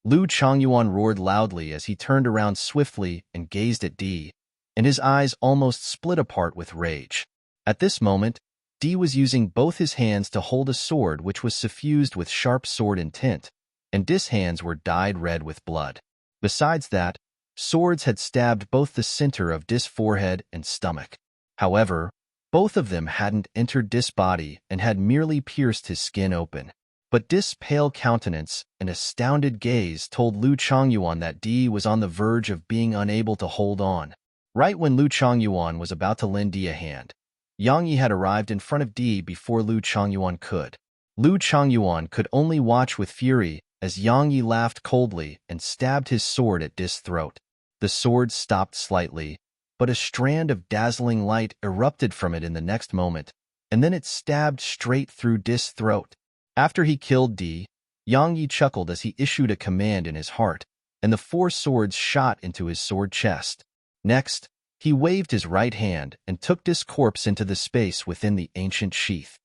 Lu Changyuan roared loudly as he turned around swiftly and gazed at Di, and his eyes almost split apart with rage. At this moment, Di was using both his hands to hold a sword which was suffused with sharp sword intent, and Di's hands were dyed red with blood. Besides that, swords had stabbed both the center of Di's forehead and stomach. However, both of them hadn't entered Di's body and had merely pierced his skin open. But Di's pale countenance and astounded gaze told Lu Changyuan that Di was on the verge of being unable to hold on. Right when Lu Changyuan was about to lend Di a hand, Yang Yi had arrived in front of Di before Lu Changyuan could. Lu Changyuan could only watch with fury as Yang Yi laughed coldly and stabbed his sword at Di's throat. The sword stopped slightly, but a strand of dazzling light erupted from it in the next moment, and then it stabbed straight through Di's throat. After he killed Di, Yang Yi chuckled as he issued a command in his heart, and the four swords shot into his sword chest. Next, he waved his right hand and took Di's corpse into the space within the ancient sheath.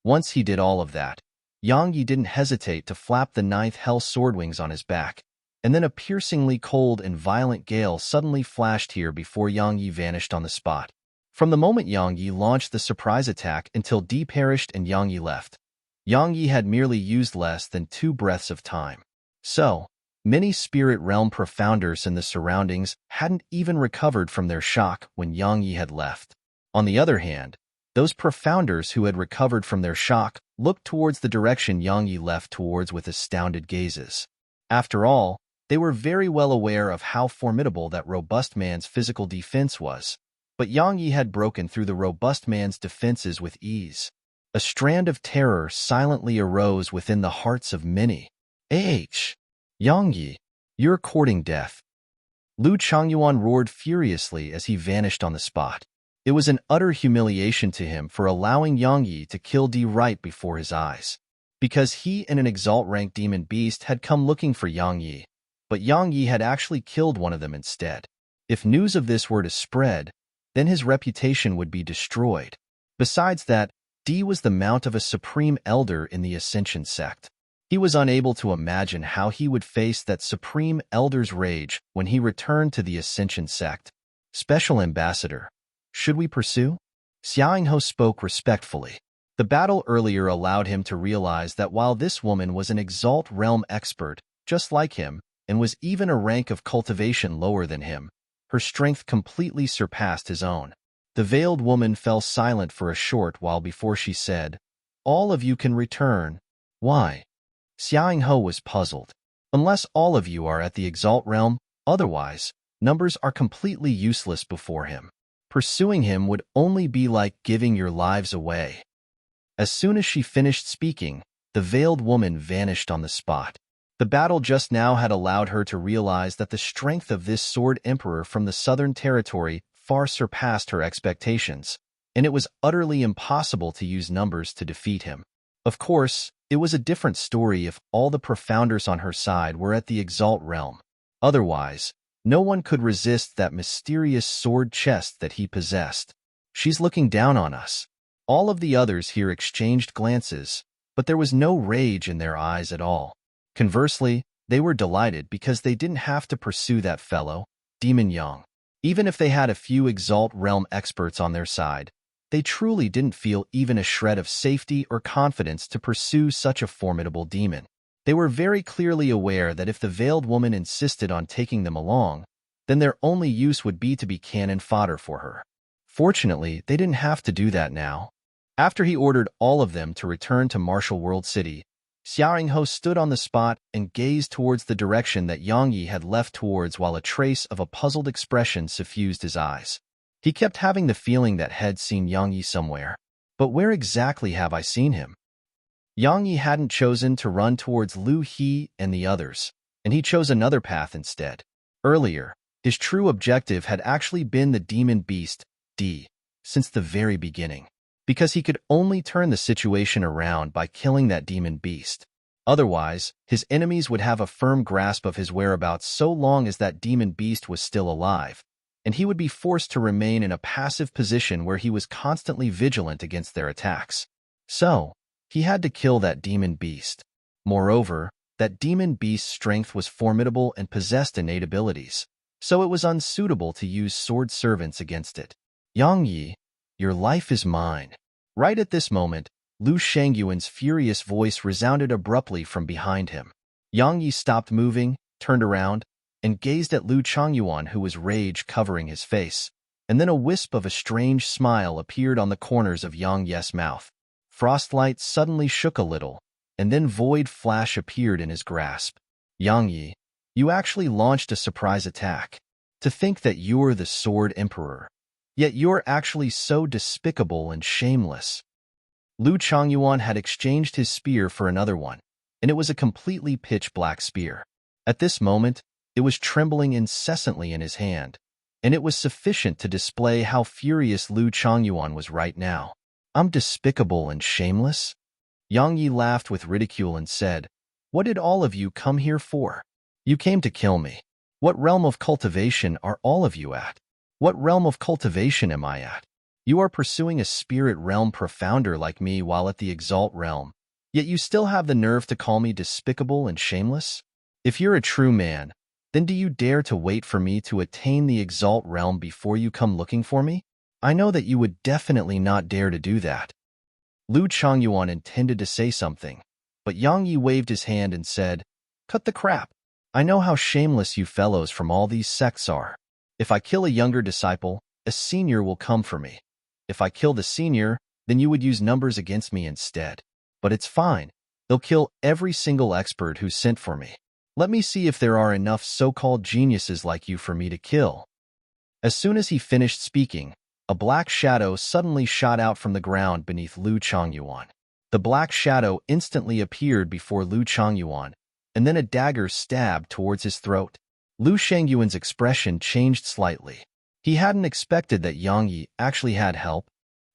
Once he did all of that, Yang Yi didn't hesitate to flap the ninth hell sword wings on his back, and then a piercingly cold and violent gale suddenly flashed here before Yang Yi vanished on the spot. From the moment Yang Yi launched the surprise attack until Di perished and Yang Yi left, Yang Yi had merely used less than 2 breaths of time. So, many spirit realm profounders in the surroundings hadn't even recovered from their shock when Yang Yi had left. On the other hand, those profounders who had recovered from their shock looked towards the direction Yang Yi left towards with astounded gazes. After all, they were very well aware of how formidable that robust man's physical defense was, but Yang Yi had broken through the robust man's defenses with ease. A strand of terror silently arose within the hearts of many. Yang Yi, you're courting death. Lu Changyuan roared furiously as he vanished on the spot. It was an utter humiliation to him for allowing Yang Yi to kill Di right before his eyes, because he and an Exalt-ranked demon beast had come looking for Yang Yi, but Yang Yi had actually killed one of them instead. If news of this were to spread, then his reputation would be destroyed. Besides that, Di was the mount of a supreme elder in the Ascension sect. He was unable to imagine how he would face that supreme elder's rage when he returned to the Ascension sect. Special Ambassador, should we pursue? Xiaoyinghe spoke respectfully. The battle earlier allowed him to realize that while this woman was an Exalt realm expert, just like him, and was even a rank of cultivation lower than him, her strength completely surpassed his own. The veiled woman fell silent for a short while before she said, "All of you can return." Why? Xiaoyinghe was puzzled. Unless all of you are at the Exalt realm, otherwise, numbers are completely useless before him. Pursuing him would only be like giving your lives away. As soon as she finished speaking, the veiled woman vanished on the spot. The battle just now had allowed her to realize that the strength of this sword emperor from the southern territory far surpassed her expectations, and it was utterly impossible to use numbers to defeat him. Of course, it was a different story if all the profounders on her side were at the Exalt realm. Otherwise, no one could resist that mysterious sword chest that he possessed. She's looking down on us. All of the others here exchanged glances, but there was no rage in their eyes at all. Conversely, they were delighted because they didn't have to pursue that fellow, Demon Yang. Even if they had a few Exalt realm experts on their side, they truly didn't feel even a shred of safety or confidence to pursue such a formidable demon. They were very clearly aware that if the veiled woman insisted on taking them along, then their only use would be to be cannon fodder for her. Fortunately, they didn't have to do that now. After he ordered all of them to return to Martial World City, Xiaoringho stood on the spot and gazed towards the direction that Yang Yi had left towards while a trace of a puzzled expression suffused his eyes. He kept having the feeling that he'd seen Yang Yi somewhere. But where exactly have I seen him? Yang Yi hadn't chosen to run towards Lu He and the others, and he chose another path instead. Earlier, his true objective had actually been the demon beast, D, since the very beginning, because he could only turn the situation around by killing that demon beast. Otherwise, his enemies would have a firm grasp of his whereabouts so long as that demon beast was still alive, and he would be forced to remain in a passive position where he was constantly vigilant against their attacks. So, he had to kill that demon beast. Moreover, that demon beast's strength was formidable and possessed innate abilities, so it was unsuitable to use sword servants against it. Yang Yi, your life is mine. Right at this moment, Lu Shangyuan's furious voice resounded abruptly from behind him. Yang Yi stopped moving, turned around, and gazed at Lu Changyuan, who was rage covering his face, and then a wisp of a strange smile appeared on the corners of Yang Yi's mouth. Frostlight suddenly shook a little, and then Void Flash appeared in his grasp. Yang Yi, you actually launched a surprise attack. To think that you're the Sword Emperor. Yet you're actually so despicable and shameless. Lu Changyuan had exchanged his spear for another one, and it was a completely pitch-black spear. At this moment, it was trembling incessantly in his hand, and it was sufficient to display how furious Lu Changyuan was right now. I'm despicable and shameless? Yang Yi laughed with ridicule and said, what did all of you come here for? You came to kill me. What realm of cultivation are all of you at? What realm of cultivation am I at? You are pursuing a spirit realm profounder like me while at the Exalt realm, yet you still have the nerve to call me despicable and shameless? If you're a true man, then do you dare to wait for me to attain the Exalt realm before you come looking for me? I know that you would definitely not dare to do that. Lu Changyuan intended to say something, but Yang Yi waved his hand and said, cut the crap. I know how shameless you fellows from all these sects are. If I kill a younger disciple, a senior will come for me. If I kill the senior, then you would use numbers against me instead. But it's fine. They'll kill every single expert who's sent for me. Let me see if there are enough so-called geniuses like you for me to kill. As soon as he finished speaking, a black shadow suddenly shot out from the ground beneath Lu Changyuan. The black shadow instantly appeared before Lu Changyuan, and then a dagger stabbed towards his throat. Lu Shangyuan's expression changed slightly. He hadn't expected that Yang Yi actually had help.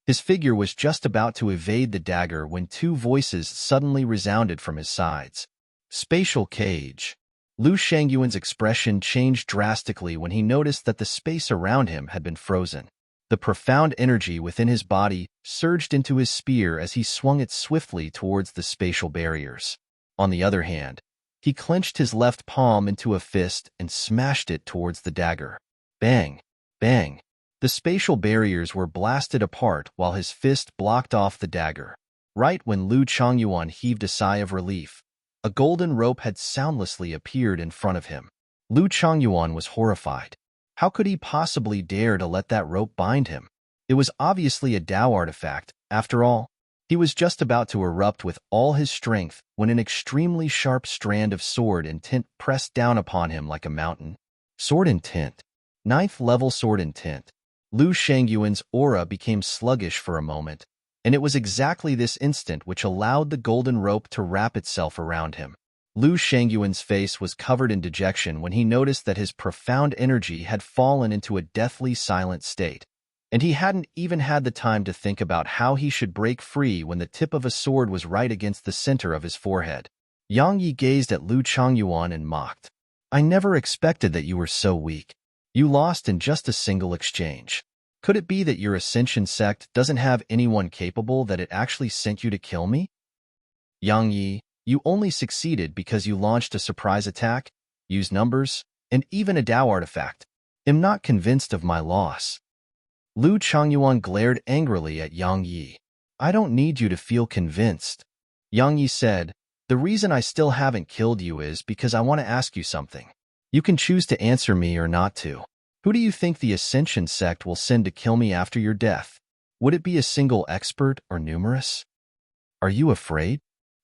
His figure was just about to evade the dagger when two voices suddenly resounded from his sides. Spatial cage. Lu Shangyuan's expression changed drastically when he noticed that the space around him had been frozen. The profound energy within his body surged into his spear as he swung it swiftly towards the spatial barriers. On the other hand, he clenched his left palm into a fist and smashed it towards the dagger. Bang! Bang! The spatial barriers were blasted apart while his fist blocked off the dagger. Right when Lu Changyuan heaved a sigh of relief, a golden rope had soundlessly appeared in front of him. Lu Changyuan was horrified. How could he possibly dare to let that rope bind him? It was obviously a Dao artifact, after all. He was just about to erupt with all his strength when an extremely sharp strand of sword intent pressed down upon him like a mountain. Sword intent. 9th level sword intent. Lu Shangyuan's aura became sluggish for a moment, and it was exactly this instant which allowed the golden rope to wrap itself around him. Lu Shangyuan's face was covered in dejection when he noticed that his profound energy had fallen into a deathly silent state, and he hadn't even had the time to think about how he should break free when the tip of a sword was right against the center of his forehead. Yang Yi gazed at Lu Changyuan and mocked. I never expected that you were so weak. You lost in just a single exchange. Could it be that your Ascension sect doesn't have anyone capable that it actually sent you to kill me? Yang Yi, you only succeeded because you launched a surprise attack, used numbers, and even a Dao artifact. Am not convinced of my loss. Lu Changyuan glared angrily at Yang Yi. I don't need you to feel convinced. Yang Yi said, the reason I still haven't killed you is because I want to ask you something. You can choose to answer me or not to. Who do you think the Ascension sect will send to kill me after your death? Would it be a single expert or numerous? Are you afraid?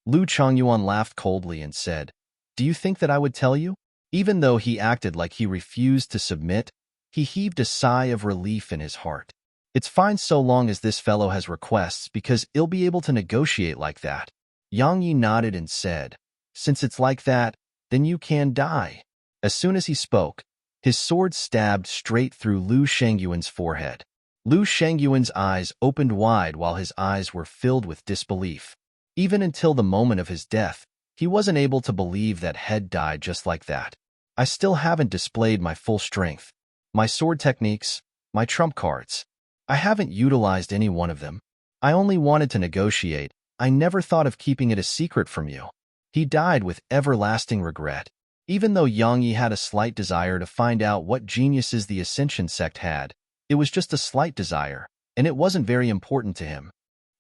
Lu Changyuan laughed coldly and said, do you think that I would tell you? Even though he acted like he refused to submit, he heaved a sigh of relief in his heart. It's fine so long as this fellow has requests because he'll be able to negotiate like that. Yang Yi nodded and said, since it's like that, then you can die. As soon as he spoke, his sword stabbed straight through Lu Shangyuan's forehead. Lu Shangyuan's eyes opened wide while his eyes were filled with disbelief. Even until the moment of his death, he wasn't able to believe that head died just like that. I still haven't displayed my full strength. My sword techniques, my trump cards. I haven't utilized any one of them. I only wanted to negotiate. I never thought of keeping it a secret from you. He died with everlasting regret. Even though Yang Yi had a slight desire to find out what geniuses the Ascension sect had, it was just a slight desire, and it wasn't very important to him.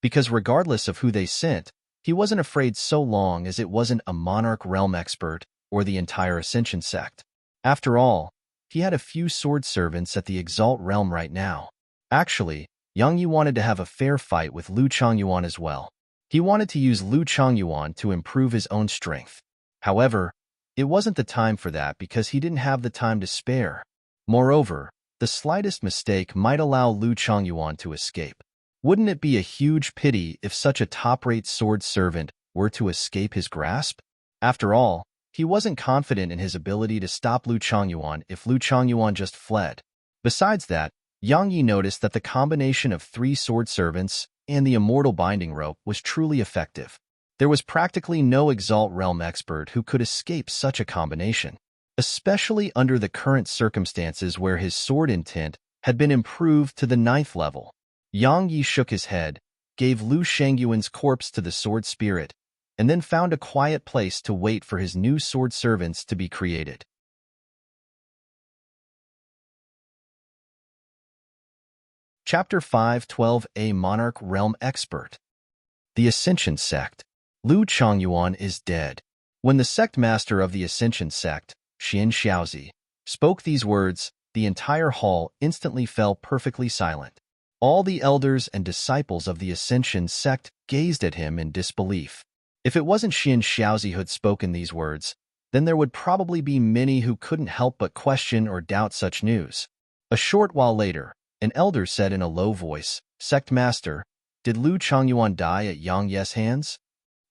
Because regardless of who they sent, he wasn't afraid so long as it wasn't a Monarch Realm expert or the entire Ascension sect. After all, he had a few sword servants at the Exalt Realm right now. Actually, Yang Yi wanted to have a fair fight with Lu Changyuan as well. He wanted to use Lu Changyuan to improve his own strength. However, it wasn't the time for that because he didn't have the time to spare. Moreover, the slightest mistake might allow Lu Changyuan to escape. Wouldn't it be a huge pity if such a top-rate sword servant were to escape his grasp? After all, he wasn't confident in his ability to stop Lu Changyuan if Lu Changyuan just fled. Besides that, Yang Yi noticed that the combination of 3 sword servants and the immortal binding rope was truly effective. There was practically no Exalt Realm expert who could escape such a combination, especially under the current circumstances where his sword intent had been improved to the 9th level. Yang Yi shook his head, gave Lu Shangyuan's corpse to the sword spirit, and then found a quiet place to wait for his new sword servants to be created. Chapter 5:12 A Monarch Realm Expert. The Ascension Sect. Lu Changyuan is dead. When the sect master of the Ascension Sect, Xian Xiaozi, spoke these words, the entire hall instantly fell perfectly silent. All the elders and disciples of the Ascension Sect gazed at him in disbelief. If it wasn't Xian Xiaozi who had spoken these words, then there would probably be many who couldn't help but question or doubt such news. A short while later, an elder said in a low voice, Sect Master, did Lu Changyuan die at Yang Ye's hands?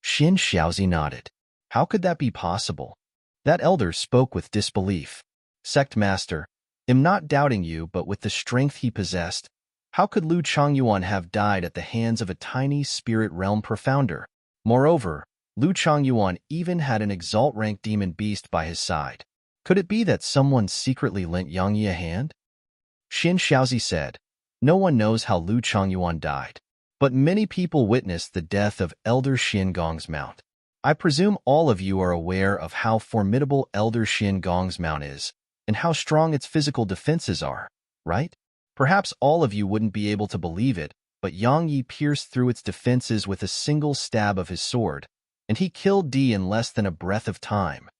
Xian Xiaozi nodded. How could that be possible? That elder spoke with disbelief. Sect Master, am not doubting you, but with the strength he possessed, how could Lu Changyuan have died at the hands of a tiny spirit realm profounder? Moreover, Lu Changyuan even had an Exalt-rank demon beast by his side. Could it be that someone secretly lent Yang Yi a hand? Xian Xiaozi said, no one knows how Lu Changyuan died, but many people witnessed the death of Elder Xian Gong's mount. I presume all of you are aware of how formidable Elder Xian Gong's mount is, and how strong its physical defenses are, right? Perhaps all of you wouldn't be able to believe it, but Yang Yi pierced through its defenses with a single stab of his sword, and he killed D in less than a breath of time.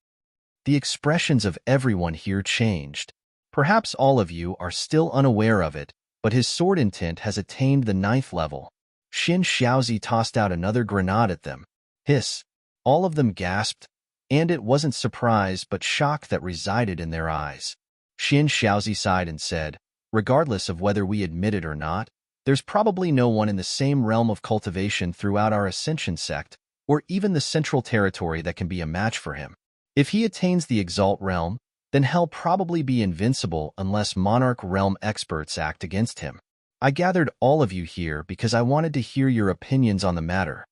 The expressions of everyone here changed. Perhaps all of you are still unaware of it, but his sword intent has attained the 9th level. Xian Xiaozi tossed out another grenade at them. Hiss! All of them gasped, and it wasn't surprise but shock that resided in their eyes. Xian Xiaozi sighed and said, regardless of whether we admit it or not, there's probably no one in the same realm of cultivation throughout our Ascension sect, or even the central territory that can be a match for him. If he attains the Exalt realm, then he'll probably be invincible unless Monarch realm experts act against him. I gathered all of you here because I wanted to hear your opinions on the matter.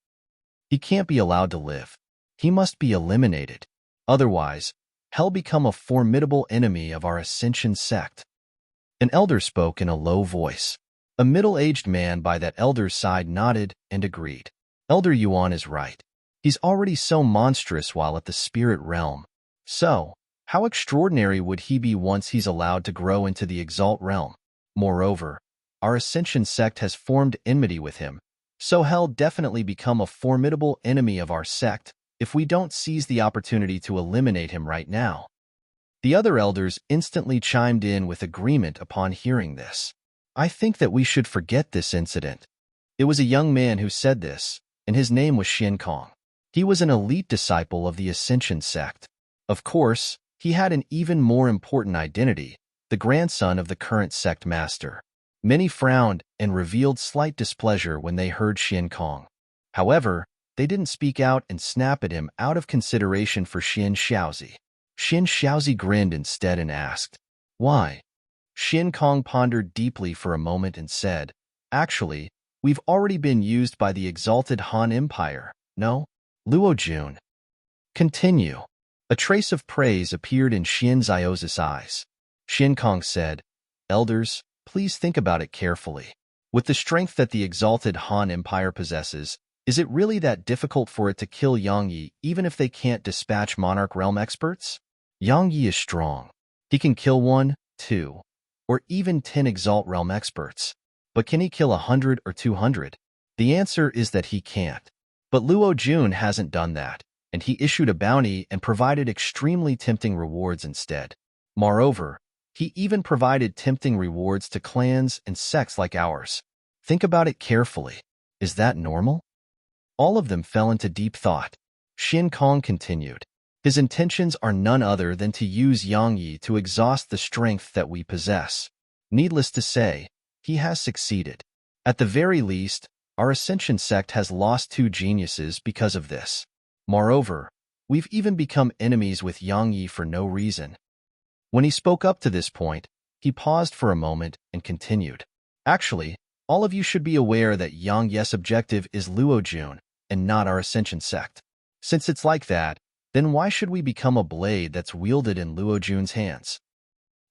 He can't be allowed to live. He must be eliminated. Otherwise, he'll become a formidable enemy of our Ascension sect. An elder spoke in a low voice. A middle-aged man by that elder's side nodded and agreed. Elder Yuan is right. He's already so monstrous while at the spirit realm. So, how extraordinary would he be once he's allowed to grow into the Exalt realm? Moreover, our Ascension sect has formed enmity with him, so he'll definitely become a formidable enemy of our sect if we don't seize the opportunity to eliminate him right now. The other elders instantly chimed in with agreement upon hearing this. I think that we should forget this incident. It was a young man who said this, and his name was Xin Kong. He was an elite disciple of the Ascension sect. Of course, he had an even more important identity, the grandson of the current sect master. Many frowned and revealed slight displeasure when they heard Xin Kong. However, they didn't speak out and snap at him out of consideration for Xin Shaozi. Xin Shaozi grinned instead and asked, "Why?" Xin Kong pondered deeply for a moment and said, "Actually, we've already been used by the exalted Han Empire, no? Luo Jun." Continue. A trace of praise appeared in Xin Zio's eyes. Xin Kong said, "Elders, please think about it carefully. With the strength that the exalted Han Empire possesses, is it really that difficult for it to kill Yang Yi even if they can't dispatch Monarch realm experts? Yang Yi is strong. He can kill 1, 2, or even 10 Exalt realm experts. But can he kill 100 or 200? The answer is that he can't. But Luo Jun hasn't done that, and he issued a bounty and provided extremely tempting rewards instead. Moreover, he even provided tempting rewards to clans and sects like ours. Think about it carefully. Is that normal?" All of them fell into deep thought. Xin Kong continued. "His intentions are none other than to use Yang Yi to exhaust the strength that we possess. Needless to say, he has succeeded. At the very least, our Ascension sect has lost 2 geniuses because of this. Moreover, we've even become enemies with Yang Yi for no reason." When he spoke up to this point, he paused for a moment and continued. "Actually, all of you should be aware that Yang Yi's objective is Luo Jun and not our Ascension sect. Since it's like that, then why should we become a blade that's wielded in Luo Jun's hands?"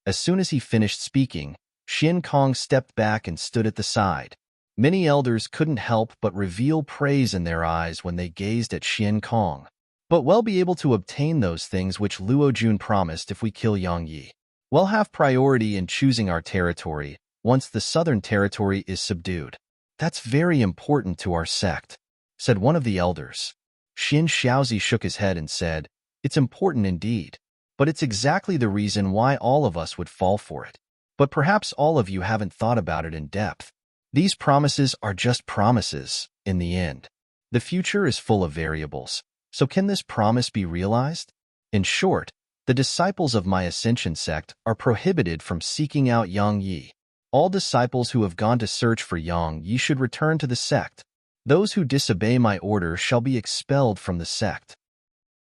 As soon as he finished speaking, Xin Kong stepped back and stood at the side. Many elders couldn't help but reveal praise in their eyes when they gazed at Xin Kong. "But we'll be able to obtain those things which Luo Jun promised if we kill Yang Yi. We'll have priority in choosing our territory once the southern territory is subdued. That's very important to our sect," said one of the elders. Xin Shaozi shook his head and said, "It's important indeed, but it's exactly the reason why all of us would fall for it. But perhaps all of you haven't thought about it in depth. These promises are just promises, in the end. The future is full of variables. So can this promise be realized? In short, the disciples of my Ascension sect are prohibited from seeking out Yang Yi. All disciples who have gone to search for Yang Yi should return to the sect. Those who disobey my order shall be expelled from the sect."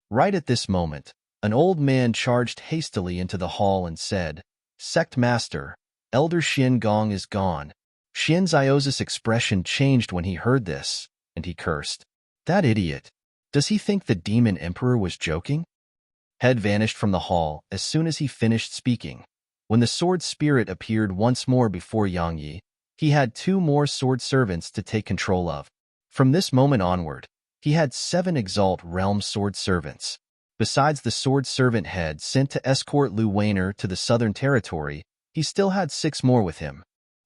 Right at this moment, an old man charged hastily into the hall and said, "Sect Master, Elder Xin Gong is gone." Xin Zio's expression changed when he heard this, and he cursed. "That idiot. Does he think the Demon Emperor was joking?" Head vanished from the hall as soon as he finished speaking. When the sword spirit appeared once more before Yang Yi, he had 2 more sword servants to take control of. From this moment onward, he had 7 Exalt realm sword servants. Besides the sword servant head sent to escort Lu Weiner to the southern territory, he still had 6 more with him.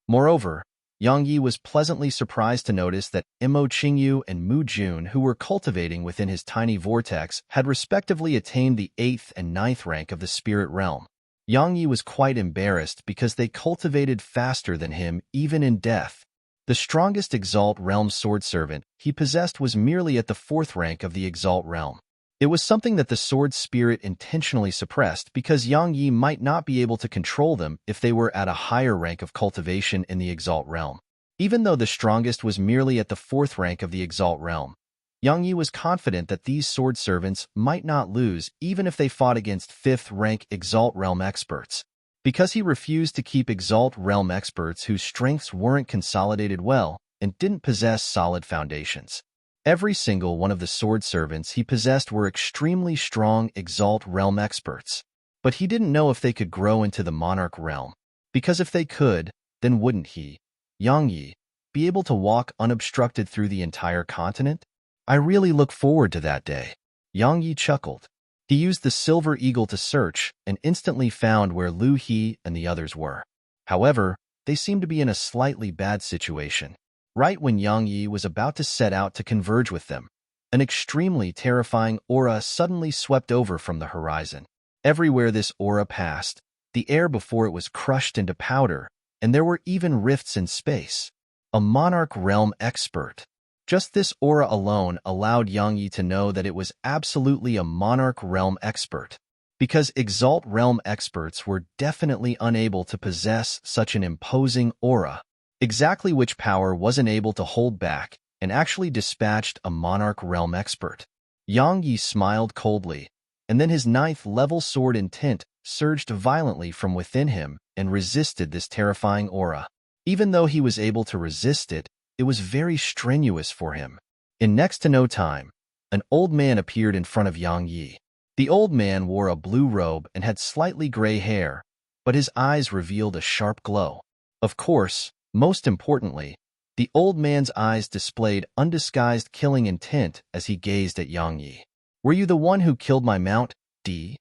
Moreover, Yang Yi was pleasantly surprised to notice that Mo Qingyu and Mu Jun, who were cultivating within his tiny vortex, had respectively attained the 8th and 9th rank of the spirit realm. Yang Yi was quite embarrassed because they cultivated faster than him even in death. The strongest Exalt realm sword servant he possessed was merely at the 4th rank of the Exalt realm. It was something that the sword spirit intentionally suppressed because Yang Yi might not be able to control them if they were at a higher rank of cultivation in the Exalt realm. Even though the strongest was merely at the 4th rank of the Exalt realm, Yang Yi was confident that these sword servants might not lose even if they fought against 5th-rank Exalt Realm experts. Because he refused to keep Exalt Realm experts whose strengths weren't consolidated well and didn't possess solid foundations. Every single one of the sword servants he possessed were extremely strong Exalt Realm experts. But he didn't know if they could grow into the Monarch Realm. Because if they could, then wouldn't he, Yang Yi, be able to walk unobstructed through the entire continent? I really look forward to that day. Yang Yi chuckled. He used the Silver Eagle to search and instantly found where Lu He and the others were. However, they seemed to be in a slightly bad situation. Right when Yang Yi was about to set out to converge with them, an extremely terrifying aura suddenly swept over from the horizon. Everywhere this aura passed, the air before it was crushed into powder, and there were even rifts in space. A Monarch Realm expert. Just this aura alone allowed Yang Yi to know that it was absolutely a Monarch Realm expert, because Exalt Realm experts were definitely unable to possess such an imposing aura. Exactly which power wasn't able to hold back and actually dispatched a Monarch Realm expert. Yang Yi smiled coldly, and then his 9th-level sword intent surged violently from within him and resisted this terrifying aura. Even though he was able to resist it, it was very strenuous for him. In next to no time, an old man appeared in front of Yang Yi. The old man wore a blue robe and had slightly gray hair, but his eyes revealed a sharp glow. Of course, most importantly, the old man's eyes displayed undisguised killing intent as he gazed at Yang Yi. "Were you the one who killed my mount, D?"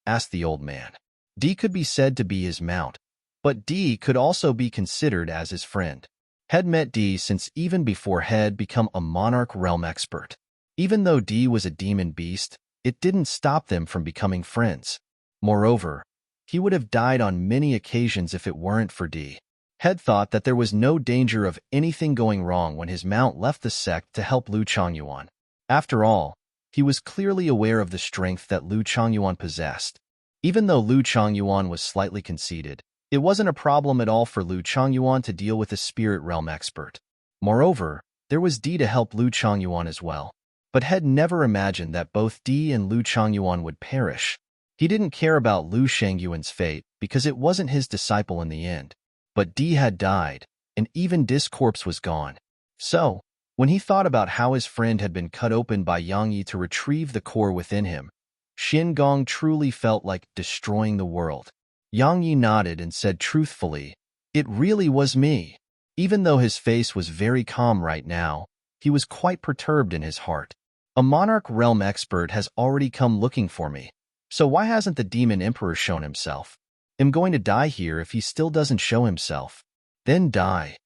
asked the old man. D could be said to be his mount, but D could also be considered as his friend. Had met D since even before Had become a Monarch Realm expert. Even though D was a demon beast, it didn't stop them from becoming friends. Moreover, he would have died on many occasions if it weren't for D. Had thought that there was no danger of anything going wrong when his mount left the sect to help Lu Changyuan. After all, he was clearly aware of the strength that Lu Changyuan possessed. Even though Lu Changyuan was slightly conceited, it wasn't a problem at all for Lu Changyuan to deal with a Spirit Realm expert. Moreover, there was D to help Lu Changyuan as well. But Had never imagined that both D and Lu Changyuan would perish. He didn't care about Lu Shangyuan's fate because it wasn't his disciple in the end. But D had died, and even Di's corpse was gone. So, when he thought about how his friend had been cut open by Yang Yi to retrieve the core within him, Xin Gong truly felt like destroying the world. Yang Yi nodded and said truthfully, "It really was me." Even though his face was very calm right now, he was quite perturbed in his heart. A Monarch Realm expert has already come looking for me, so why hasn't the Demon Emperor shown himself? I'm going to die here if he still doesn't show himself. Then die.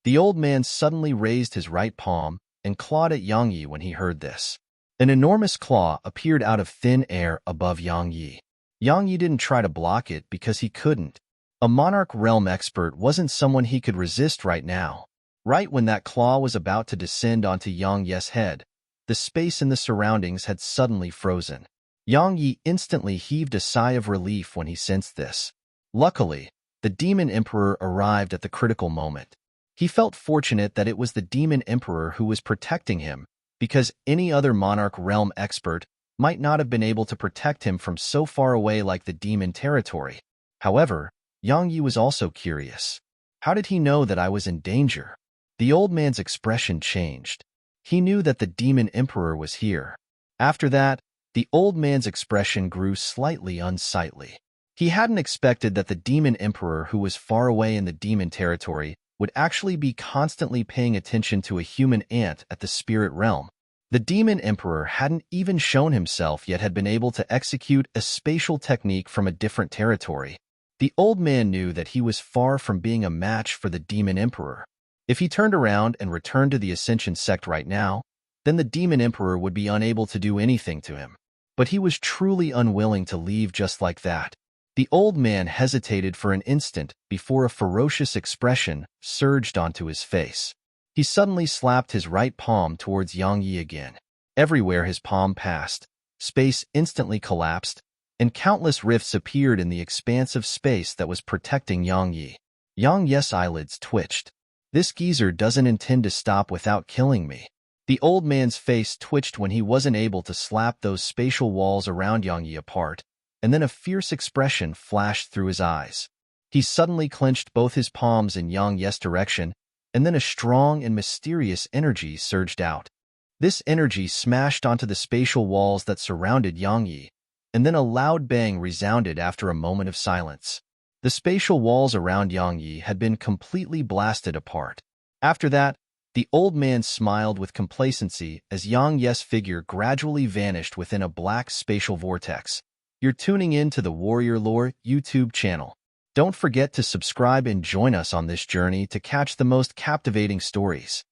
The old man suddenly raised his right palm and clawed at Yang Yi when he heard this. An enormous claw appeared out of thin air above Yang Yi. Yang Yi didn't try to block it because he couldn't. A Monarch Realm expert wasn't someone he could resist right now. Right when that claw was about to descend onto Yang Yi's head, the space in the surroundings had suddenly frozen. Yang Yi instantly heaved a sigh of relief when he sensed this. Luckily, the Demon Emperor arrived at the critical moment. He felt fortunate that it was the Demon Emperor who was protecting him, because any other Monarch Realm expert might not have been able to protect him from so far away like the demon territory. However, Yang Yi was also curious. How did he know that I was in danger? The old man's expression changed. He knew that the Demon Emperor was here. After that, the old man's expression grew slightly unsightly. He hadn't expected that the Demon Emperor who was far away in the demon territory would actually be constantly paying attention to a human ant at the spirit realm. The Demon Emperor hadn't even shown himself yet had been able to execute a spatial technique from a different territory. The old man knew that he was far from being a match for the Demon Emperor. If he turned around and returned to the Ascension sect right now, then the Demon Emperor would be unable to do anything to him. But he was truly unwilling to leave just like that. The old man hesitated for an instant before a ferocious expression surged onto his face. He suddenly slapped his right palm towards Yang Yi again. Everywhere his palm passed, space instantly collapsed, and countless rifts appeared in the expansive space that was protecting Yang Yi. Yang Yi's eyelids twitched. This geezer doesn't intend to stop without killing me. The old man's face twitched when he wasn't able to slap those spatial walls around Yang Yi apart, and then a fierce expression flashed through his eyes. He suddenly clenched both his palms in Yang Yi's direction, and then a strong and mysterious energy surged out. This energy smashed onto the spatial walls that surrounded Yang Yi, and then a loud bang resounded after a moment of silence. The spatial walls around Yang Yi had been completely blasted apart. After that, the old man smiled with complacency as Yang Yi's figure gradually vanished within a black spatial vortex. You're tuning in to the Warrior Lore YouTube channel. Don't forget to subscribe and join us on this journey to catch the most captivating stories.